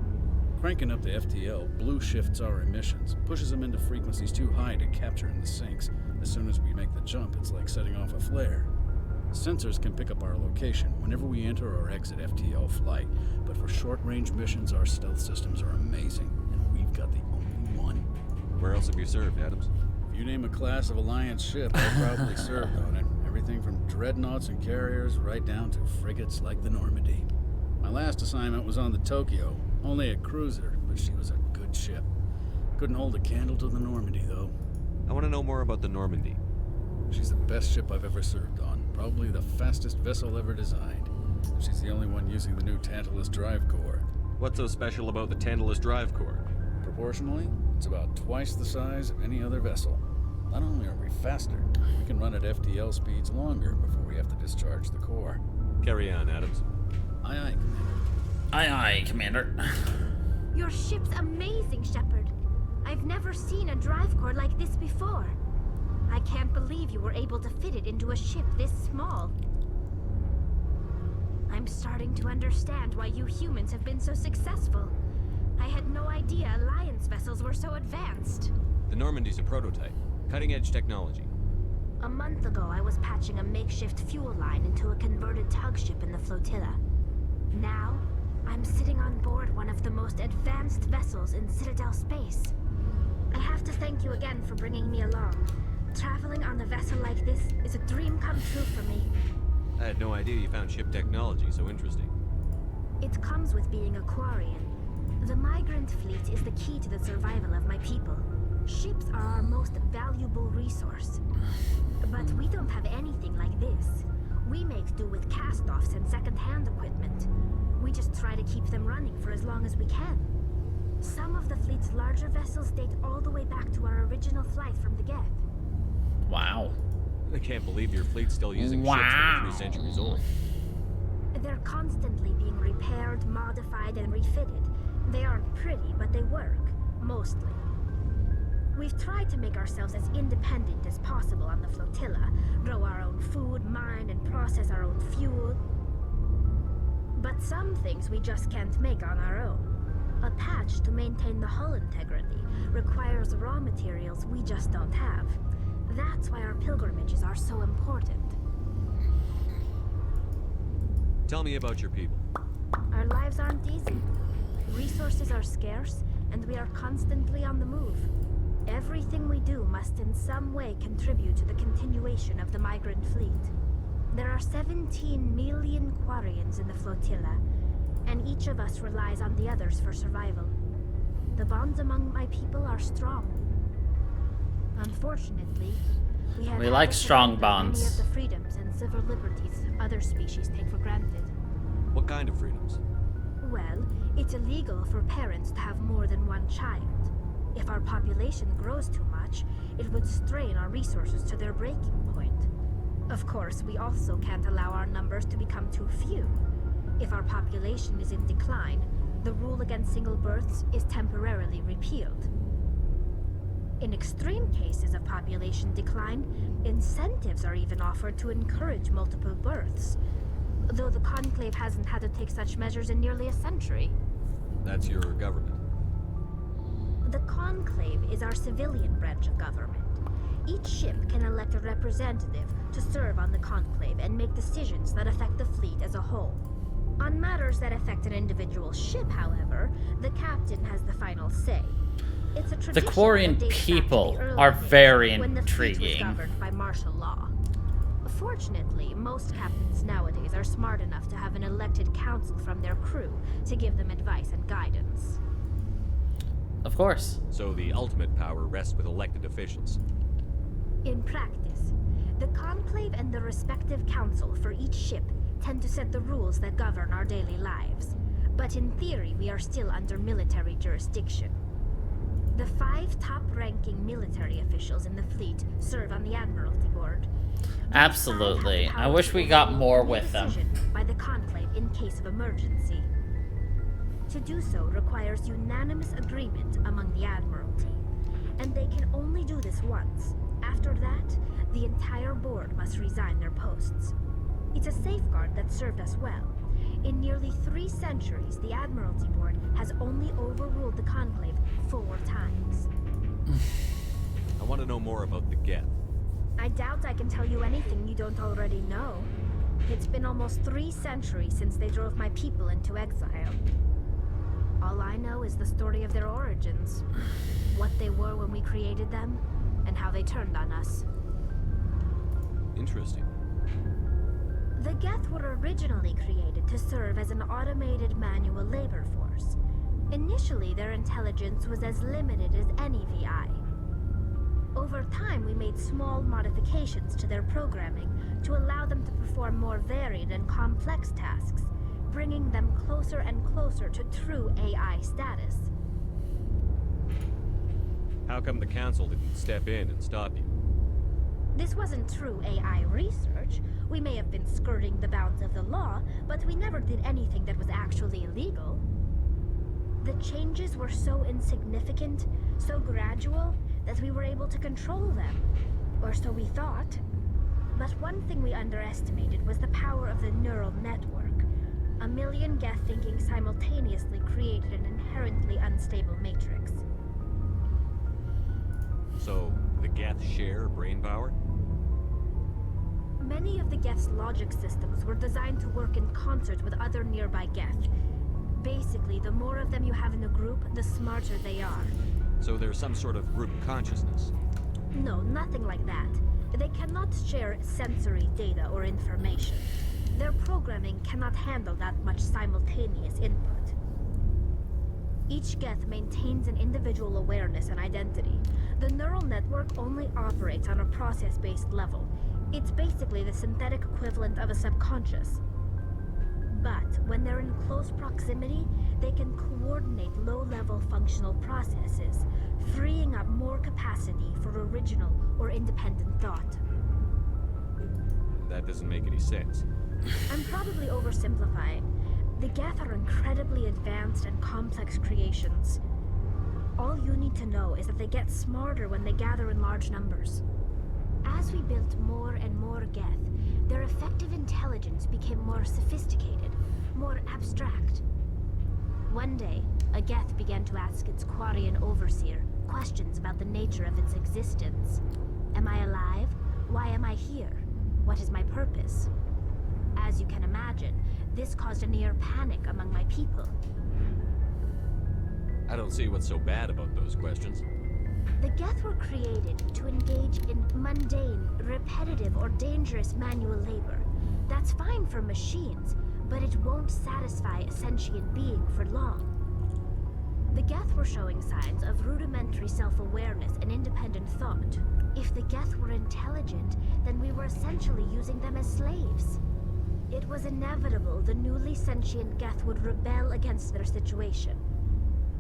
Cranking up to FTL blue shifts our emissions, pushes them into frequencies too high to capture in the sinks. As soon as we make the jump, it's like setting off a flare. Sensors can pick up our location whenever we enter or exit FTL flight, but for short-range missions, our stealth systems are amazing, and we've got the only one. Where else have you served, Adams? If you name a class of Alliance ship, I've probably served on it. Everything from dreadnoughts and carriers right down to frigates like the Normandy. My last assignment was on the Tokyo, only a cruiser, but she was a good ship. Couldn't hold a candle to the Normandy, though. I want to know more about the Normandy. She's the best ship I've ever served on. Probably the fastest vessel ever designed. She's the only one using the new Tantalus drive core. What's so special about the Tantalus drive core? Proportionally, it's about twice the size of any other vessel. Not only are we faster, we can run at FTL speeds longer before we have to discharge the core. Carry on, Adams. Aye, aye, Commander. Aye, aye, Commander. Your ship's amazing, Shepard. I've never seen a drive core like this before. I can't believe you were able to fit it into a ship this small. I'm starting to understand why you humans have been so successful. I had no idea Alliance vessels were so advanced. The Normandy's a prototype. Cutting-edge technology. A month ago, I was patching a makeshift fuel line into a converted tug ship in the flotilla. Now, I'm sitting on board one of the most advanced vessels in Citadel space. I have to thank you again for bringing me along. Traveling on a vessel like this is a dream come true for me. I had no idea you found ship technology so interesting. It comes with being a Quarian. The migrant fleet is the key to the survival of my people. Ships are our most valuable resource. But we don't have anything like this. We make do with cast-offs and second-hand equipment. We just try to keep them running for as long as we can. Some of the fleet's larger vessels date all the way back to our original flight from the Geth. Wow. I can't believe your fleet's still using ships that are 3 centuries old. They're constantly being repaired, modified, and refitted. They aren't pretty, but they work. Mostly. We've tried to make ourselves as independent as possible on the flotilla, grow our own food, mine, and process our own fuel. But some things we just can't make on our own. A patch to maintain the hull integrity requires raw materials we just don't have. That's why our pilgrimages are so important. Tell me about your people. Our lives aren't easy. Resources are scarce, and we are constantly on the move. Everything we do must in some way contribute to the continuation of the migrant fleet. There are 17 million Quarians in the flotilla, and each of us relies on the others for survival. The bonds among my people are strong. Unfortunately, we like strong bonds. Many of the freedoms and civil liberties other species take for granted. What kind of freedoms? Well, it's illegal for parents to have more than one child. If our population grows too much, it would strain our resources to their breaking point. Of course, we also can't allow our numbers to become too few. If our population is in decline, the rule against single births is temporarily repealed. In extreme cases of population decline, incentives are even offered to encourage multiple births, though the Conclave hasn't had to take such measures in nearly a century. That's your government. The Conclave is our civilian branch of government. Each ship can elect a representative to serve on the Conclave and make decisions that affect the fleet as a whole. On matters that affect an individual ship, however, the captain has the final say. It's a tradition The Quarian that dates back to people the early are days very when the fleet was intriguing. governed by martial law. Fortunately, most captains nowadays are smart enough to have an elected council from their crew to give them advice and guidance. Of course. So the ultimate power rests with elected officials. In practice, the Conclave and the respective council for each ship tend to set the rules that govern our daily lives. But in theory, we are still under military jurisdiction. The 5 top-ranking military officials in the fleet serve on the Admiralty Board. Absolutely. I wish we got more with them. By the Conclave in case of emergency. To do so requires unanimous agreement among the Admiralty. And they can only do this once. After that, the entire board must resign their posts. It's a safeguard that served us well. In nearly 3 centuries, the Admiralty Board has only overruled the Conclave 4 times. I want to know more about the Geth. I doubt I can tell you anything you don't already know. It's been almost 3 centuries since they drove my people into exile. All I know is the story of their origins. What they were when we created them, and how they turned on us. Interesting. The Geth were originally created to serve as an automated manual labor force. Initially, their intelligence was as limited as any VI. Over time, we made small modifications to their programming to allow them to perform more varied and complex tasks, bringing them closer and closer to true AI status. How come the Council didn't step in and stop you? This wasn't true AI research. We may have been skirting the bounds of the law, but we never did anything that was actually illegal. The changes were so insignificant, so gradual, that we were able to control them. Or so we thought. But one thing we underestimated was the power of the neural network. A million Geth thinking simultaneously created an inherently unstable matrix. So, the Geth share brain power? Many of the Geth's logic systems were designed to work in concert with other nearby Geth. Basically, the more of them you have in a group, the smarter they are. So there's some sort of group consciousness? No, nothing like that. They cannot share sensory data or information. Their programming cannot handle that much simultaneous input. Each Geth maintains an individual awareness and identity. The neural network only operates on a process-based level. It's basically the synthetic equivalent of a subconscious. But when they're in close proximity, they can coordinate low-level functional processes, freeing up more capacity for original or independent thought. That doesn't make any sense. I'm probably oversimplifying. The Geth are incredibly advanced and complex creations. All you need to know is that they get smarter when they gather in large numbers. As we built more and more Geth, their effective intelligence became more sophisticated, more abstract. One day, a Geth began to ask its Quarian overseer questions about the nature of its existence. Am I alive? Why am I here? What is my purpose? As you can imagine, this caused a near panic among my people. I don't see what's so bad about those questions. The Geth were created to engage in mundane, repetitive, or dangerous manual labor. That's fine for machines, but it won't satisfy a sentient being for long. The Geth were showing signs of rudimentary self-awareness and independent thought. If the Geth were intelligent, then we were essentially using them as slaves. It was inevitable the newly sentient Geth would rebel against their situation.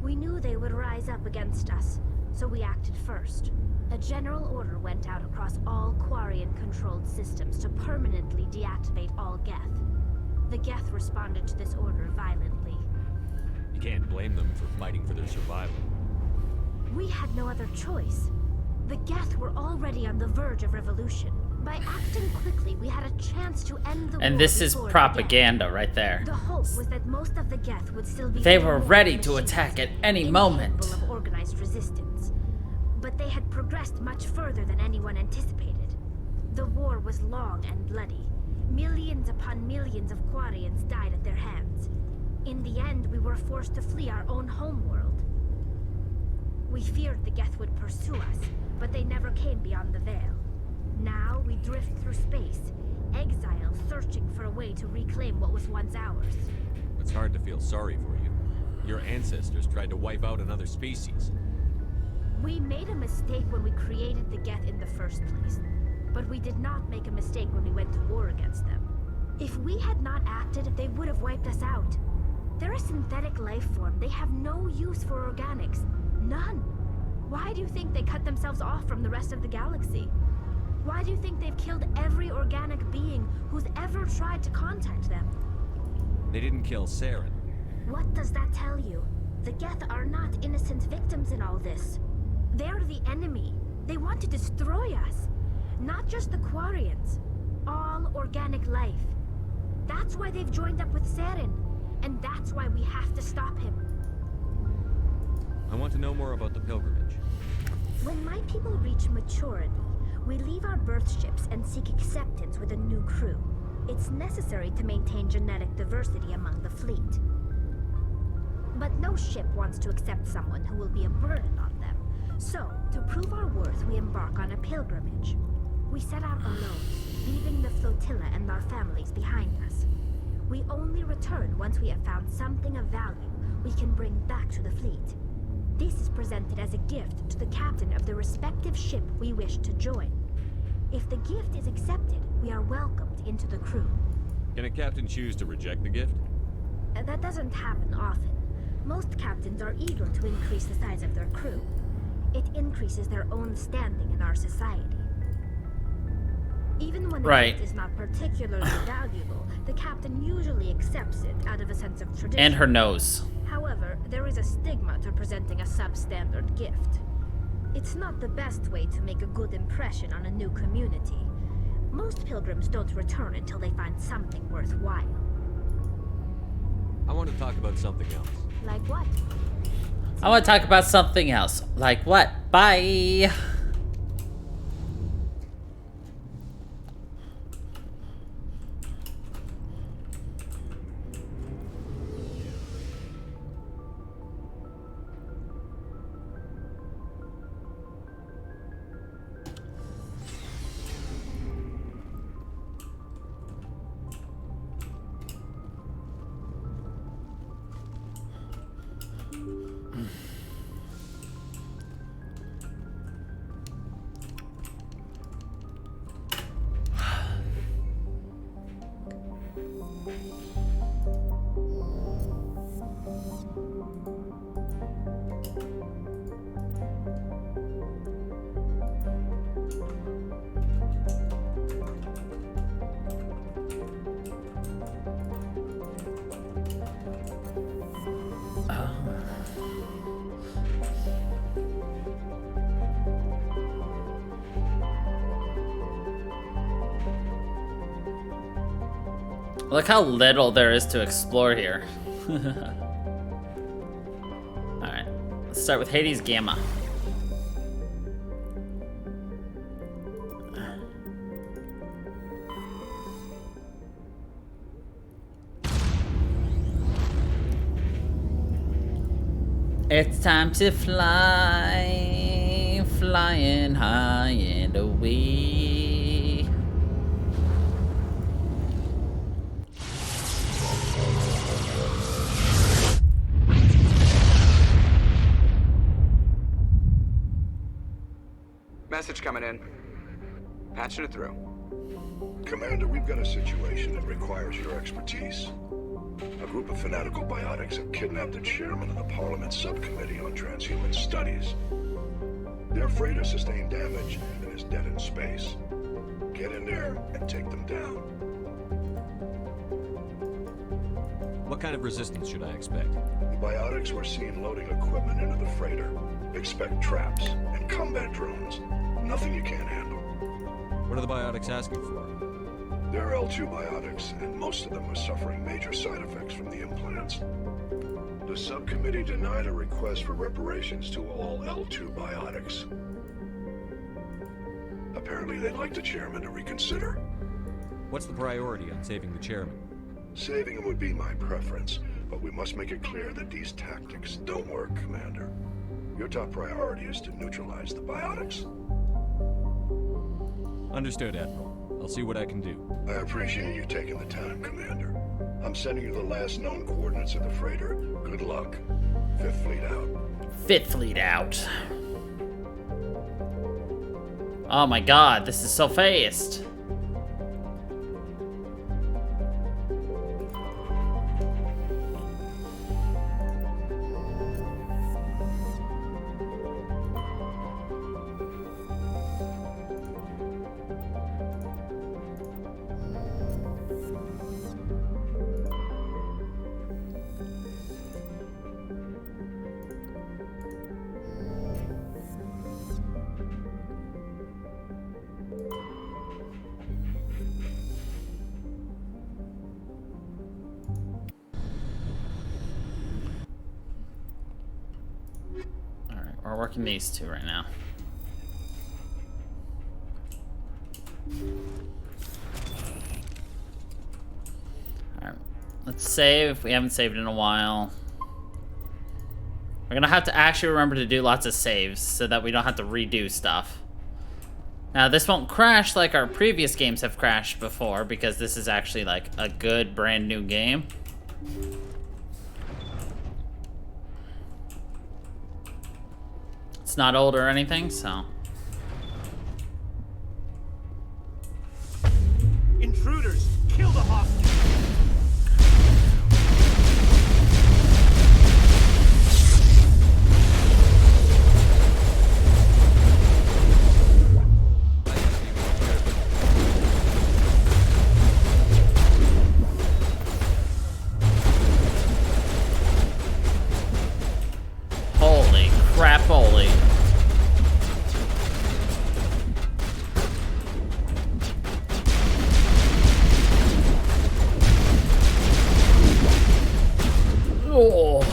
We knew they would rise up against us, so we acted first. A general order went out across all Quarian-controlled systems to permanently deactivate all Geth. The Geth responded to this order violently. You can't blame them for fighting for their survival. We had no other choice. The Geth were already on the verge of revolution. By acting quickly, we had a chance to end the war. And this is propaganda right there. The hope was that most of the Geth would still be. They were ready to attack at any moment. Of organized resistance, but they had progressed much further than anyone anticipated. The war was long and bloody. Millions upon millions of Quarians died at their hands. In the end, we were forced to flee our own homeworld. We feared the Geth would pursue us, but they never came beyond the Veil. Now we drift through space, exile, searching for a way to reclaim what was once ours. It's hard to feel sorry for you. Your ancestors tried to wipe out another species. We made a mistake when we created the Geth in the first place, but we did not make a mistake when we went to war against them. If we had not acted, they would have wiped us out. They're a synthetic life form. They have no use for organics. None. Why do you think they cut themselves off from the rest of the galaxy? Why do you think they've killed every organic being who's ever tried to contact them? They didn't kill Saren. What does that tell you? The Geth are not innocent victims in all this. They're the enemy. They want to destroy us. Not just the Quarians. All organic life. That's why they've joined up with Saren. And that's why we have to stop him. I want to know more about the pilgrimage. When my people reach maturity, we leave our birth ships and seek acceptance with a new crew. It's necessary to maintain genetic diversity among the fleet. But no ship wants to accept someone who will be a burden on them. So, to prove our worth, we embark on a pilgrimage. We set out alone, leaving the flotilla and our families behind us. We only return once we have found something of value we can bring back to the fleet. This is presented as a gift to the captain of the respective ship we wish to join. If the gift is accepted, we are welcomed into the crew. Can a captain choose to reject the gift? That doesn't happen often. Most captains are eager to increase the size of their crew. It increases their own standing in our society. Even when the gift is not particularly valuable, the captain usually accepts it out of a sense of tradition. And her nose. However, there is a stigma to presenting a substandard gift. It's not the best way to make a good impression on a new community. Most pilgrims don't return until they find something worthwhile. I want to talk about something else. Like what? I want to talk about something else. Like what? Bye. Look how little there is to explore here. Alright, let's start with Hades Gamma. It's time to fly, flying high and away. Message coming in. Patching it through. Commander, we've got a situation that requires your expertise. A group of fanatical biotics have kidnapped the chairman of the Parliament Subcommittee on Transhuman Studies. Their freighter sustained damage and is dead in space. Get in there and take them down. What kind of resistance should I expect? The biotics were seen loading equipment into the freighter. Expect traps and combat drones. Nothing you can't handle. What are the biotics asking for? They're L2 biotics, and most of them are suffering major side effects from the implants. The subcommittee denied a request for reparations to all L2 biotics. Apparently they'd like the chairman to reconsider. What's the priority on saving the chairman? Saving him would be my preference, but we must make it clear that these tactics don't work, Commander. Your top priority is to neutralize the biotics. Understood, Admiral. I'll see what I can do. I appreciate you taking the time, Commander. I'm sending you the last known coordinates of the freighter. Good luck. Fifth Fleet out. Fifth Fleet out. Oh my god, this is so fast. we're working these two right now. Alright, let's save. We haven't saved in a while. We're gonna have to actually remember to do lots of saves so that we don't have to redo stuff. Now, this won't crash like our previous games have crashed before, because this is actually like a good brand new game. It's not old or anything, so. Intruders! Kill the hostage! Holy crap, holy. Oh.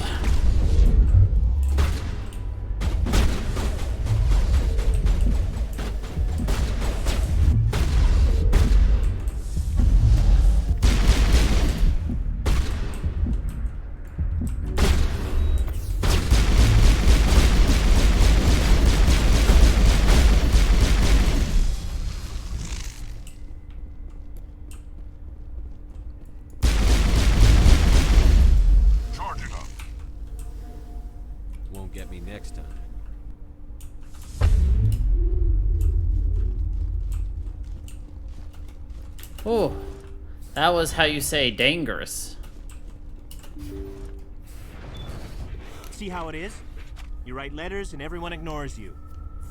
Charging up. Won't get me next time. Oh, that was how you say dangerous. See how it is? You write letters and everyone ignores you.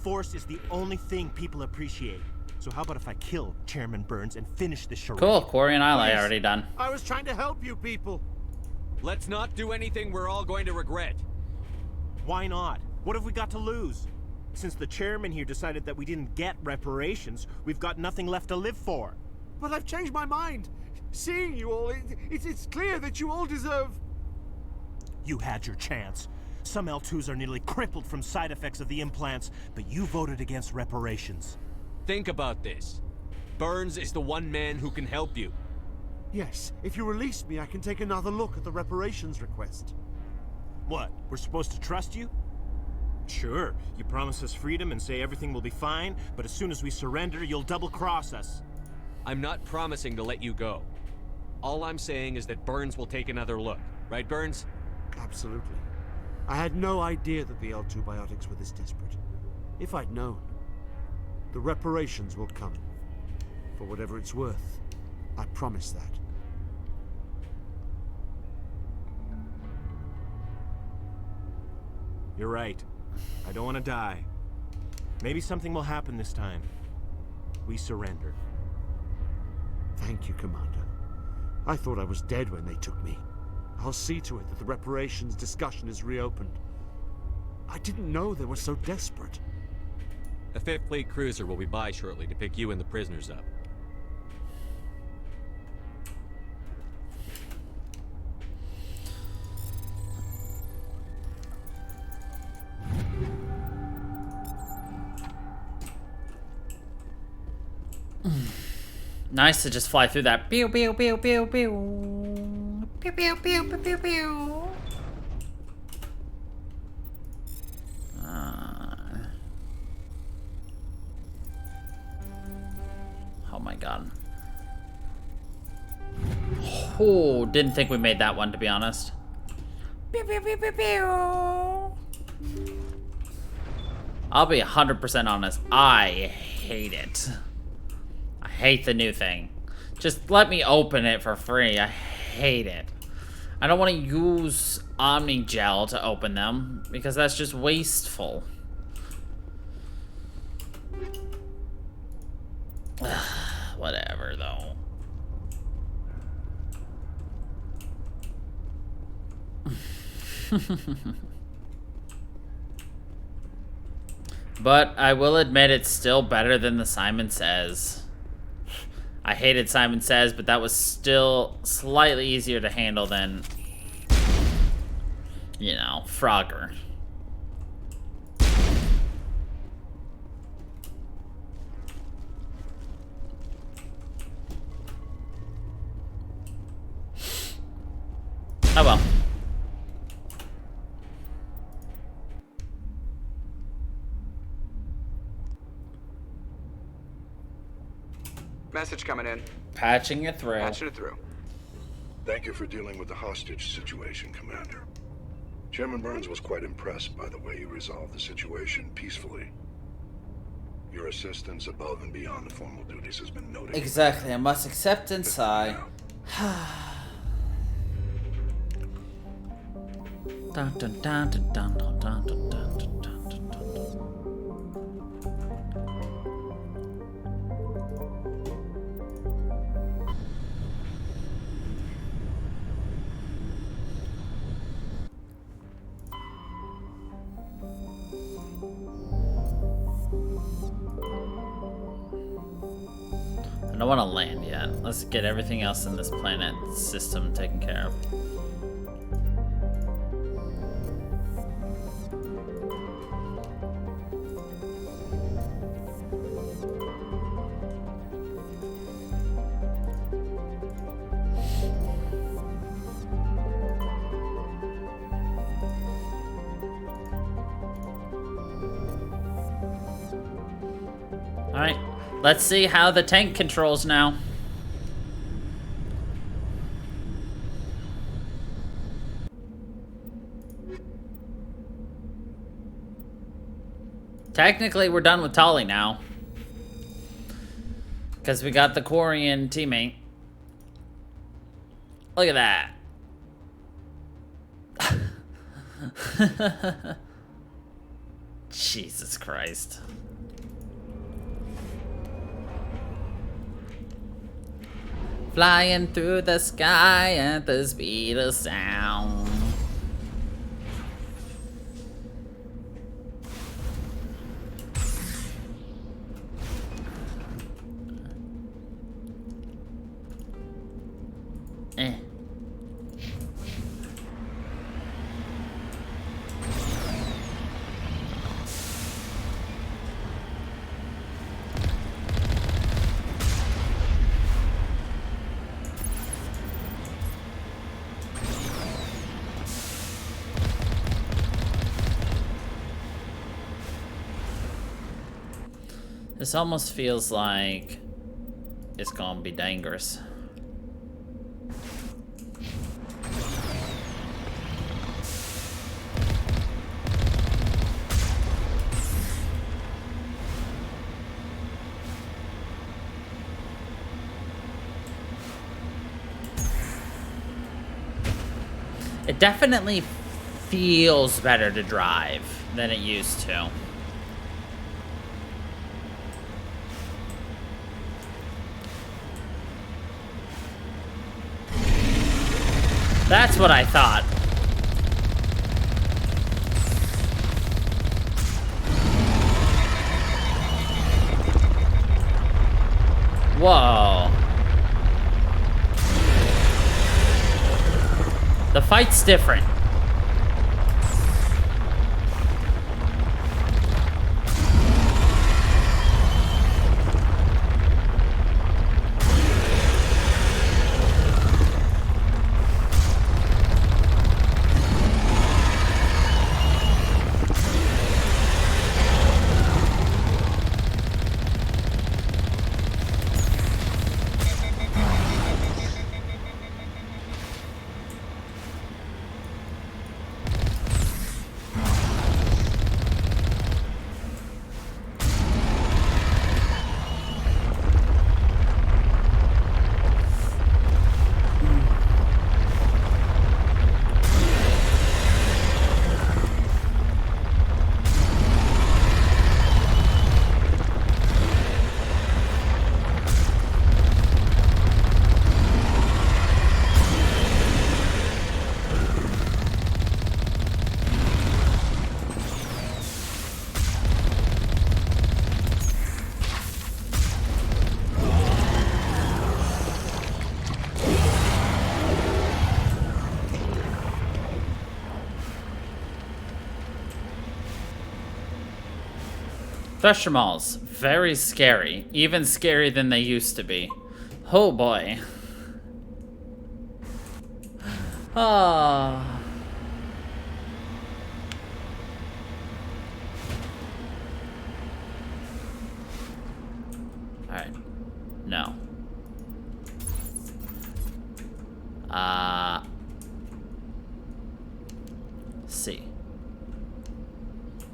Force is the only thing people appreciate. So how about if I kill Chairman Burns and finish the charade? Cool, Quarry and Ally already done. I was trying to help you people. Let's not do anything we're all going to regret. Why not? What have we got to lose? Since the chairman here decided that we didn't get reparations, we've got nothing left to live for. But I've changed my mind. Seeing you all, it's clear that you all deserve... You had your chance. Some L2s are nearly crippled from side effects of the implants, but you voted against reparations. Think about this. Burns is the one man who can help you. Yes, if you release me, I can take another look at the reparations request. What? We're supposed to trust you? Sure, you promise us freedom and say everything will be fine, but as soon as we surrender, you'll double-cross us. I'm not promising to let you go. All I'm saying is that Burns will take another look. Right, Burns? Absolutely. I had no idea that the L2 biotics were this desperate. If I'd known, the reparations will come. For whatever it's worth, I promise that. You're right. I don't want to die. Maybe something will happen this time. We surrender. Thank you, Commander. I thought I was dead when they took me. I'll see to it that the reparations discussion is reopened. I didn't know they were so desperate. A 5th Fleet cruiser will be by shortly to pick you and the prisoners up. Nice to just fly through that. Pew pew pew pew pew. Pew pew pew pew pew pew. Oh my god. Oh, didn't think we made that one, to be honest. Pew pew pew pew pew. I'll be 100% honest. I hate it. I hate the new thing. Just let me open it for free. I hate it. I don't want to use Omni Gel to open them because that's just wasteful. Whatever, though. But I will admit it's still better than the Simon Says. I hated Simon Says, but that was still slightly easier to handle than, you know, Frogger. Message coming in. Patching it through. Patching it through. Thank you for dealing with the hostage situation, Commander. Chairman Burns was quite impressed by the way you resolved the situation peacefully. Your assistance above and beyond the formal duties has been noted. Exactly, I must accept and sigh. Dun, dun, dun, dun, dun, dun, dun, dun, dun, dun, dun. I don't want to land yet. Let's get everything else in this planet system taken care of. Alright, let's see how the tank controls now. Technically, we're done with Tali now. Because we got the Quarian teammate. Look at that. Jesus Christ. Flying through the sky at the speed of sound. This almost feels like it's gonna be dangerous. It definitely feels better to drive than it used to. That's what I thought. Whoa. The fight's different. Threshamals, very scary. Even scarier than they used to be. Oh boy. Ah. Alright. No.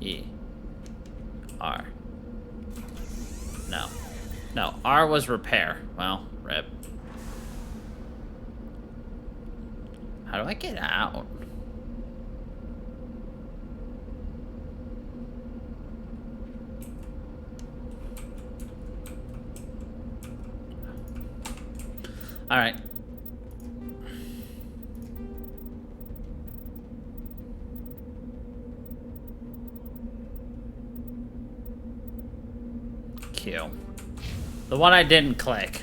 E. R. No. No, R was repair. Well, rip. How do I get out? All right. Q. The one I didn't click.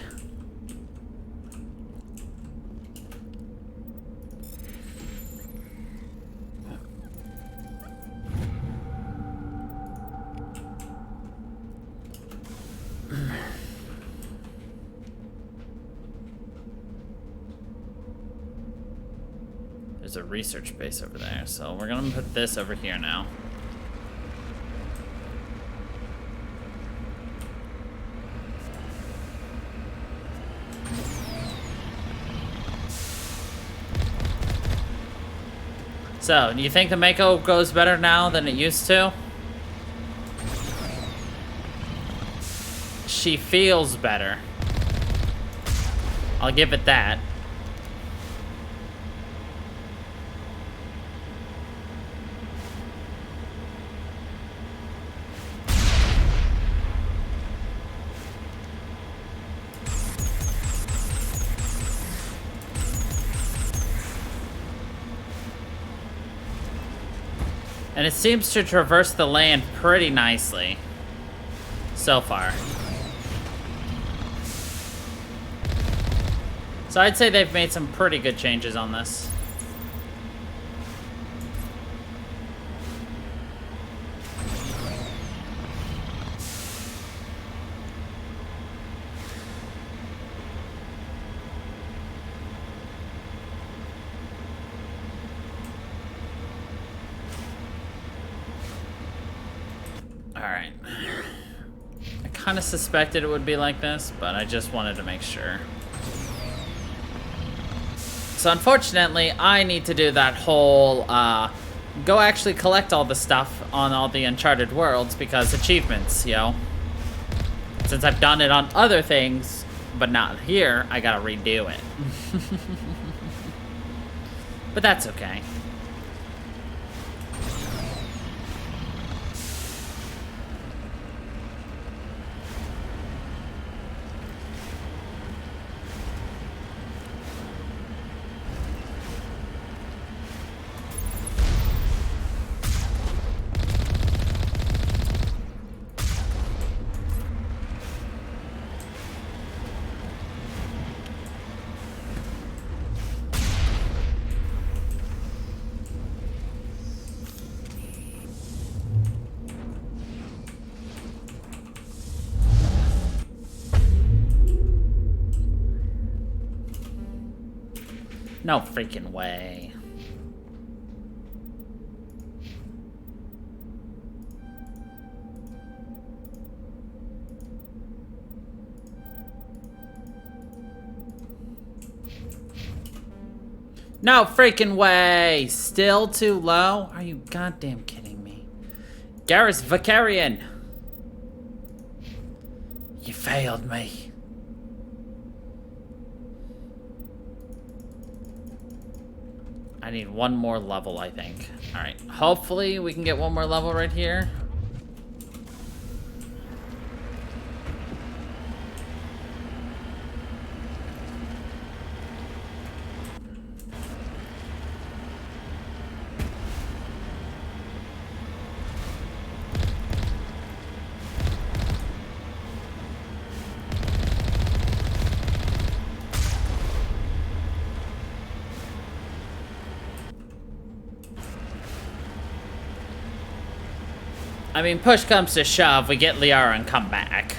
There's a research base over there, so we're gonna put this over here now. So, do you think the Mako goes better now than it used to? She feels better. I'll give it that. And it seems to traverse the land pretty nicely so far. So I'd say they've made some pretty good changes on this. Alright. I kind of suspected it would be like this, but I just wanted to make sure. So unfortunately, I need to do that whole, go actually collect all the stuff on all the Uncharted worlds because achievements, you know. Since I've done it on other things, but not here, I gotta redo it. But that's okay. No freaking way. No freaking way! Still too low? Are you goddamn kidding me? Garrus Vakarian! You failed me. I need one more level, I think. Alright, hopefully we can get one more level right here. I mean, push comes to shove, we get Liara and come back.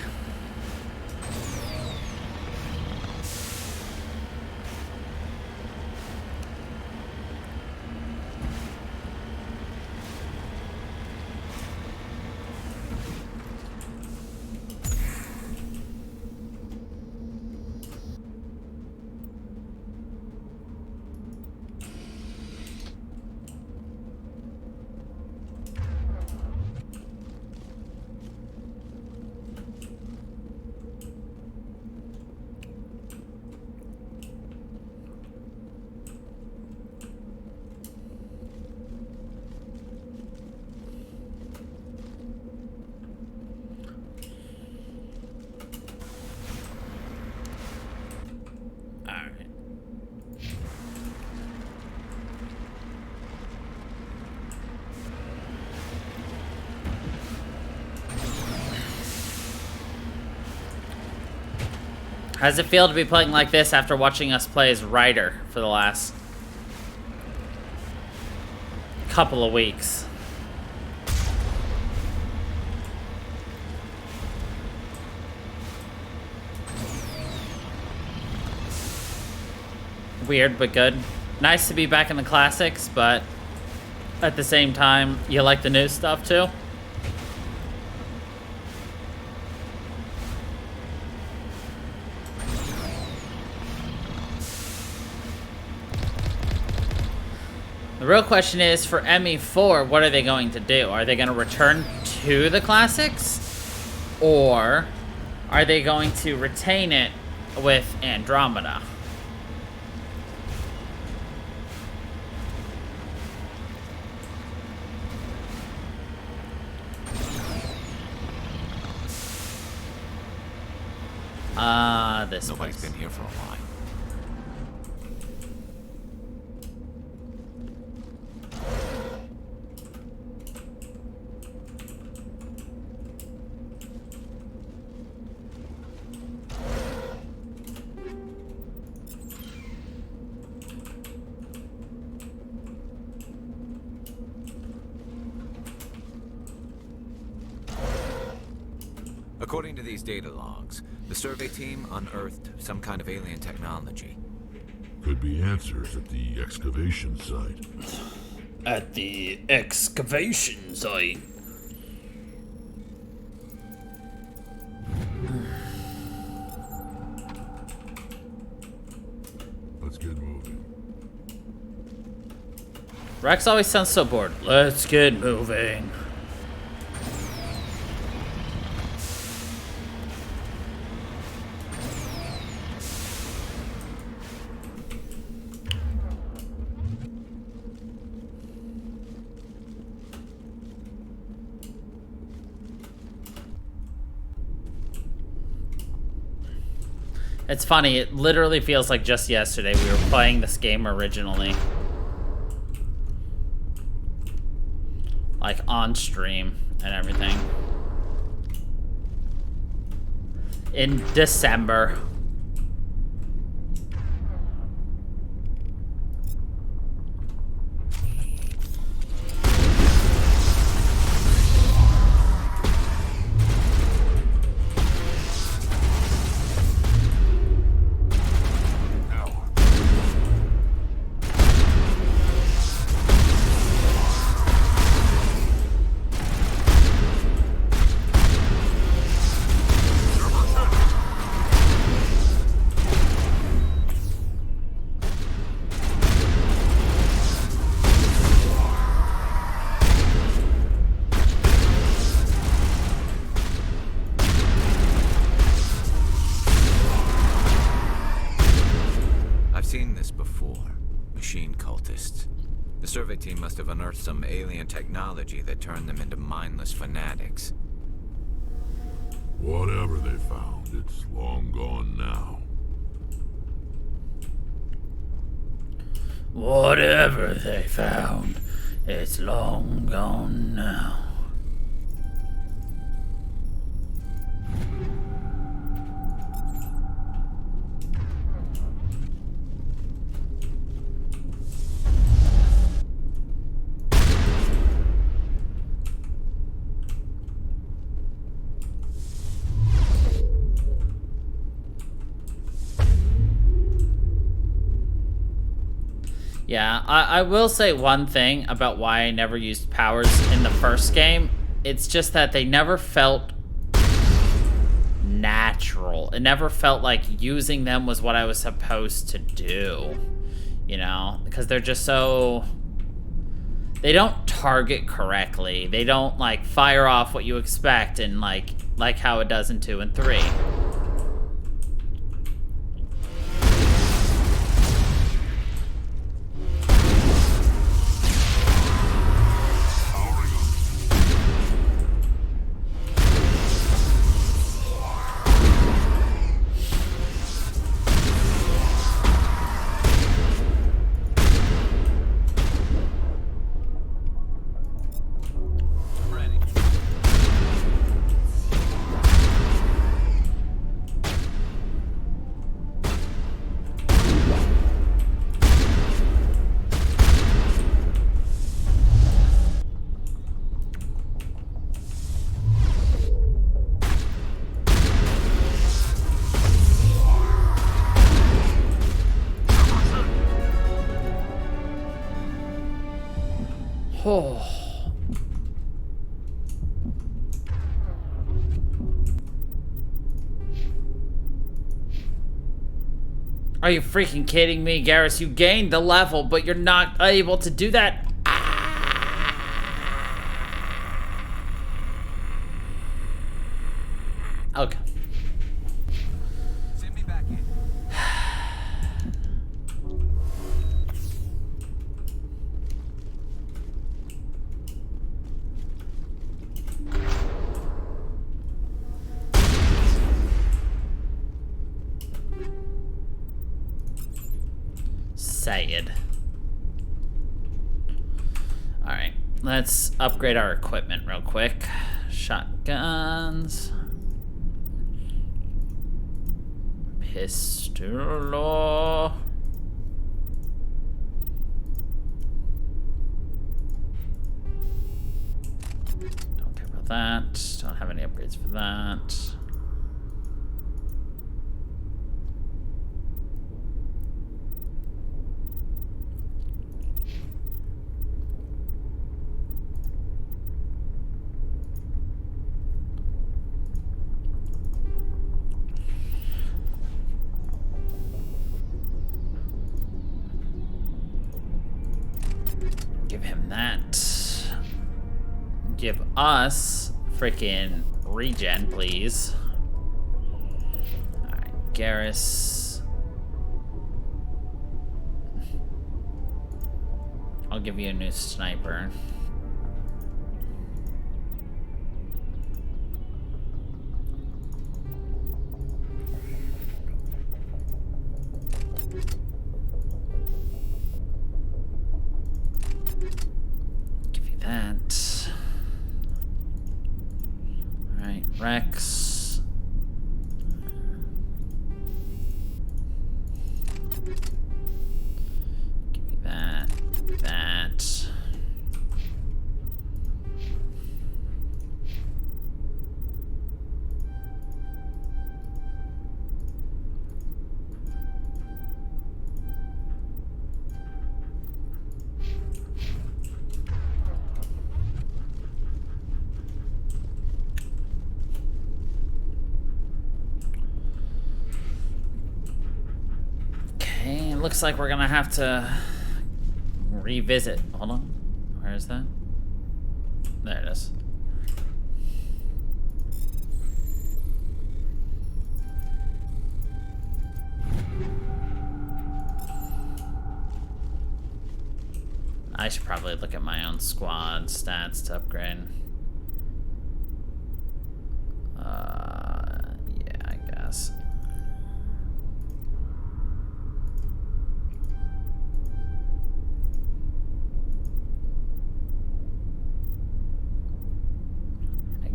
How does it feel to be playing like this after watching us play as Ryder for the last couple of weeks? Weird, but good. Nice to be back in the classics, but at the same time, you like the new stuff too? The real question is, for ME4, what are they going to do? Are they going to return to the classics? Or are they going to retain it with Andromeda? Nobody's been here for a while. According to these data logs, the survey team unearthed some kind of alien technology. Could be answers at the excavation site. At the excavation site. Let's get moving. Rex always sounds so bored. Let's get moving. It's funny, it literally feels like just yesterday we were playing this game originally. Like on stream and everything. In December. The survey team must have unearthed some alien technology that turned them into mindless fanatics. Whatever they found, it's long gone now. Whatever they found, it's long gone now. Yeah, I will say one thing about why I never used powers in the first game. It's just that they never felt natural. It never felt like using them was what I was supposed to do. You know? Because they're just so... They don't target correctly. They don't, like, fire off what you expect and, like how it does in 2 and 3. Oh. Are you freaking kidding me, Garrus? You gained the level, but you're not able to do that? Okay. Send me back in. Sad. Alright, let's upgrade our equipment real quick. Shotguns. Pistol. Don't care about that. Don't have any upgrades for that. Give him that. Give us freaking regen, please. Alright, Garrus. I'll give you a new sniper. That. Alright, Rex. Give me that. That. Looks like we're gonna have to revisit. Hold on. Where is that? There it is. I should probably look at my own squad stats to upgrade. Yeah, I guess.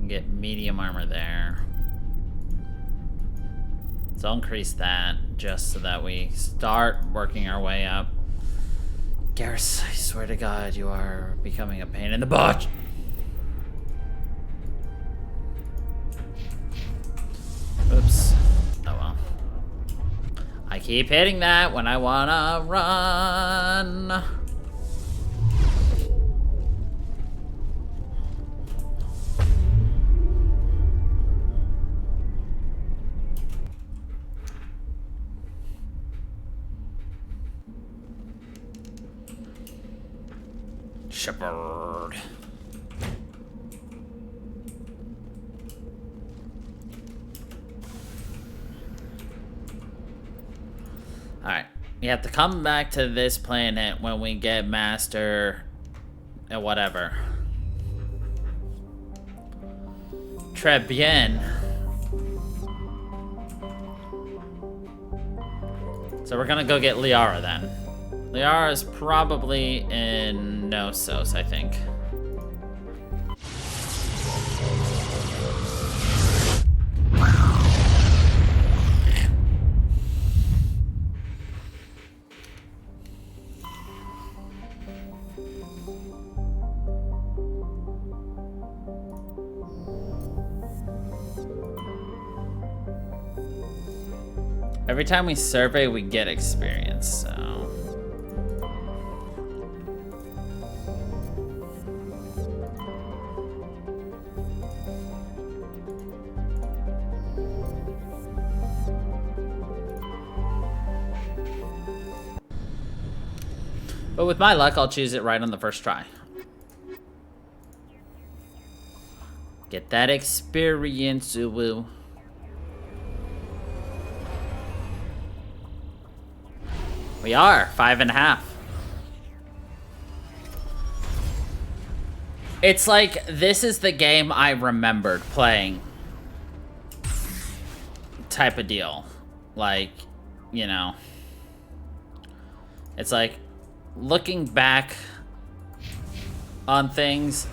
Get medium armor there. So I'll increase that just so that we start working our way up. Garrus, I swear to God, you are becoming a pain in the butt. Oops. Oh well. I keep hitting that when I wanna run. Shepherd. Alright. We have to come back to this planet when we get master and whatever. Très bien. So we're gonna go get Liara then. Liara is probably in Knossos, I think. Every time we survey, we get experience, so... But with my luck, I'll choose it right on the first try. Get that experience, woo. We are 5.5. It's like, this is the game I remembered playing. Type of deal. Like, you know. It's like, looking back on things,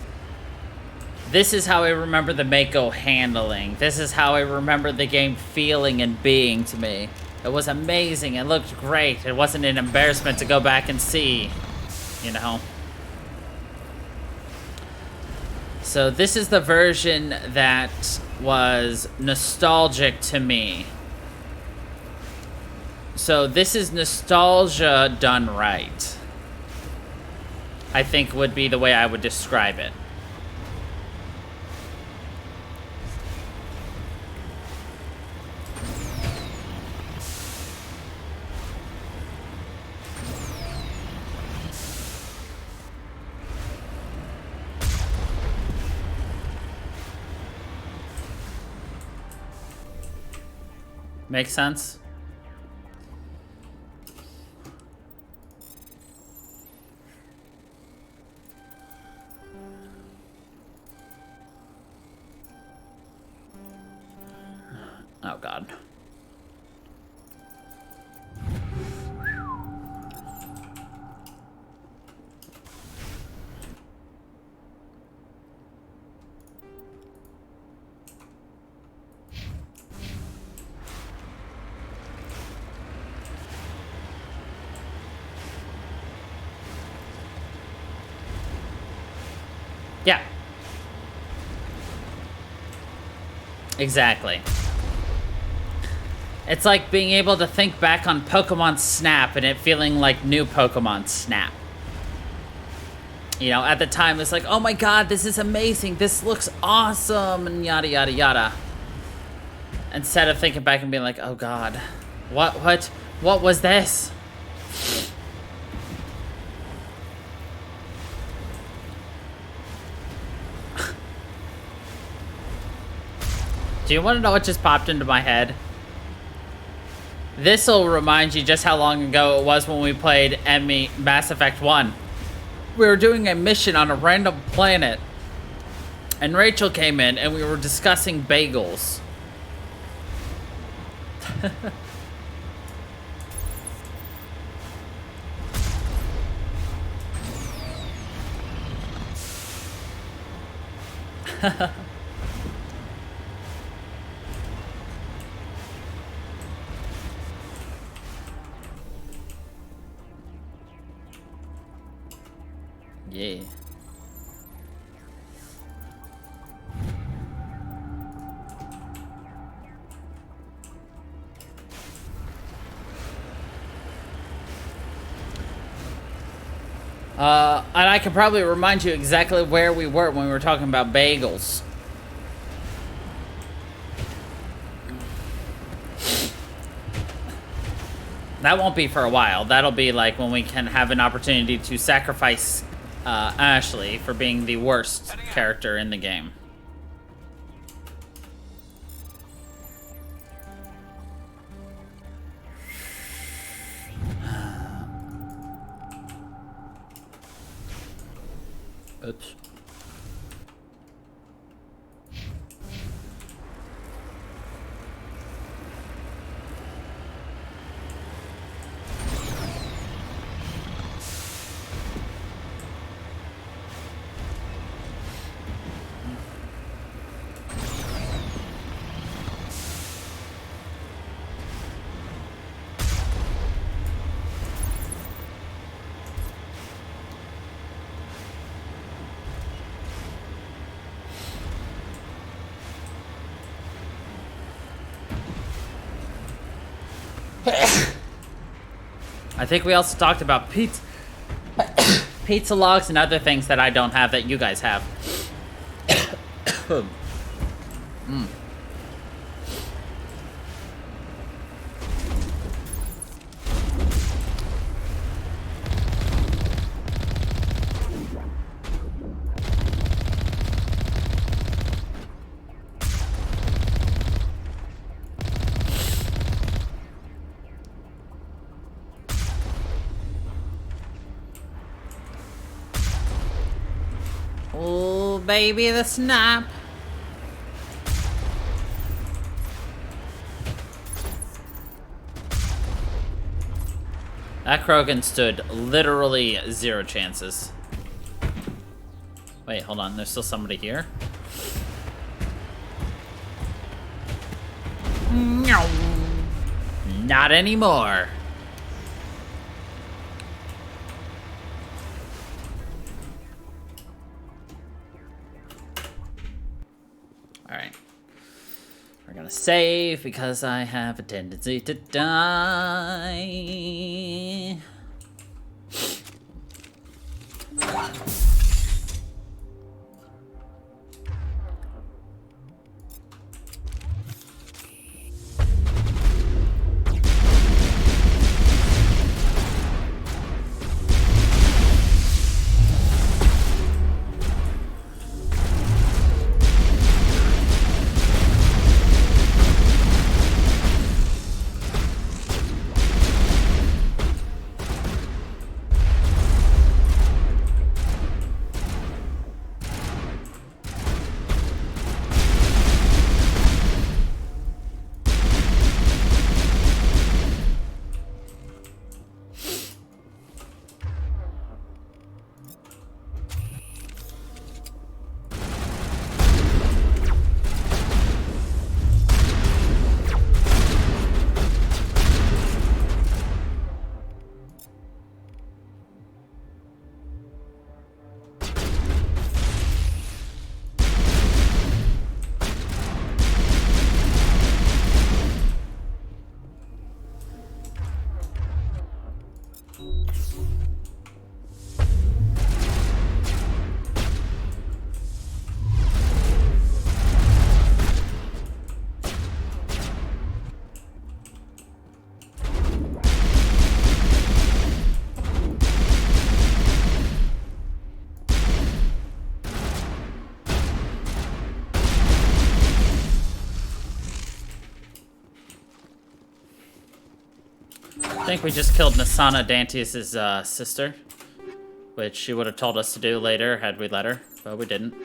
this is how I remember the Mako handling. This is how I remember the game feeling and being to me. It was amazing. It looked great. It wasn't an embarrassment to go back and see, you know. So this is the version that was nostalgic to me. So this is nostalgia done right, I think would be the way I would describe it. Makes sense? Oh, God. Yeah. Exactly. It's like being able to think back on Pokemon Snap and it feeling like new Pokemon Snap. You know, at the time it's like, oh my god, this is amazing, this looks awesome, and yada yada yada. Instead of thinking back and being like, oh god, what was this? Do you want to know what just popped into my head? This'll remind you just how long ago it was when we played Mass Effect 1. We were doing a mission on a random planet, and Rachel came in and we were discussing bagels. Yeah. And I can probably remind you exactly where we were when we were talking about bagels. That won't be for a while. That'll be like when we can have an opportunity to sacrifice Ashley for being the worst character in the game. Oops. I think we also talked about pizza logs and other things that I don't have that you guys have. Mm. baby, the snap. That Krogan stood literally 0 chances. Wait, hold on. There's still somebody here. No. Not anymore. Alright. We're gonna save because I have a tendency to die. I think we just killed Nasana Dantius' sister, which she would have told us to do later had we let her, but we didn't,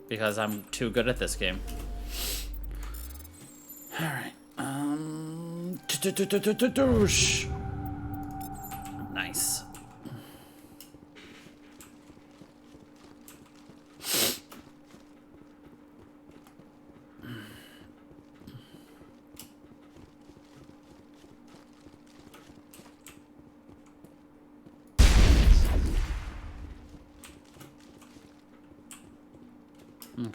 because I'm too good at this game. Alright, nice. Okay.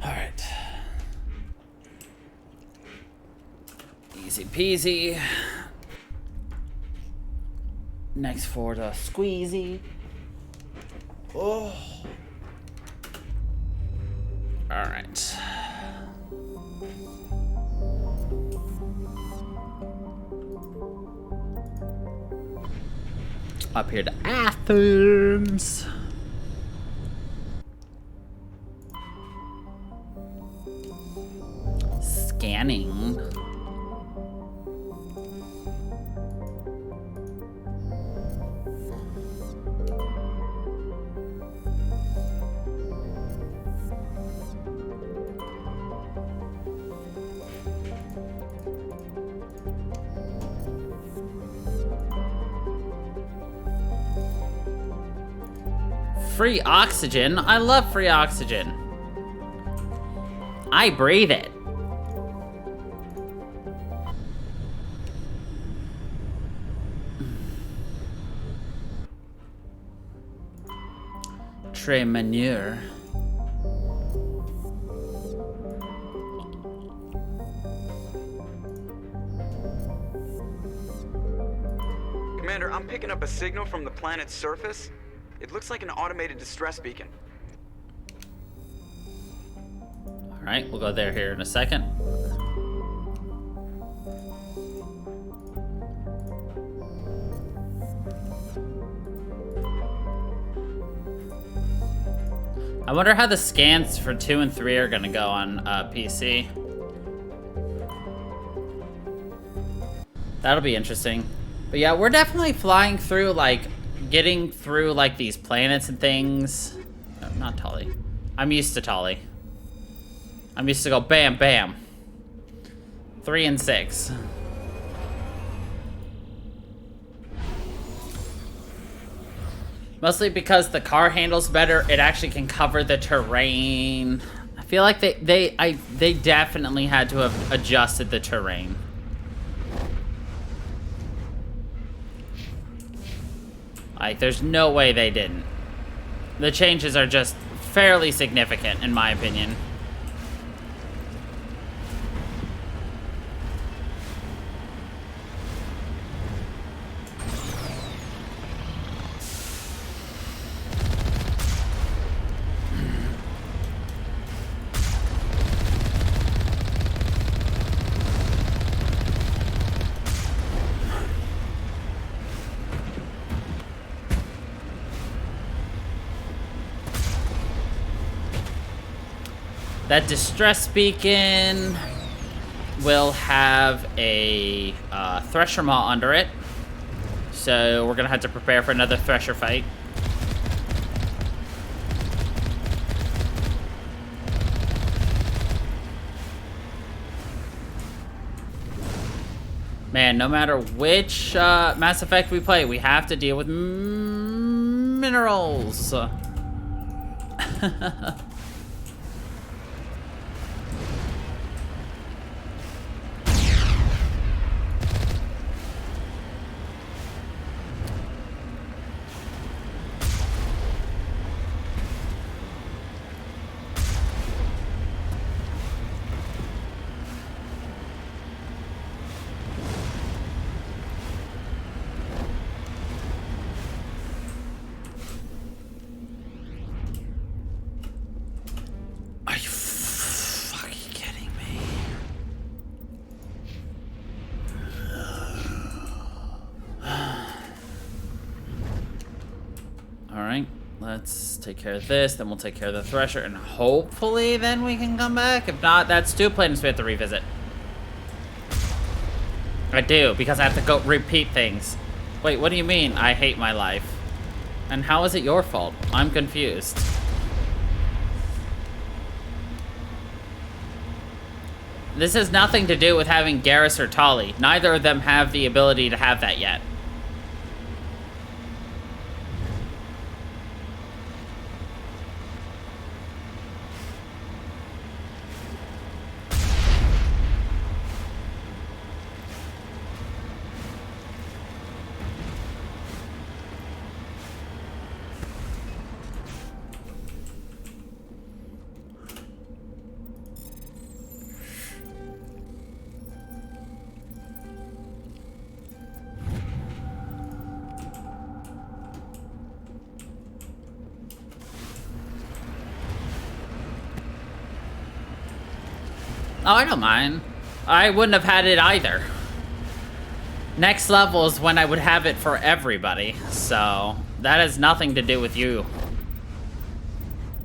Alright. Easy peasy. Next for the squeezy. Oh. Alright. Up here to Athens. Scanning. Free oxygen? I love free oxygen. I breathe it. Tray manure. Commander, I'm picking up a signal from the planet's surface. It looks like an automated distress beacon. Alright, we'll go there here in a second. I wonder how the scans for 2 and 3 are gonna go on PC. That'll be interesting. But yeah, we're definitely flying through, like, getting through, like, these planets and things. No, not Tolly. I'm used to Tolly. I'm used to go bam, bam. 3 and 6. Mostly because the car handles better, it actually can cover the terrain. I feel like they definitely had to have adjusted the terrain. Like, there's no way they didn't. The changes are just fairly significant, in my opinion. That distress beacon will have a thresher maw under it. So we're gonna have to prepare for another thresher fight. Man, no matter which Mass Effect we play, we have to deal with minerals. Alright, let's take care of this, then we'll take care of the thresher, and hopefully then we can come back. If not, that's 2 planets we have to revisit. I do, because I have to go repeat things. Wait, what do you mean, I hate my life? And how is it your fault? I'm confused. This has nothing to do with having Garrus or Tali. Neither of them have the ability to have that yet. Oh, I don't mind. I wouldn't have had it either. Next level is when I would have it for everybody, so that has nothing to do with you.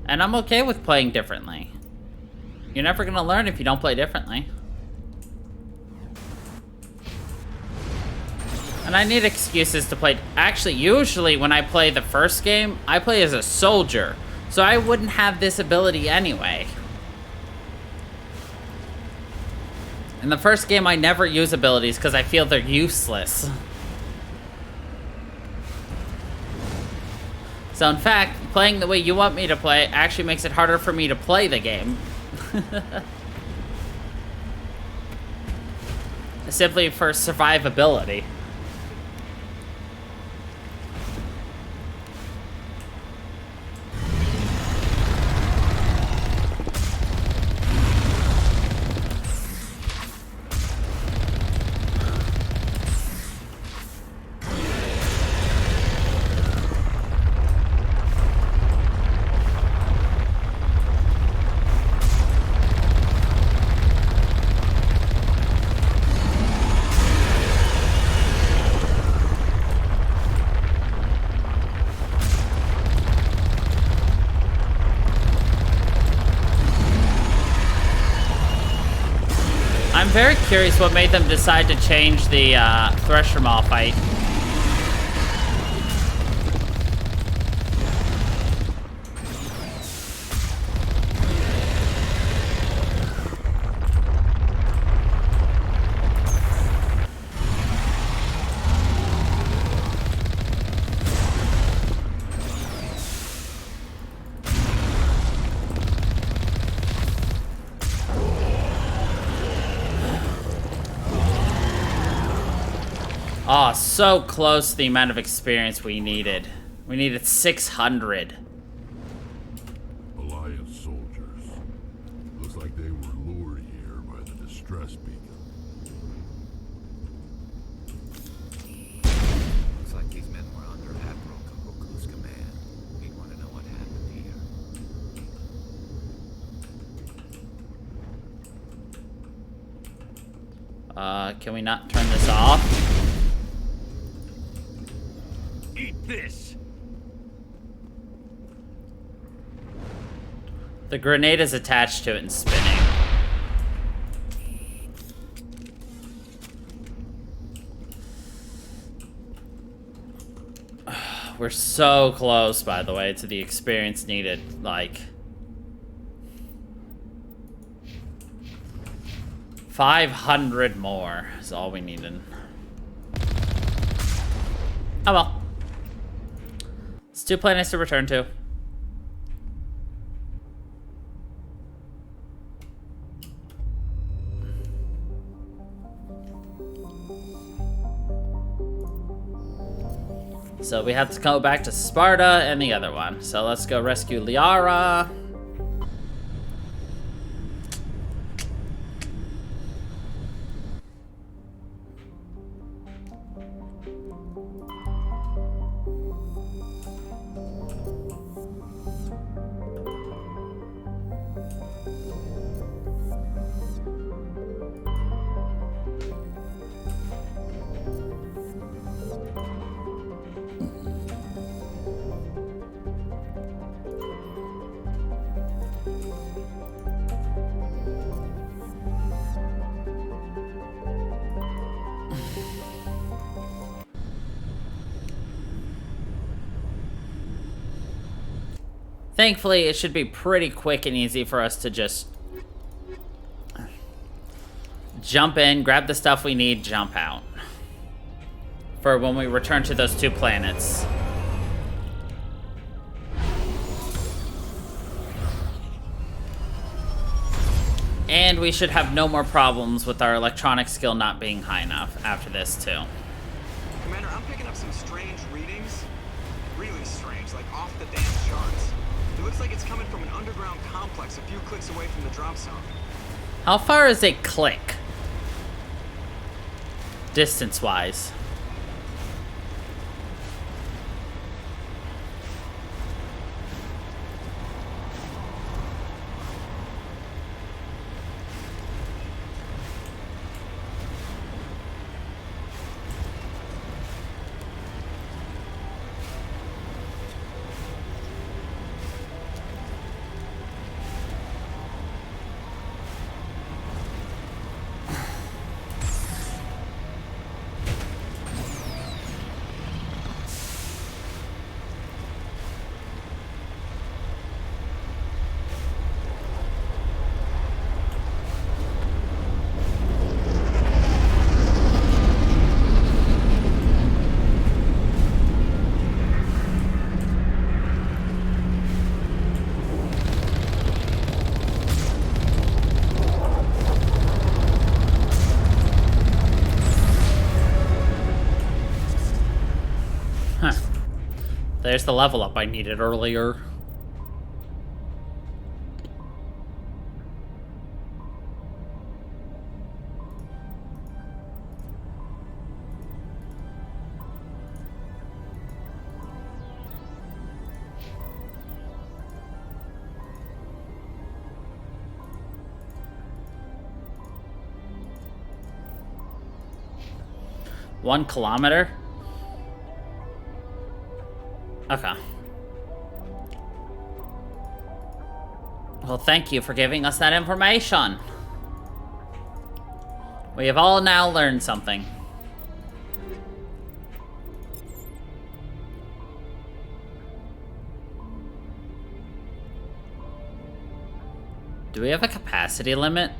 And I'm okay with playing differently. You're never gonna learn if you don't play differently. And I need excuses to play. Actually, usually when I play the first game, I play as a soldier, so I wouldn't have this ability anyway. In the first game, I never use abilities because I feel they're useless. So in fact, playing the way you want me to play actually makes it harder for me to play the game. Simply for survivability. I'm very curious what made them decide to change the Thresher Maw fight. Oh, so close to the amount of experience we needed. We needed 600. Alliance soldiers. Looks like they were lured here by the distress beacon. Looks like these men were under Admiral Kahoku's command. He'd want to know what happened here. Can we not turn this off? Eat this! The grenade is attached to it and spinning. We're so close, by the way, to the experience needed. Like, 500 more is all we needed. Oh well. It's 2 planets to return to. So we have to go back to Sparta and the other one. So let's go rescue Liara. Thankfully, it should be pretty quick and easy for us to just jump in, grab the stuff we need, jump out. For when we return to those 2 planets. And we should have no more problems with our electronic skill not being high enough after this, too. Commander, I'm picking up some strange readings. Really strange, like off the damn charts. It looks like it's coming from an underground complex a few clicks away from the drop zone. How far is a click? Distance-wise. Huh. There's the level up I needed earlier. One kilometer? Okay. Well, thank you for giving us that information. We have all now learned something. Do we have a capacity limit?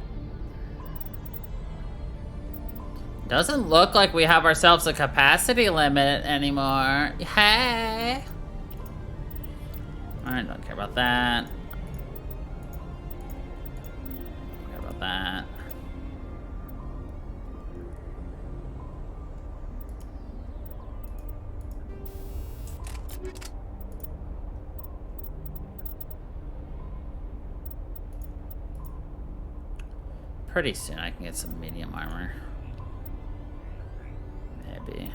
Doesn't look like we have ourselves a capacity limit anymore. Hey! Alright, don't care about that. Don't care about that. Pretty soon I can get some medium armor. Maybe.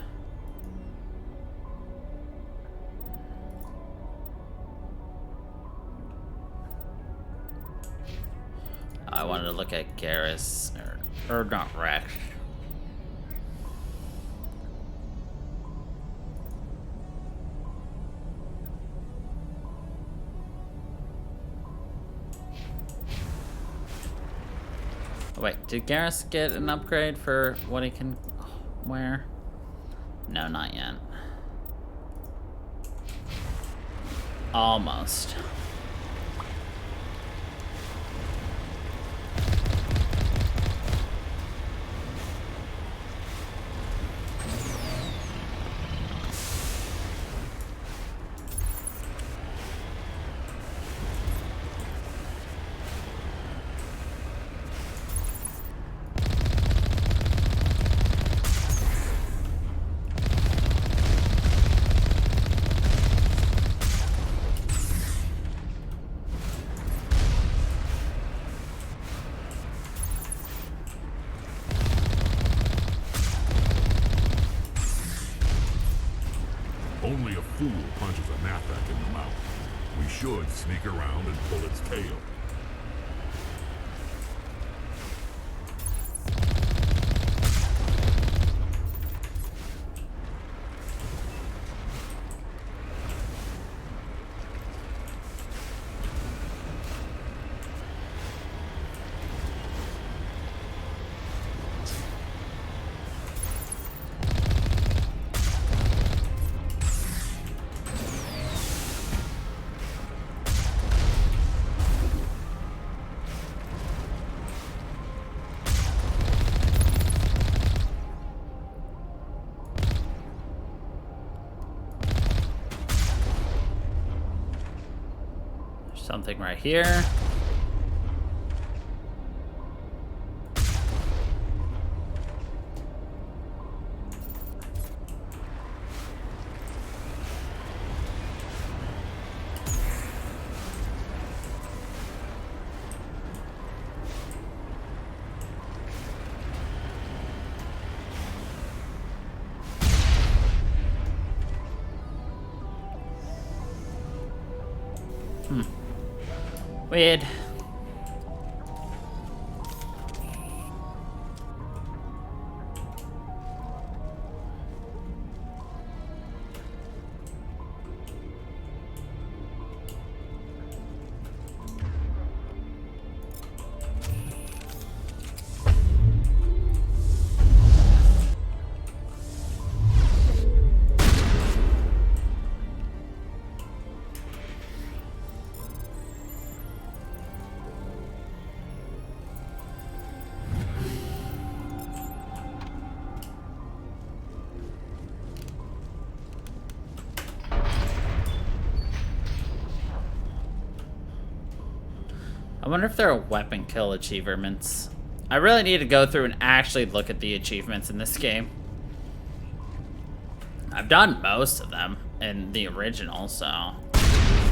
I wanted to look at Garrus, or not Rex. Wait, did Garrus get an upgrade for what he can wear? No, not yet. Almost. Only a fool punches a Nathak in the mouth. We should sneak around and pull its tail. Something right here. Weird. I wonder if there are weapon kill achievements. I really need to go through and actually look at the achievements in this game. I've done most of them in the original, so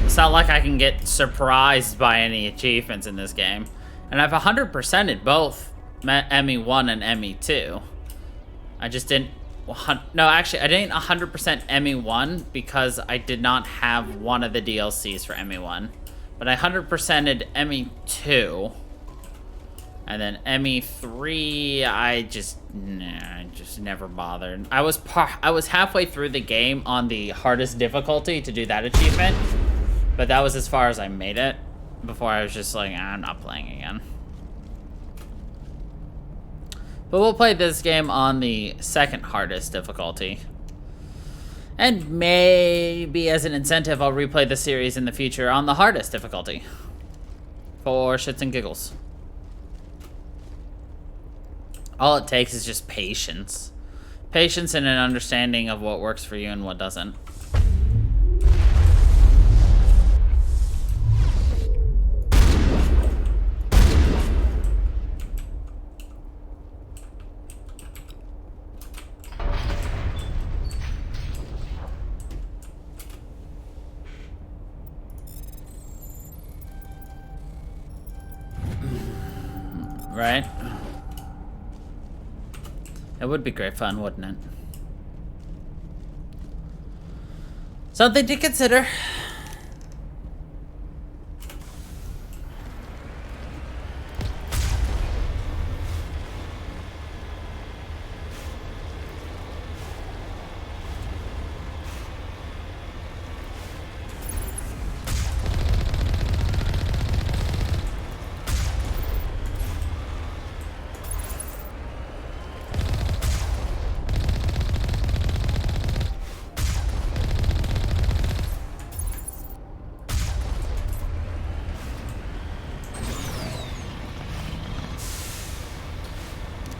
it's not like I can get surprised by any achievements in this game. And I've 100%ed both ME1 and ME2. I just didn't... No, actually, I didn't 100% ME1 because I did not have one of the DLCs for ME1. But I 100%ed ME2. And then ME3, I just never bothered. I was halfway through the game on the hardest difficulty to do that achievement, but that was as far as I made it before I was just like, I'm not playing again. But we'll play this game on the second hardest difficulty. And maybe as an incentive, I'll replay the series in the future on the hardest difficulty. For shits and giggles. All it takes is just patience. Patience and an understanding of what works for you and what doesn't. Right? It would be great fun, wouldn't it? Something to consider.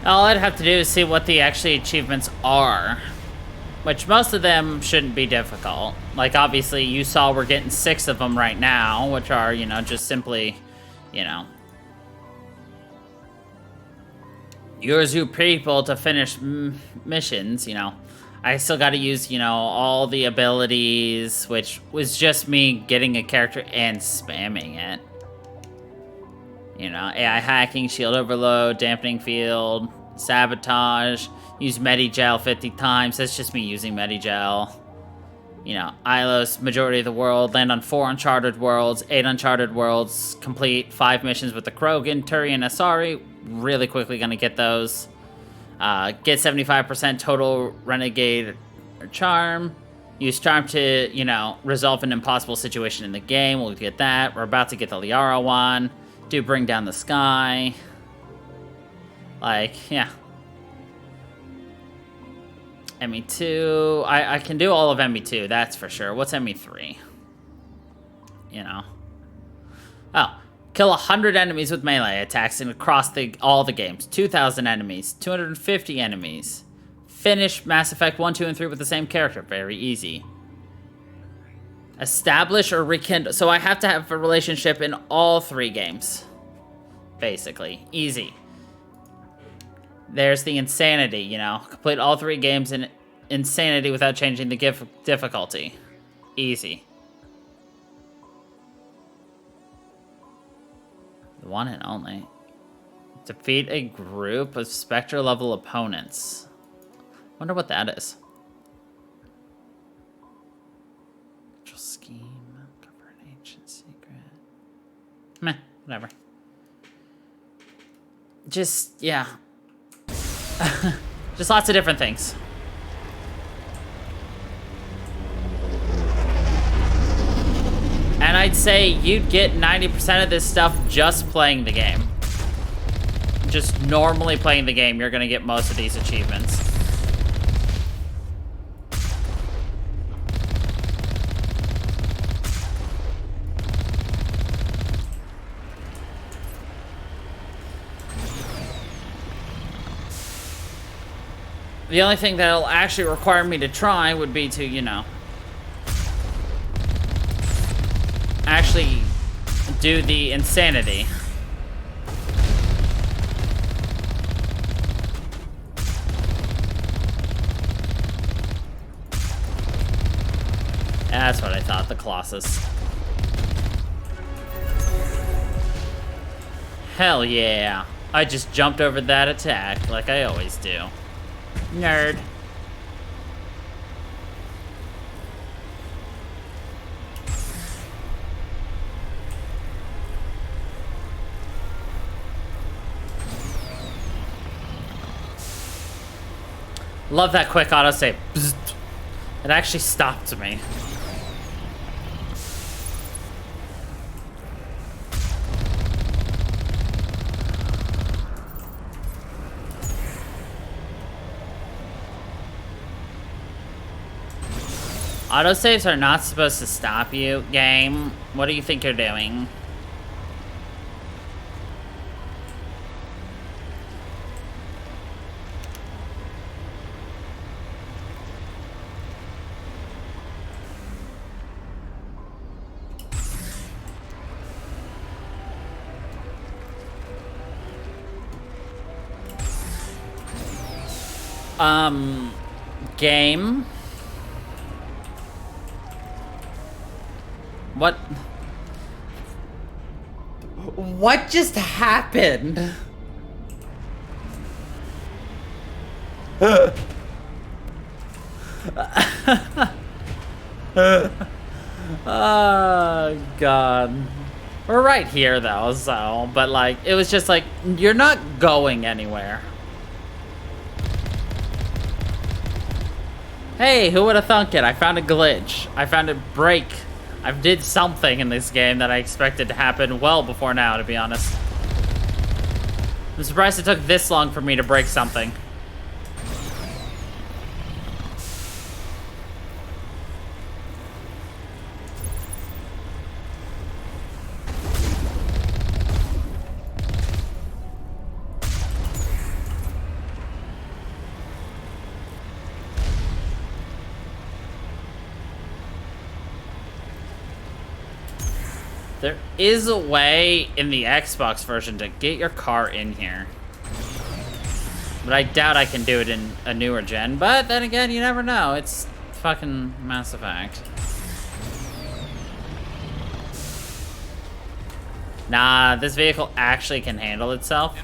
All I'd have to do is see what the actually achievements are. Which most of them shouldn't be difficult. Like, obviously, you saw we're getting 6 of them right now, which are, you know, just simply, you know, use your people to finish missions, you know. I still got to use, you know, all the abilities, which was just me getting a character and spamming it. You know, AI hacking, shield overload, dampening field, sabotage, use Medigel 50 times. That's just me using Medigel. You know, Ilos, majority of the world, land on 4 uncharted worlds, 8 uncharted worlds, complete 5 missions with the Krogan, Turi, and Asari. Really quickly gonna get those. Get 75% total Renegade or Charm. Use Charm to, you know, resolve an impossible situation in the game. We'll get that. We're about to get the Liara one. Do bring down the sky. Like, yeah. ME2. I can do all of ME2, that's for sure. What's ME3? You know. Oh. Kill 100 enemies with melee attacks and across all the games. 2,000 enemies. 250 enemies. Finish Mass Effect 1, 2, and 3 with the same character. Very easy. Establish or rekindle. So I have to have a relationship in all 3 games. Basically. Easy. There's the insanity, you know. Complete all 3 games in insanity without changing the difficulty. Easy. The one and only. Defeat a group of Spectre level opponents. Wonder what that is. Scheme. Cover an ancient secret. Meh. Whatever. Just, yeah. Just lots of different things. And I'd say you'd get 90% of this stuff just playing the game. Just normally playing the game, you're gonna get most of these achievements. The only thing that'll actually require me to try would be to, you know, actually do the insanity. That's what I thought, the Colossus. Hell yeah. I just jumped over that attack like I always do. Nerd. Love that quick autosave. Bzzzt. It actually stopped me. Autosaves are not supposed to stop you, game. What do you think you're doing? Game. What? What just happened? Oh, God. We're right here, though, so... But, like, it was just like, you're not going anywhere. Hey, who would have thunk it? I found a glitch. I found a break. I did something in this game that I expected to happen well before now, to be honest. I'm surprised it took this long for me to break something. There is a way in the Xbox version to get your car in here. But I doubt I can do it in a newer gen. But then again, you never know. It's fucking Mass Effect. Nah, this vehicle actually can handle itself.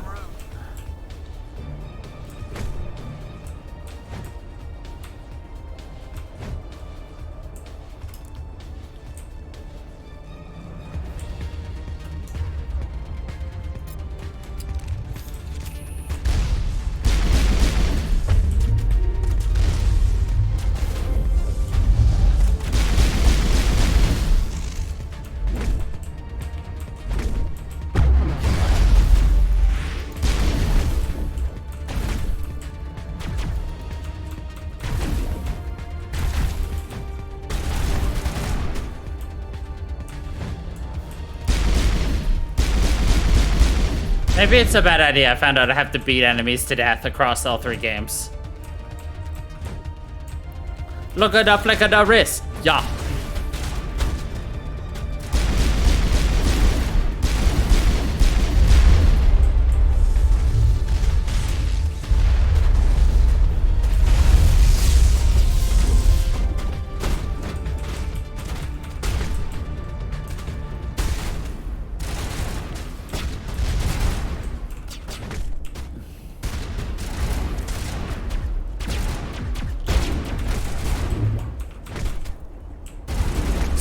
Maybe it's a bad idea. I found out I have to beat enemies to death across all 3 games. Look at the flick of the wrist. Yeah.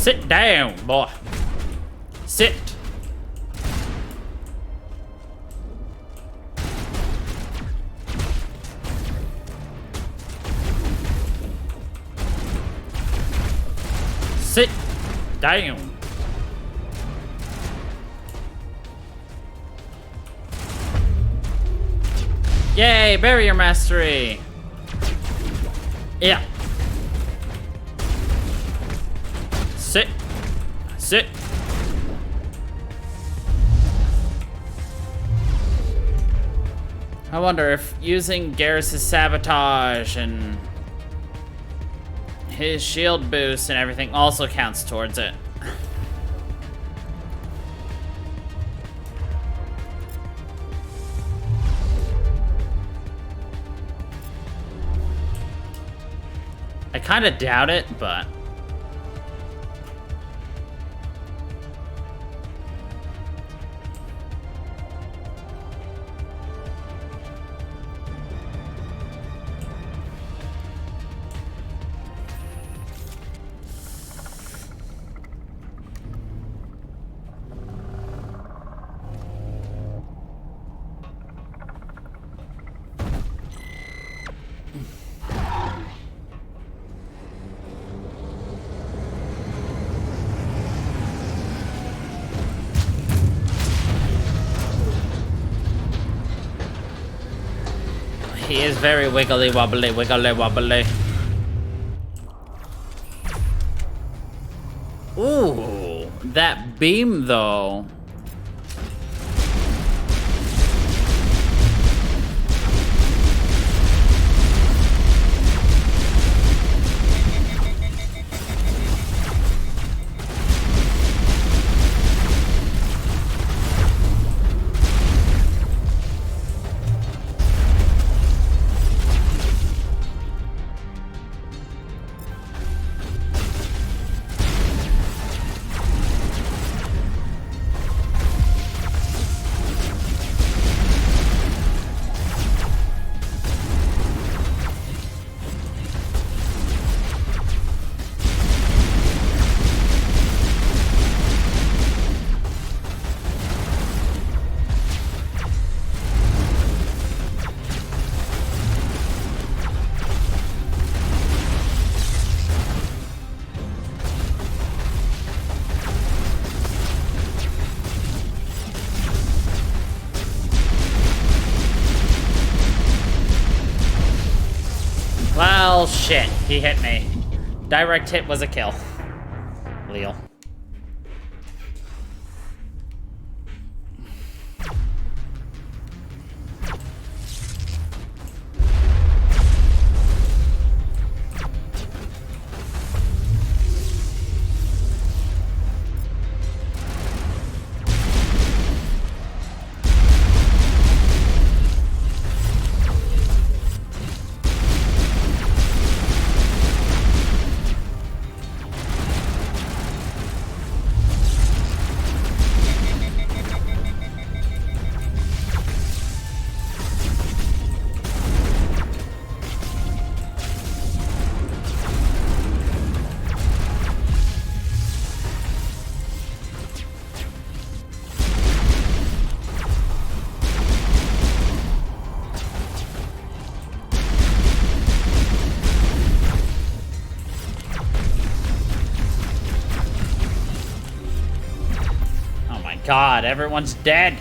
Sit down, boy. Sit. Sit down. Yay, barrier mastery. Yeah. Sit. Sit. I wonder if using Garrus's sabotage and his shield boost and everything also counts towards it. I kind of doubt it, but He is very wiggly wobbly, wiggly wobbly. Ooh, that beam though. Well, shit. He hit me. Direct hit was a kill. Leo. God, everyone's dead.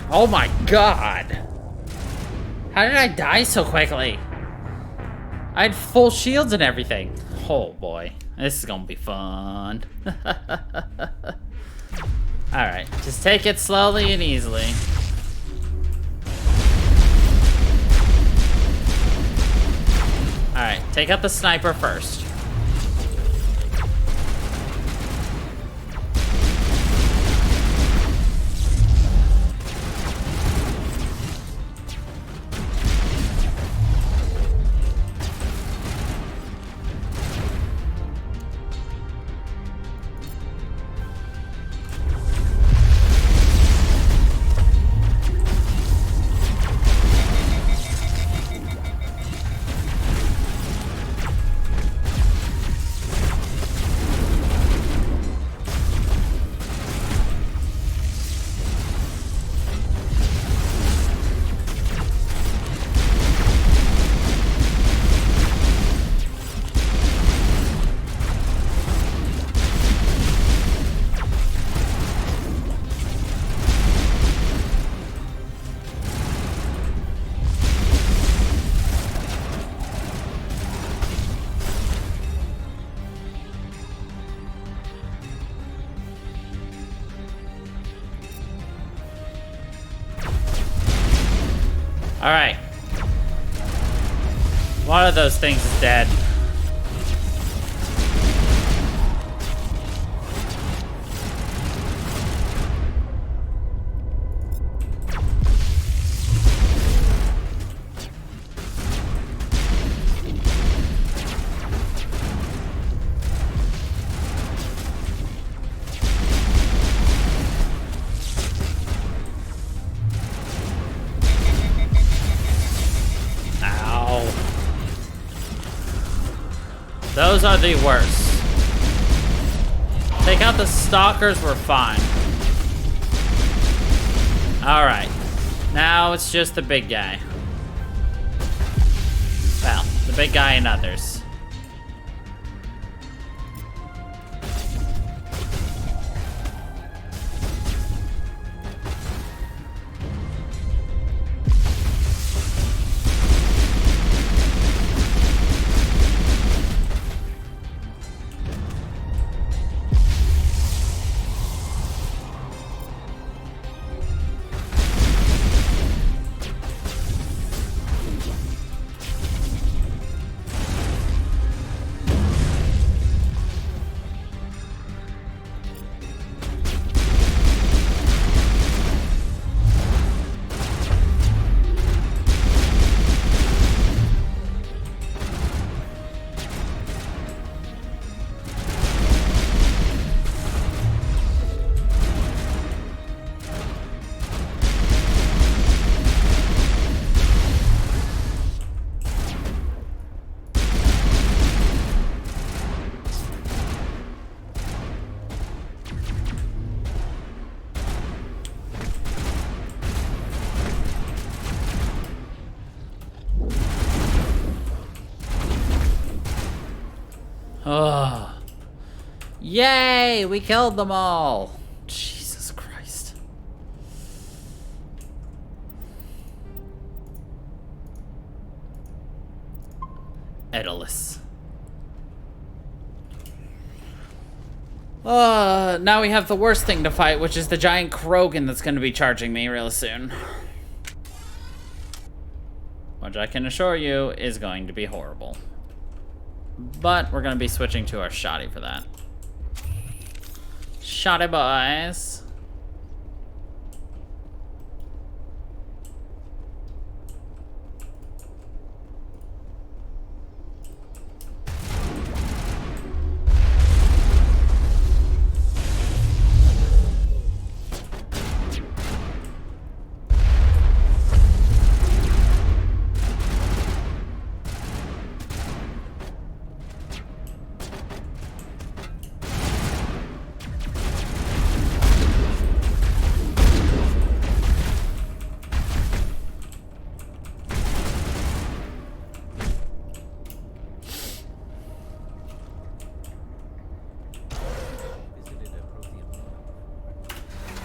Oh my god! How did I die so quickly? I had full shields and everything. Oh boy, this is gonna be fun. Alright, just take it slowly and easily. Alright, take out the sniper first. Alright. One of those things is dead. Those are the worst. Take out the stalkers, we're fine. Alright. Now it's just the big guy. Well, the big guy and others. Oh. Yay! We killed them all! Jesus Christ. Edalus. Now we have the worst thing to fight, which is the giant Krogan that's going to be charging me real soon. Which I can assure you is going to be horrible. But we're going to be switching to our shoddy for that. Shoddy boys.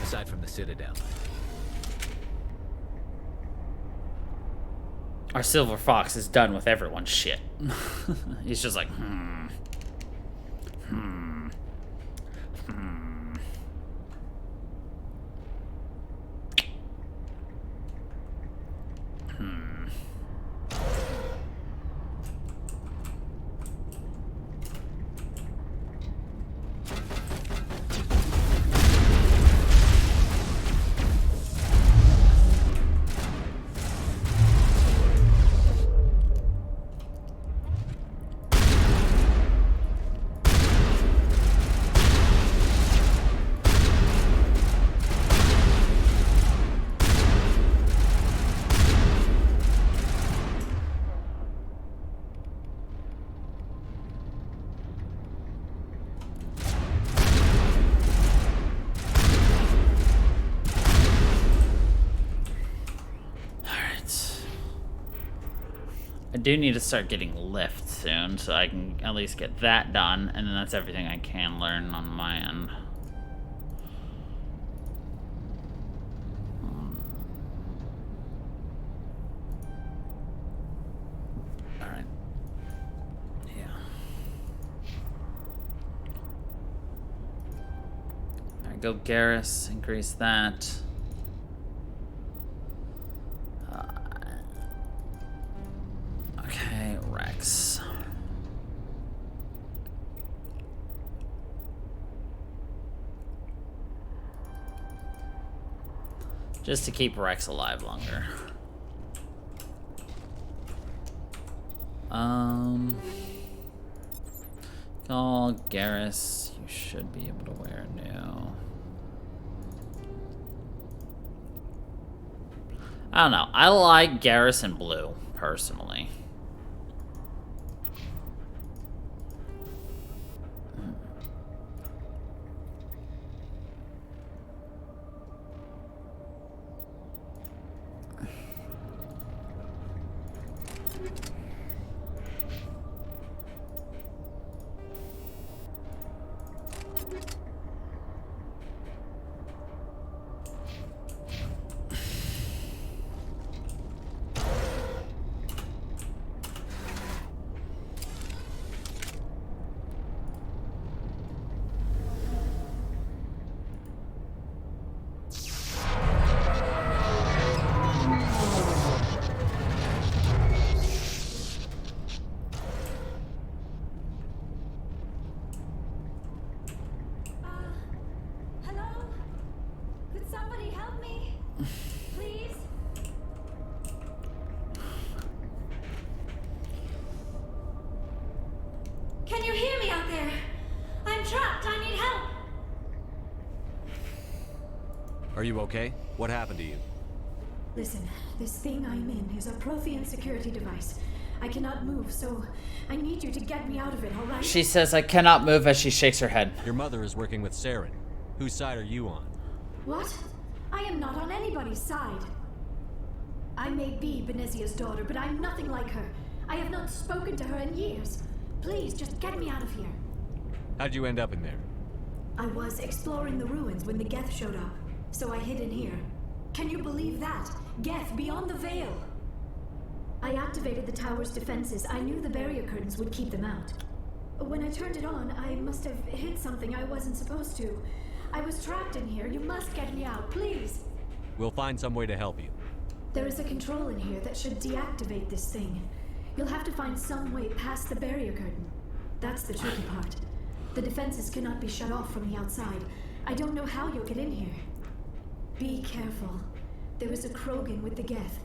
Aside from the Citadel. Our Silver Fox is done with everyone's shit. He's just like, I do need to start getting lift soon, so I can at least get that done, and then that's everything I can learn on my end. Alright. Yeah. Alright, go Garrus, increase that. Okay, Rex. Just to keep Rex alive longer. Call Garrus. You should be able to wear new. I don't know. I like Garrus in blue, personally. Can you hear me out there? I'm trapped. I need help. Are you okay? What happened to you? Listen, this thing I'm in is a Prothean security device. I cannot move, so I need you to get me out of it, all right? She says, I cannot move as she shakes her head. Your mother is working with Saren. Whose side are you on? What? I am not on anybody's side. I may be Benezia's daughter, but I'm nothing like her. I have not spoken to her in years. Please, just get me out of here. How'd you end up in there? I was exploring the ruins when the Geth showed up, so I hid in here. Can you believe that? Geth beyond the veil! I activated the tower's defenses. I knew the barrier curtains would keep them out. When I turned it on, I must have hit something I wasn't supposed to. I was trapped in here. You must get me out, please. We'll find some way to help you. There is a control in here that should deactivate this thing. You'll have to find some way past the barrier curtain. That's the tricky part. The defenses cannot be shut off from the outside. I don't know how you'll get in here. Be careful. There is a Krogan with the Geth.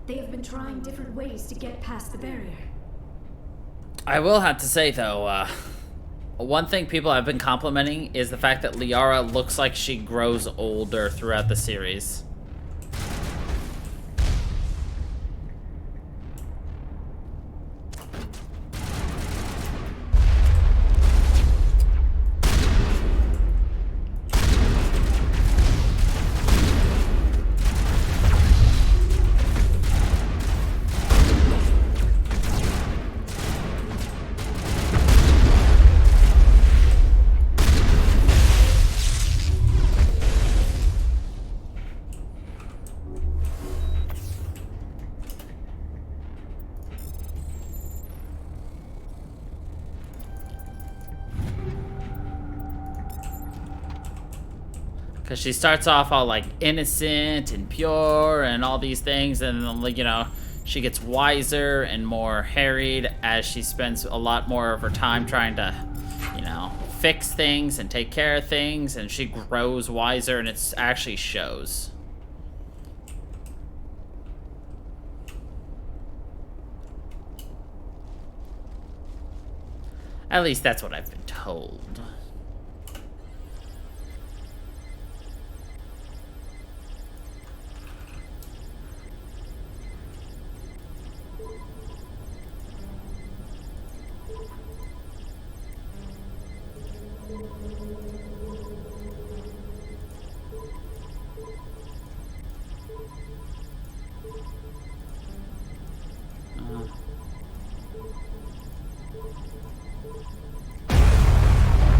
They have been trying different ways to get past the barrier. I will have to say, though, one thing people have been complimenting is the fact that Liara looks like she grows older throughout the series. Because she starts off all like innocent and pure and all these things, and then, you know, she gets wiser and more harried as she spends a lot more of her time trying to, you know, fix things and take care of things, and she grows wiser, and it actually shows. At least that's what I've been told.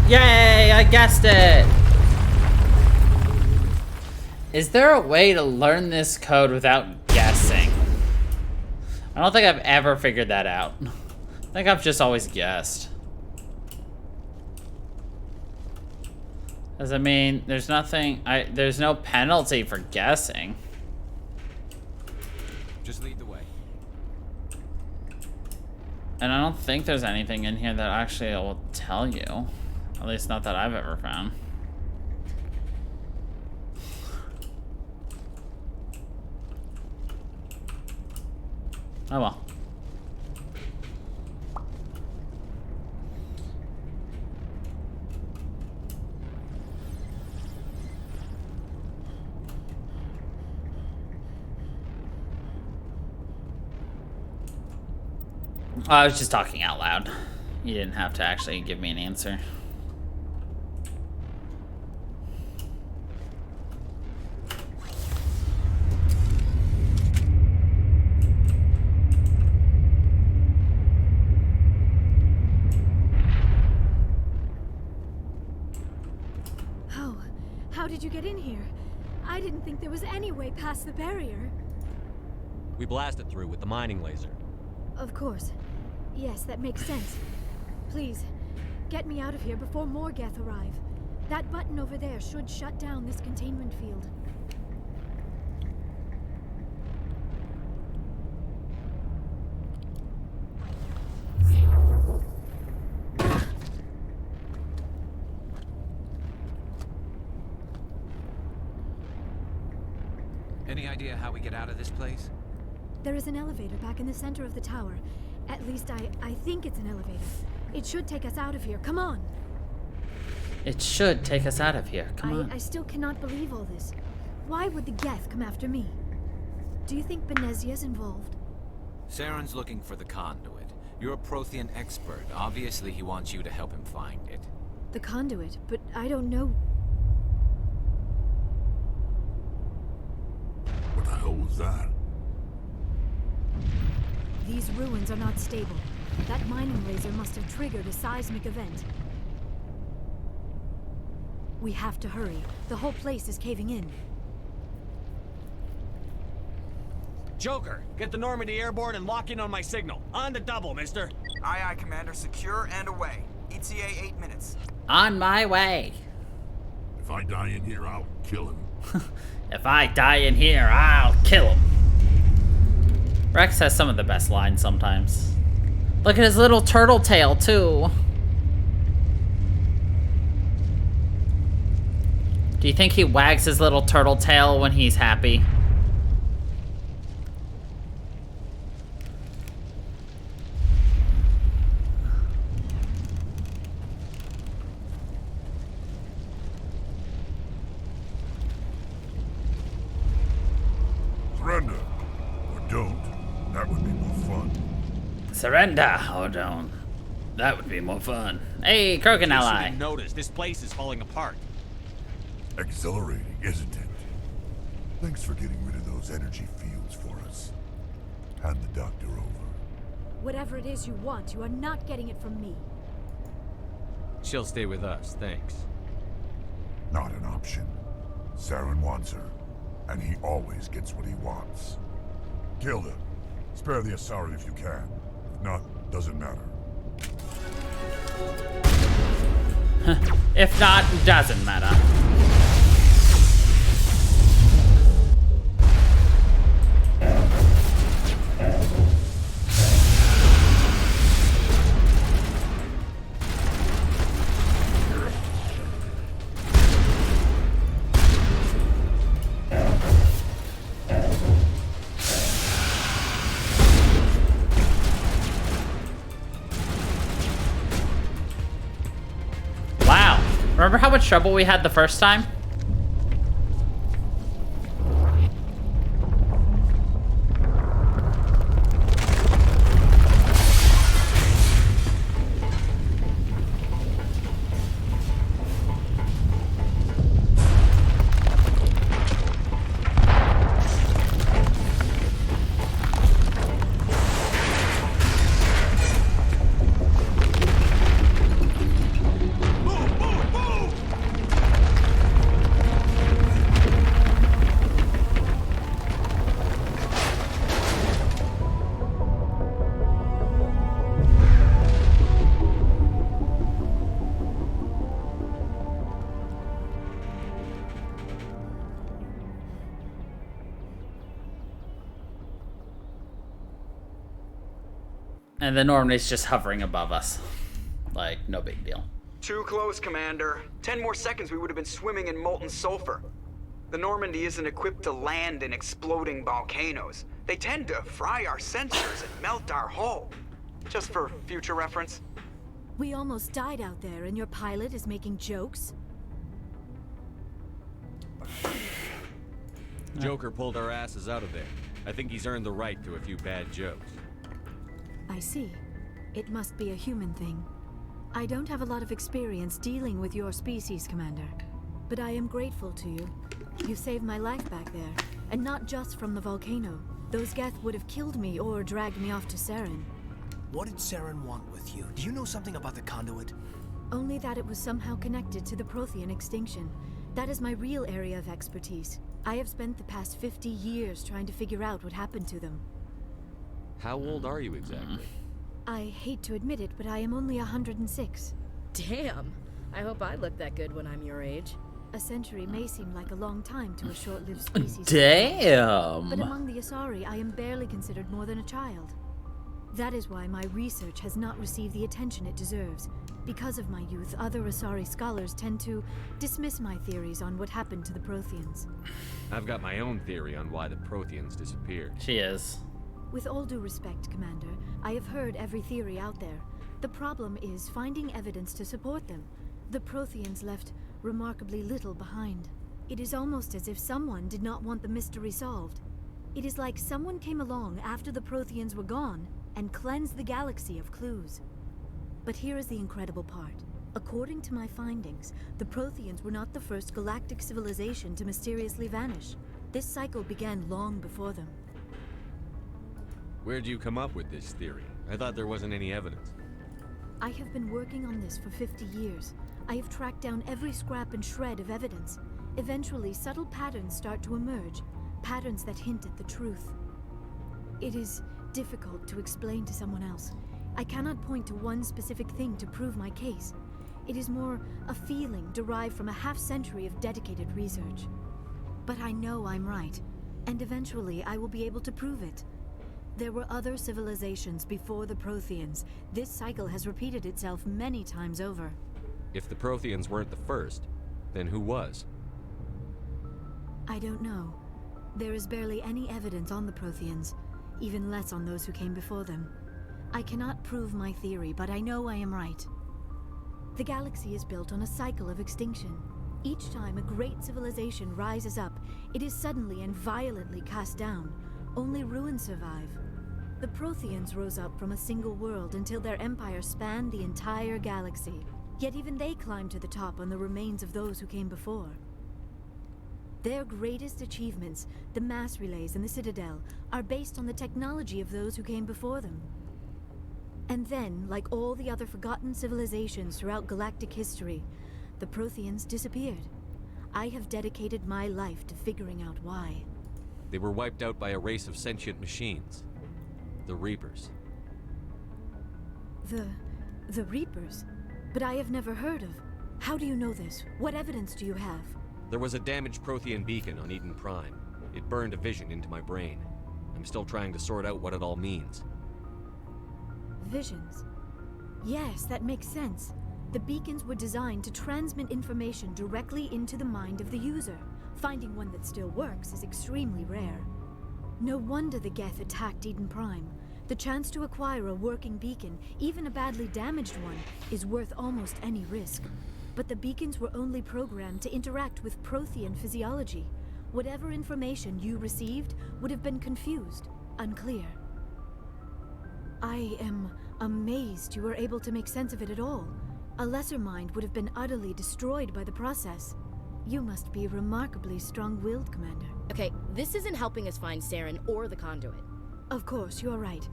Yay, I guessed it! Is there a way to learn this code without guessing? I don't think I've ever figured that out. I think I've just always guessed. Does it mean there's nothing, there's no penalty for guessing? Just lead the way. And I don't think there's anything in here that actually will tell you. At least not that I've ever found. Oh well. I was just talking out loud. You didn't have to actually give me an answer. How did you get in here? I didn't think there was any way past the barrier. We blasted through with the mining laser. Of course. Yes, that makes sense. Please, get me out of here before more Geth arrive. That button over there should shut down this containment field. Any idea how we get out of this place? There is an elevator back in the center of the tower. At least I think it's an elevator. It should take us out of here. Come on. It should take us out of here. Come on. I still cannot believe all this. Why would the Geth come after me? Do you think Benezia's involved? Saren's looking for the conduit. You're a Prothean expert. Obviously, he wants you to help him find it. The conduit, but I don't know. What the hell was that? These ruins are not stable. That mining laser must have triggered a seismic event. We have to hurry. The whole place is caving in. Joker, get the Normandy airborne and lock in on my signal. On the double, mister. Aye, aye, Commander. Secure and away. ETA 8 minutes. On my way. If I die in here, I'll kill him. If I die in here, I'll kill him. Rex has some of the best lines sometimes. Look at his little turtle tail, too. Do you think he wags his little turtle tail when he's happy? Surrender. Or don't. That would be more fun. Surrender or don't. That would be more fun. Hey, Krogan ally. Notice this place is falling apart. Exhilarating, isn't it? Thanks for getting rid of those energy fields for us. Hand the doctor over. Whatever it is you want, you are not getting it from me. She'll stay with us, thanks. Not an option. Saren wants her, and he always gets what he wants. Kill him. Spare the Asari if you can. If not, doesn't matter. If not, doesn't matter. Remember how much trouble we had the first time? And the Normandy's just hovering above us. Like, no big deal. Too close, Commander. 10 more seconds we would have been swimming in molten sulfur. The Normandy isn't equipped to land in exploding volcanoes. They tend to fry our sensors and melt our hull. Just for future reference. We almost died out there, and your pilot is making jokes? Joker pulled our asses out of there. I think he's earned the right to a few bad jokes. I see. It must be a human thing. I don't have a lot of experience dealing with your species, Commander. But I am grateful to you. You saved my life back there, and not just from the volcano. Those Geth would have killed me or dragged me off to Saren. What did Saren want with you? Do you know something about the conduit? Only that it was somehow connected to the Prothean extinction. That is my real area of expertise. I have spent the past 50 years trying to figure out what happened to them. How old are you exactly? I hate to admit it, but I am only 106. Damn! I hope I look that good when I'm your age. A century may seem like a long time to a short-lived species. Damn! But among the Asari, I am barely considered more than a child. That is why my research has not received the attention it deserves. Because of my youth, other Asari scholars tend to dismiss my theories on what happened to the Protheans. I've got my own theory on why the Protheans disappeared. She is. With all due respect, Commander, I have heard every theory out there. The problem is finding evidence to support them. The Protheans left remarkably little behind. It is almost as if someone did not want the mystery solved. It is like someone came along after the Protheans were gone and cleansed the galaxy of clues. But here is the incredible part. According to my findings, the Protheans were not the first galactic civilization to mysteriously vanish. This cycle began long before them. Where'd you come up with this theory? I thought there wasn't any evidence. I have been working on this for 50 years. I have tracked down every scrap and shred of evidence. Eventually, subtle patterns start to emerge, patterns that hint at the truth. It is difficult to explain to someone else. I cannot point to one specific thing to prove my case. It is more a feeling derived from a half-century of dedicated research. But I know I'm right, and eventually I will be able to prove it. There were other civilizations before the Protheans. This cycle has repeated itself many times over. If the Protheans weren't the first, then who was? I don't know. There is barely any evidence on the Protheans, even less on those who came before them. I cannot prove my theory, but I know I am right. The galaxy is built on a cycle of extinction. Each time a great civilization rises up, it is suddenly and violently cast down. Only ruins survive. The Protheans rose up from a single world until their empire spanned the entire galaxy. Yet even they climbed to the top on the remains of those who came before. Their greatest achievements, the mass relays and the Citadel, are based on the technology of those who came before them. And then, like all the other forgotten civilizations throughout galactic history, the Protheans disappeared. I have dedicated my life to figuring out why. They were wiped out by a race of sentient machines. The Reapers. The Reapers? But I have never heard of. How do you know this? What evidence do you have? There was a damaged Prothean beacon on Eden Prime. It burned a vision into my brain. I'm still trying to sort out what it all means. Visions. Yes, that makes sense. The beacons were designed to transmit information directly into the mind of the user. Finding one that still works is extremely rare. No wonder the Geth attacked Eden Prime. The chance to acquire a working beacon, even a badly damaged one, is worth almost any risk. But the beacons were only programmed to interact with Prothean physiology. Whatever information you received would have been confused, unclear. I am amazed you were able to make sense of it at all. A lesser mind would have been utterly destroyed by the process. You must be remarkably strong-willed, Commander. Okay, this isn't helping us find Saren or the conduit. Of course, you're right.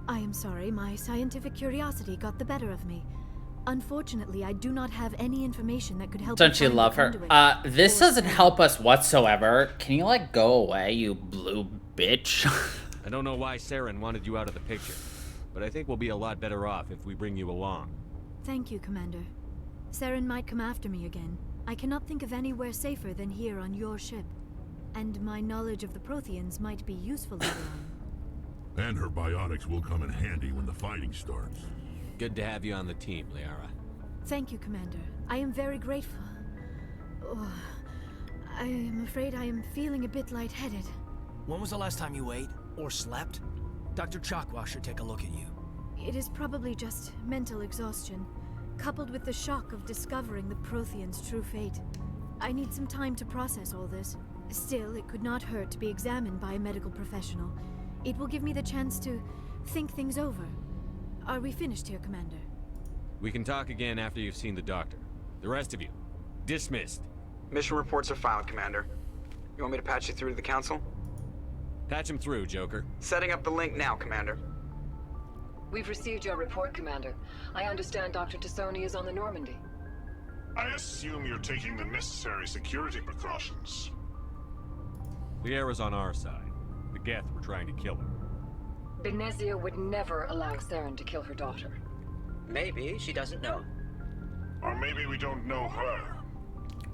I am sorry, my scientific curiosity got the better of me. Unfortunately, I do not have any information that could help. Don't you love her? This doesn't help us whatsoever. Can you, like, go away, you blue bitch? I don't know why Saren wanted you out of the picture, but I think we'll be a lot better off if we bring you along. Thank you, Commander. Saren might come after me again. I cannot think of anywhere safer than here on your ship. And my knowledge of the Protheans might be useful later on. And her biotics will come in handy when the fighting starts. Good to have you on the team, Liara. Thank you, Commander. I am very grateful. Oh, I am afraid I am feeling a bit lightheaded. When was the last time you ate or slept? Dr. Chakwa should take a look at you. It is probably just mental exhaustion, coupled with the shock of discovering the Protheans' true fate. I need some time to process all this. Still, it could not hurt to be examined by a medical professional. It will give me the chance to think things over. Are we finished here, Commander? We can talk again after you've seen the doctor. The rest of you, dismissed. Mission reports are filed, Commander. You want me to patch you through to the Council? Patch him through, Joker. Setting up the link now, Commander. We've received your report, Commander. I understand Dr. Tassoni is on the Normandy. I assume you're taking the necessary security precautions. Liara's on our side. The Geth were trying to kill her. Benezia would never allow Saren to kill her daughter. Maybe she doesn't know. Or maybe we don't know her.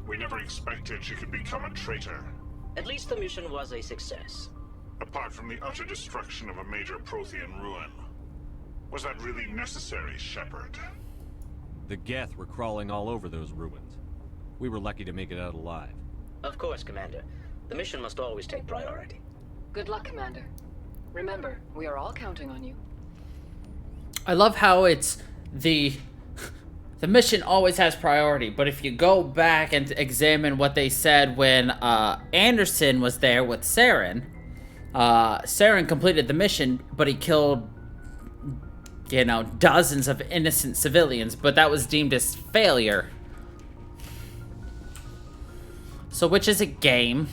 We never expected she could become a traitor. At least the mission was a success. Apart from the utter destruction of a major Prothean ruin. Was that really necessary, Shepard? The Geth were crawling all over those ruins. We were lucky to make it out alive. Of course, Commander. The mission must always take priority. Good luck, Commander. Remember, we are all counting on you. I love how it's the mission always has priority, but if you go back and examine what they said when Anderson was there with Saren, Saren completed the mission, but he killed, you know, dozens of innocent civilians, but that was deemed as failure. So which is a game?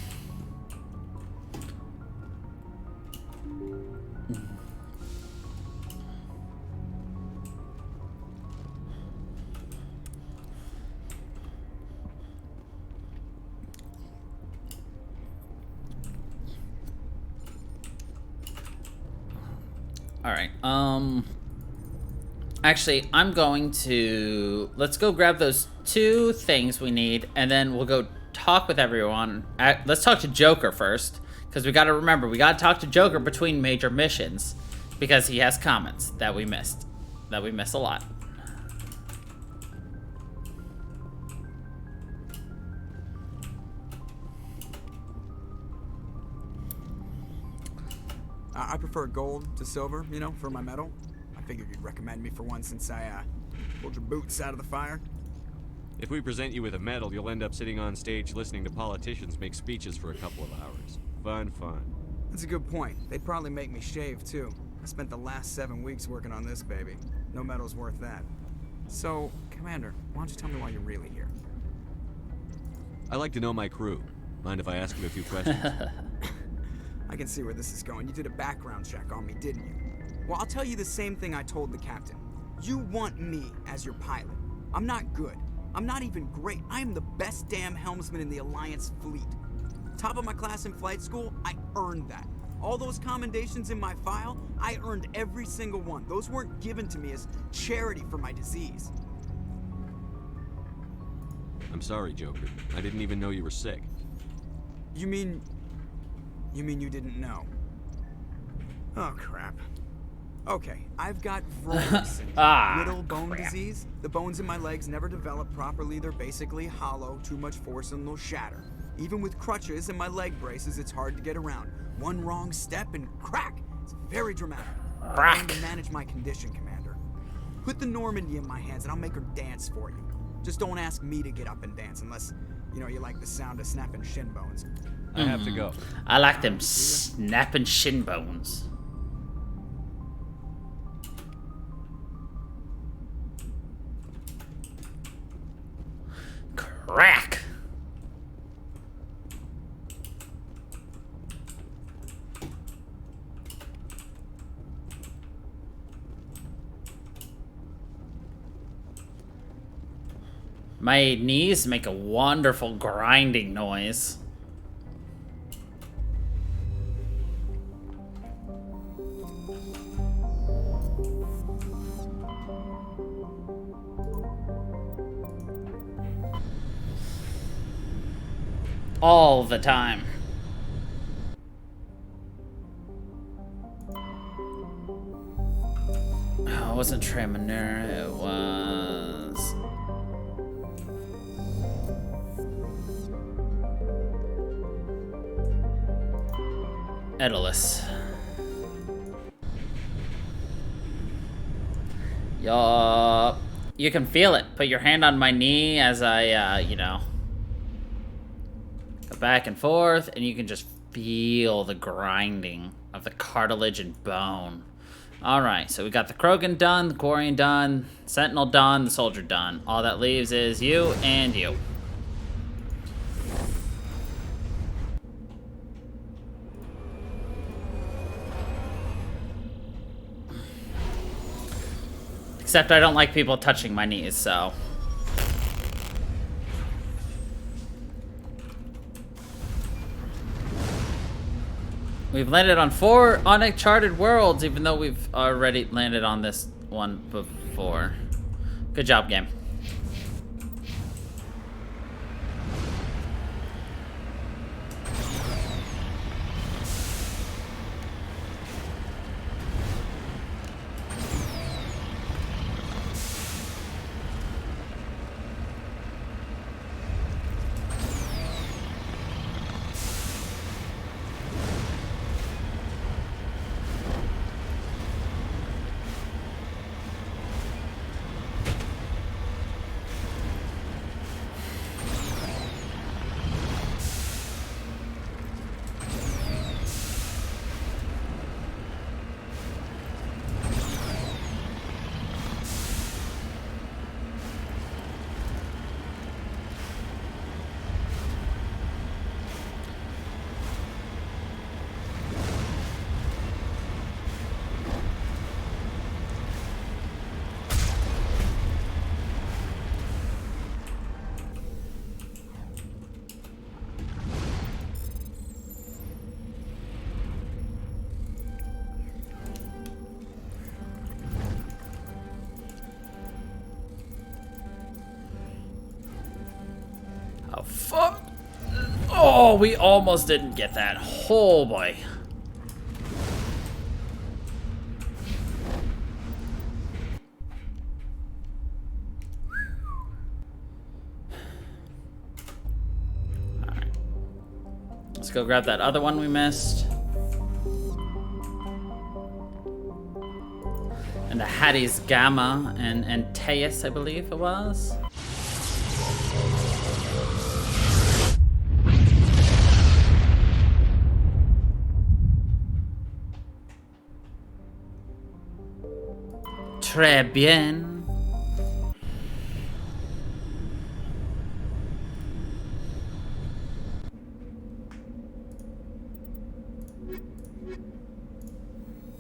Alright, actually, I'm going to... Let's go grab those 2 things we need, and then we'll go talk with everyone. Let's talk to Joker first, because we gotta remember, we gotta talk to Joker between major missions, because he has comments that we missed. That we miss a lot. I prefer gold to silver, you know, for my medal. I figured you'd recommend me for one since I pulled your boots out of the fire. If we present you with a medal, you'll end up sitting on stage listening to politicians make speeches for a couple of hours. Fun, fun. That's a good point. They'd probably make me shave, too. I spent the last 7 weeks working on this baby. No medal's worth that. So, Commander, why don't you tell me why you're really here? I like to know my crew. Mind if I ask you a few questions? I can see where this is going. You did a background check on me, didn't you? Well, I'll tell you the same thing I told the captain. You want me as your pilot. I'm not good. I'm not even great. I am the best damn helmsman in the Alliance fleet. Top of my class in flight school, I earned that. All those commendations in my file, I earned every single one. Those weren't given to me as charity for my disease. I'm sorry, Joker. I didn't even know you were sick. You mean you didn't know? Oh, crap. Okay, I've got Vroeg's syndrome, brittle bone disease. The bones in my legs never develop properly. They're basically hollow, too much force and they'll shatter. Even with crutches and my leg braces, it's hard to get around. One wrong step and crack! It's very dramatic. I'm going to manage my condition, Commander. Put the Normandy in my hands and I'll make her dance for you. Just don't ask me to get up and dance unless, you know, you like the sound of snapping shin bones. I have to go. I like them snapping shin bones. Crack! My knees make a wonderful grinding noise. All the time. Oh, it wasn't Tremanure, it was... Edalus. Yup. You can feel it. Put your hand on my knee as I, you know, go back and forth, and you can just feel the grinding of the cartilage and bone. Alright, so we got the Krogan done, the Quarian done, Sentinel done, the Soldier done. All that leaves is you and you. Except I don't like people touching my knees, so... We've landed on 4 uncharted worlds, even though we've already landed on this one before. Good job, game. Oh, fuck. Oh, we almost didn't get that. Oh, boy. Alright. Let's go grab that other one we missed. And the Hattie's Gamma and Teus, I believe it was. Très bien.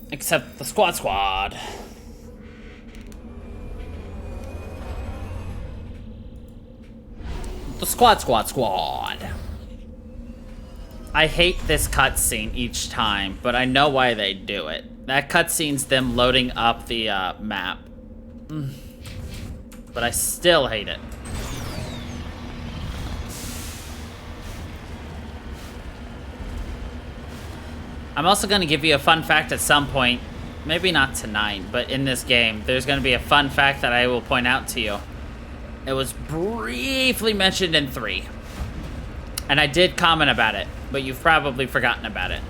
Except the squad. The squad. I hate this cutscene each time, but I know why they do it. That cutscene's them loading up the map. But I still hate it. I'm also going to give you a fun fact at some point. Maybe not tonight, but in this game, there's going to be a fun fact that I will point out to you. It was briefly mentioned in 3. And I did comment about it, but you've probably forgotten about it.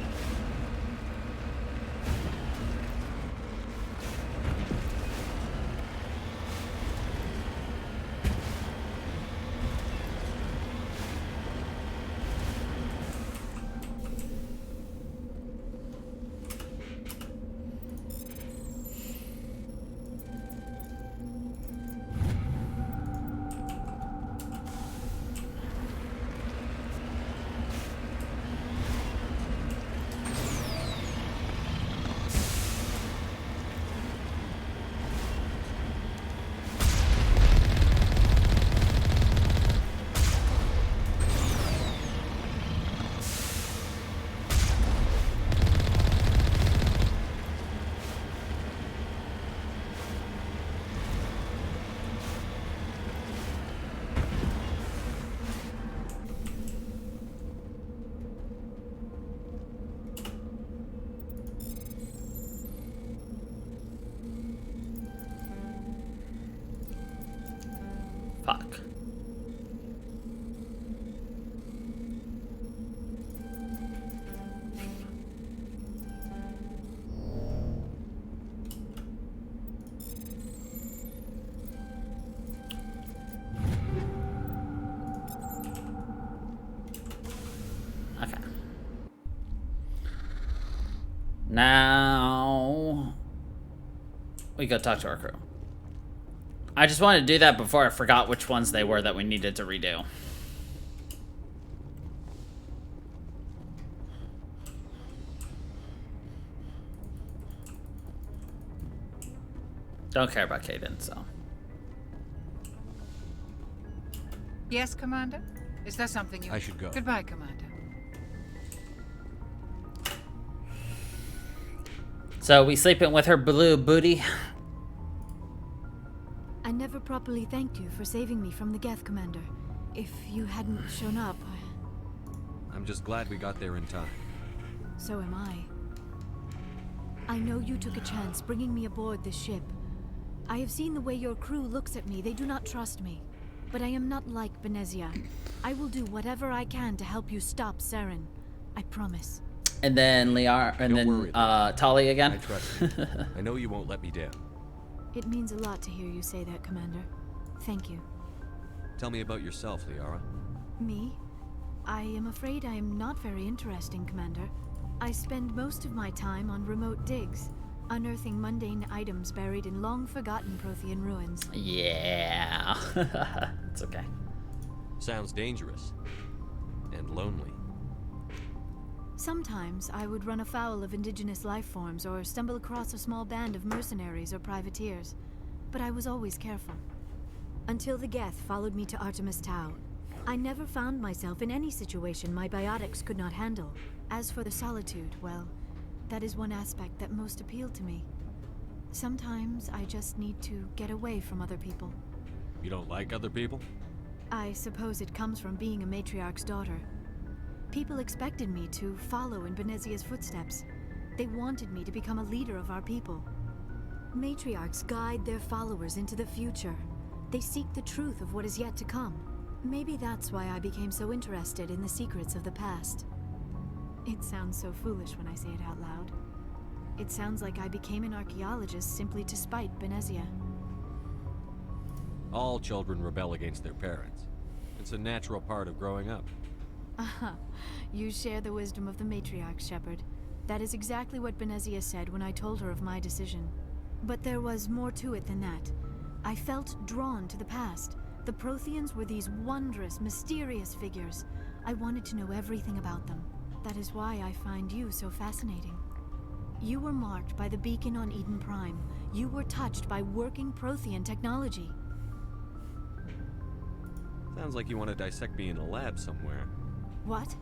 Fuck. Okay. Now we go talk to our crew. I just wanted to do that before I forgot which ones they were that we needed to redo. Don't care about Caden, so. Yes, Commander? Is there something you... I should go. Goodbye, Commander. So, we sleeping with her blue booty? I never properly thanked you for saving me from the Geth, Commander. If you hadn't shown up... I'm just glad we got there in time. So am I. I know you took a chance bringing me aboard this ship. I have seen the way your crew looks at me. They do not trust me. But I am not like Benezia. I will do whatever I can to help you stop Saren. I promise. And then Liara, and then Tali again. I trust you. I know you won't let me down. It means a lot to hear you say that, Commander. Thank you. Tell me about yourself, Liara. Me? I am afraid I am not very interesting, Commander. I spend most of my time on remote digs, unearthing mundane items buried in long-forgotten Prothean ruins. Yeah. It's okay. Sounds dangerous. And lonely. Sometimes I would run afoul of indigenous life forms or stumble across a small band of mercenaries or privateers, but I was always careful. Until the Geth followed me to Artemis Tau, I never found myself in any situation my biotics could not handle. As for the solitude, well, that is one aspect that most appealed to me. Sometimes I just need to get away from other people. You don't like other people? I suppose it comes from being a matriarch's daughter. People expected me to follow in Benezia's footsteps. They wanted me to become a leader of our people. Matriarchs guide their followers into the future. They seek the truth of what is yet to come. Maybe that's why I became so interested in the secrets of the past. It sounds so foolish when I say it out loud. It sounds like I became an archaeologist simply to spite Benezia. All children rebel against their parents. It's a natural part of growing up. Aha, you share the wisdom of the matriarch, Shepard. That is exactly what Benezia said when I told her of my decision. But there was more to it than that. I felt drawn to the past. The Protheans were these wondrous, mysterious figures. I wanted to know everything about them. That is why I find you so fascinating. You were marked by the beacon on Eden Prime. You were touched by working Prothean technology. Sounds like you want to dissect me in a lab somewhere. What?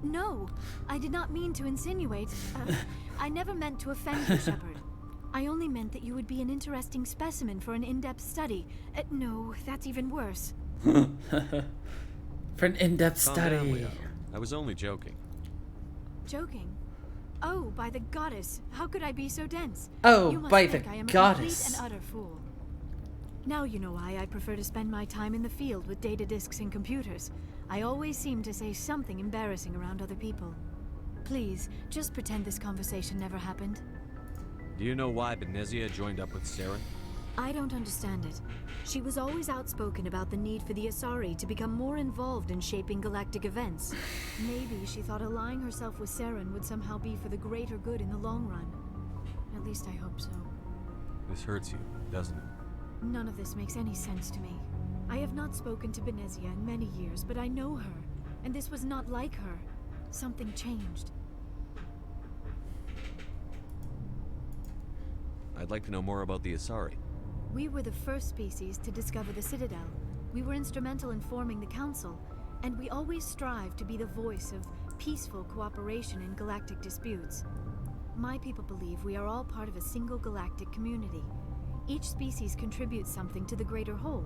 No, I did not mean to insinuate. I never meant to offend you, Shepard. I only meant that you would be an interesting specimen for an in-depth study. No, that's even worse. For an in-depth study. I was only joking. Joking? Oh, by the goddess, how could I be so dense? Oh, you must by think the I am goddess. A complete and utter fool. Now you know why I prefer to spend my time in the field with data disks and computers. I always seem to say something embarrassing around other people. Please, just pretend this conversation never happened. Do you know why Benezia joined up with Saren? I don't understand it. She was always outspoken about the need for the Asari to become more involved in shaping galactic events. Maybe she thought allying herself with Saren would somehow be for the greater good in the long run. At least I hope so. This hurts you, doesn't it? None of this makes any sense to me. I have not spoken to Benezia in many years, but I know her, and this was not like her. Something changed. I'd like to know more about the Asari. We were the first species to discover the Citadel. We were instrumental in forming the Council, and we always strive to be the voice of peaceful cooperation in galactic disputes. My people believe we are all part of a single galactic community. Each species contributes something to the greater whole.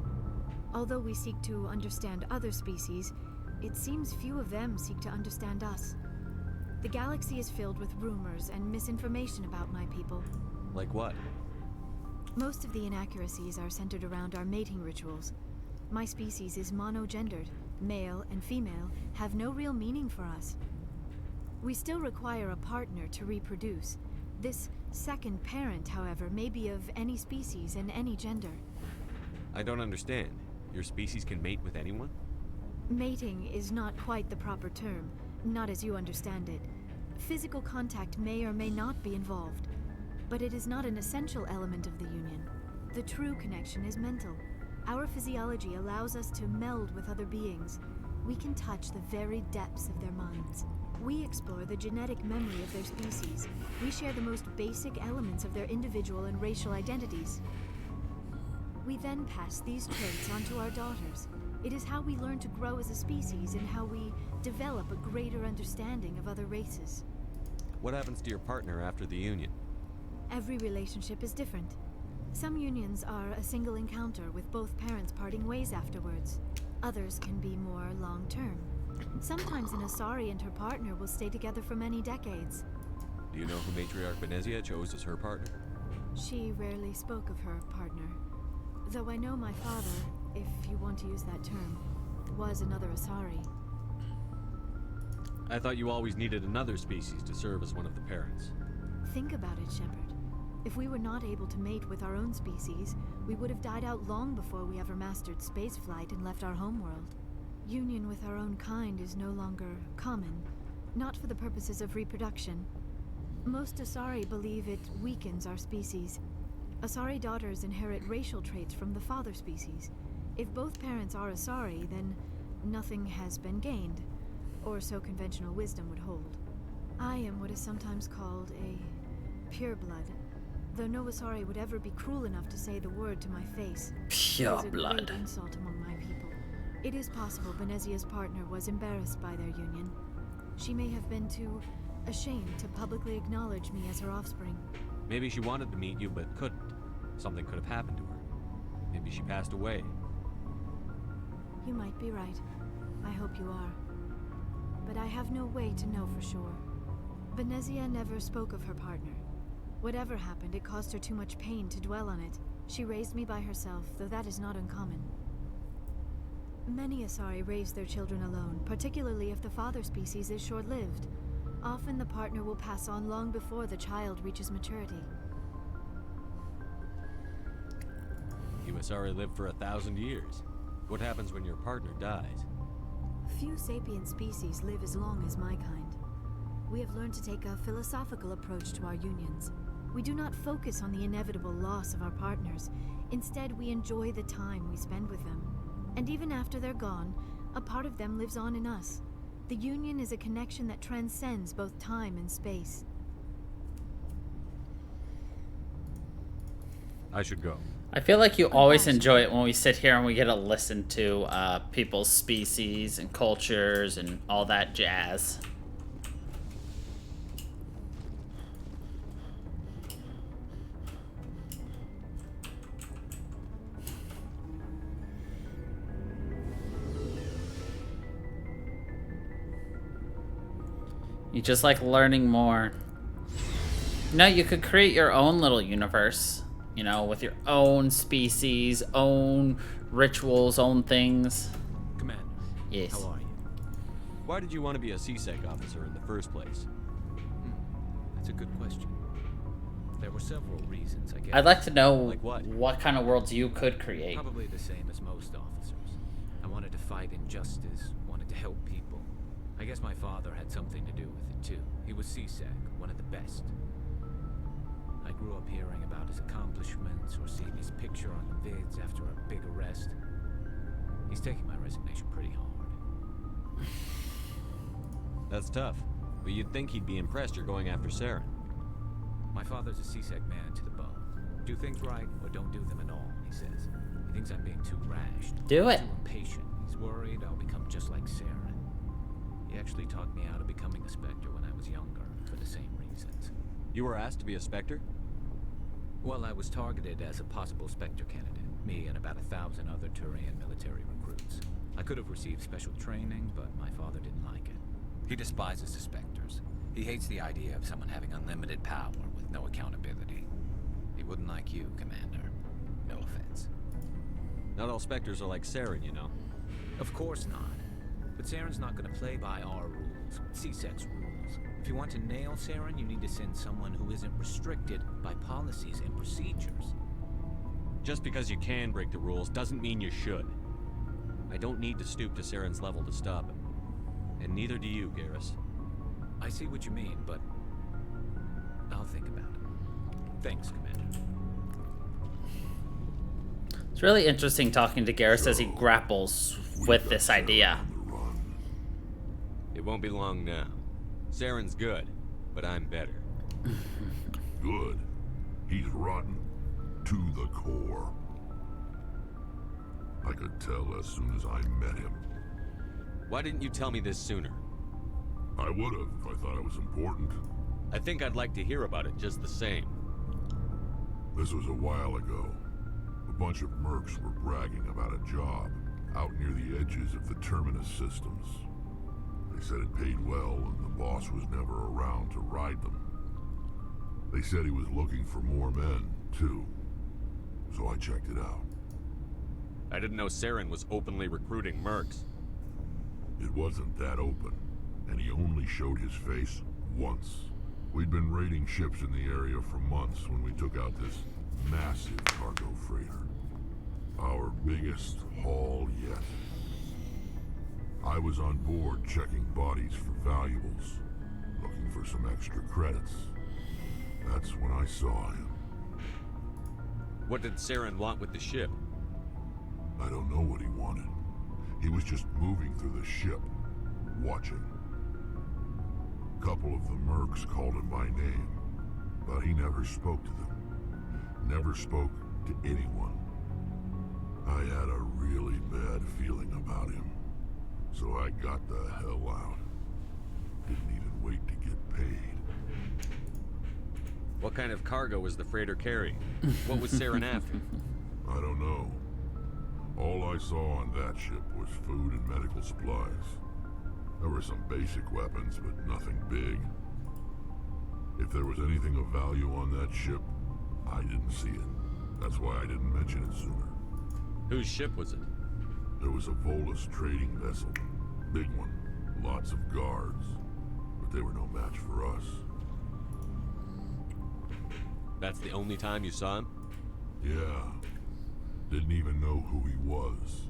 Although we seek to understand other species, it seems few of them seek to understand us. The galaxy is filled with rumors and misinformation about my people. Like what? Most of the inaccuracies are centered around our mating rituals. My species is monogendered. Male and female have no real meaning for us. We still require a partner to reproduce. This second parent, however, may be of any species and any gender. I don't understand. Your species can mate with anyone? Mating is not quite the proper term, not as you understand it. Physical contact may or may not be involved, but it is not an essential element of the union. The true connection is mental. Our physiology allows us to meld with other beings. We can touch the very depths of their minds. We explore the genetic memory of their species. We share the most basic elements of their individual and racial identities. We then pass these traits on to our daughters. It is how we learn to grow as a species and how we develop a greater understanding of other races. What happens to your partner after the union? Every relationship is different. Some unions are a single encounter with both parents parting ways afterwards. Others can be more long-term. Sometimes an Asari and her partner will stay together for many decades. Do you know who Matriarch Benezia chose as her partner? She rarely spoke of her partner. Though I know my father, if you want to use that term, was another Asari. I thought you always needed another species to serve as one of the parents. Think about it, Shepard. If we were not able to mate with our own species, we would have died out long before we ever mastered spaceflight and left our homeworld. Union with our own kind is no longer common, not for the purposes of reproduction. Most Asari believe it weakens our species. Asari daughters inherit racial traits from the father species. If both parents are Asari, then nothing has been gained, or so conventional wisdom would hold. I am what is sometimes called a pureblood, though no Asari would ever be cruel enough to say the word to my face. Pure blood. It is a great insult among my people. It is possible Benezia's partner was embarrassed by their union. She may have been too ashamed to publicly acknowledge me as her offspring. Maybe she wanted to meet you, but couldn't. Something could have happened to her. Maybe she passed away. You might be right. I hope you are. But I have no way to know for sure. Venezia never spoke of her partner. Whatever happened, it caused her too much pain to dwell on it. She raised me by herself, though that is not uncommon. Many Asari raise their children alone, particularly if the father species is short-lived. Often the partner will pass on long before the child reaches maturity. You Asari live for 1,000 years. What happens when your partner dies? Few sapient species live as long as my kind. We have learned to take a philosophical approach to our unions. We do not focus on the inevitable loss of our partners. Instead, we enjoy the time we spend with them. And even after they're gone, a part of them lives on in us. The union is a connection that transcends both time and space. I should go. I feel like you always enjoy it when we sit here and we get to listen to people's species and cultures and all that jazz. You just like learning more. No, you could create your own little universe, you know, with your own species, own rituals, own things. Commander. Yes. How are you? Why did you want to be a C-Sec officer in the first place? That's a good question. There were several reasons, I guess. I'd like to know Like what kind of worlds you could create. Probably the same as most officers. I wanted to fight injustice, wanted to help people. I guess my father had something to do with it too. He was C-Sec, one of the best. I grew up hearing about his accomplishments or seeing his picture on the vids after a big arrest. He's taking my resignation pretty hard. That's tough, but you'd think he'd be impressed you're going after Saren. My father's a C-Sec man to the bone. Do things right or don't do them at all, he says. He thinks I'm being too rash. Do it. Too impatient. He's worried I'll become just like Saren. He actually talked me out of becoming a Spectre when I was younger, for the same reasons. You were asked to be a Spectre? Well, I was targeted as a possible Spectre candidate. Me and about 1,000 other Turian military recruits. I could have received special training, but my father didn't like it. He despises the Spectres. He hates the idea of someone having unlimited power with no accountability. He wouldn't like you, Commander. No offense. Not all Spectres are like Saren, you know. Of course not. But Saren's not going to play by our rules, C-Sec's rules. If you want to nail Saren, you need to send someone who isn't restricted by policies and procedures. Just because you can break the rules doesn't mean you should. I don't need to stoop to Saren's level to stop him. And neither do you, Garrus. I see what you mean, but I'll think about it. Thanks, Commander. It's really interesting talking to Garrus as he grapples with this idea. It won't be long now. Saren's good, but I'm better. Good. He's rotten. To the core. I could tell as soon as I met him. Why didn't you tell me this sooner? I would have if I thought it was important. I think I'd like to hear about it just the same. This was a while ago. A bunch of mercs were bragging about a job out near the edges of the Terminus systems. They said it paid well and the boss was never around to ride them. They said he was looking for more men, too. So I checked it out. I didn't know Saren was openly recruiting mercs. It wasn't that open, and he only showed his face once. We'd been raiding ships in the area for months when we took out this massive cargo freighter. Our biggest haul yet. I was on board checking bodies for valuables, looking for some extra credits. That's when I saw him. What did Saren want with the ship? I don't know what he wanted. He was just moving through the ship, watching. A couple of the mercs called him by name, but he never spoke to them. Never spoke to anyone. I had a really bad feeling about him, so I got the hell out. Didn't even wait to get paid. What kind of cargo was the freighter carrying? What was Saren after? I don't know. All I saw on that ship was food and medical supplies. There were some basic weapons, but nothing big. If there was anything of value on that ship, I didn't see it. That's why I didn't mention it sooner. Whose ship was it? There was a Volus trading vessel. Big one. Lots of guards. But they were no match for us. That's the only time you saw him? Yeah. Didn't even know who he was.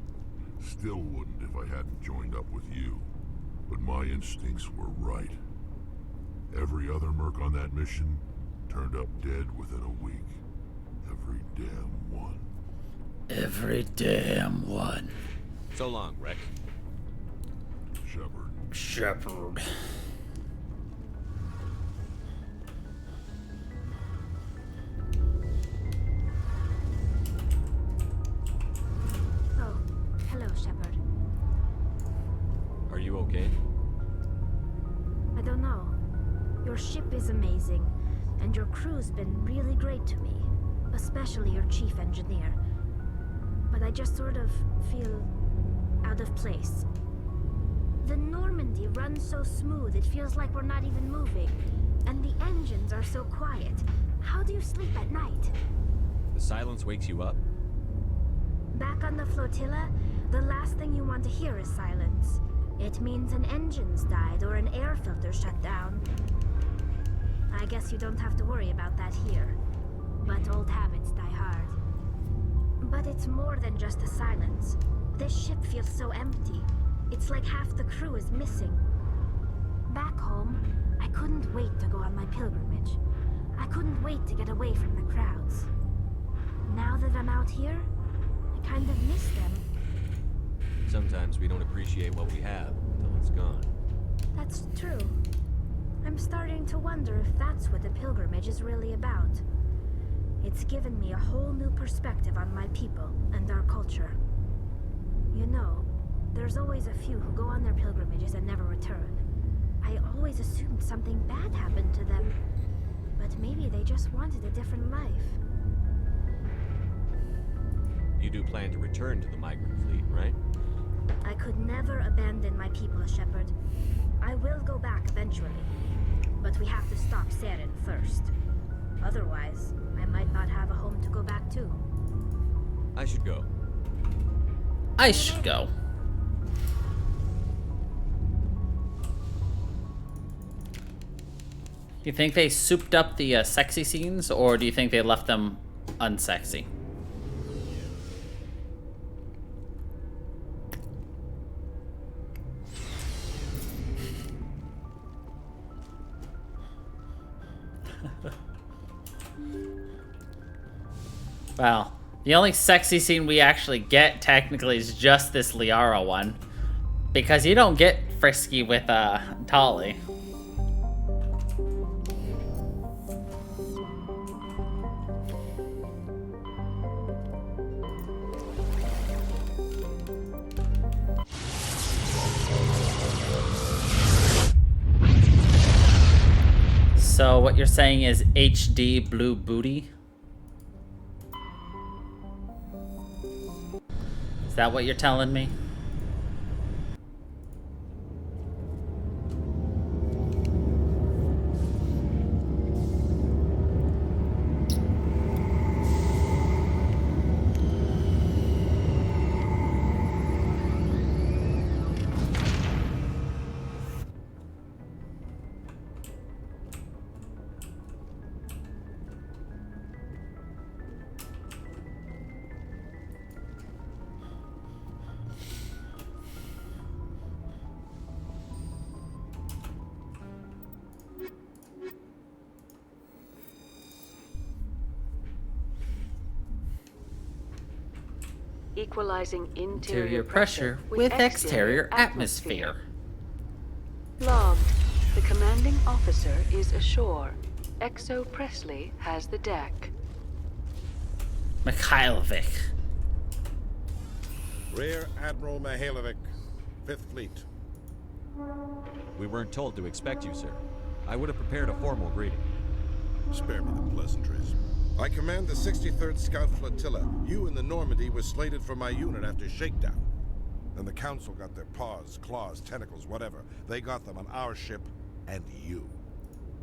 Still wouldn't if I hadn't joined up with you. But my instincts were right. Every other merc on that mission turned up dead within a week. Every damn one. Every damn one. So long, Rick. Shepard. Oh, hello, Shepard. Are you okay? I don't know. Your ship is amazing, and your crew's been really great to me, especially your chief engineer. But I just sort of feel out of place. The Normandy runs so smooth, it feels like we're not even moving. And the engines are so quiet. How do you sleep at night? The silence wakes you up? Back on the flotilla, the last thing you want to hear is silence. It means an engine's died or an air filter shut down. I guess you don't have to worry about that here. But old habits die hard. But it's more than just the silence. This ship feels so empty. It's like half the crew is missing. Back home, I couldn't wait to go on my pilgrimage. I couldn't wait to get away from the crowds. Now that I'm out here, I kind of miss them. Sometimes we don't appreciate what we have until it's gone. That's true. I'm starting to wonder if that's what the pilgrimage is really about. It's given me a whole new perspective on my people and our culture. You know, there's always a few who go on their pilgrimages and never return. I always assumed something bad happened to them. But maybe they just wanted a different life. You do plan to return to the migrant fleet, right? I could never abandon my people, Shepard. I will go back eventually. But we have to stop Saren first. Otherwise, I might not have a home to go back to. I should go. I should go. You think they souped up the sexy scenes, or do you think they left them unsexy? Well, the only sexy scene we actually get, technically, is just this Liara one. Because you don't get frisky with, Tali. So, what you're saying is HD blue booty? Is that what you're telling me? Equalizing Interior pressure with exterior atmosphere. Logged. The commanding officer is ashore. Exo Presley has the deck. Mikhailovic. Rear Admiral Mihailovic, 5th Fleet. We weren't told to expect you, sir. I would have prepared a formal greeting. Spare me the pleasantries. I command the 63rd Scout Flotilla. You and the Normandy were slated for my unit after shakedown. Then the Council got their paws, claws, tentacles, whatever. They got them on our ship and you.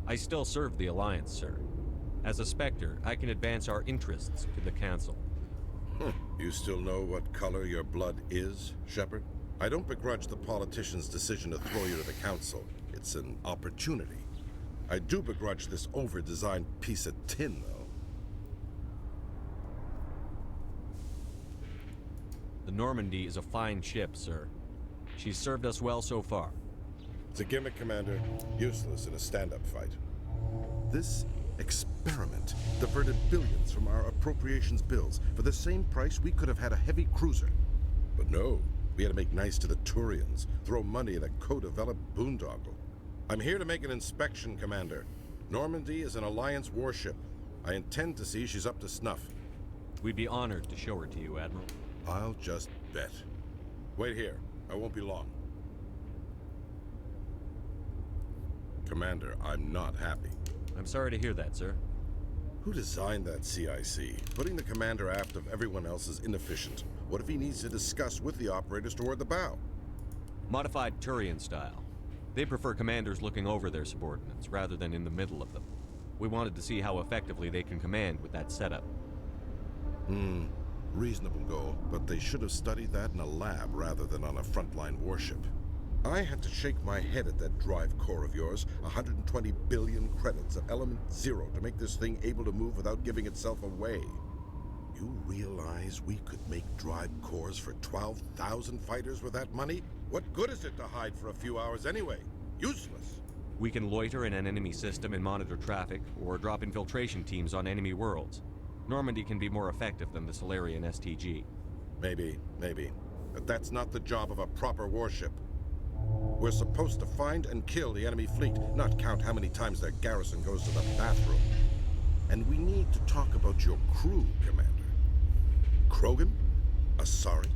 I still serve the Alliance, sir. As a Spectre, I can advance our interests to the Council. You still know what color your blood is, Shepard? I don't begrudge the politician's decision to throw you to the Council. It's an opportunity. I do begrudge this over-designed piece of tin, though. The Normandy is a fine ship, sir. She's served us well so far. It's a gimmick, Commander. Useless in a stand-up fight. This experiment diverted billions from our appropriations bills. For the same price, we could have had a heavy cruiser. But no, we had to make nice to the Turians, throw money at a co-developed boondoggle. I'm here to make an inspection, Commander. Normandy is an Alliance warship. I intend to see she's up to snuff. We'd be honored to show her to you, Admiral. I'll just bet. Wait here. I won't be long. Commander, I'm not happy. I'm sorry to hear that, sir. Who designed that CIC? Putting the commander aft of everyone else is inefficient. What if he needs to discuss with the operators toward the bow? Modified Turian style. They prefer commanders looking over their subordinates rather than in the middle of them. We wanted to see how effectively they can command with that setup. Reasonable goal, but they should have studied that in a lab rather than on a frontline warship. I had to shake my head at that drive core of yours. 120 billion credits of element 0 to make this thing able to move without giving itself away. You realize we could make drive cores for 12,000 fighters with that money? What good is it to hide for a few hours anyway? Useless. We can loiter in an enemy system and monitor traffic, or drop infiltration teams on enemy worlds. Normandy can be more effective than the Solarian STG. Maybe. But that's not the job of a proper warship. We're supposed to find and kill the enemy fleet, not count how many times their garrison goes to the bathroom. And we need to talk about your crew, Commander. Krogan? Asari?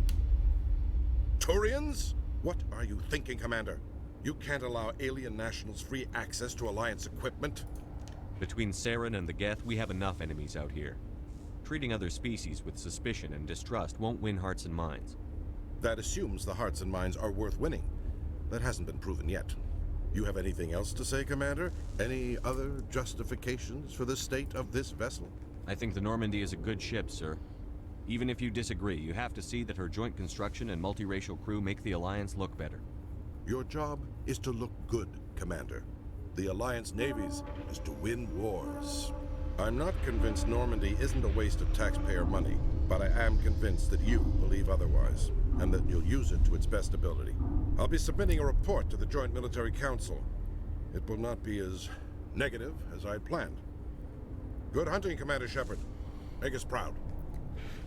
Turians? What are you thinking, Commander? You can't allow alien nationals free access to Alliance equipment? Between Saren and the Geth, we have enough enemies out here. Treating other species with suspicion and distrust won't win hearts and minds. That assumes the hearts and minds are worth winning. That hasn't been proven yet. You have anything else to say, Commander? Any other justifications for the state of this vessel? I think the Normandy is a good ship, sir. Even if you disagree, you have to see that her joint construction and multiracial crew make the Alliance look better. Your job is to look good, Commander. The Alliance navies is to win wars. I'm not convinced Normandy isn't a waste of taxpayer money, but I am convinced that you believe otherwise, and that you'll use it to its best ability. I'll be submitting a report to the Joint Military Council. It will not be as negative as I planned. Good hunting, Commander Shepard. Make us proud.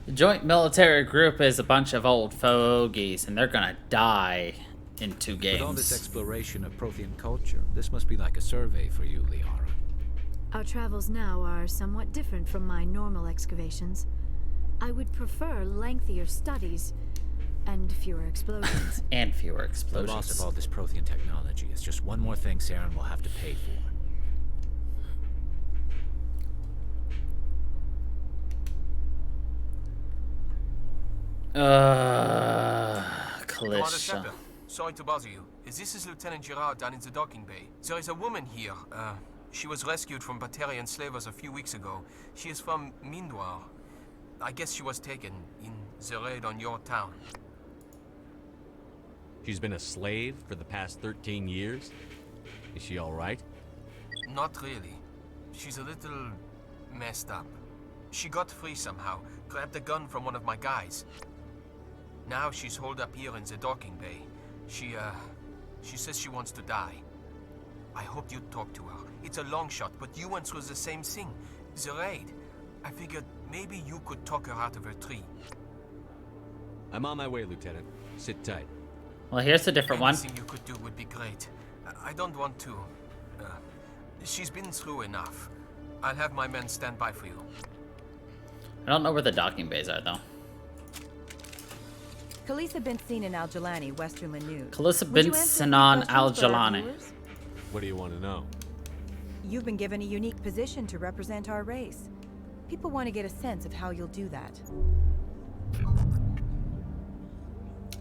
The Joint Military Group is a bunch of old fogies, and they're gonna die in 2 games. With all this exploration of Prothean culture, this must be like a survey for you, Liara. Our travels now are somewhat different from my normal excavations. I would prefer lengthier studies and fewer explosions. And fewer The explosions. loss of all this Prothean technology is just one more thing Saren will have to pay for. Commander Cliché. Shepard, sorry to bother you. This is Lieutenant Girard down in the docking bay. There is a woman here. She was rescued from Batarian slavers a few weeks ago. She is from Mindwar. I guess she was taken in the raid on your town. She's been a slave for the past 13 years? Is she all right? Not really. She's a little messed up. She got free somehow, grabbed a gun from one of my guys. Now she's holed up here in the docking bay. She says she wants to die. I hoped you'd talk to her. It's a long shot, but you went through the same thing. The raid. I figured maybe you could talk her out of her tree. I'm on my way, Lieutenant. Sit tight. Well, here's a different one. Anything you could do would be great. I don't want to... she's been through enough. I'll have my men stand by for you. I don't know where the docking bays are, though. Khalisah bint Sinan al-Jalani, Westerland News. Khalisah Would you bint answer Sinan any questions for our al-Jalani. viewers? What do you want to know? You've been given a unique position to represent our race. People want to get a sense of how you'll do that.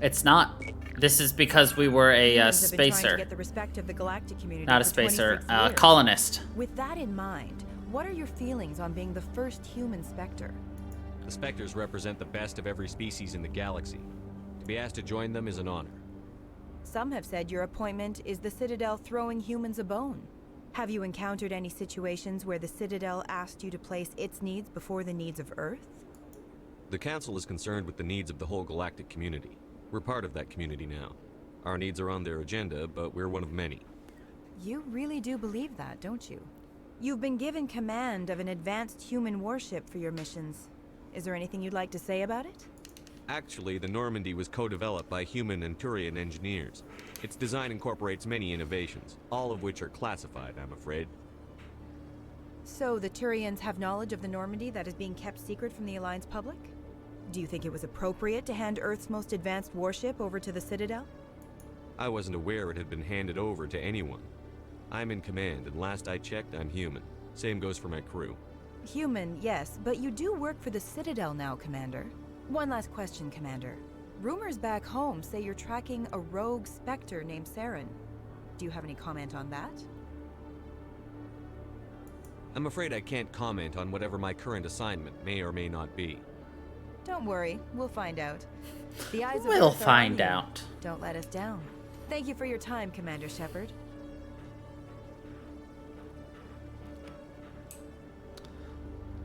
It's not. This is because we were a Humans have been trying to spacer. get the respect of the galactic community Not a for spacer, 26 years. colonist. With that in mind, what are your feelings on being the first human Spectre? The Spectres represent the best of every species in the galaxy. To be asked to join them is an honor. Some have said your appointment is the Citadel throwing humans a bone. Have you encountered any situations where the Citadel asked you to place its needs before the needs of Earth? The Council is concerned with the needs of the whole galactic community. We're part of that community now. Our needs are on their agenda, but we're one of many. You really do believe that, don't you? You've been given command of an advanced human warship for your missions. Is there anything you'd like to say about it? Actually, the Normandy was co-developed by human and Turian engineers. Its design incorporates many innovations, all of which are classified, I'm afraid. So the Turians have knowledge of the Normandy that is being kept secret from the Alliance public? Do you think it was appropriate to hand Earth's most advanced warship over to the Citadel? I wasn't aware it had been handed over to anyone. I'm in command, and last I checked, I'm human. Same goes for my crew. Human, yes, but you do work for the Citadel now, Commander. One last question, Commander. Rumors back home say you're tracking a rogue Spectre named Saren. Do you have any comment on that? I'm afraid I can't comment on whatever my current assignment may or may not be. Don't worry, we'll find out. The eyes of We'll Earth are on find you. out. Don't let us down. Thank you for your time, Commander Shepard.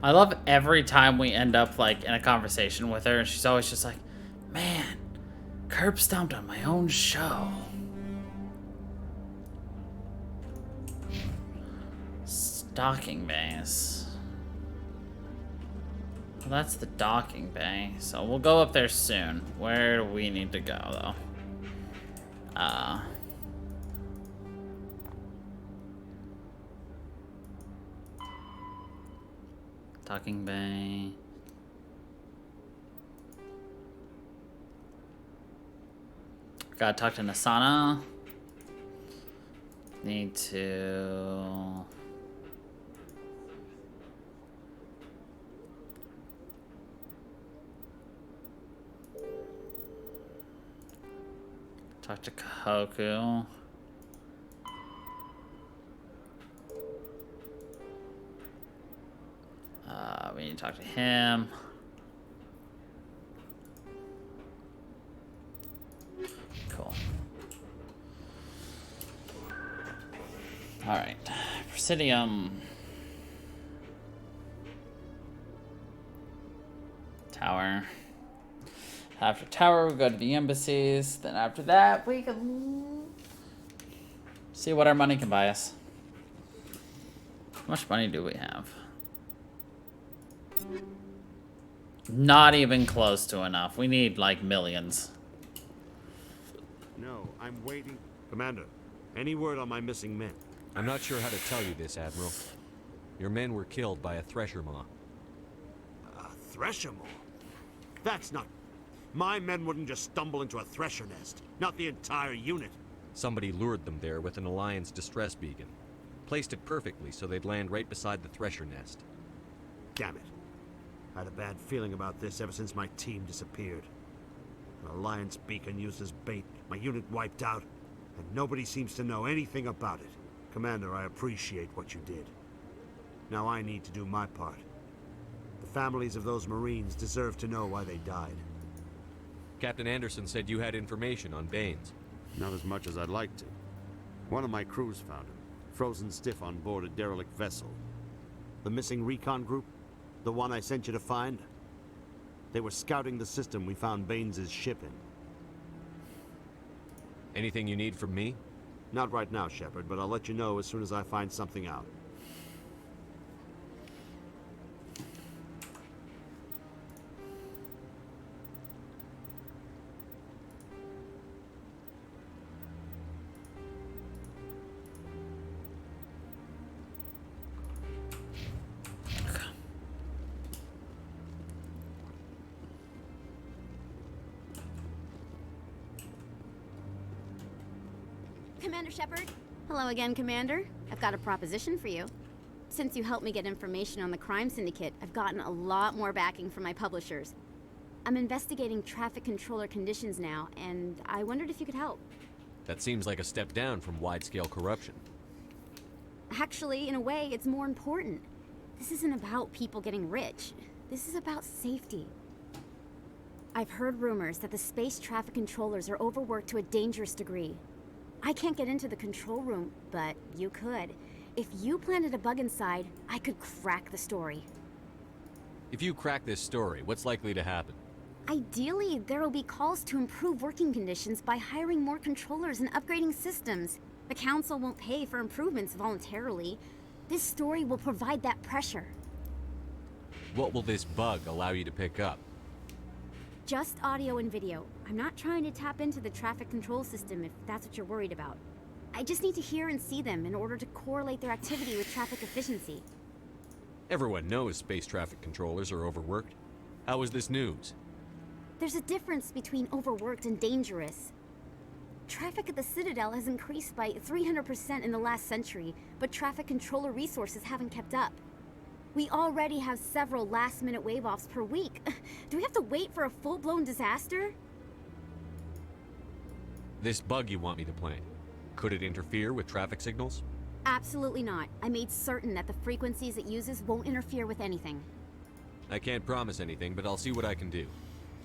I love every time we end up like in a conversation with her and she's always just like, man, curb stomped on my own show. Docking bays. Well, that's the docking bay, so we'll go up there soon. Where do we need to go though? Docking bay. Gotta talk to Nasana. Need to... talk to Kahoku. We need to talk to him. Cool. Alright. Presidium. Tower. After Tower, we go to the embassies. Then after that, we can see what our money can buy us. How much money do we have? Not even close to enough. We need like millions. No, I'm waiting. Commander, any word on my missing men? I'm not sure how to tell you this, Admiral. Your men were killed by a thresher maw. A thresher maw? That's not... My men wouldn't just stumble into a thresher nest. Not the entire unit. Somebody lured them there with an Alliance distress beacon. Placed it perfectly so they'd land right beside the thresher nest. Damn it. I had a bad feeling about this ever since my team disappeared. An Alliance beacon used as bait, my unit wiped out, and nobody seems to know anything about it. Commander, I appreciate what you did. Now I need to do my part. The families of those Marines deserve to know why they died. Captain Anderson said you had information on Baines. Not as much as I'd like to. One of my crews found him, frozen stiff on board a derelict vessel. The missing recon group? The one I sent you to find? They were scouting the system we found Baines' ship in. Anything you need from me? Not right now, Shepard, but I'll let you know as soon as I find something out. Commander Shepard. Hello again, Commander. I've got a proposition for you. Since you helped me get information on the crime syndicate, I've gotten a lot more backing from my publishers. I'm investigating traffic controller conditions now, and I wondered if you could help. That seems like a step down from wide-scale corruption. Actually, in a way, it's more important. This isn't about people getting rich. This is about safety. I've heard rumors that the space traffic controllers are overworked to a dangerous degree. I can't get into the control room, but you could. If you planted a bug inside, I could crack the story. If you crack this story, what's likely to happen? Ideally, there will be calls to improve working conditions by hiring more controllers and upgrading systems. The council won't pay for improvements voluntarily. This story will provide that pressure. What will this bug allow you to pick up? Just audio and video. I'm not trying to tap into the traffic control system if that's what you're worried about. I just need to hear and see them in order to correlate their activity with traffic efficiency. Everyone knows space traffic controllers are overworked. How is this news? There's a difference between overworked and dangerous. Traffic at the Citadel has increased by 300% in the last century, but traffic controller resources haven't kept up. We already have several last-minute wave-offs per week. Do we have to wait for a full-blown disaster? This bug you want me to plant, could it interfere with traffic signals? Absolutely not. I made certain that the frequencies it uses won't interfere with anything. I can't promise anything, but I'll see what I can do.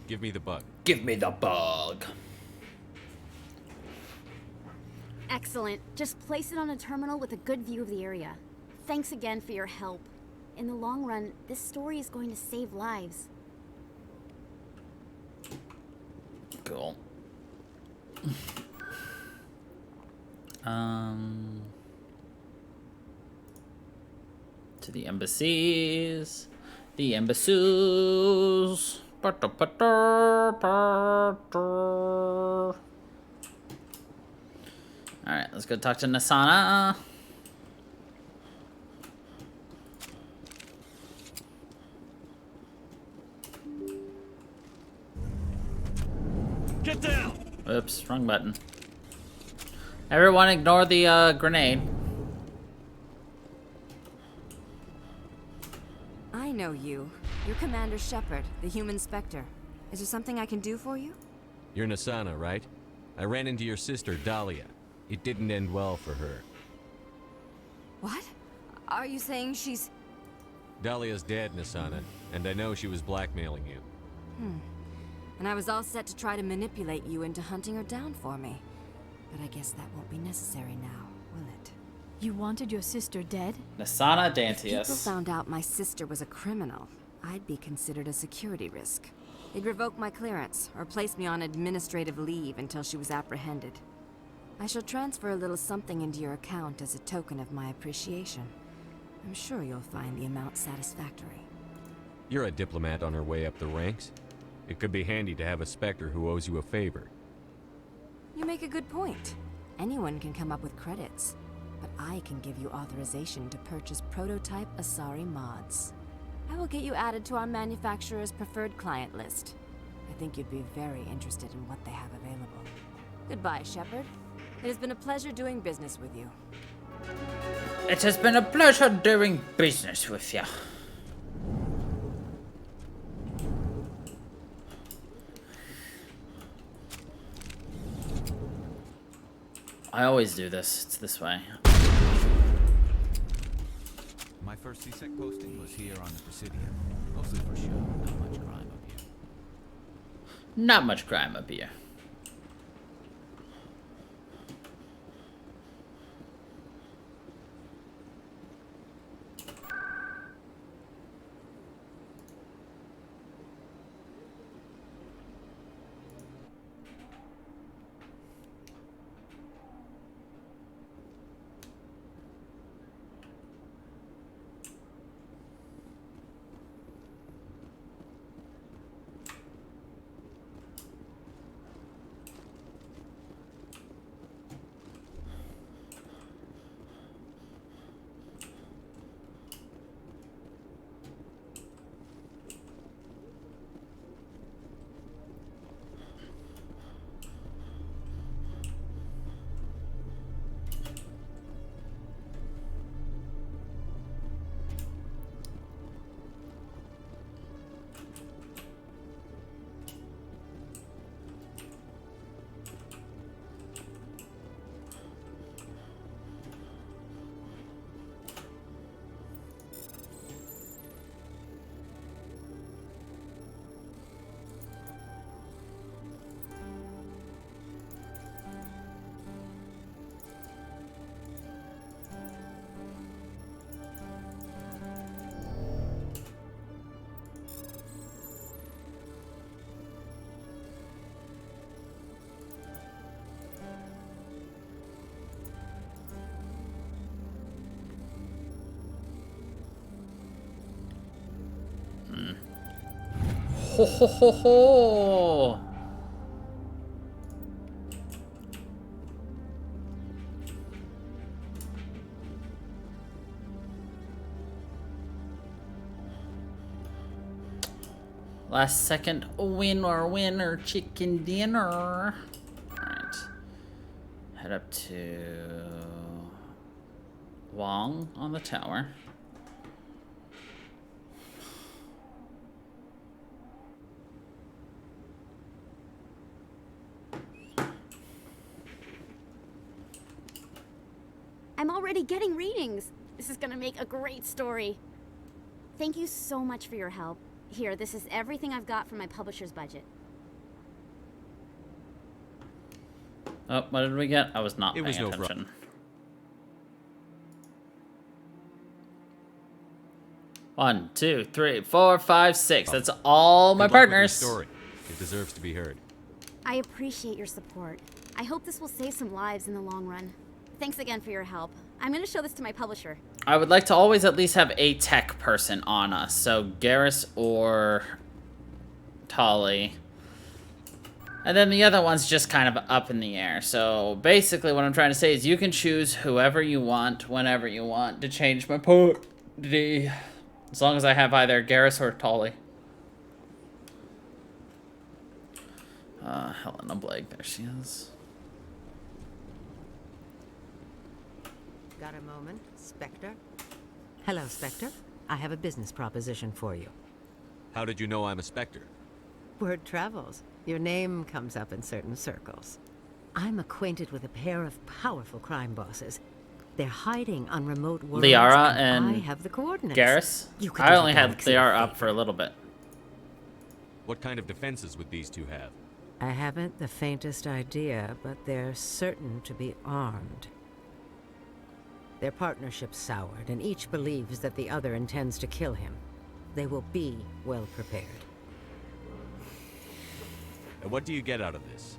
Give me the bug. Give me the bug. Excellent. Just place it on a terminal with a good view of the area. Thanks again for your help. In the long run, this story is going to save lives. Cool. To the embassies. The embassies. Alright, let's go talk to Nasana. Get down! Oops, wrong button. Everyone ignore the grenade. I know you. You're Commander Shepard, the human Spectre. Is there something I can do for you? You're Nasana, right? I ran into your sister, Dahlia. It didn't end well for her. What? Are you saying she's... Dahlia's dead, Nasana, and I know she was blackmailing you. And I was all set to try to manipulate you into hunting her down for me. But I guess that won't be necessary now, will it? You wanted your sister dead? Nasana If people Dantius. found out my sister was a criminal, I'd be considered a security risk. They'd revoke my clearance, or place me on administrative leave until she was apprehended. I shall transfer a little something into your account as a token of my appreciation. I'm sure you'll find the amount satisfactory. You're a diplomat on her way up the ranks. It could be handy to have a Spectre who owes you a favor. You make a good point. Anyone can come up with credits, but I can give you authorization to purchase prototype Asari mods. I will get you added to our manufacturer's preferred client list. I think you'd be very interested in what they have available. Goodbye, Shepard. It has been a pleasure doing business with you. It has been a pleasure doing business with you. I always do this. It's this way. My first CSEC posting was here on the Presidio. Mostly for show, not much crime up here. Not much crime up here. ho ho ho ho! Last second winner chicken dinner. Alright. Head up to Wong on the tower. I'm already getting readings. This is gonna make a great story. Thank you so much for your help. Here, this is everything I've got from my publisher's budget. Oh, what did we get? I was not paying no attention. 1, 2, 3, 4, 5, 6. That's all my Good luck with your partners. story. It deserves to be heard. I appreciate your support. I hope this will save some lives in the long run. Thanks again for your help. I'm gonna show this to my publisher. I would like to always at least have a tech person on us. So Garrus or Tolly. And then the other one's just kind of up in the air. So basically what I'm trying to say is you can choose whoever you want, whenever you want, to change my party. As long as I have either Garrus or Tolly. Helena Blake, there she is. Got a moment, Spectre? Hello, Spectre. I have a business proposition for you. How did you know I'm a Spectre? Word travels. Your name comes up in certain circles. I'm acquainted with a pair of powerful crime bosses. They're hiding on remote worlds. Liara and and I have the coordinates. Garrus? You could I do only the had galaxy Liara a up for a little bit. What kind of defenses would these two have? I haven't the faintest idea, but they're certain to be armed. Their partnership's soured, and each believes that the other intends to kill him. They will be well prepared. And what do you get out of this?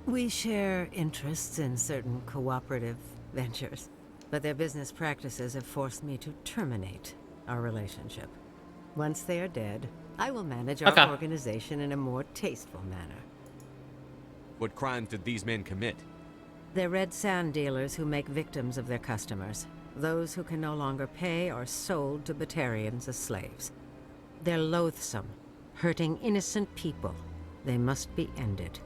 We share interests in certain cooperative ventures, but their business practices have forced me to terminate our relationship. Once they are dead, I will manage our organization in a more tasteful manner. What crimes did these men commit? They're red sand dealers who make victims of their customers. Those who can no longer pay are sold to Batarians as slaves. They're loathsome, hurting innocent people. They must be ended.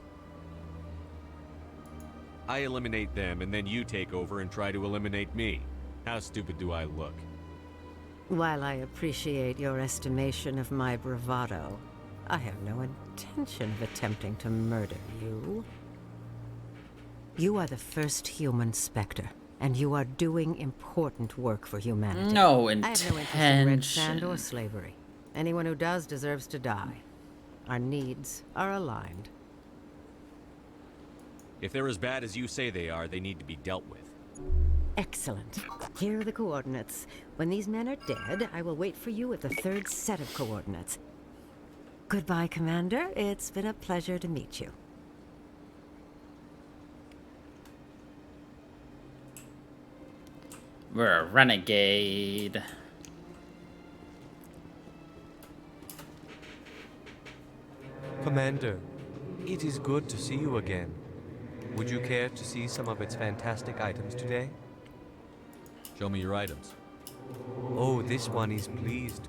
I eliminate them, and then you take over and try to eliminate me. How stupid do I look? While I appreciate your estimation of my bravado, I have no intention of attempting to murder you. You are the first human Spectre, and you are doing important work for humanity. No I have no interest in red sand or intention. slavery. Anyone who does deserves to die. Our needs are aligned. If they're as bad as you say they are, they need to be dealt with. Excellent. Here are the coordinates. When these men are dead, I will wait for you at the third set of coordinates. Goodbye, Commander. It's been a pleasure to meet you. We're a renegade. Commander, it is good to see you again. Would you care to see some of its fantastic items today? Show me your items. Oh, this one is pleased.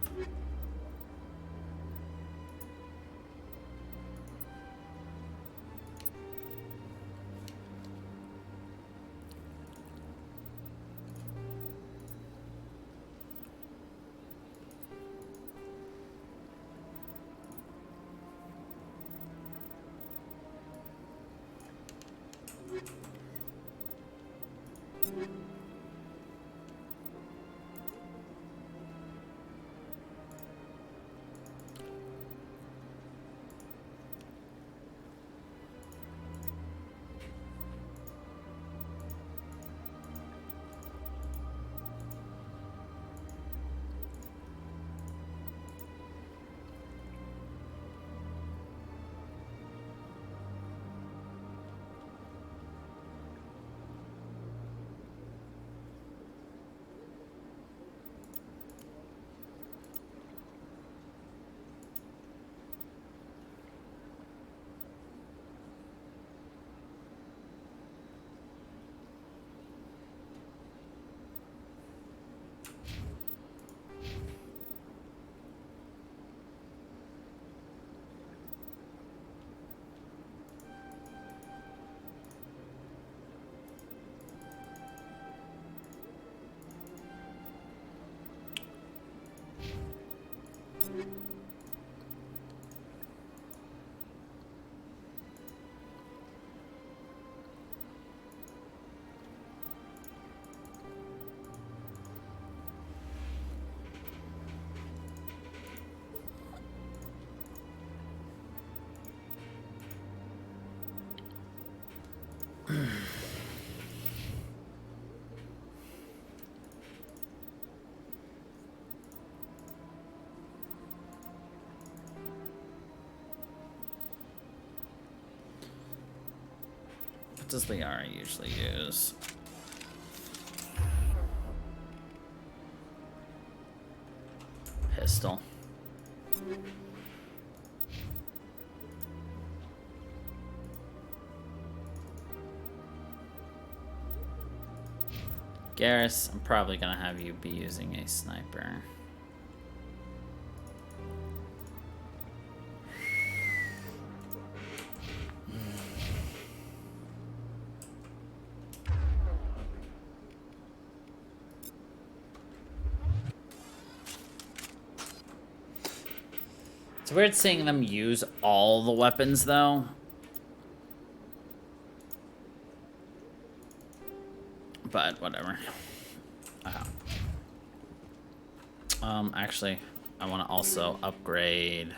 What does Liara usually use? Pistol. Garrus, I'm probably gonna have you be using a sniper. It's weird seeing them use all the weapons, though. But whatever. Actually, I want to also upgrade.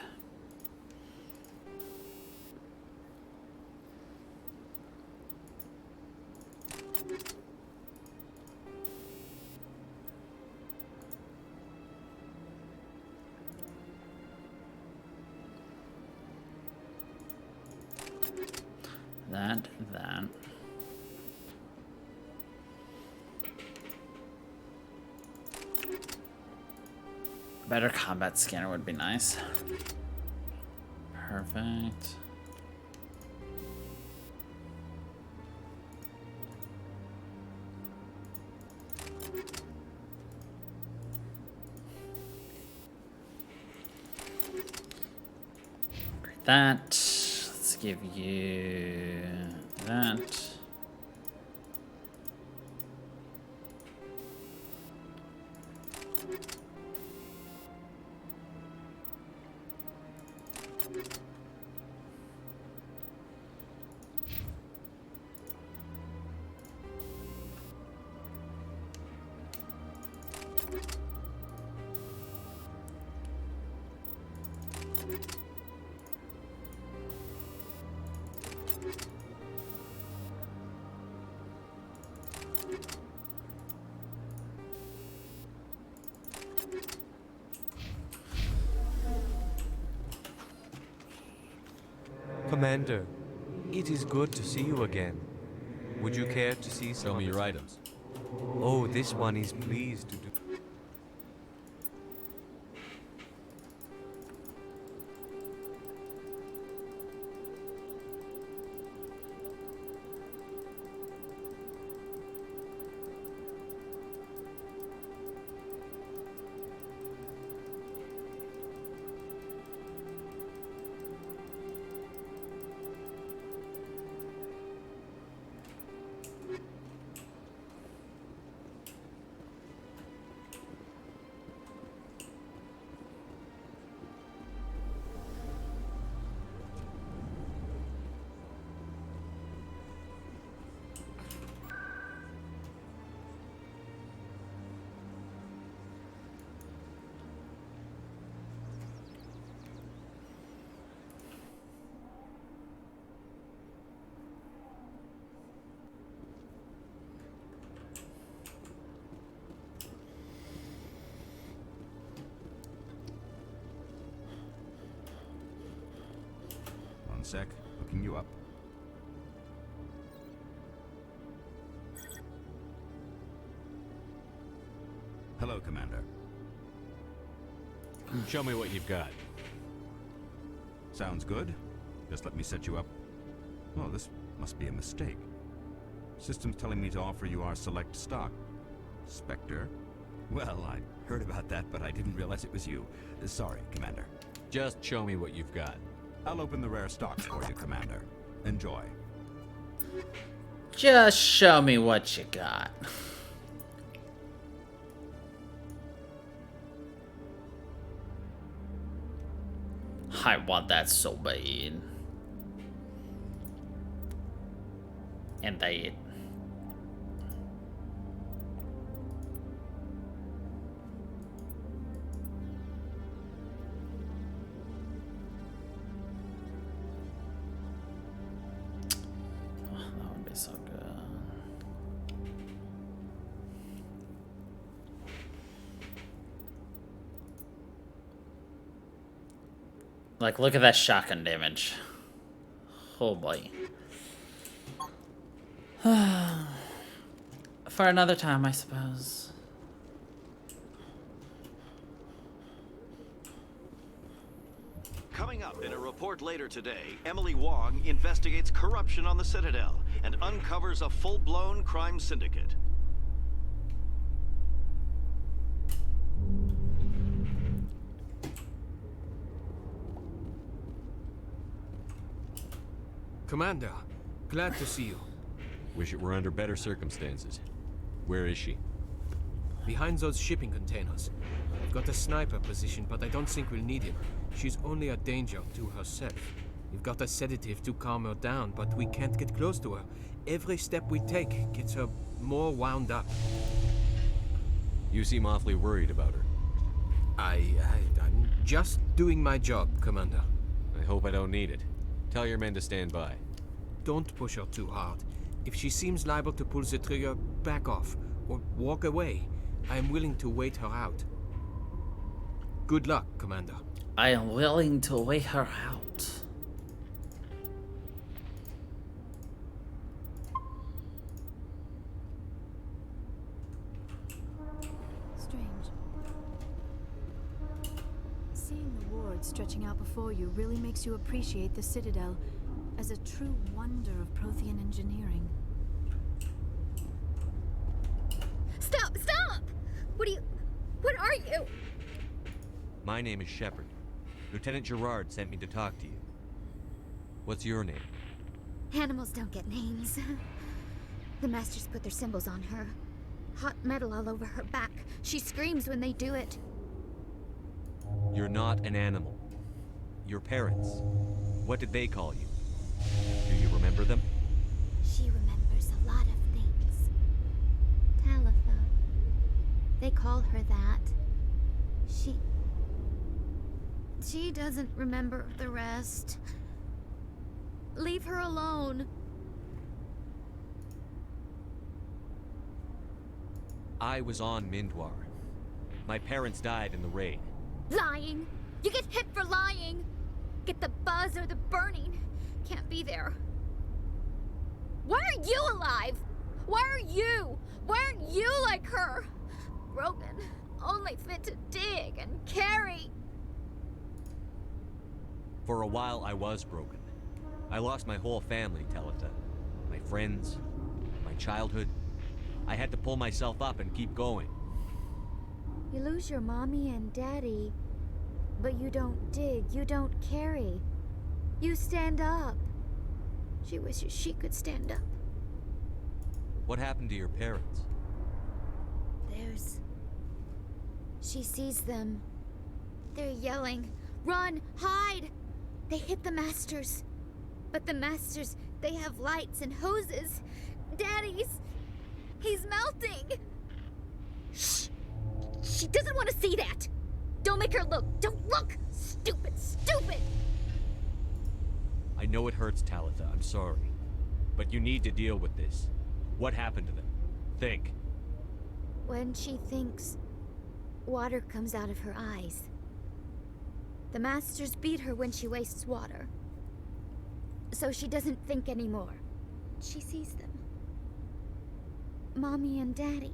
That. Better combat scanner would be nice. Perfect. That. Let's give you that. Commander, it is good to see you again. Would you care to see some Show me of your its- items. Oh, this one is pleased to do. One sec, hooking you up. Hello, Commander. Show me what you've got. Sounds good. Just let me set you up. Oh, this must be a mistake. System's telling me to offer you our select stock. Spectre? Well, I heard about that, but I didn't realize it was you. Sorry, Commander. Just show me what you've got. I'll open the rare stocks for you, Commander. Enjoy. Just show me what you got. I want that so bad. And they... Oh, that would be so good. Like, look at that shotgun damage. Oh boy. For another time, I suppose. Coming up in a report later today, Emily Wong investigates corruption on the Citadel and uncovers a full-blown crime syndicate. Commander, glad to see you. Wish it were under better circumstances. Where is she? Behind those shipping containers. I've got a sniper position, but I don't think we'll need him. She's only a danger to herself. We've got a sedative to calm her down, but we can't get close to her. Every step we take gets her more wound up. You seem awfully worried about her. I'm just doing my job, Commander. I hope I don't need it. Tell your men to stand by. Don't push her too hard. If she seems liable to pull the trigger, back off, or walk away. I am willing to wait her out. Good luck, Commander. I am willing to wait her out. Strange. Seeing the wards stretching out before you really makes you appreciate the Citadel as a true wonder of Prothean engineering. Stop! Stop! What are you? My name is Shepard. Lieutenant Gerard sent me to talk to you. What's your name? Animals don't get names. The Masters put their symbols on her. Hot metal all over her back. She screams when they do it. You're not an animal. Your parents. What did they call you? Do you remember them? She remembers a lot of things. Talitha. They call her that. She doesn't remember the rest. Leave her alone. I was on Mindwar. My parents died in the raid. Lying! You get hit for lying! Get the buzz or the burning. Can't be there. Why are you alive? Why are you? Why aren't you like her? Broken, only fit to dig and carry. For a while, I was broken. I lost my whole family, Talitha. My friends, my childhood. I had to pull myself up and keep going. You lose your mommy and daddy, but you don't dig, you don't carry. You stand up. She wishes she could stand up. What happened to your parents? She sees them. They're yelling, "Run! Hide!" They hit the Masters. But the Masters, they have lights and hoses. He's melting! Shh! She doesn't want to see that! Don't make her look! Don't look! Stupid, stupid! I know it hurts, Talitha. I'm sorry. But you need to deal with this. What happened to them? Think. When she thinks, water comes out of her eyes. The Masters beat her when she wastes water. So she doesn't think anymore. She sees them. Mommy and Daddy.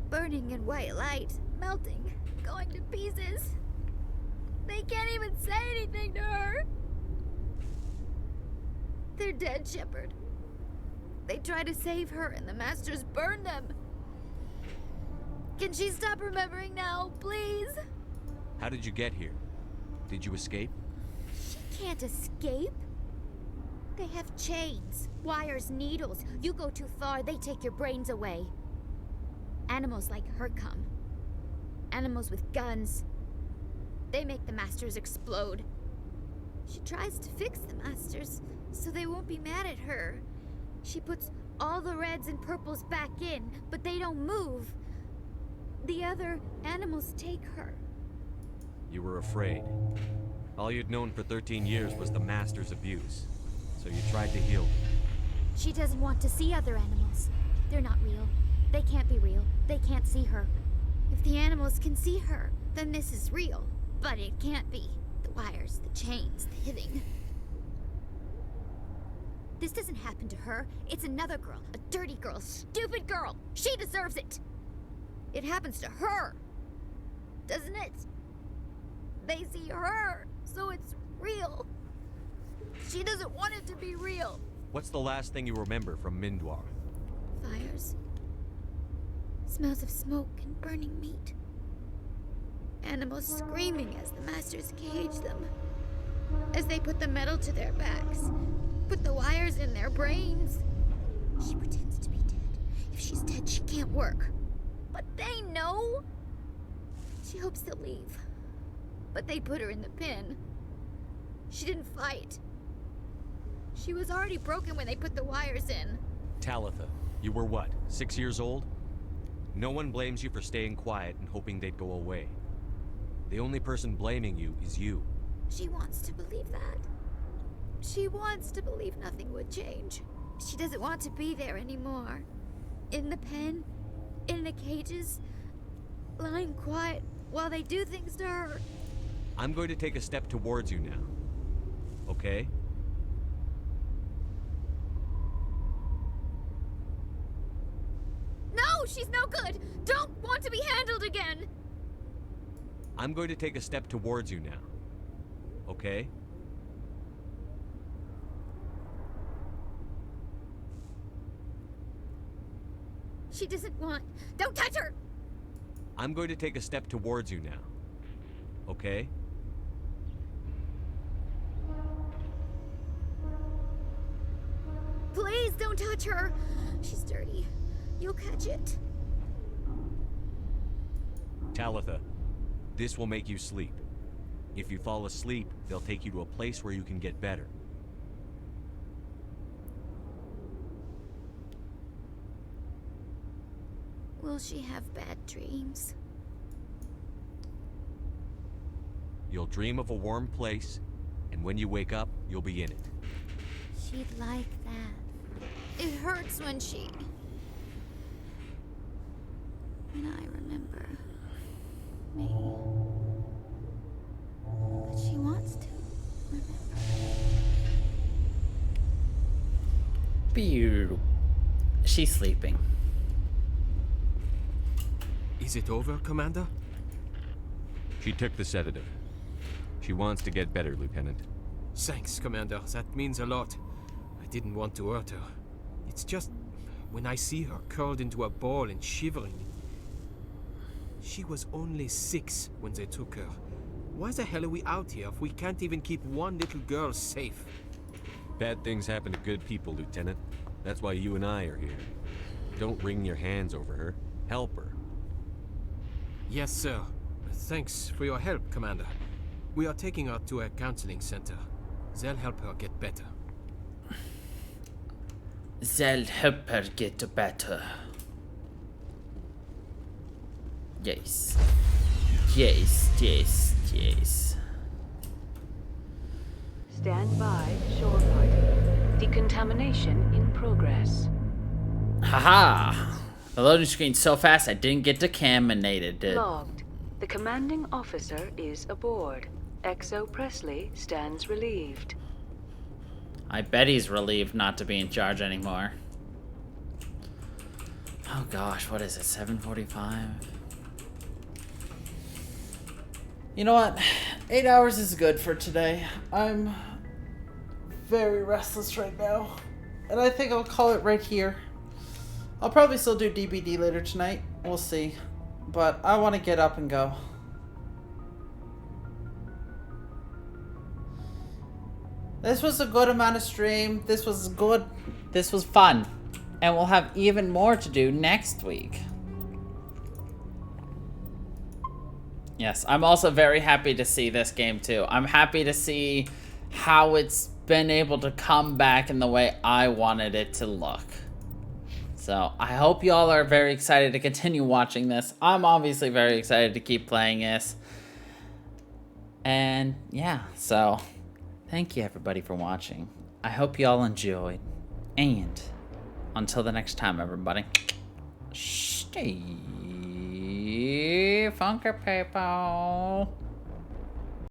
Burning in white light, melting, going to pieces. They can't even say anything to her. They're dead, Shepard. They try to save her and the Masters burn them. Can she stop remembering now, please? How did you get here? Did you escape? She can't escape. They have chains, wires, needles. You go too far, they take your brains away. Animals like her come. Animals with guns. They make the Masters explode. She tries to fix the Masters so they won't be mad at her. She puts all the reds and purples back in, but they don't move. The other animals take her. You were afraid. All you'd known for 13 years was the Master's abuse. So you tried to heal them. She doesn't want to see other animals. They're not real. They can't be real. They can't see her. If the animals can see her, then this is real. But it can't be. The wires, the chains, the hitting. This doesn't happen to her. It's another girl. A dirty girl. Stupid girl. She deserves it. It happens to her. Doesn't it? They see her, so it's real. She doesn't want it to be real. What's the last thing you remember from Mindwar? Fires. Smells of smoke and burning meat. Animals screaming as the masters cage them. As they put the metal to their backs. Put the wires in their brains. She pretends to be dead. If she's dead, she can't work. But they know. She hopes to leave. But they put her in the pen. She didn't fight. She was already broken when they put the wires in. Talitha, you were what, 6 years old? No one blames you for staying quiet and hoping they'd go away. The only person blaming you is you. She wants to believe that. She wants to believe nothing would change. She doesn't want to be there anymore. In the pen, in the cages, lying quiet while they do things to her. I'm going to take a step towards you now. Okay? No, she's no good. Don't want to be handled again. I'm going to take a step towards you now. Okay? She doesn't want. Don't touch her! I'm going to take a step towards you now. Okay? Please don't touch her. She's dirty. You'll catch it. Talitha, this will make you sleep. If you fall asleep, they'll take you to a place where you can get better. Will she have bad dreams? You'll dream of a warm place, and when you wake up, you'll be in it. She'd like that. It hurts when she... When I remember... me. But she wants to remember. Beautiful. She's sleeping. Is it over, Commander? She took the sedative. She wants to get better, Lieutenant. Thanks, Commander. That means a lot. I didn't want to hurt her. It's just... when I see her curled into a ball and shivering... She was only 6 when they took her. Why the hell are we out here if we can't even keep one little girl safe? Bad things happen to good people, Lieutenant. That's why you and I are here. Don't wring your hands over her. Help her. Yes, sir. Thanks for your help, Commander. We are taking her to a counseling center. They'll help her get better. They'll help her get better. Yes. Yes, yes, yes. Stand by, shore party. Decontamination in progress. Haha! The loading screen's so fast I didn't get decontaminated. Logged. The commanding officer is aboard. XO Presley stands relieved. I bet he's relieved not to be in charge anymore. Oh gosh, what is it, 7:45? You know what? 8 hours is good for today. I'm very restless right now. And I think I'll call it right here. I'll probably still do DBD later tonight. We'll see. But I want to get up and go. This was a good amount of stream. This was good. This was fun. And we'll have even more to do next week. Yes, I'm also very happy to see this game too. I'm happy to see how it's been able to come back in the way I wanted it to look. So I hope y'all are very excited to continue watching this. I'm obviously very excited to keep playing this. And yeah, so thank you everybody for watching. I hope y'all enjoyed. And until the next time, everybody, stay funky people.